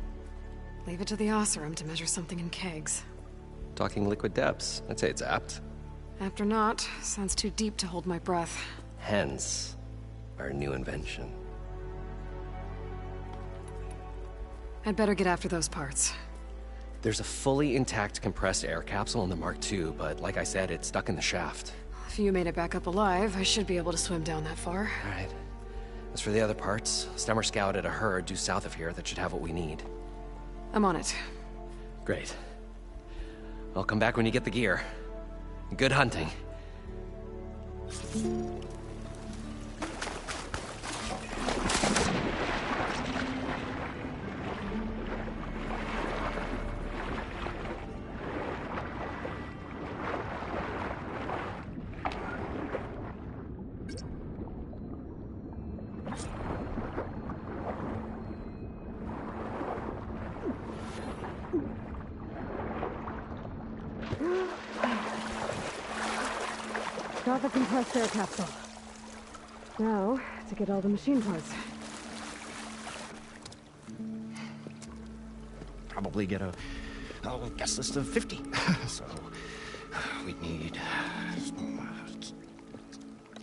[SPEAKER 3] Leave it to the Oseram to measure something in kegs.
[SPEAKER 17] Talking liquid depths, I'd say it's apt.
[SPEAKER 3] Apt or not, sounds too deep to hold my breath.
[SPEAKER 17] Hence, our new invention.
[SPEAKER 3] I'd better get after those parts.
[SPEAKER 17] There's a fully intact compressed air capsule in the Mark II, but like I said, it's stuck in the shaft.
[SPEAKER 3] If you made it back up alive, I should be able to swim down that far.
[SPEAKER 17] All right. As for the other parts, Stemmer scouted a herd due south of here that should have what we need.
[SPEAKER 3] I'm on it.
[SPEAKER 17] Great. I'll come back when you get the gear. Good hunting.
[SPEAKER 3] Got the compressed air capsule. Now, to get all the machine parts.
[SPEAKER 10] Probably get a guest list of 50. So, we'd need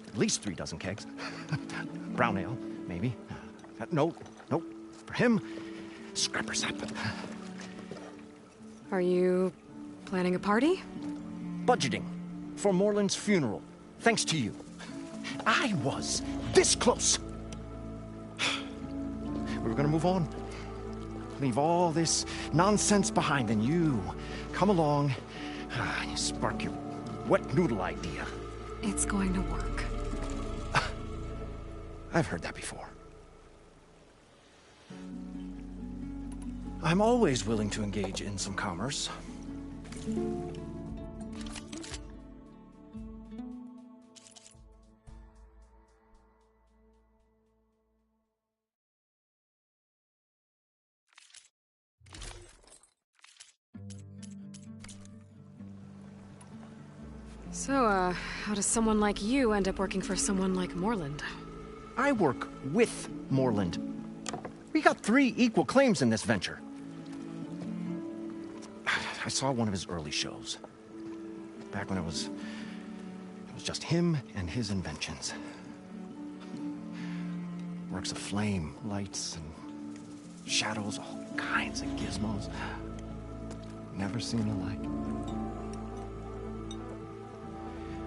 [SPEAKER 10] at least 3 dozen kegs. Brown ale, maybe. No. For him, scrapper sap.
[SPEAKER 3] Are you planning a party?
[SPEAKER 10] Budgeting for Moreland's funeral, thanks to you. I was this close. We were gonna move on. Leave all this nonsense behind, and you come along and you spark your wet noodle idea.
[SPEAKER 3] It's going to work.
[SPEAKER 10] I've heard that before. I'm always willing to engage in some commerce.
[SPEAKER 3] So, how does someone like you end up working for someone like Moreland?
[SPEAKER 10] I work with Moreland. We got 3 equal claims in this venture. I saw one of his early shows. Back when it was just him and his inventions. Works of flame, lights, and shadows, all kinds of gizmos. Never seen the like.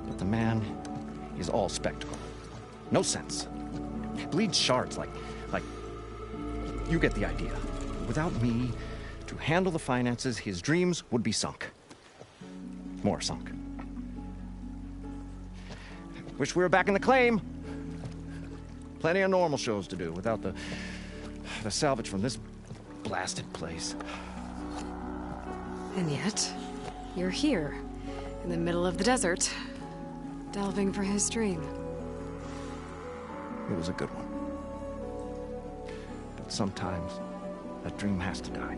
[SPEAKER 10] But the man is all spectacle. No sense. Bleeds shards like... You get the idea. Without me to handle the finances, his dreams would be sunk. More sunk. Wish we were back in the claim. Plenty of normal shows to do without the salvage from this blasted place.
[SPEAKER 3] And yet, you're here, in the middle of the desert, delving for his dream.
[SPEAKER 10] It was a good one. But sometimes, that dream has to die.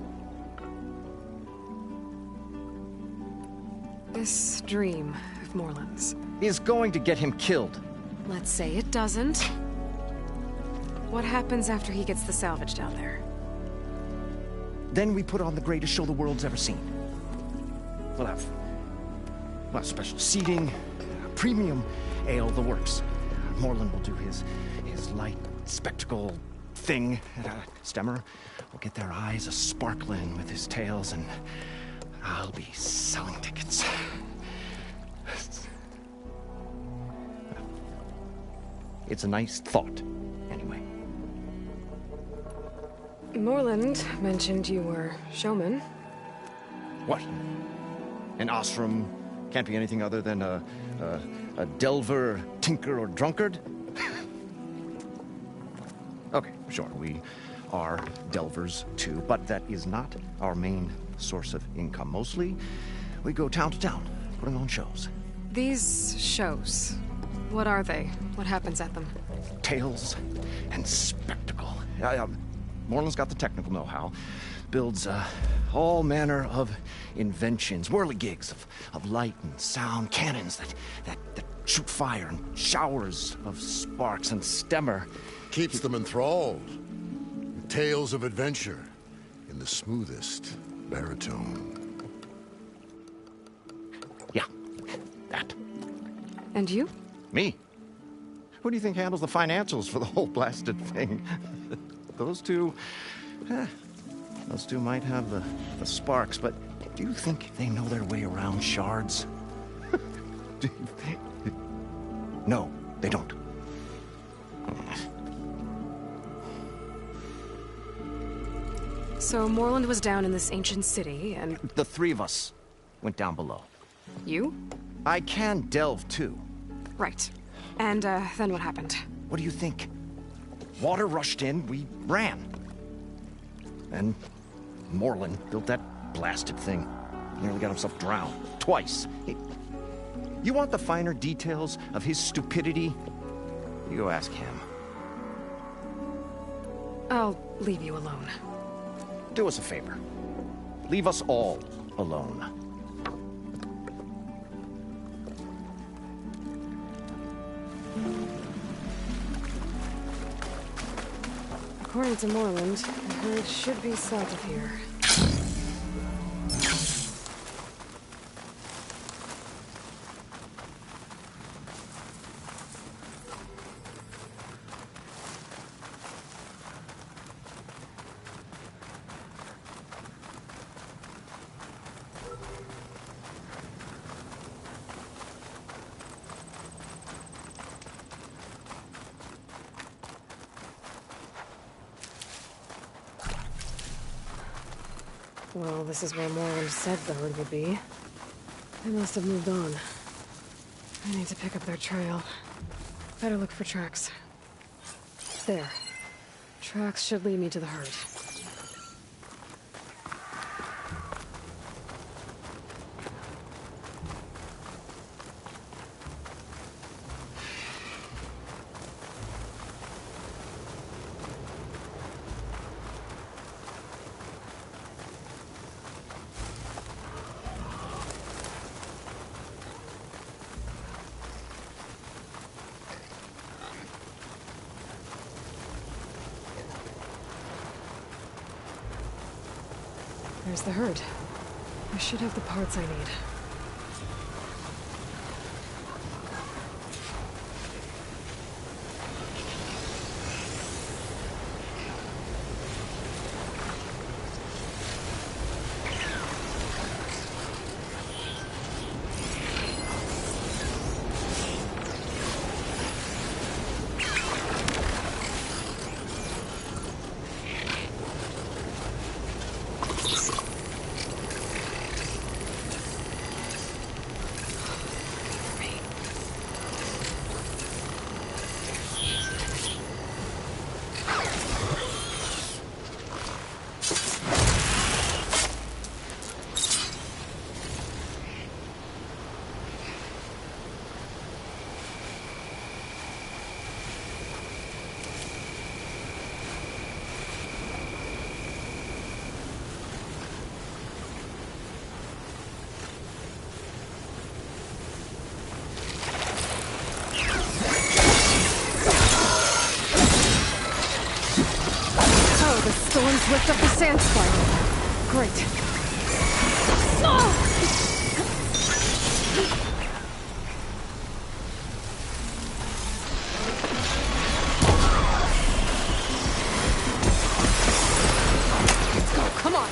[SPEAKER 3] This dream of Moreland's
[SPEAKER 10] is going to get him killed.
[SPEAKER 3] Let's say it doesn't. What happens after he gets the salvage down there?
[SPEAKER 10] Then we put on the greatest show the world's ever seen. We'll have special seating, premium ale, the works. Moreland will do his light spectacle thing. Stemmer will get their eyes a-sparkling with his tales, and I'll be selling tickets. It's a nice thought, anyway.
[SPEAKER 3] Moreland mentioned you were showman.
[SPEAKER 10] What? An ostrom can't be anything other than a delver, tinker, or drunkard? Okay, sure, we are delvers too, but that is not our main source of income. Mostly, we go town to town, putting on shows.
[SPEAKER 3] These shows, what are they? What happens at them?
[SPEAKER 10] Tales and spectacle. Moreland's got the technical know-how. Builds all manner of inventions, whirligigs of light and sound, cannons that shoot fire, and showers of sparks, and Stemmer
[SPEAKER 23] keeps them enthralled. Tales of adventure in the smoothest baritone.
[SPEAKER 10] Yeah, that.
[SPEAKER 3] And you?
[SPEAKER 10] Me? Who do you think handles the financials for the whole blasted thing? Those two might have the sparks, but do you think they know their way around shards? No, they don't.
[SPEAKER 3] So Moreland was down in this ancient city, and...
[SPEAKER 10] The 3 of us went down below.
[SPEAKER 3] You?
[SPEAKER 10] I can delve, too.
[SPEAKER 3] Right. And, then what happened?
[SPEAKER 10] What do you think? Water rushed in, we ran. And Moreland built that blasted thing. Nearly got himself drowned. Twice. You want the finer details of his stupidity? You go ask him.
[SPEAKER 3] I'll leave you alone.
[SPEAKER 10] Do us a favor. Leave us all alone.
[SPEAKER 3] According to Moreland, the herd should be south of here. Well, this is where Moreland said the herd would be. They must have moved on. I need to pick up their trail. Better look for tracks. There. Tracks should lead me to the herd. There's the herd. I should have the parts I need. Storms lift up the sand spiral. Great. Let's go, come on.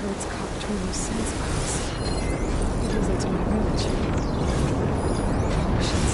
[SPEAKER 3] Herd's caught between those sand spirals. It leads into my village. Ocean's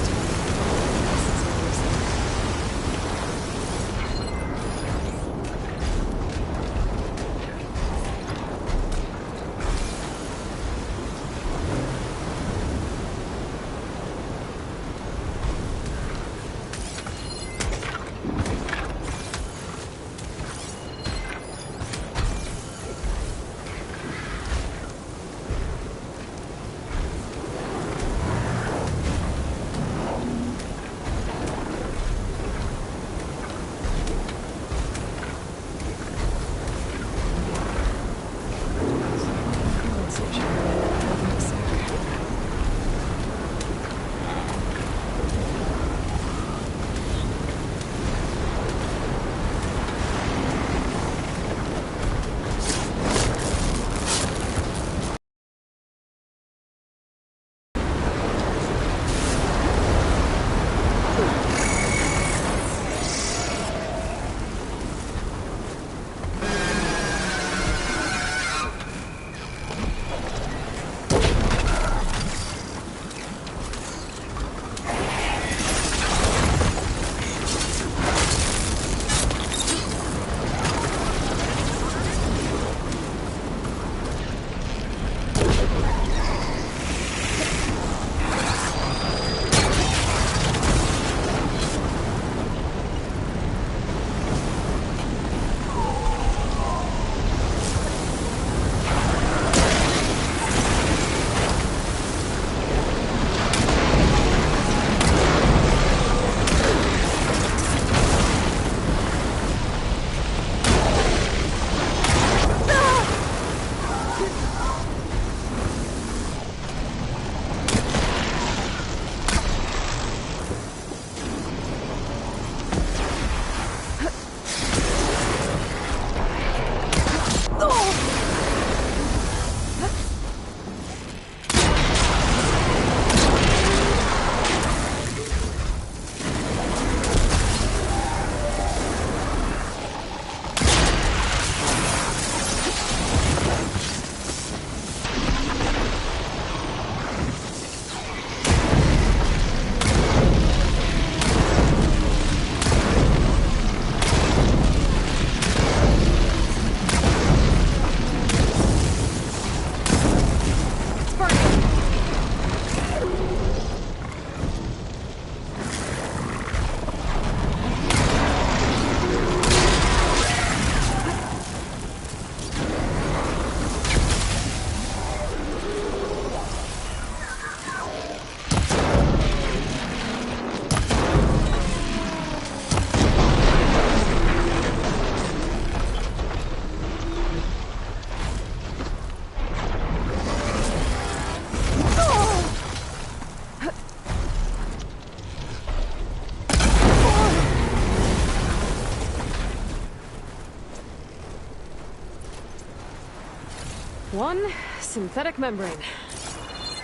[SPEAKER 3] One synthetic membrane.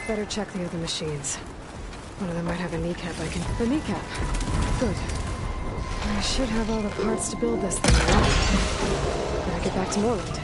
[SPEAKER 3] Better check the other machines. One of them might have a kneecap I can... The kneecap. Good. I should have all the parts to build this thing now. Better get back to Moreland.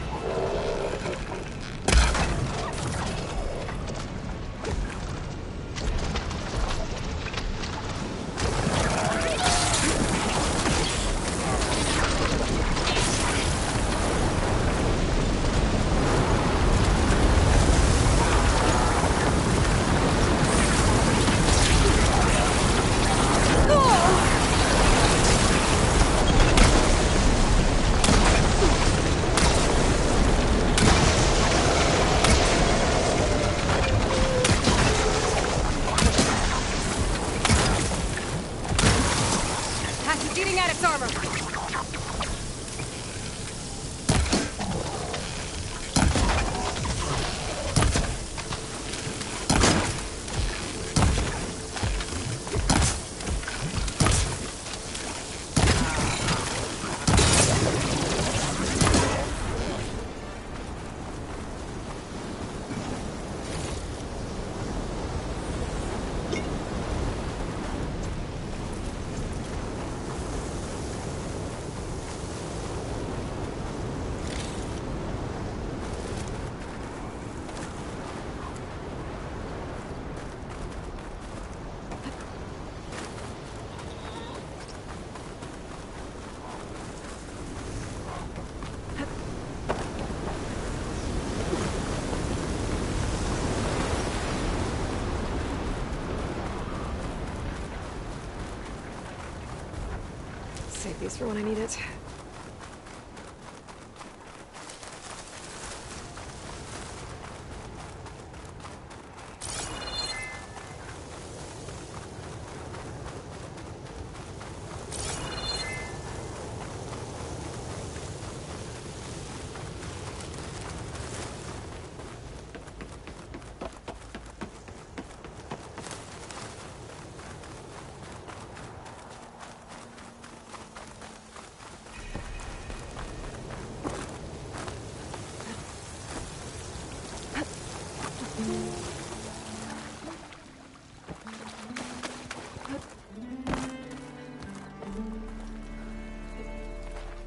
[SPEAKER 3] Save these for when I need it.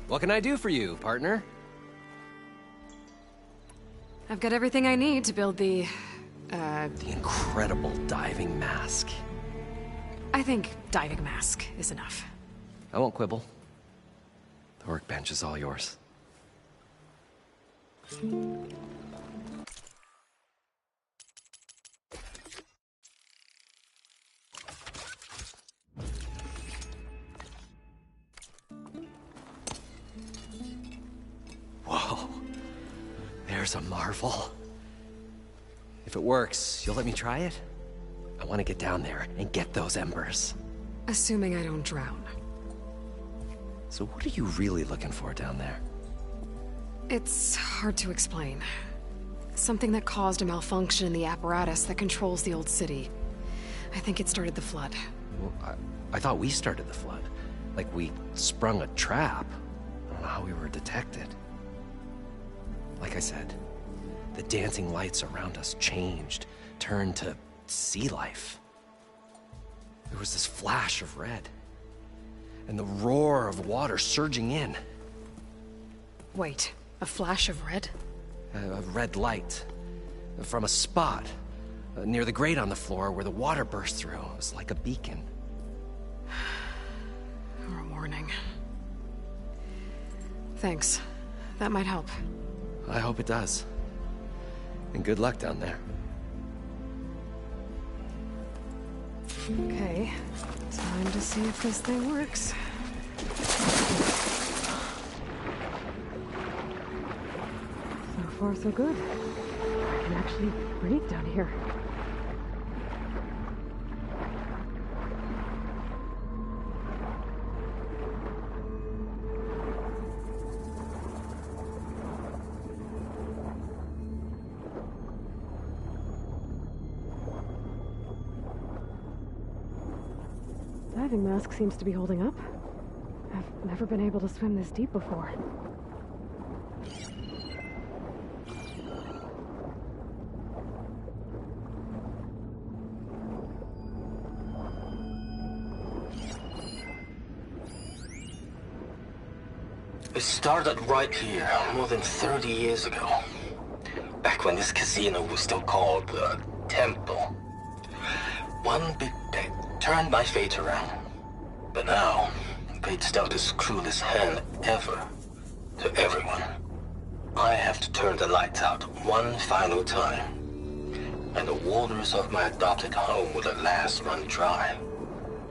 [SPEAKER 17] What can I do for you, partner?
[SPEAKER 3] I've got everything I need to build the
[SPEAKER 17] incredible diving mask.
[SPEAKER 3] I think diving mask is enough.
[SPEAKER 17] I won't quibble. The workbench is all yours. Whoa. There's a marvel. If it works, you'll let me try it? I want to get down there and get those embers.
[SPEAKER 3] Assuming I don't drown.
[SPEAKER 17] So what are you really looking for down there?
[SPEAKER 3] It's hard to explain. Something that caused a malfunction in the apparatus that controls the old city. I think it started the flood.
[SPEAKER 17] Well, I thought we started the flood. Like we sprung a trap. I don't know how we were detected. Like I said, the dancing lights around us changed, turned to sea life. There was this flash of red, and the roar of water surging in.
[SPEAKER 3] Wait, a flash of red?
[SPEAKER 17] A red light from a spot near the grate on the floor where the water burst through. It was like a beacon.
[SPEAKER 3] Or a warning. Thanks. That might help.
[SPEAKER 17] I hope it does. And good luck down there.
[SPEAKER 3] Okay, time to see if this thing works. So far, so good. I can actually breathe down here. Diving mask seems to be holding up. I've never been able to swim this deep before.
[SPEAKER 7] It started right here, more than 30 years ago. Back when this casino was still called the Temple. One big bet turned my fate around. But now, fate's dealt its cruelest hand ever to everyone. I have to turn the lights out one final time. And the waters of my adopted home will at last run dry.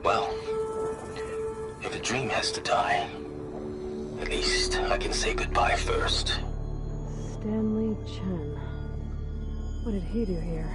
[SPEAKER 7] Well, if a dream has to die, at least I can say goodbye first.
[SPEAKER 3] Stanley Chen. What did he do here?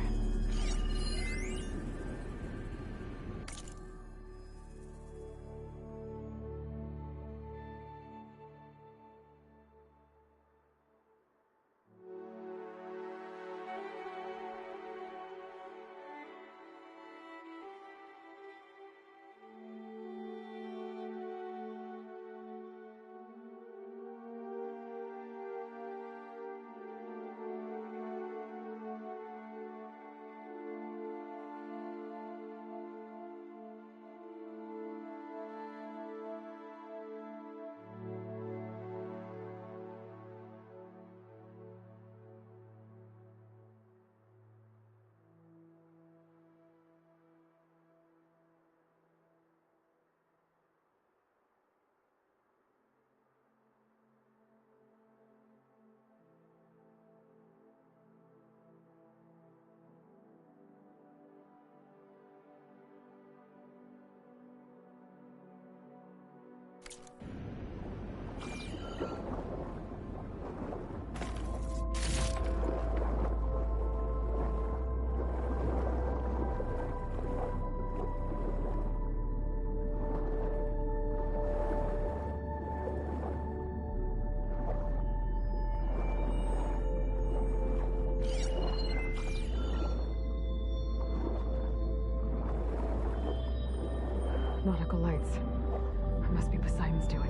[SPEAKER 3] Nautical lights. It must be Poseidon's doing.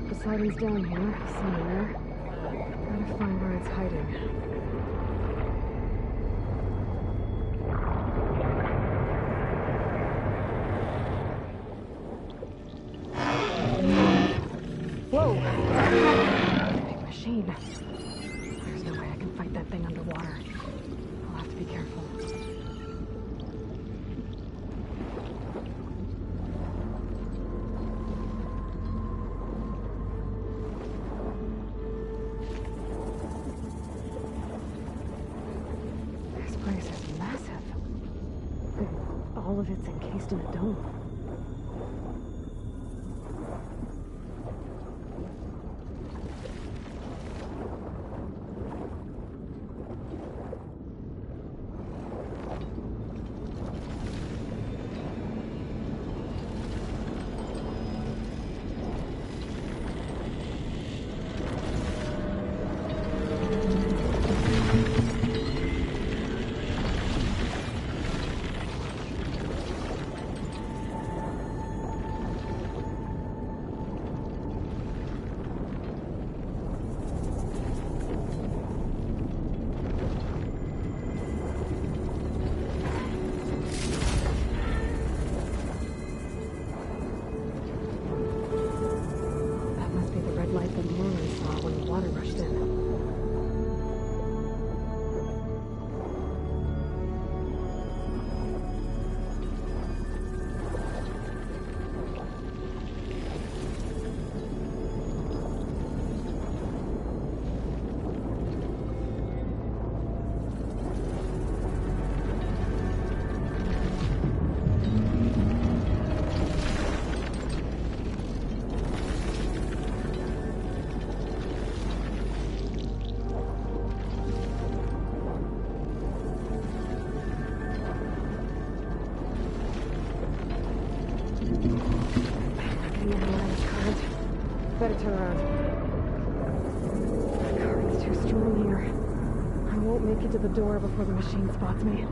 [SPEAKER 3] Poseidon's down here, somewhere. Gotta find where it's hiding. Whoa! Big machine. There's no way I can fight that thing underwater. I'll have to be careful. All of it's encased in a dome. Better turn around. The current's too strong here. I won't make it to the door before the machine spots me.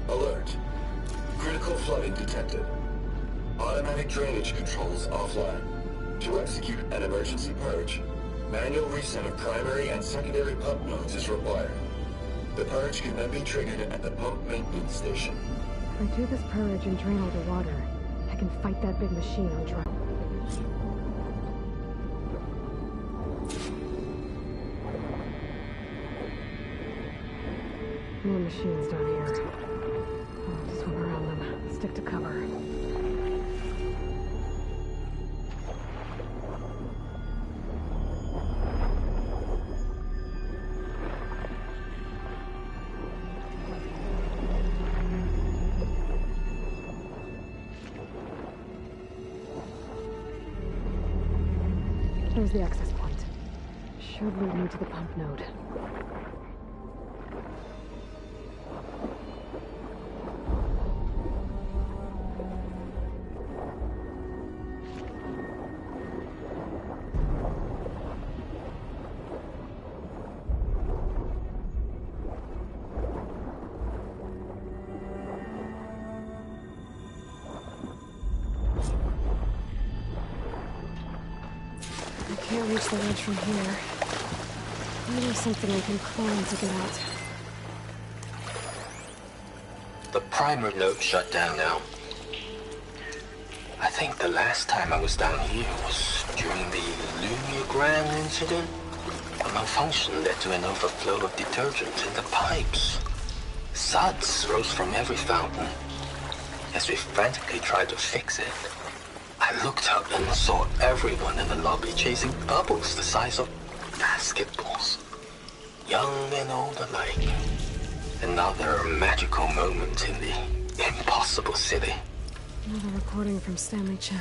[SPEAKER 8] Alert. Critical flooding detected. Automatic drainage controls offline. To execute an emergency purge, manual reset of primary and secondary pump nodes is required. The purge can then be triggered at the pump maintenance station.
[SPEAKER 3] If I do this purge and drain all the water, I can fight that big machine on dry. More machines down here. I'll just swim around them. Stick to cover. There's the access point. Should lead me to the pump node. Can't reach the ledge from here. Maybe there's something I can climb to get out.
[SPEAKER 7] The primer node shut down now. I think the last time I was down here was during the Lumiagram incident. A malfunction led to an overflow of detergent in the pipes. Suds rose from every fountain. As we frantically tried to fix it, I looked up and saw everyone in the lobby chasing bubbles the size of basketballs. Young and old alike. Another magical moment in the impossible city.
[SPEAKER 3] Another recording from Stanley Chen.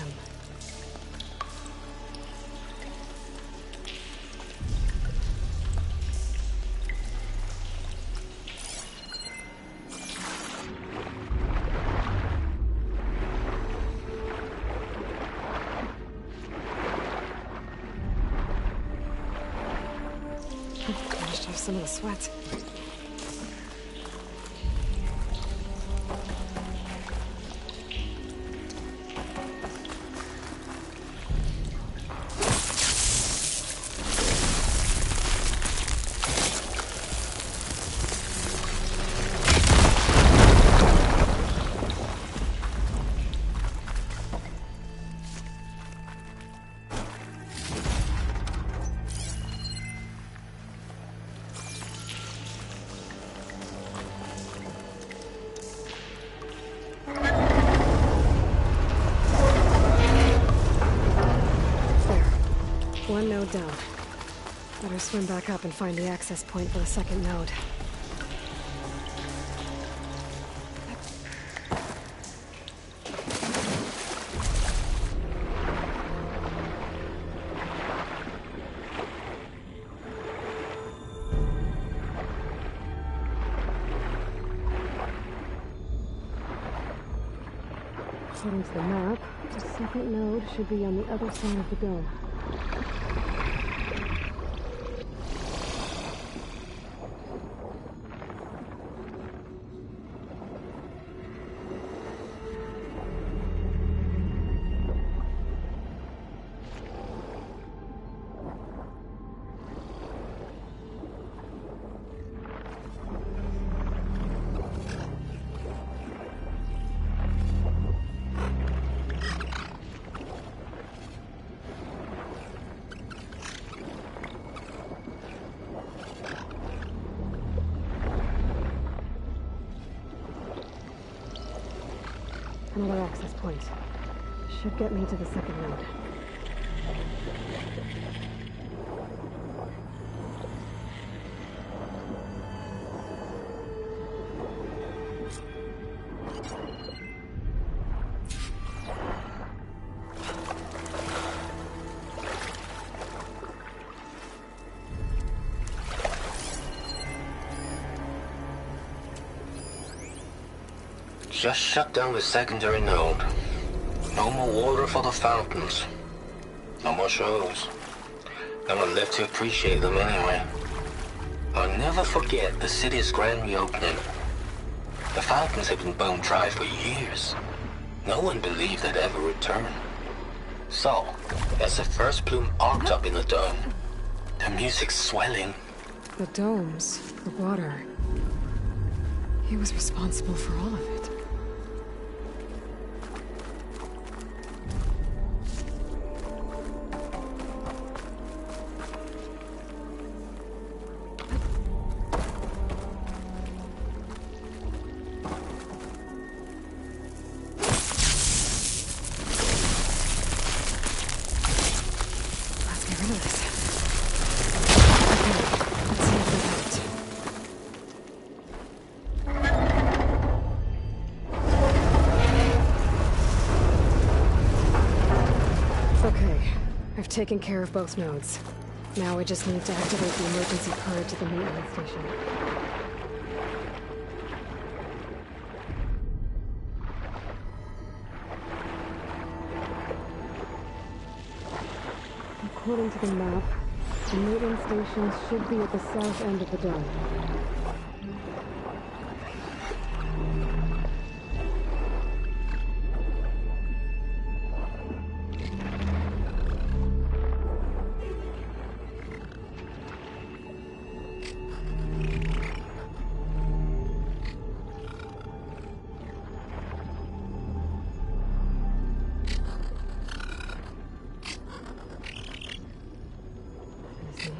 [SPEAKER 3] Gosh, I have some of the sweat. One node down. Better swim back up and find the access point for the second node. According to the map, the second node should be on the other side of the dome. Another access point. Should get me to the second node.
[SPEAKER 7] Just shut down the secondary node. No more water for the fountains. No more shows. No one left to appreciate them anyway. I'll never forget the city's grand reopening. The fountains had been bone dry for years. No one believed they'd ever return. So, as the first plume arced up in the dome, the music swelling.
[SPEAKER 3] The domes, the water. He was responsible for all of it. Taking care of both nodes. Now I just need to activate the emergency purge at the maintenance station. According to the map, the maintenance station should be at the south end of the dome.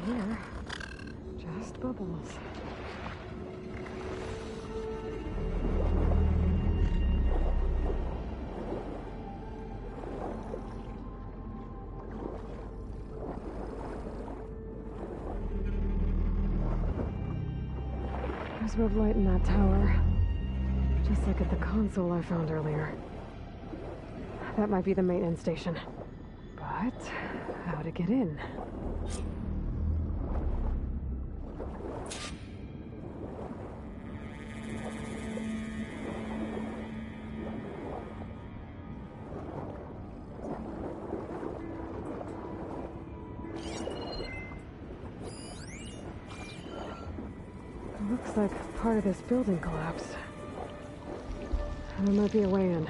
[SPEAKER 3] Here, just bubbles. There's red light in that tower, just like at the console I found earlier. That might be the maintenance station. But how to get in? Looks like part of this building collapsed. There might be a way in.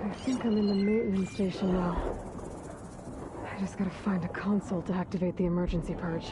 [SPEAKER 3] I think I'm in the maintenance station now. I just gotta find a console to activate the emergency purge.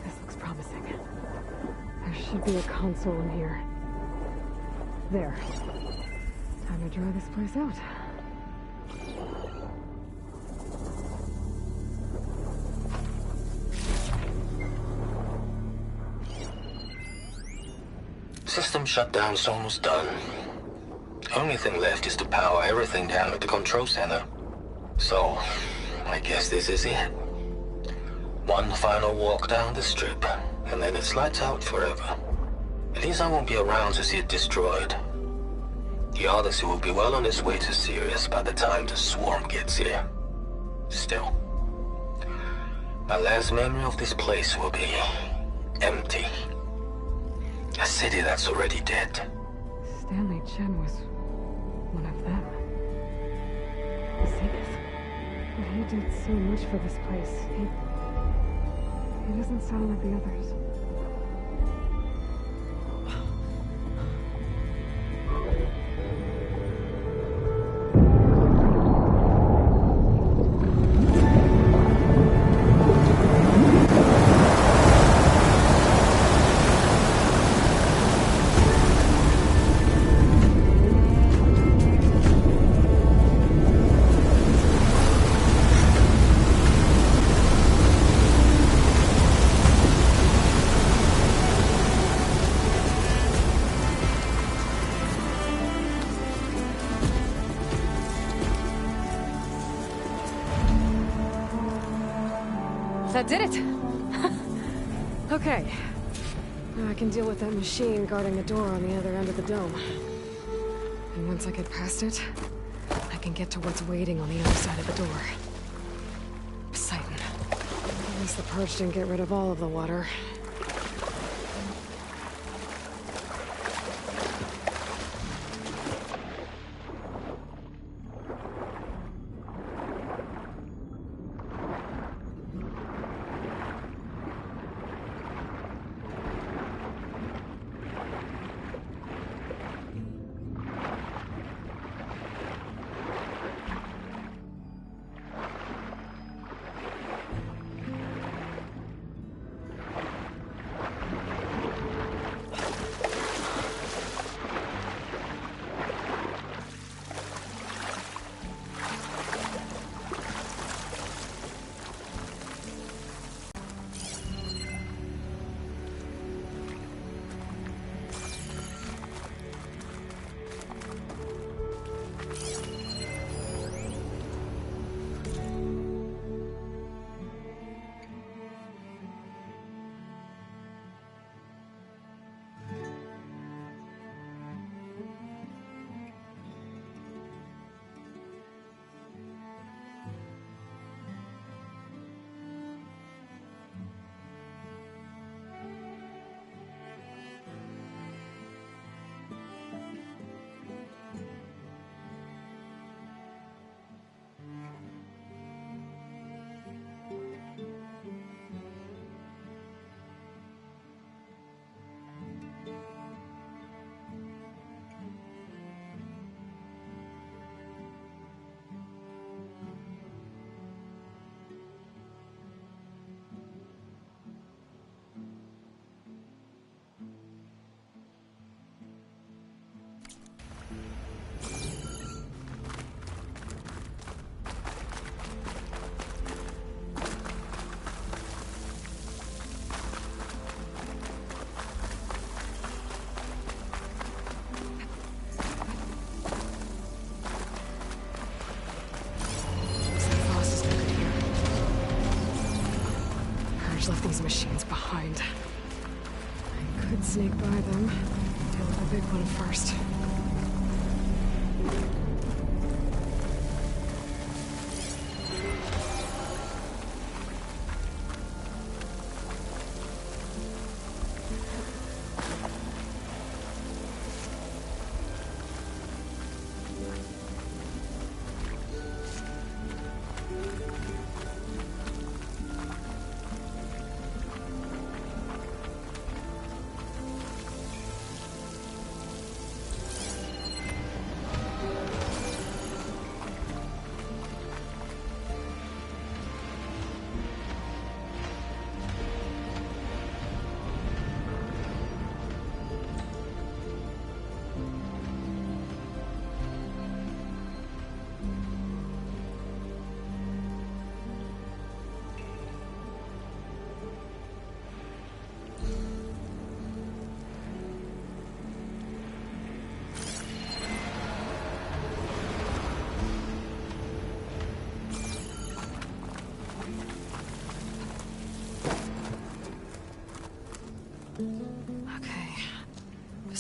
[SPEAKER 3] This looks promising. There should be a console in here. There. Time to dry this place out.
[SPEAKER 7] system shutdown's almost done. Only thing left is to power everything down at the control center. So, I guess this is it. One final walk down the strip, and then it's lights out forever. At least I won't be around to see it destroyed. The Odyssey will be well on its way to Sirius by the time the swarm gets here. Still, my last memory of this place will be empty. A city that's already dead.
[SPEAKER 3] Stanley Chen was one of them. Zenith. But he did so much for this place. He doesn't sound like the others. That did it! Okay. Now I can deal with that machine guarding the door on the other end of the dome. And once I get past it, I can get to what's waiting on the other side of the door. Poseidon. At least the purge didn't get rid of all of the water. Left these machines behind. I could sneak by them. Deal with the big one first.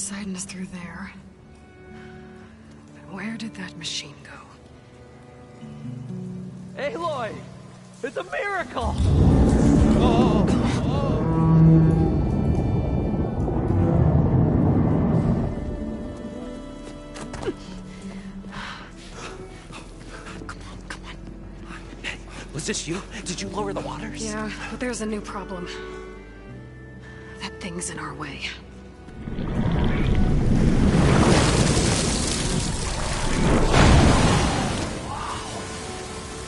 [SPEAKER 3] Poseidon is through there. But where did that machine go?
[SPEAKER 5] Aloy! It's a miracle!
[SPEAKER 17] Was this you? Did you lower the waters?
[SPEAKER 3] Yeah, but there's a new problem. That thing's in our way.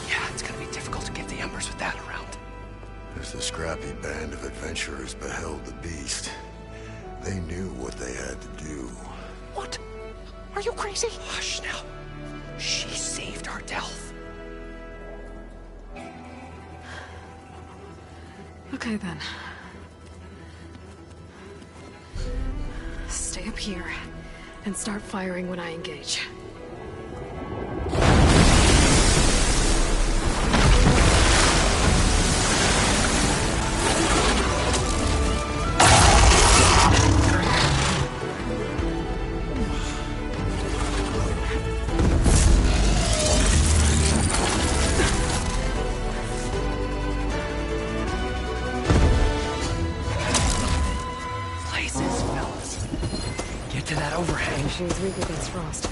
[SPEAKER 17] Yeah, it's gonna be difficult to get the embers with that around.
[SPEAKER 23] As the scrappy band of adventurers beheld the beast, they knew what they had to do.
[SPEAKER 17] What? Are you crazy? Hush now. She saved our Delph.
[SPEAKER 3] Okay then. Stay up here and start firing when I engage. She's weak against frost.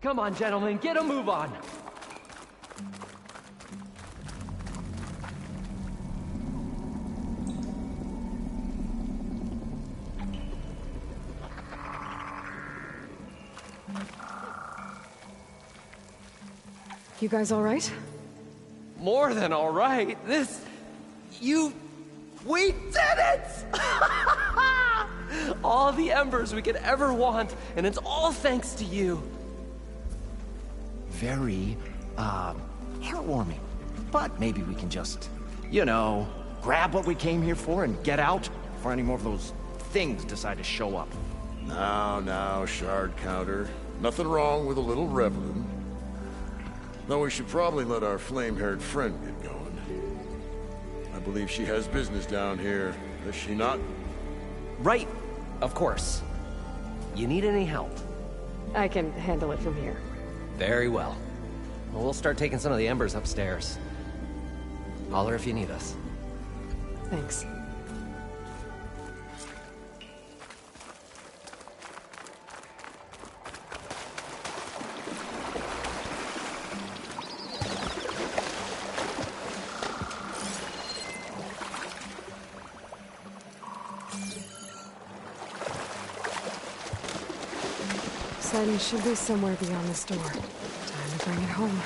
[SPEAKER 5] Come on, gentlemen, get a move on.
[SPEAKER 3] You guys all right?
[SPEAKER 5] More than all right. We did it! All the embers we could ever want, and it's all thanks to you.
[SPEAKER 10] Very, heartwarming. But maybe we can just, grab what we came here for and get out before any more of those things decide to show up.
[SPEAKER 23] Now, shard counter. Nothing wrong with a little reveling. Though we should probably let our flame-haired friend get going. I believe she has business down here, does she not?
[SPEAKER 17] Right, of course. You need any help?
[SPEAKER 3] I can handle it from here.
[SPEAKER 17] Very well. We'll start taking some of the embers upstairs. Holler if you need us.
[SPEAKER 3] Thanks. Poseidon should be somewhere beyond this door. Time to bring it home.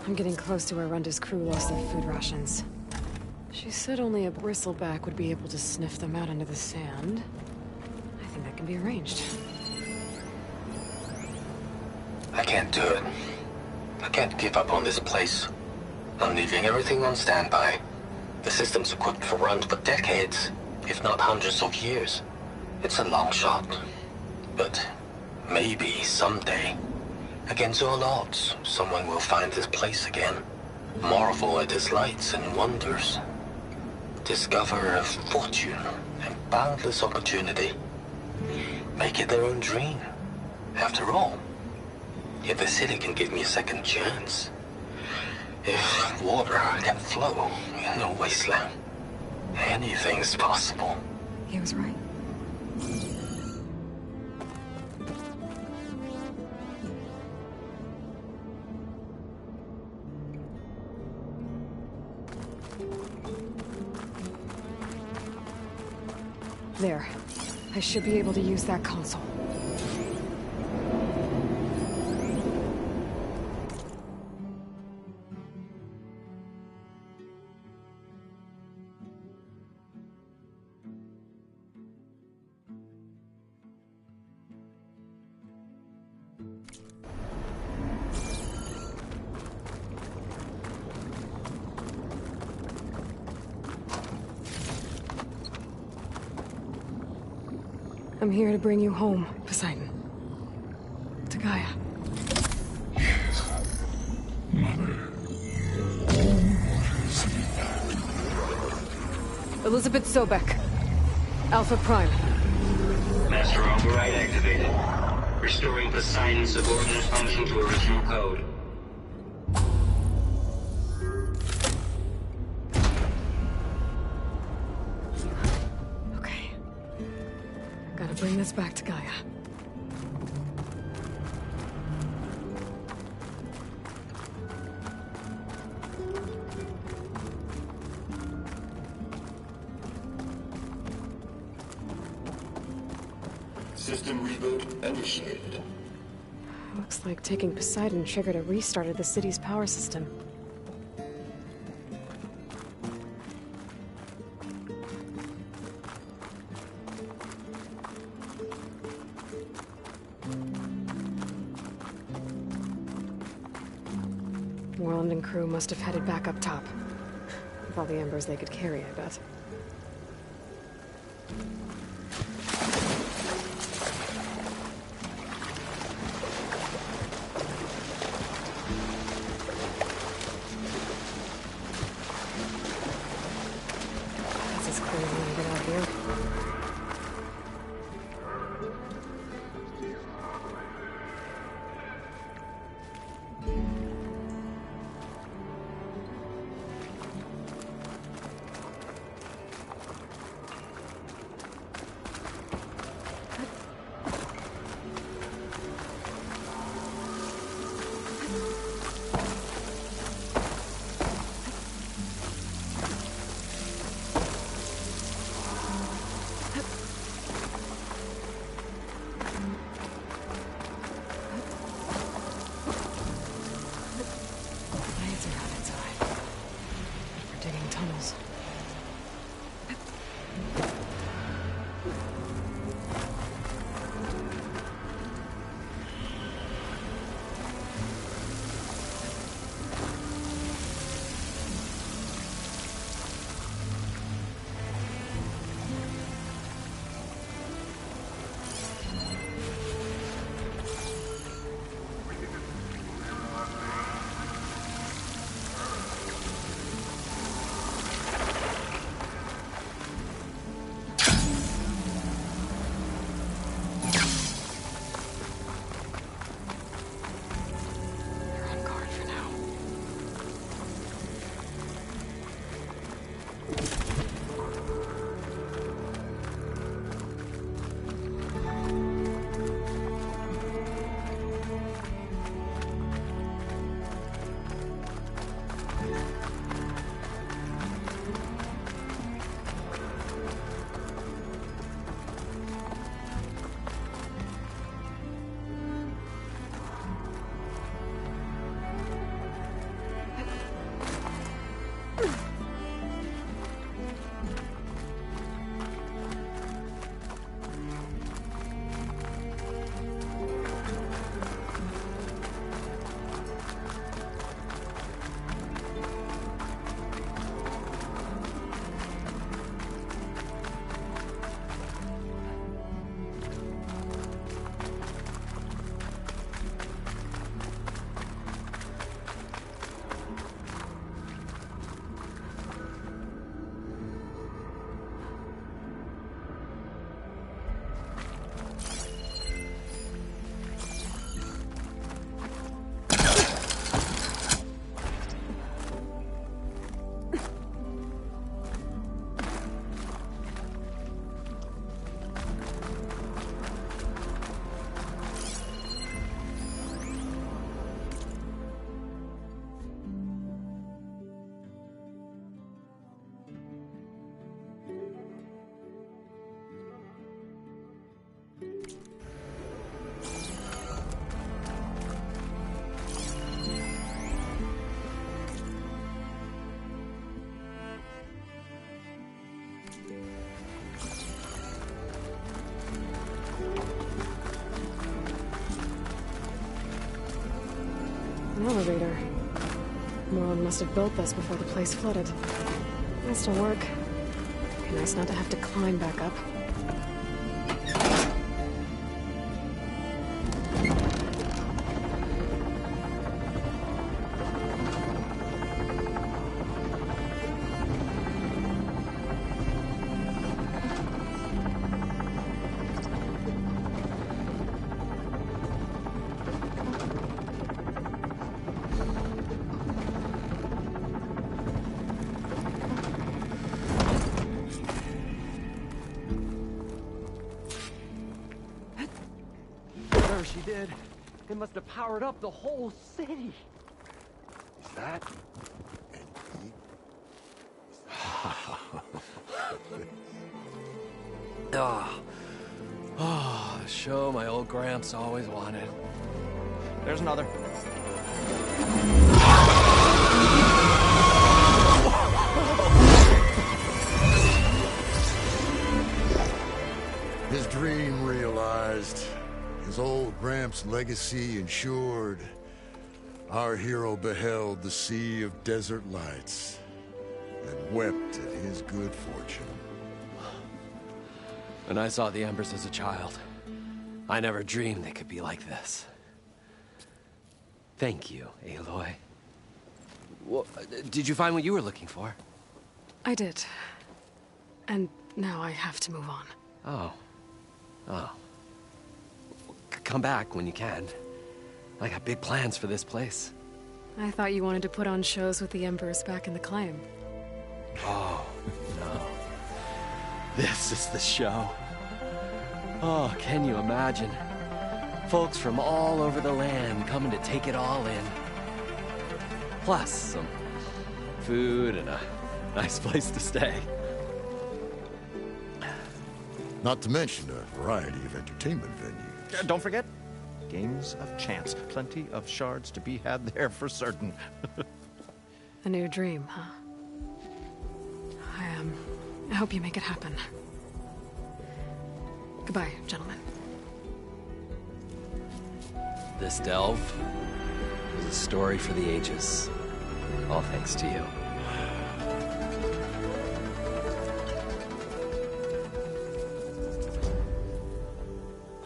[SPEAKER 3] I'm getting close to where Runda's crew lost their food rations. She said only a bristleback would be able to sniff them out into the sand. I think that can be arranged.
[SPEAKER 7] I can't do it. I can't give up on this place. I'm leaving everything on standby. The system's equipped for runs for decades, if not hundreds of years. It's a long shot. But maybe someday, against all odds, someone will find this place again. Marvel at its lights and wonders. Discover a fortune and boundless opportunity. Make it their own dream. After all, if the city can give me a second chance, if water can flow in a wasteland, anything's possible.
[SPEAKER 3] He was right. There. I should be able to use that console. I'm here to bring you home, Poseidon. To Gaia.
[SPEAKER 8] Mother.
[SPEAKER 3] Elizabeth Sobek. Alpha Prime.
[SPEAKER 11] Master override activated. Restoring Poseidon's subordinate function to original code.
[SPEAKER 3] Bring this back to Gaia.
[SPEAKER 8] System reboot initiated.
[SPEAKER 3] Looks like taking Poseidon triggered a restart of the city's power system. Worland and crew must have headed back up top. With all the embers they could carry, I bet. An elevator. Moreland must have built this before the place flooded. Nice to work. Be nice not to have to climb back up.
[SPEAKER 5] She did. It must have powered up the whole city.
[SPEAKER 23] Is that
[SPEAKER 5] The show my old Gramps always wanted.
[SPEAKER 10] There's another.
[SPEAKER 23] His dream realized. His old Gramps' legacy ensured. Our hero beheld the sea of desert lights and wept at his good fortune.
[SPEAKER 5] When I saw the Embers as a child, I never dreamed they could be like this. Thank you, Aloy. Well, did you find what you were looking for?
[SPEAKER 3] I did. And now I have to move on.
[SPEAKER 5] Oh. Come back when you can. I got big plans for this place.
[SPEAKER 3] I thought you wanted to put on shows with the Embers back in the claim.
[SPEAKER 5] Oh, no. This is the show. Oh, can you imagine? Folks from all over the land coming to take it all in. Plus some food and a nice place to stay.
[SPEAKER 23] Not to mention a variety of entertainment venues.
[SPEAKER 10] Don't forget, games of chance. Plenty of shards to be had there for certain.
[SPEAKER 3] A new dream, huh? I hope you make it happen. Goodbye, gentlemen.
[SPEAKER 5] This delve is a story for the ages. All thanks to you.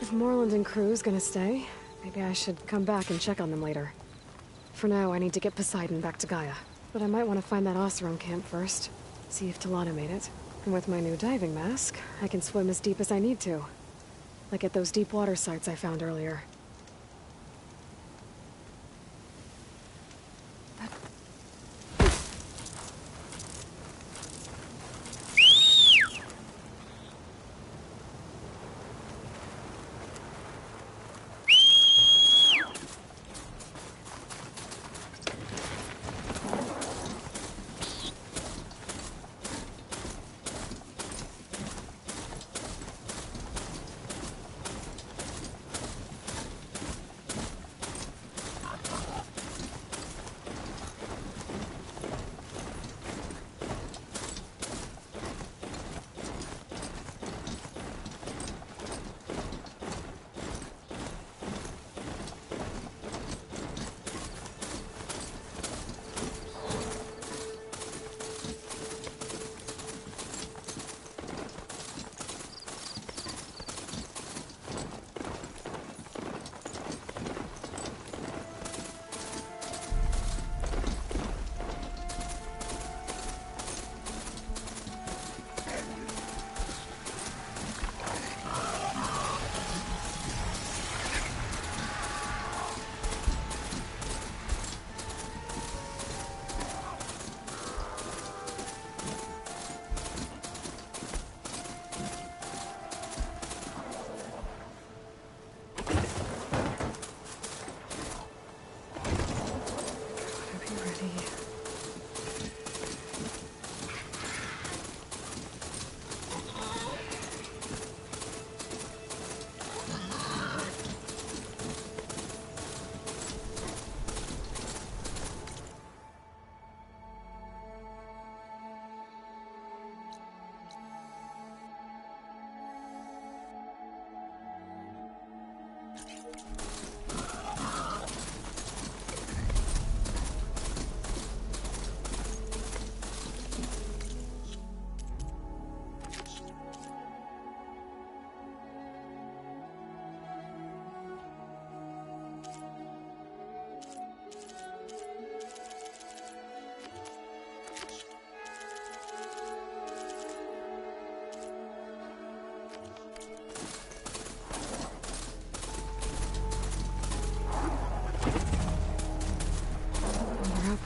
[SPEAKER 3] If Moreland and crew's gonna stay, maybe I should come back and check on them later. For now, I need to get Poseidon back to Gaia. But I might want to find that Oseram camp first. See if Talana made it. And with my new diving mask, I can swim as deep as I need to. Like at those deep water sites I found earlier.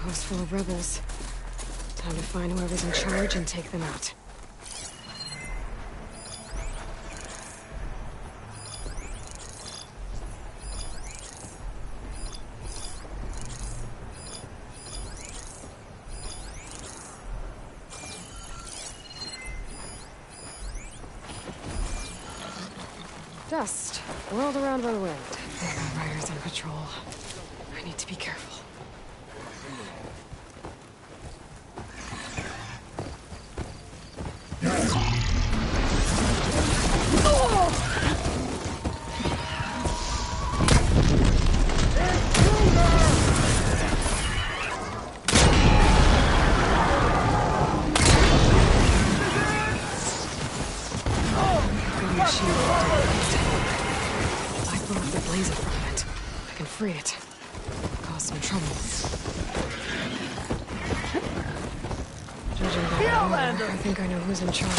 [SPEAKER 3] Post full of rebels. Time to find whoever's in charge and take them out. Dust, whirled around by the wind. There are riders on patrol. I need to be careful. Free it. Cause some trouble. Judging by the order, I think I know who's in charge.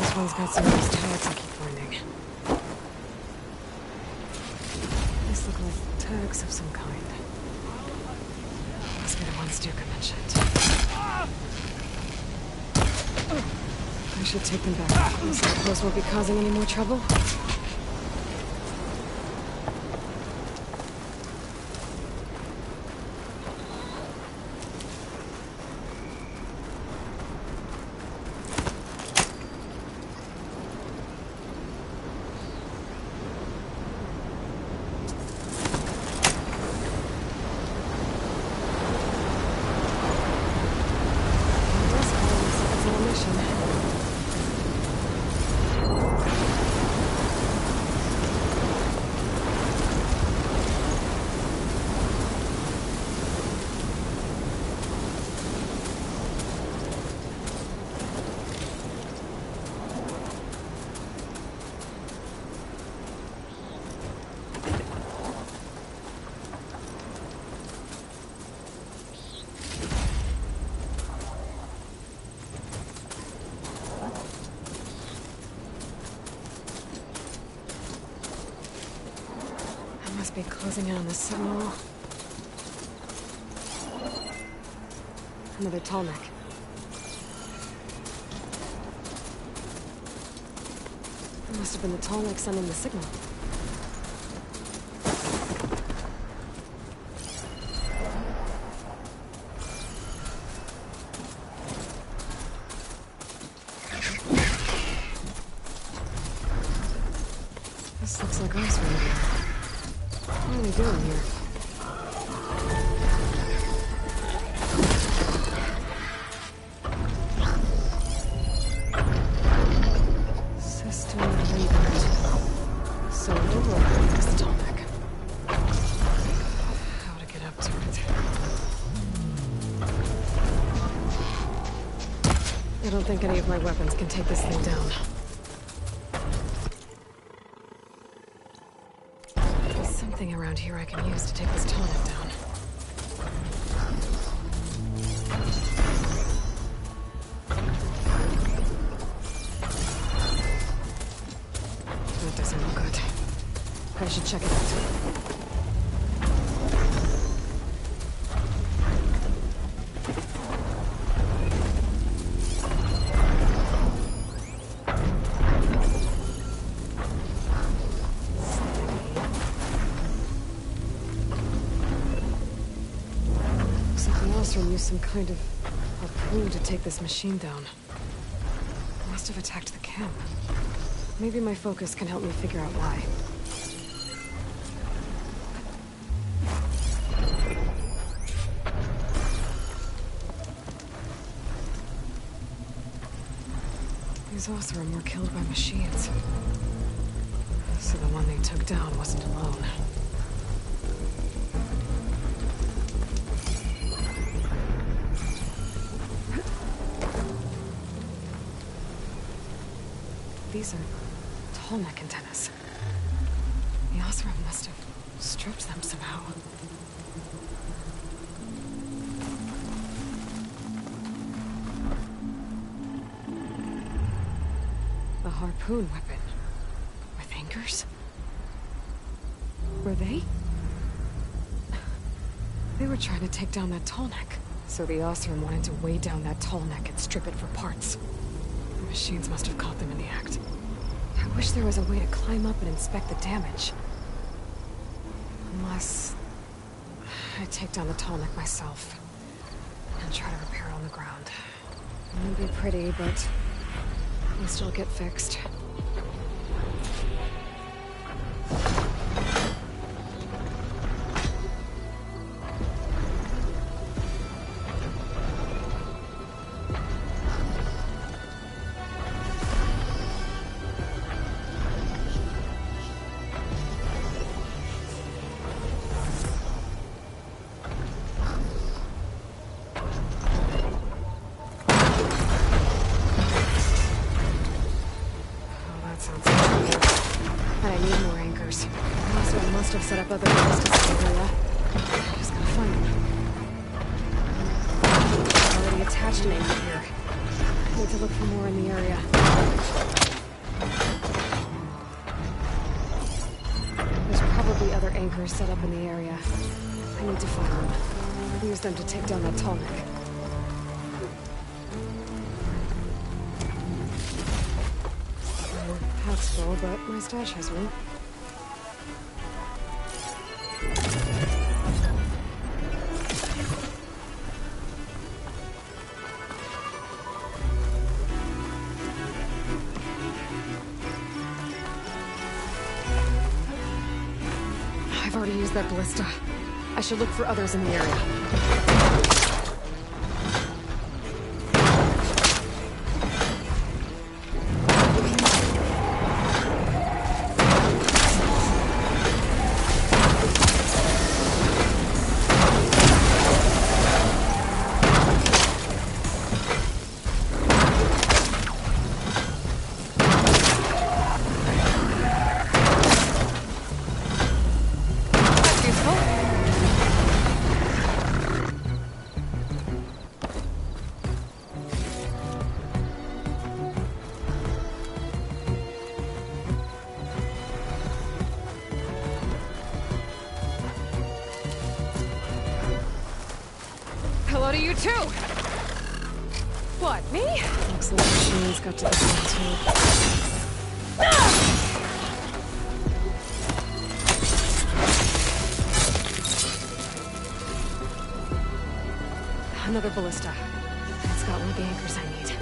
[SPEAKER 3] This one's got some loose tags I keep finding. These look like tags of some kind. Must be the ones Duke mentioned. I should take them back. This outpost won't be causing any more trouble. Must be closing in on the signal. Another tall neck. It must have been the tall neck sending the signal. This looks like us right here. What are they doing here? System reboot. So overall, this tonic. How to get up to it? I don't think any of my weapons can take this thing down. Around here I can use to take this tonic down. That doesn't look good. I should check it out. Use some kind of harpoon to take this machine down. It must have attacked the camp. Maybe my focus can help me figure out why. These Oseram were killed by machines. So the one they took down wasn't alone. These are tall neck antennas. The Oseram must have stripped them somehow. A harpoon weapon. With anchors? Were they? They were trying to take down that tall neck. So the Oseram wanted to weigh down that tall neck and strip it for parts. The machines must have caught them in the act. I wish there was a way to climb up and inspect the damage. Unless I take down the tall neck myself and try to repair it on the ground. It won't be pretty, but at least it'll get fixed. Set up other resistance area. Just gotta find them. Already attached an anchor here. Need to look for more in the area. There's probably other anchors set up in the area. I need to find them. Use them to take down that tall neck. Pack's full, but my stash has room. I've already used that ballista. I should look for others in the area. hello to you too! What, me? Looks like the machine's got to the too. Another ballista. It's got one of the anchors I need.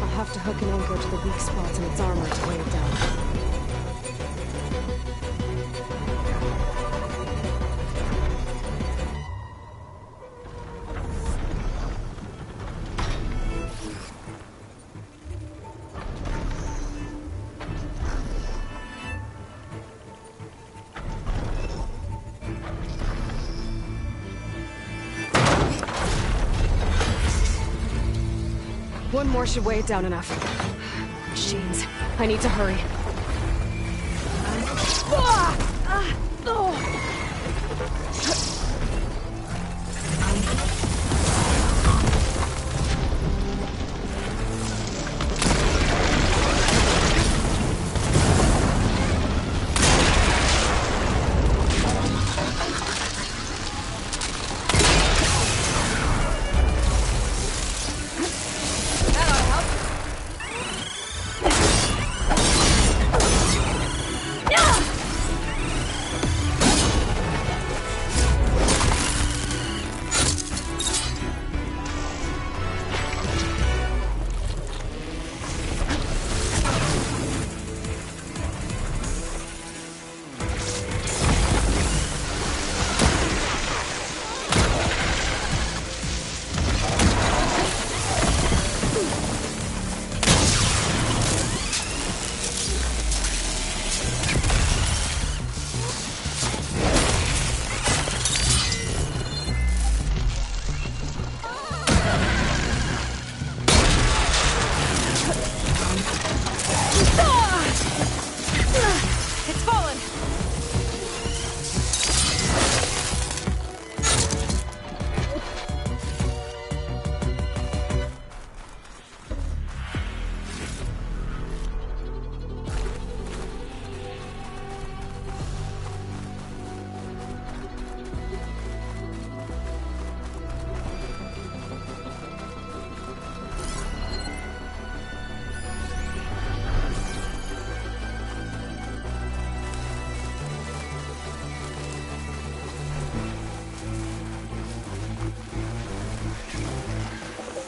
[SPEAKER 3] I'll have to hook an anchor to the weak spots in its armor to weigh it down. One more should weigh it down enough. Machines. I need to hurry.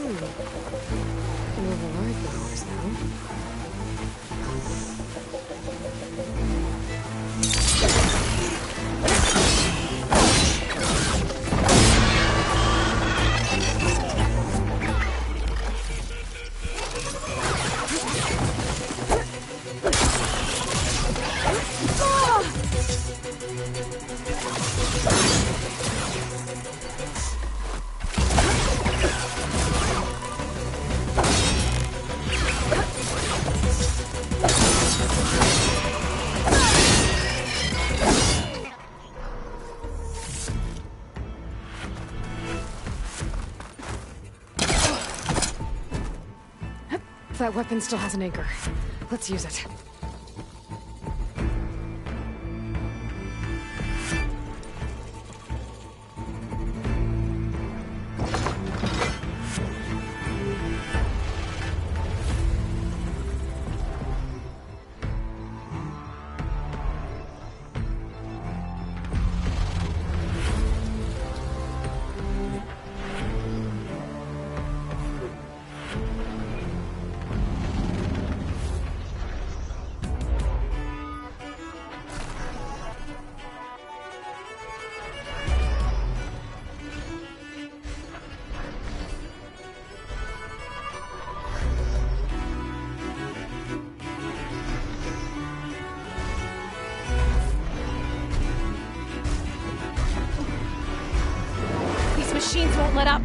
[SPEAKER 3] Can override the rocks now. That weapon still has an anchor. Let's use it.
[SPEAKER 16] Don't let up.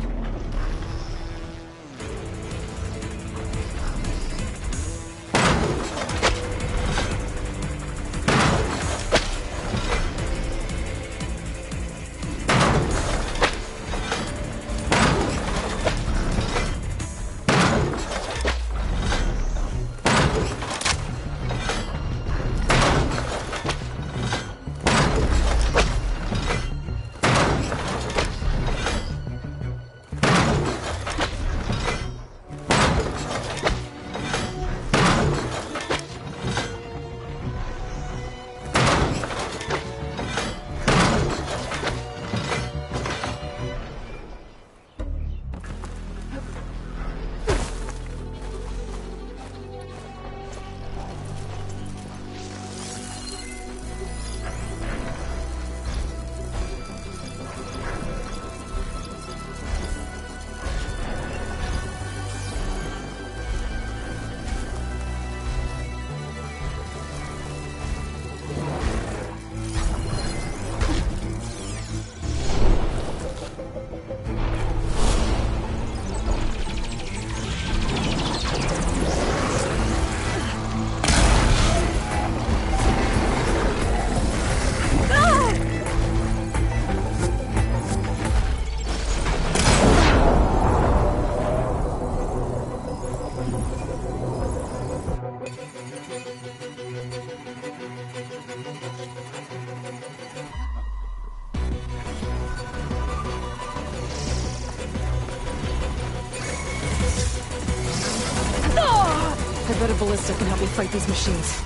[SPEAKER 16] I bet a ballista can help me fight these machines.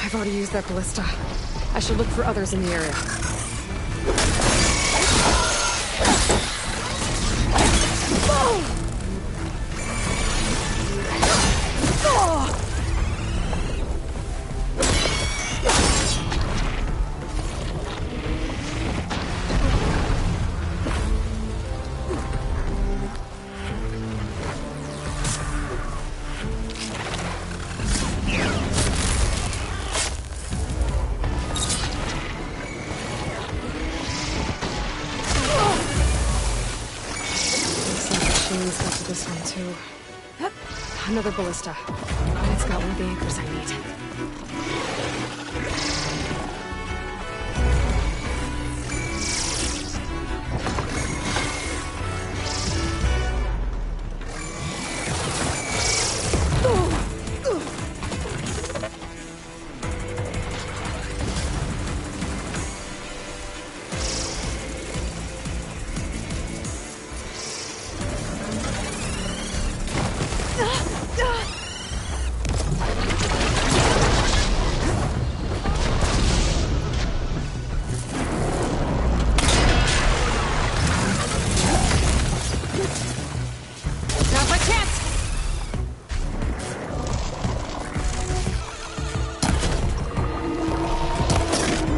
[SPEAKER 16] I've already used that ballista. I should look for others in the area. This one too. Another ballista. It's got one of the anchors I need.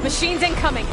[SPEAKER 16] Machines incoming!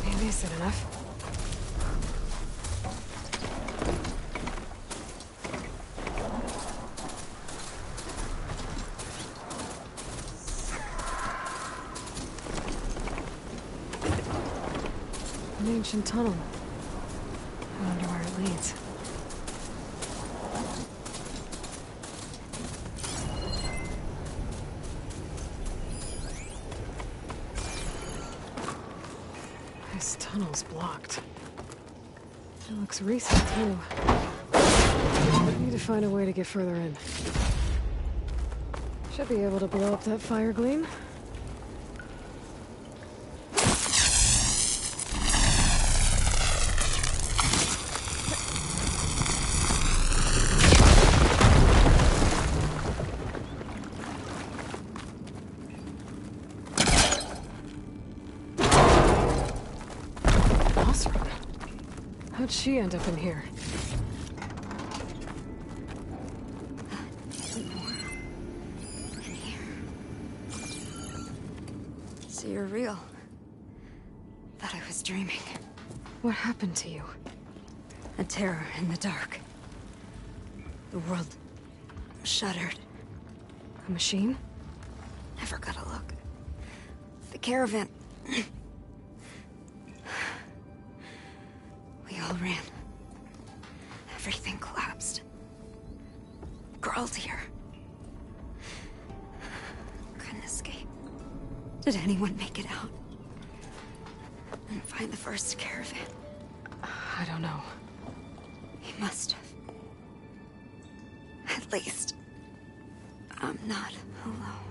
[SPEAKER 3] Maybe is it enough? An ancient tunnel. I wonder where it leads. This tunnel's blocked. It looks recent, too. I need to find a way to get further in. Should be able to blow up that fire gleam. How'd she end up in here?
[SPEAKER 6] So you're real. Thought I was dreaming.
[SPEAKER 3] What happened to you?
[SPEAKER 6] A terror in the dark. The world shuddered.
[SPEAKER 3] A machine?
[SPEAKER 6] Never got a look. The caravan. We all ran. Everything collapsed. Girls here. Couldn't escape. Did anyone make it out? And find the first caravan?
[SPEAKER 3] I don't know.
[SPEAKER 6] He must have. At least, I'm not alone.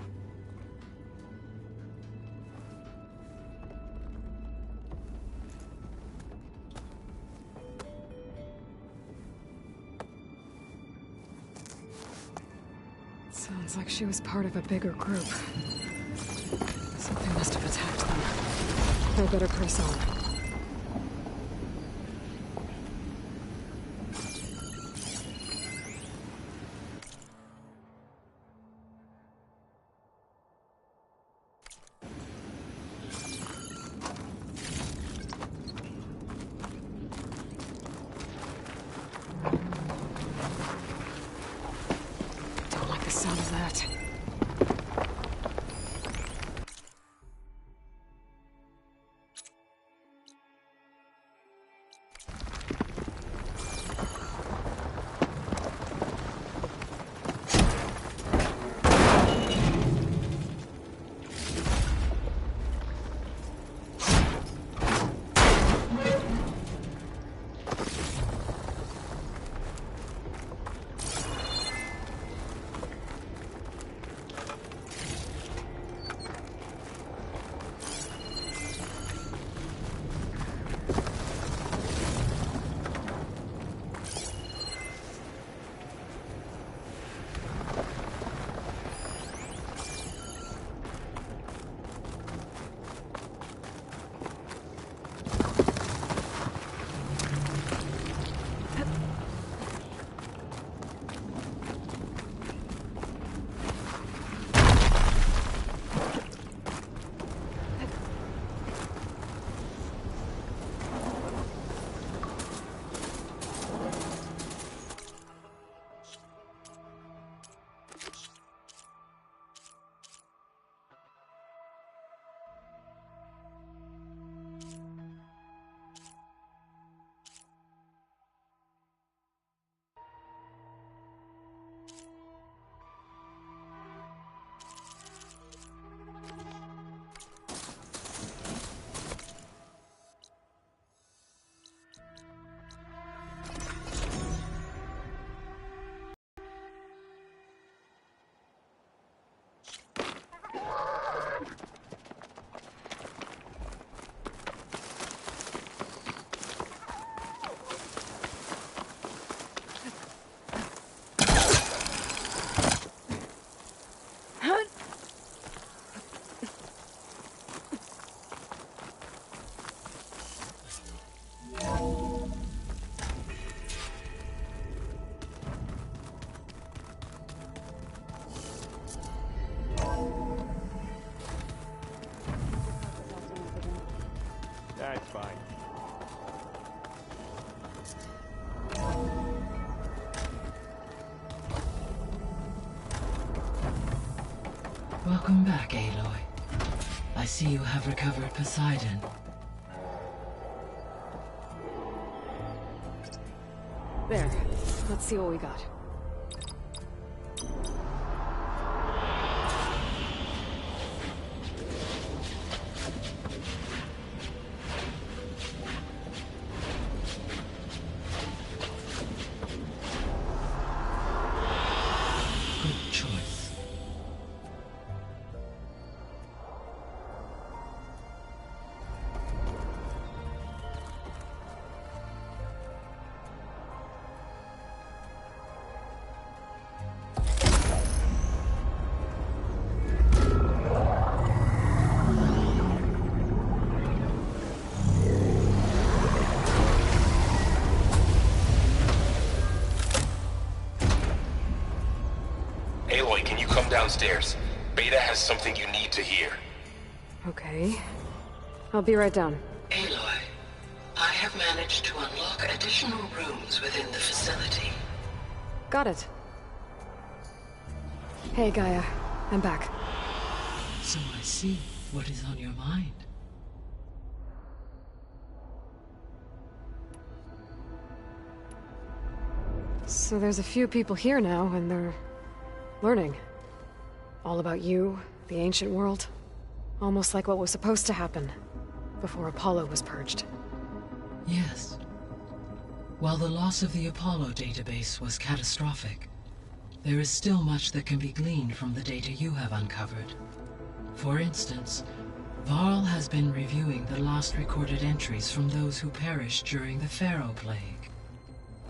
[SPEAKER 3] Sounds like she was part of a bigger group. Something must have attacked them. I better press on. Don't like the sound of that.
[SPEAKER 20] Welcome back, Aloy. I see you have recovered Poseidon.
[SPEAKER 3] There. Let's see what we got.
[SPEAKER 20] Good choice.
[SPEAKER 22] Aloy, can you come downstairs? Beta has something you need to hear.
[SPEAKER 3] Okay. I'll be right down.
[SPEAKER 20] Aloy, I have managed to unlock additional rooms within the facility.
[SPEAKER 3] Got it. Hey, Gaia. I'm back.
[SPEAKER 20] So I see what is on your mind.
[SPEAKER 3] So there's a few people here now, and they're learning. All about you, the ancient world. Almost like what was supposed to happen before Apollo was purged.
[SPEAKER 20] Yes. While the loss of the Apollo database was catastrophic, there is still much that can be gleaned from the data you have uncovered. For instance, Varl has been reviewing the last recorded entries from those who perished during the Pharaoh Plague.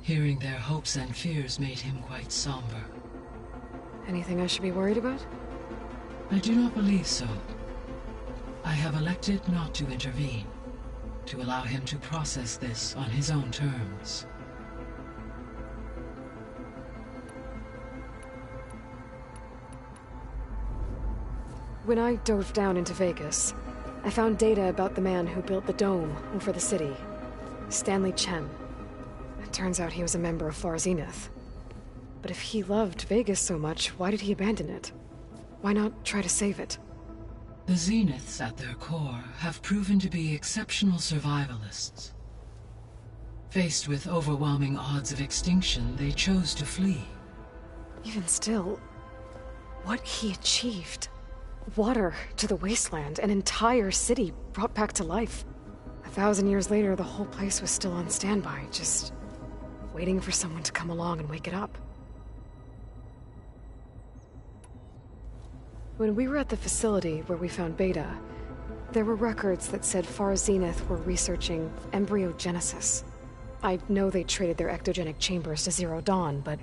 [SPEAKER 20] Hearing their hopes and fears made him quite somber.
[SPEAKER 3] Anything I should be worried about?
[SPEAKER 20] I do not believe so. I have elected not to intervene, to allow him to process this on his own terms.
[SPEAKER 3] When I dove down into Vegas, I found data about the man who built the dome over the city, Stanley Chen. It turns out he was a member of Far Zenith. But if he loved Vegas so much, why did he abandon it? Why not try to save it?
[SPEAKER 20] The Zeniths, at their core, have proven to be exceptional survivalists. Faced with overwhelming odds of extinction, they chose to flee.
[SPEAKER 3] Even still, what he achieved. Water to the wasteland, an entire city brought back to life. 1,000 years later, the whole place was still on standby, just waiting for someone to come along and wake it up. When we were at the facility where we found Beta, there were records that said Far Zenith were researching embryogenesis. I know they traded their ectogenic chambers to Zero Dawn, but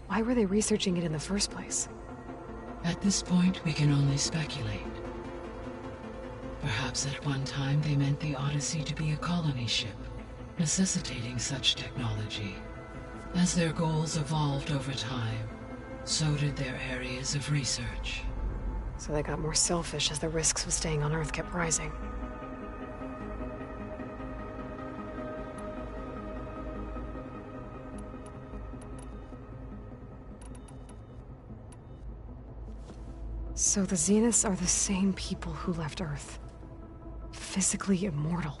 [SPEAKER 3] why were they researching it in the first place?
[SPEAKER 20] At this point, we can only speculate. Perhaps at one time they meant the Odyssey to be a colony ship, necessitating such technology. As their goals evolved over time, so did their areas of research.
[SPEAKER 3] So they got more selfish as the risks of staying on Earth kept rising. So the Zeniths are the same people who left Earth. Physically immortal.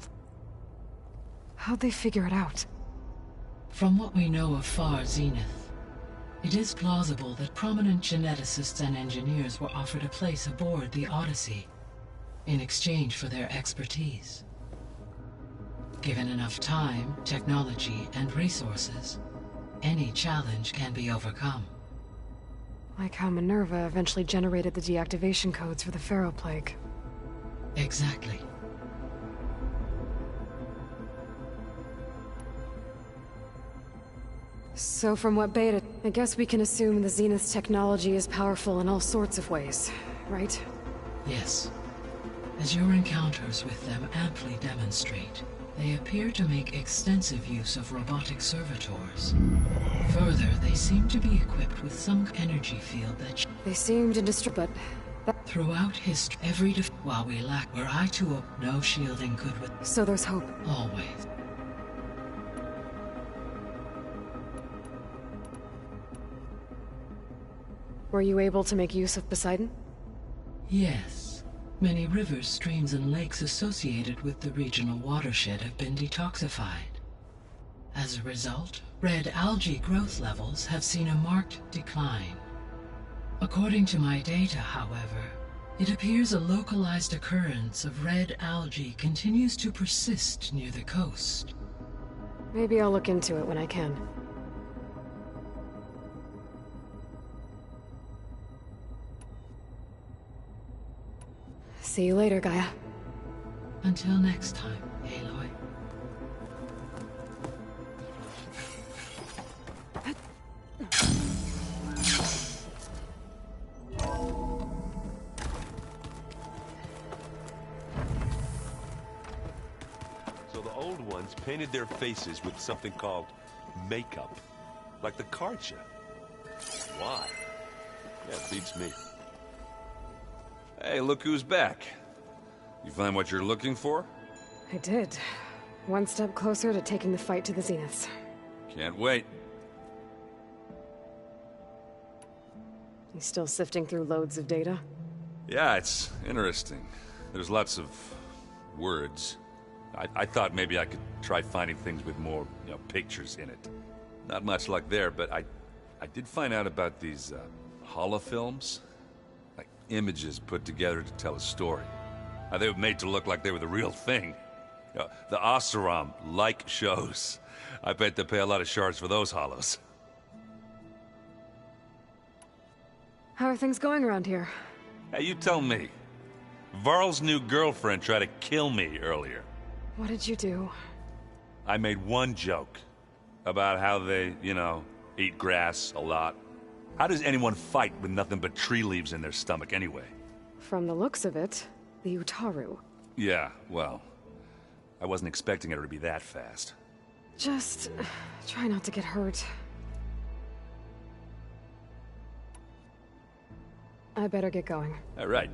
[SPEAKER 3] How'd they figure it out?
[SPEAKER 20] From what we know of Far Zenith, it is plausible that prominent geneticists and engineers were offered a place aboard the Odyssey in exchange for their expertise. Given enough time, technology, and resources, any challenge can be overcome.
[SPEAKER 3] Like how Minerva eventually generated the deactivation codes for the Pharaoh Plague.
[SPEAKER 20] Exactly.
[SPEAKER 3] So from what Beta, I guess we can assume the Zenith's technology is powerful in all sorts of ways, right?
[SPEAKER 20] Yes. As your encounters with them amply demonstrate, they appear to make extensive use of robotic servitors. Further, they seem to be equipped with some energy field that...
[SPEAKER 3] They seemed indestructible, but...
[SPEAKER 20] Throughout history, while we lack, were I to open, no shielding could with...
[SPEAKER 3] So there's hope.
[SPEAKER 20] Always.
[SPEAKER 3] Were you able to make use of Poseidon?
[SPEAKER 20] Yes. Many rivers, streams, and lakes associated with the regional watershed have been detoxified. As a result, red algae growth levels have seen a marked decline. According to my data, however, it appears a localized occurrence of red algae continues to persist near the coast.
[SPEAKER 3] Maybe I'll look into it when I can. See you later, Gaia.
[SPEAKER 20] Until next time, Aloy.
[SPEAKER 9] So the old ones painted their faces with something called makeup. Like the Karcha. Why? Yeah, it beats me.
[SPEAKER 15] Hey, look who's back. You find what you're looking for?
[SPEAKER 3] I did. One step closer to taking the fight to the Zeniths.
[SPEAKER 15] Can't wait.
[SPEAKER 3] You still sifting through loads of data?
[SPEAKER 15] Yeah, it's interesting. There's lots of words. I thought maybe I could try finding things with more, pictures in it. Not much luck there, but I did find out about these holofilms. Like images put together to tell a story. They were made to look like they were the real thing. The Oseram like shows. I bet they pay a lot of shards for those hollows.
[SPEAKER 3] How are things going around here?
[SPEAKER 15] Hey, you tell me. Varl's new girlfriend tried to kill me earlier.
[SPEAKER 3] What did you do?
[SPEAKER 15] I made one joke about how they, eat grass a lot. How does anyone fight with nothing but tree leaves in their stomach anyway?
[SPEAKER 3] From the looks of it, the Utaru.
[SPEAKER 15] Yeah, well, I wasn't expecting her to be that fast.
[SPEAKER 3] Just try not to get hurt. I better get going.
[SPEAKER 15] All right.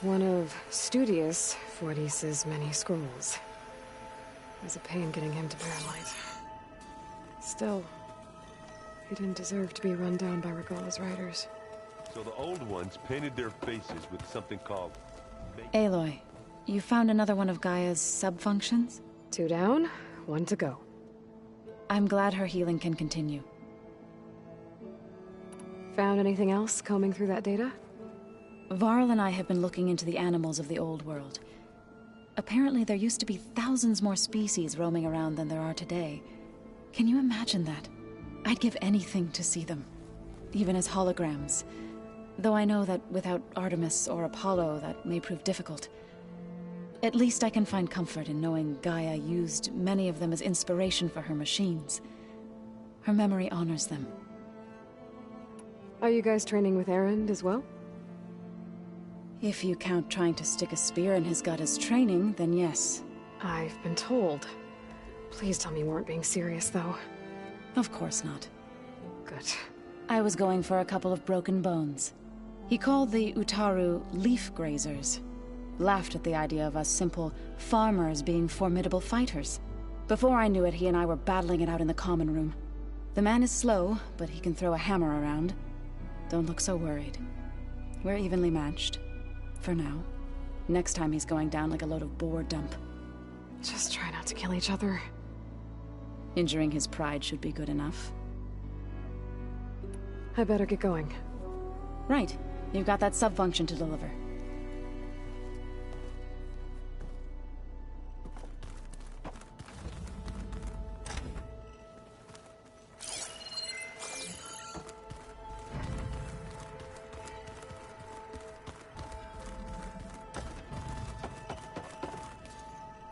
[SPEAKER 3] One of Studious Fortis's many scrolls. It was a pain getting him to bear light. Still, he didn't deserve to be run down by Regalla's riders.
[SPEAKER 9] So the old ones painted their faces with something called...
[SPEAKER 19] Aloy, you found another one of Gaia's sub-functions?
[SPEAKER 3] 2 down, 1 to go.
[SPEAKER 19] I'm glad her healing can continue.
[SPEAKER 3] Found anything else combing through that data?
[SPEAKER 19] Varl and I have been looking into the animals of the old world. Apparently there used to be thousands more species roaming around than there are today. Can you imagine that? I'd give anything to see them, even as holograms. Though I know that without Artemis or Apollo, that may prove difficult. At least I can find comfort in knowing Gaia used many of them as inspiration for her machines. Her memory honors them.
[SPEAKER 3] Are you guys training with Erend as well?
[SPEAKER 19] If you count trying to stick a spear in his gut as training, then yes.
[SPEAKER 3] I've been told. Please tell me you weren't being serious, though.
[SPEAKER 19] Of course not.
[SPEAKER 3] Good.
[SPEAKER 19] I was going for a couple of broken bones. He called the Utaru leaf grazers. Laughed at the idea of us simple farmers being formidable fighters. Before I knew it, he and I were battling it out in the common room. The man is slow, but he can throw a hammer around. Don't look so worried. We're evenly matched. For now. Next time he's going down like a load of boar dump.
[SPEAKER 3] Just try not to kill each other.
[SPEAKER 19] Injuring his pride should be good enough.
[SPEAKER 3] I better get going.
[SPEAKER 19] Right. You've got that sub-function to deliver.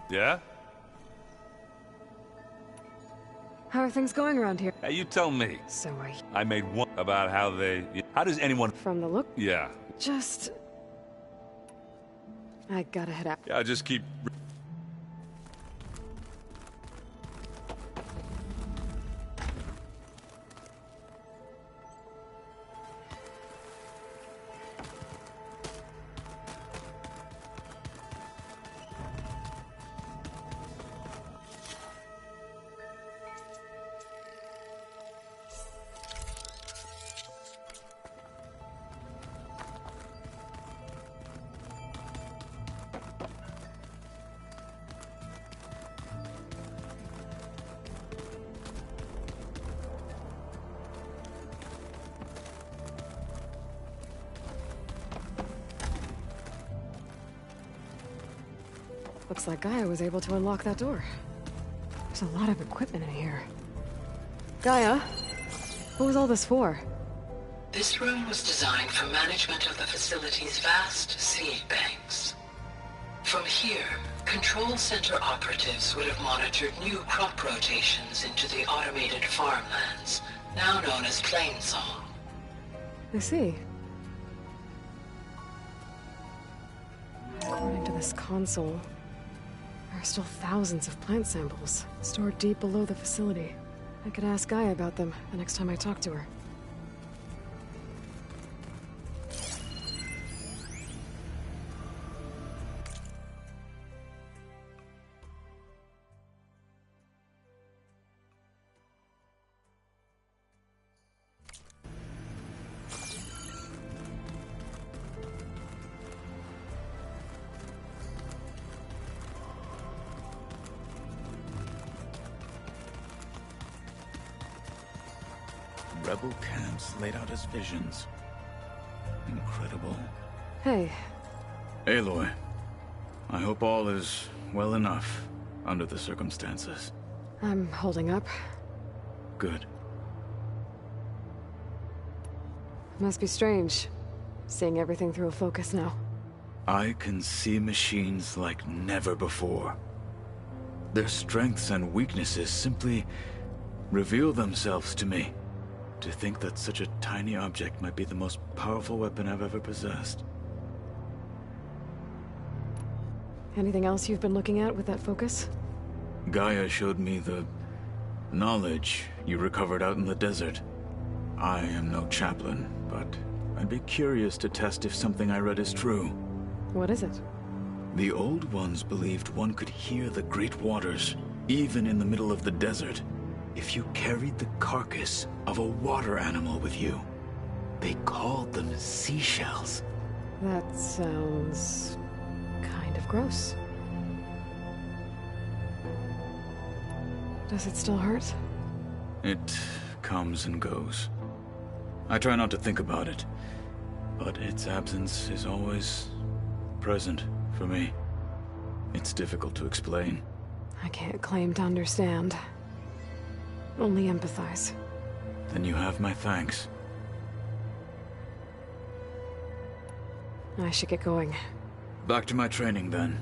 [SPEAKER 15] Yeah?
[SPEAKER 3] How are things going around here?
[SPEAKER 15] Hey, you tell me.
[SPEAKER 3] So
[SPEAKER 15] I made one about how they... How does anyone...
[SPEAKER 3] From the look?
[SPEAKER 15] Yeah.
[SPEAKER 3] Just... I gotta head out.
[SPEAKER 15] Yeah, just keep...
[SPEAKER 3] Looks like Gaia was able to unlock that door. There's a lot of equipment in here. Gaia, what was all this for?
[SPEAKER 2] This room was designed for management of the facility's vast seed banks. From here, Control Center operatives would have monitored new crop rotations into the automated farmlands, now known as Plainsong.
[SPEAKER 3] I see. According to this console, there are still thousands of plant samples stored deep below the facility. I could ask Gaia about them the next time I talk to her.
[SPEAKER 14] Rebel camps laid out as visions. Incredible.
[SPEAKER 3] Hey.
[SPEAKER 14] Aloy, I hope all is well enough under the circumstances.
[SPEAKER 3] I'm holding up.
[SPEAKER 14] Good.
[SPEAKER 3] Must be strange, seeing everything through a focus now.
[SPEAKER 14] I can see machines like never before. Their strengths and weaknesses simply reveal themselves to me. To think that such a tiny object might be the most powerful weapon I've ever possessed.
[SPEAKER 3] Anything else you've been looking at with that focus?
[SPEAKER 14] Gaia showed me the knowledge you recovered out in the desert. I am no chaplain, but I'd be curious to test if something I read is true.
[SPEAKER 3] What is it?
[SPEAKER 14] The Old Ones believed one could hear the great waters, even in the middle of the desert, if you carried the carcass of a water animal with you. They called them seashells.
[SPEAKER 3] That sounds kind of gross. Does it still hurt?
[SPEAKER 14] It comes and goes. I try not to think about it, but its absence is always present for me. It's difficult to explain.
[SPEAKER 3] I can't claim to understand. Only empathize.
[SPEAKER 14] Then you have my thanks.
[SPEAKER 3] I should get going.
[SPEAKER 14] Back to my training, then.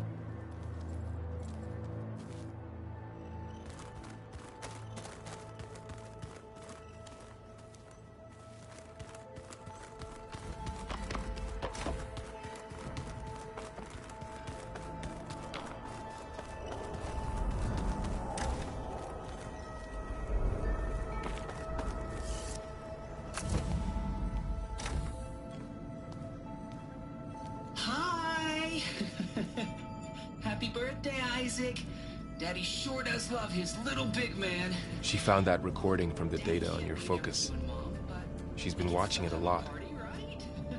[SPEAKER 21] Daddy sure does love his little big man.
[SPEAKER 24] She found that recording from the data on your focus. She's been watching it a lot.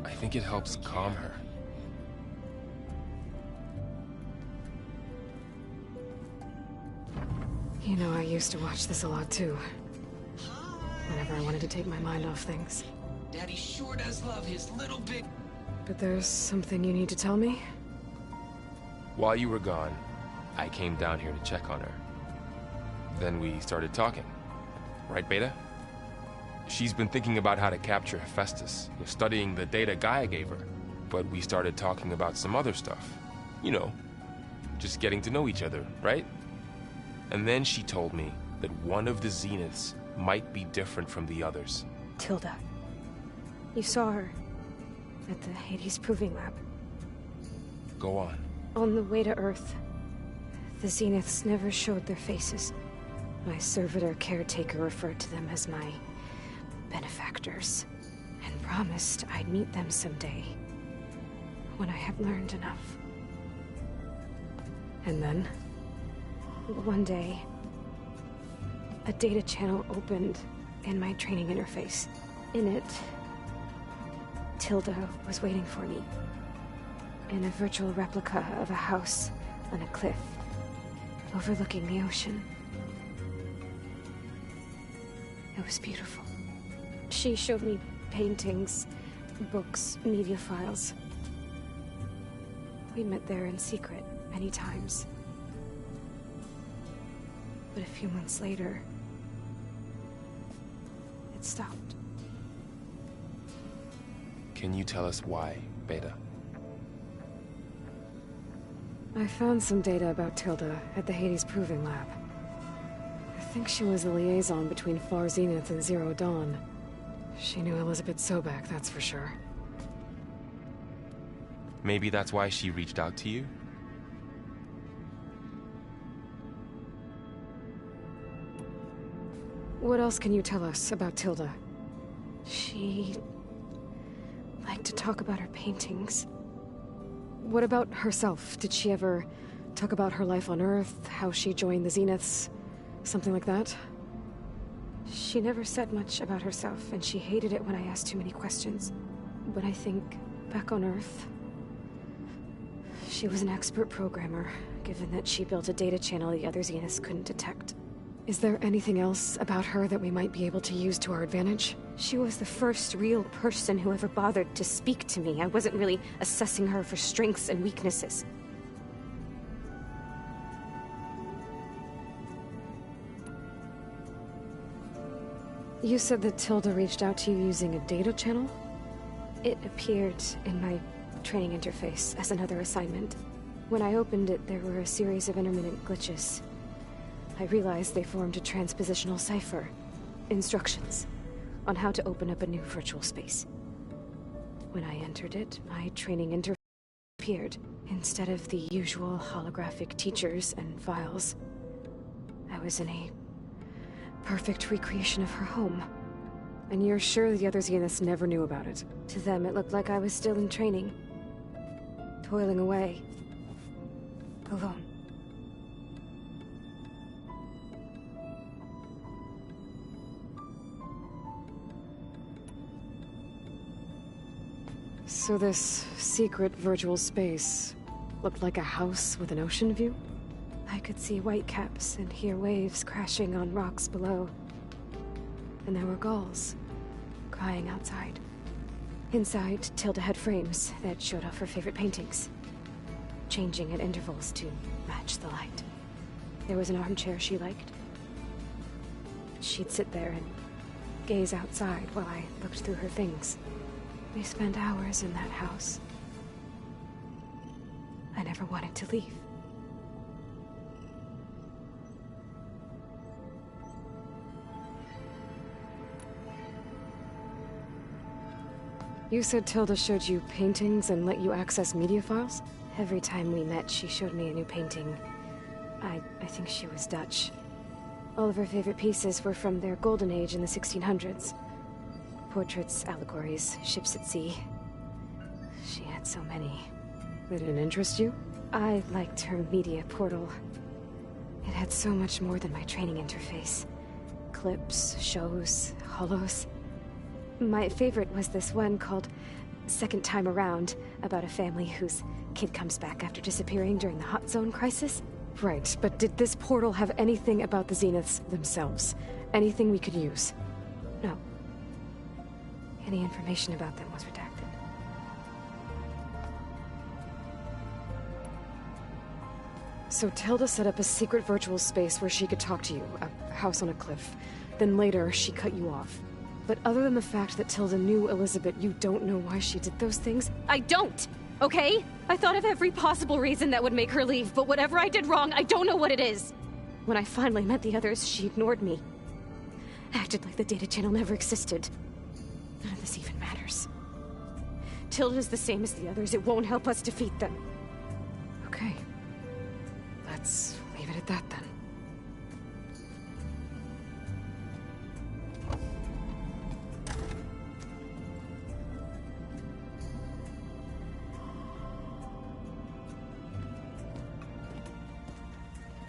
[SPEAKER 24] I think it helps calm her.
[SPEAKER 3] You know, I used to watch this a lot too. Whenever I wanted to take my mind off things.
[SPEAKER 21] Daddy sure does love his little big...
[SPEAKER 3] But there's something you need to tell me?
[SPEAKER 24] While you were gone, I came down here to check on her. Then we started talking. Right, Beta? She's been thinking about how to capture Hephaestus, studying the data Gaia gave her. But we started talking about some other stuff. You know, just getting to know each other, right? And then she told me that one of the Zeniths might be different from the others.
[SPEAKER 25] Tilda. You saw her at the Hades Proving Lab.
[SPEAKER 24] Go on.
[SPEAKER 25] On the way to Earth, the Zeniths never showed their faces. My servitor caretaker referred to them as my benefactors, and promised I'd meet them someday, when I have learned enough.
[SPEAKER 3] And then?
[SPEAKER 25] One day, a data channel opened in my training interface. In it, Tilda was waiting for me, in a virtual replica of a house on a cliff, overlooking the ocean. It was beautiful. She showed me paintings, books, media files. We met there in secret many times. But a few months later, it stopped.
[SPEAKER 24] Can you tell us why, Beta?
[SPEAKER 3] I found some data about Tilda at the Hades Proving Lab. I think she was a liaison between Far Zenith and Zero Dawn. She knew Elizabeth Sobek, that's for sure.
[SPEAKER 24] Maybe that's why she reached out to you?
[SPEAKER 3] What else can you tell us about Tilda?
[SPEAKER 25] She liked to talk about her paintings.
[SPEAKER 3] What about herself? Did she ever talk about her life on Earth, how she joined the Zeniths, something like that?
[SPEAKER 25] She never said much about herself, and she hated it when I asked too many questions. But I think, back on Earth, she was an expert programmer, given that she built a data channel the other Zeniths couldn't detect.
[SPEAKER 3] Is there anything else about her that we might be able to use to our advantage?
[SPEAKER 25] She was the first real person who ever bothered to speak to me. I wasn't really assessing her for strengths and weaknesses.
[SPEAKER 3] You said that Tilda reached out to you using a data channel?
[SPEAKER 25] It appeared in my training interface as another assignment. When I opened it, there were a series of intermittent glitches. I realized they formed a transpositional cipher. Instructions on how to open up a new virtual space. When I entered it, my training interface appeared. Instead of the usual holographic teachers and files, I was in a perfect recreation of her home.
[SPEAKER 3] And you're sure the other Zeniths never knew about it?
[SPEAKER 25] To them, it looked like I was still in training. Toiling away. Alone.
[SPEAKER 3] So this secret virtual space looked like a house with an ocean view?
[SPEAKER 25] I could see whitecaps and hear waves crashing on rocks below. And there were gulls crying outside. Inside, Tilda had frames that showed off her favorite paintings, changing at intervals to match the light. There was an armchair she liked. She'd sit there and gaze outside while I looked through her things. We spent hours in that house. I never wanted to leave.
[SPEAKER 3] You said Tilda showed you paintings and let you access media files?
[SPEAKER 25] Every time we met, she showed me a new painting. I think she was Dutch. All of her favorite pieces were from their golden age in the 1600s. Portraits, allegories, ships at sea. She had so many.
[SPEAKER 3] They didn't interest you?
[SPEAKER 25] I liked her media portal. It had so much more than my training interface. Clips, shows, holos. My favorite was this one called Second Time Around, about a family whose kid comes back after disappearing during the Hot Zone crisis.
[SPEAKER 3] Right, but did this portal have anything about the Zeniths themselves? Anything we could use?
[SPEAKER 25] No. Any information about them was redacted.
[SPEAKER 3] So Tilda set up a secret virtual space where she could talk to you, a house on a cliff. Then later, she cut you off. But other than the fact that Tilda knew Elizabeth, you don't know why she did those things?
[SPEAKER 25] I don't! Okay? I thought of every possible reason that would make her leave, but whatever I did wrong, I don't know what it is. When I finally met the others, she ignored me. Acted like the data channel never existed. None of this even matters. Tilda's the same as the others. It won't help us defeat them.
[SPEAKER 3] Okay. Let's leave it at that, then.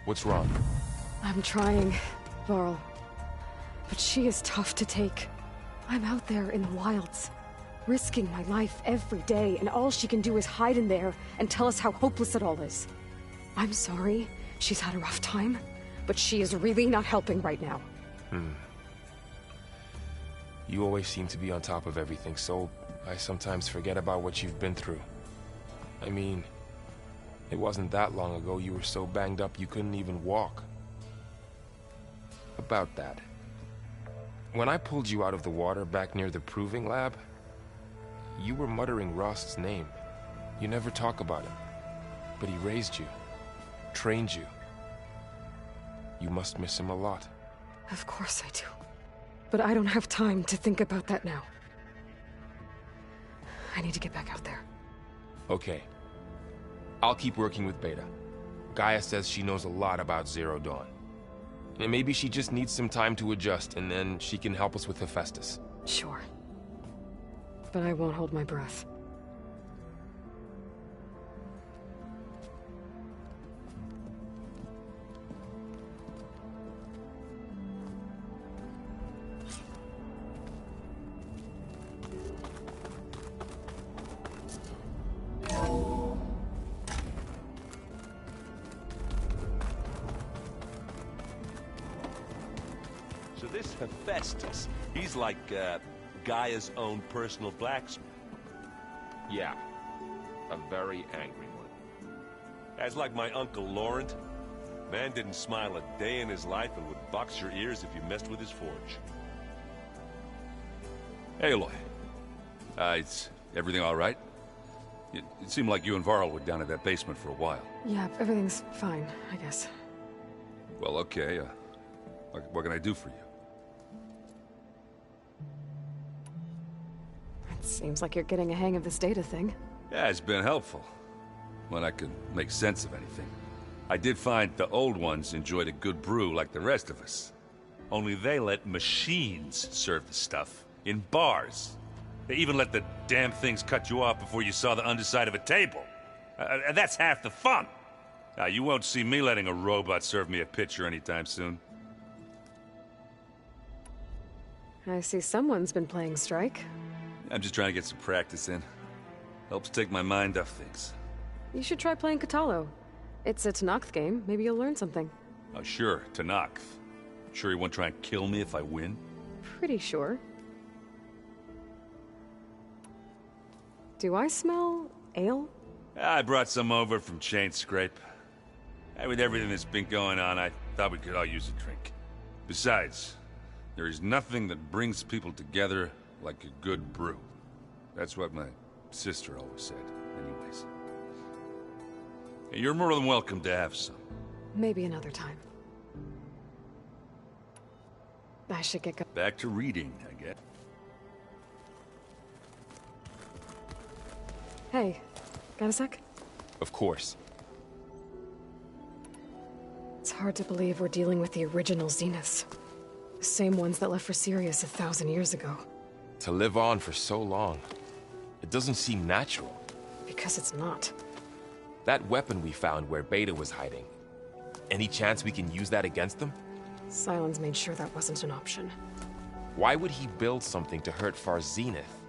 [SPEAKER 24] What's wrong?
[SPEAKER 3] I'm trying, Varl. But she is tough to take. I'm out there in the wilds, risking my life every day, and all she can do is hide in there and tell us how hopeless it all is. I'm sorry, she's had a rough time, but she is really not helping right now.
[SPEAKER 24] You always seem to be on top of everything, so I sometimes forget about what you've been through. I mean, it wasn't that long ago you were so banged up you couldn't even walk. About that. When I pulled you out of the water back near the proving lab, you were muttering Rost's name. You never talk about him. But he raised you, trained you. You must miss him a lot.
[SPEAKER 3] Of course I do. But I don't have time to think about that now. I need to get back out there.
[SPEAKER 24] Okay. I'll keep working with Beta. Gaia says she knows a lot about Zero Dawn. And maybe she just needs some time to adjust, and then she can help us with Hephaestus.
[SPEAKER 3] Sure. But I won't hold my breath.
[SPEAKER 9] So this Hephaestus, he's like, Gaia's own personal blacksmith.
[SPEAKER 24] Yeah. A very angry one.
[SPEAKER 9] As like my Uncle Laurent. Man didn't smile a day in his life and would box your ears if you messed with his forge. Aloy. Is everything all right? It seemed like you and Varl were down at that basement for a while.
[SPEAKER 3] Yeah, everything's fine, I guess.
[SPEAKER 9] Well, okay. What can I do for you?
[SPEAKER 3] It seems like you're getting a hang of this data thing.
[SPEAKER 9] Yeah, it's been helpful. When I could make sense of anything. I did find the old ones enjoyed a good brew like the rest of us. Only they let machines serve the stuff. In bars. They even let the damn things cut you off before you saw the underside of a table. That's half the fun. You won't see me letting a robot serve me a pitcher anytime soon.
[SPEAKER 3] I see someone's been playing Strike.
[SPEAKER 9] I'm just trying to get some practice in. Helps take my mind off things.
[SPEAKER 3] You should try playing Katalo. It's a Tenakth game. Maybe you'll learn something.
[SPEAKER 9] Oh, sure, Tenakth. Sure you won't try and kill me if I win?
[SPEAKER 3] Pretty sure. Do I smell ale?
[SPEAKER 9] I brought some over from Chain Scrape. With everything that's been going on, I thought we could all use a drink. Besides, there is nothing that brings people together like a good brew. That's what my sister always said, anyways. You're more than welcome to have some.
[SPEAKER 3] Maybe another time. I should get
[SPEAKER 9] back to reading, I guess.
[SPEAKER 3] Hey, got a sec?
[SPEAKER 24] Of course.
[SPEAKER 3] It's hard to believe we're dealing with the original Zeniths. The same ones that left for Sirius 1,000 years ago.
[SPEAKER 24] To live on for so long, it doesn't seem natural.
[SPEAKER 3] Because it's not.
[SPEAKER 24] That weapon we found where Beta was hiding. Any chance we can use that against them?
[SPEAKER 3] Sylens made sure that wasn't an option.
[SPEAKER 24] Why would he build something to hurt Far Zenith,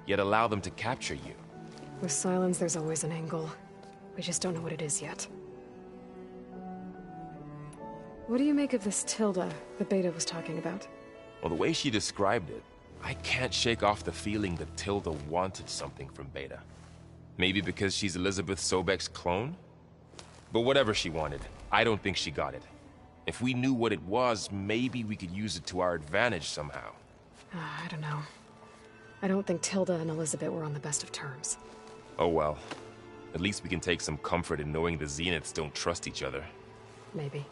[SPEAKER 24] yet allow them to capture you?
[SPEAKER 3] With Sylens, there's always an angle. We just don't know what it is yet. What do you make of this Tilda that Beta was talking about?
[SPEAKER 24] Well, the way she described it, I can't shake off the feeling that Tilda wanted something from Beta. Maybe because she's Elizabeth Sobek's clone? But whatever she wanted, I don't think she got it. If we knew what it was, maybe we could use it to our advantage somehow.
[SPEAKER 3] I don't know. I don't think Tilda and Elizabeth were on the best of terms.
[SPEAKER 24] Oh well. At least we can take some comfort in knowing the Zeniths don't trust each other.
[SPEAKER 3] Maybe.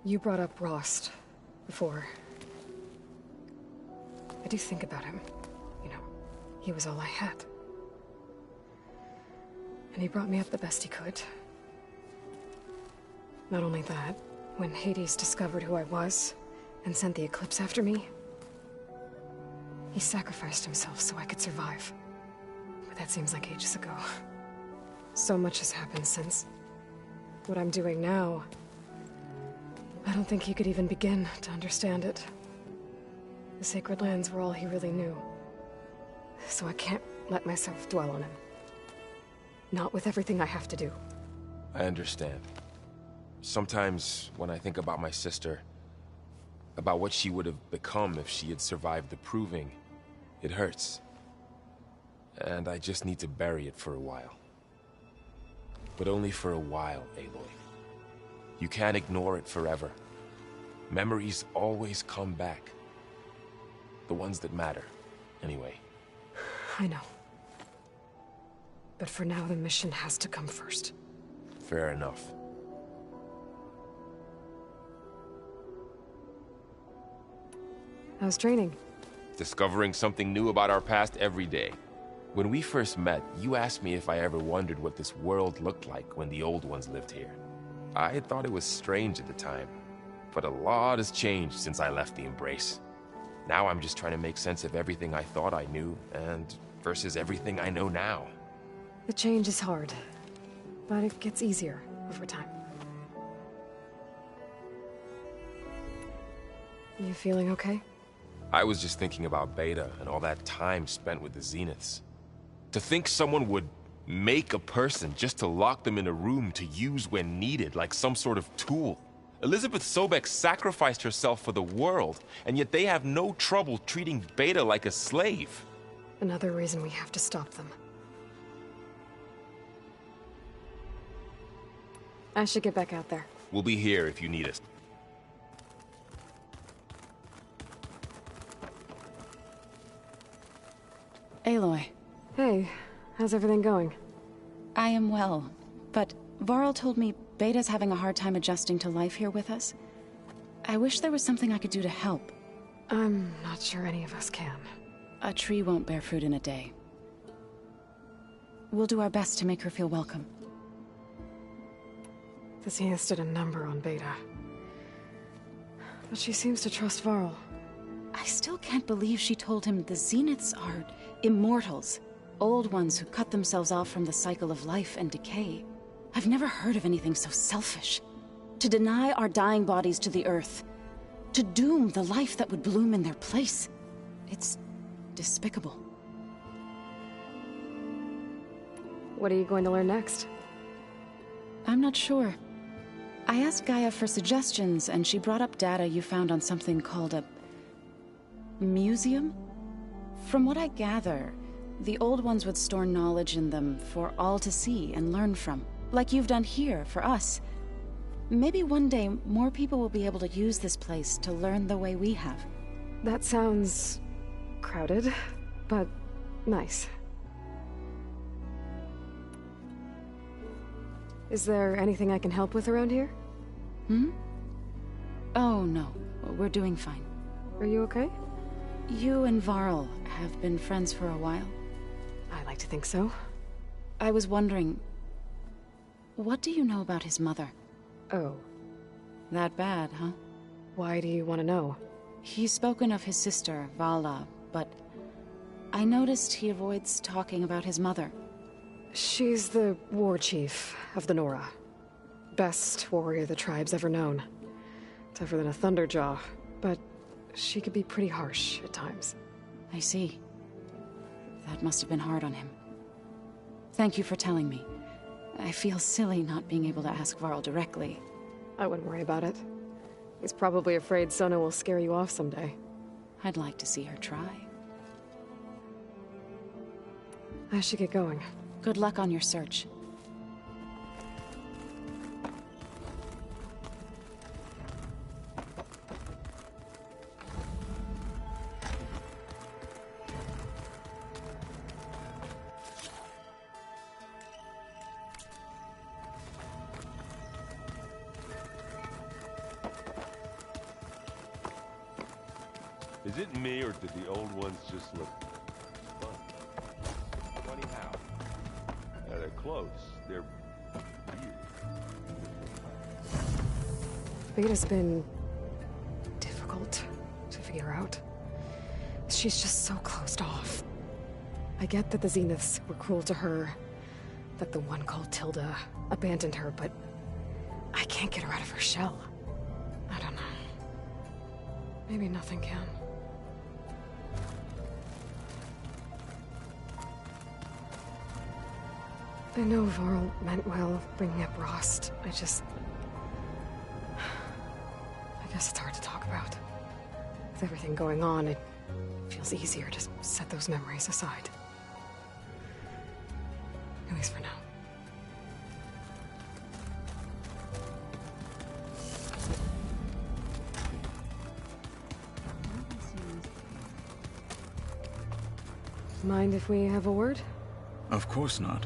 [SPEAKER 3] You brought up Rost before. I do think about him. You know, he was all I had. And he brought me up the best he could. Not only that, when Hades discovered who I was and sent the Eclipse after me, he sacrificed himself so I could survive. But that seems like ages ago. So much has happened since. What I'm doing now, I don't think he could even begin to understand it. The Sacred Lands were all he really knew. So I can't let myself dwell on him. Not with everything I have to do.
[SPEAKER 24] I understand. Sometimes, when I think about my sister, about what she would have become if she had survived the Proving, it hurts. And I just need to bury it for a while. But only for a while, Aloy. You can't ignore it forever. Memories always come back. The ones that matter, anyway.
[SPEAKER 3] I know. But for now, the mission has to come first.
[SPEAKER 24] Fair enough.
[SPEAKER 3] How's training?
[SPEAKER 24] Discovering something new about our past every day. When we first met, you asked me if I ever wondered what this world looked like when the old ones lived here. I thought it was strange at the time, but a lot has changed since I left the Embrace. Now I'm just trying to make sense of everything I thought I knew, and versus everything I know now.
[SPEAKER 3] The change is hard, but it gets easier over time. You feeling okay?
[SPEAKER 24] I was just thinking about Beta and all that time spent with the Zeniths. To think someone would make a person just to lock them in a room to use when needed, like some sort of tool. Elizabeth Sobek sacrificed herself for the world, and yet they have no trouble treating Beta like a slave.
[SPEAKER 3] Another reason we have to stop them. I should get back out there.
[SPEAKER 24] We'll be here if you need us.
[SPEAKER 19] Aloy.
[SPEAKER 3] Hey, how's everything going?
[SPEAKER 19] I am well, but Varl told me Beta's having a hard time adjusting to life here with us. I wish there was something I could do to help.
[SPEAKER 3] I'm not sure any of us can.
[SPEAKER 19] A tree won't bear fruit in a day. We'll do our best to make her feel welcome.
[SPEAKER 3] The Zeniths did a number on Beta. But she seems to trust Varl.
[SPEAKER 19] I still can't believe she told him the Zeniths are immortals. Old ones who cut themselves off from the cycle of life and decay. I've never heard of anything so selfish. To deny our dying bodies to the earth. To doom the life that would bloom in their place. It's despicable.
[SPEAKER 3] What are you going to learn next?
[SPEAKER 19] I'm not sure. I asked Gaia for suggestions, and she brought up data you found on something called a museum? From what I gather, the old ones would store knowledge in them for all to see and learn from, like you've done here for us. Maybe one day more people will be able to use this place to learn the way we have.
[SPEAKER 3] That sounds crowded, but nice. Is there anything I can help with around here?
[SPEAKER 19] Oh, no. We're doing fine.
[SPEAKER 3] Are you okay?
[SPEAKER 19] You and Varl have been friends for a while.
[SPEAKER 3] I like to think so.
[SPEAKER 19] I was wondering, what do you know about his mother?
[SPEAKER 3] Oh.
[SPEAKER 19] That bad, huh?
[SPEAKER 3] Why do you want to know?
[SPEAKER 19] He's spoken of his sister, Vala, but I noticed he avoids talking about his mother.
[SPEAKER 3] She's the war chief of the Nora. Best warrior the tribe's ever known. Tougher than a Thunderjaw, but she could be pretty harsh at times.
[SPEAKER 19] I see. That must have been hard on him. Thank you for telling me. I feel silly not being able to ask Varl directly.
[SPEAKER 3] I wouldn't worry about it. He's probably afraid Sona will scare you off someday.
[SPEAKER 19] I'd like to see her try.
[SPEAKER 3] I should get going.
[SPEAKER 19] Good luck on your search.
[SPEAKER 9] Is it me, or did the old ones just look fun? Funny how? Yeah, they're close. They're weird.
[SPEAKER 3] Beta's been difficult to figure out. She's just so closed off. I get that the Zeniths were cruel to her, that the one called Tilda abandoned her, but I can't get her out of her shell. I don't know. Maybe nothing can. I know Varl meant well, bringing up Rost. I guess it's hard to talk about. With everything going on, it feels easier to set those memories aside. At least for now. Mind if we have a word?
[SPEAKER 14] Of course not.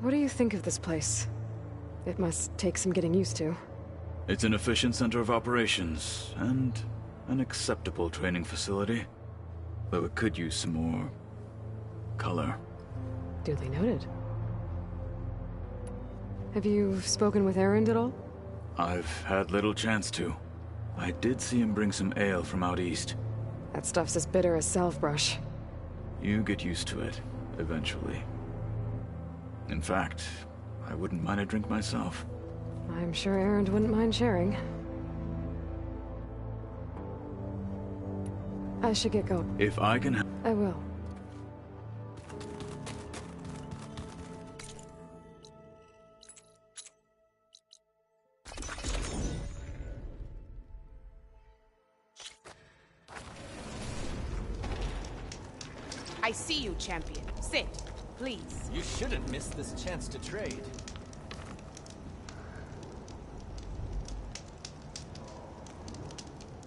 [SPEAKER 3] What do you think of this place? It must take some getting used to.
[SPEAKER 14] It's an efficient center of operations, and an acceptable training facility. Though it could use some more color.
[SPEAKER 3] Duly noted. Have you spoken with Erend at all?
[SPEAKER 14] I've had little chance to. I did see him bring some ale from out east.
[SPEAKER 3] That stuff's as bitter as salvebrush.
[SPEAKER 14] You get used to it, eventually. In fact, I wouldn't mind a drink myself.
[SPEAKER 3] I'm sure Erend wouldn't mind sharing. I should get going.
[SPEAKER 14] If I can...
[SPEAKER 3] I will.
[SPEAKER 1] I see you, champion. Sit, please.
[SPEAKER 5] You shouldn't miss this chance to trade.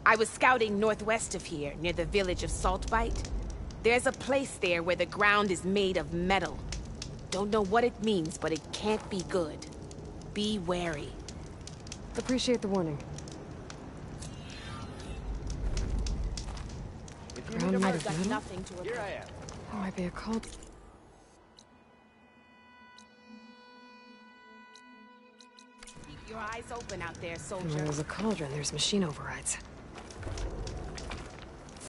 [SPEAKER 1] I was scouting northwest of here, near the village of Saltbite. There's a place there where the ground is made of metal. Don't know what it means, but it can't be good. Be wary.
[SPEAKER 3] Appreciate the warning. Ground made of metal?
[SPEAKER 1] Nothing to
[SPEAKER 5] Here I am.
[SPEAKER 3] That might be a cult.
[SPEAKER 1] Keep your eyes open out there,
[SPEAKER 3] And
[SPEAKER 1] soldier.
[SPEAKER 3] where there's a cauldron, there's machine overrides.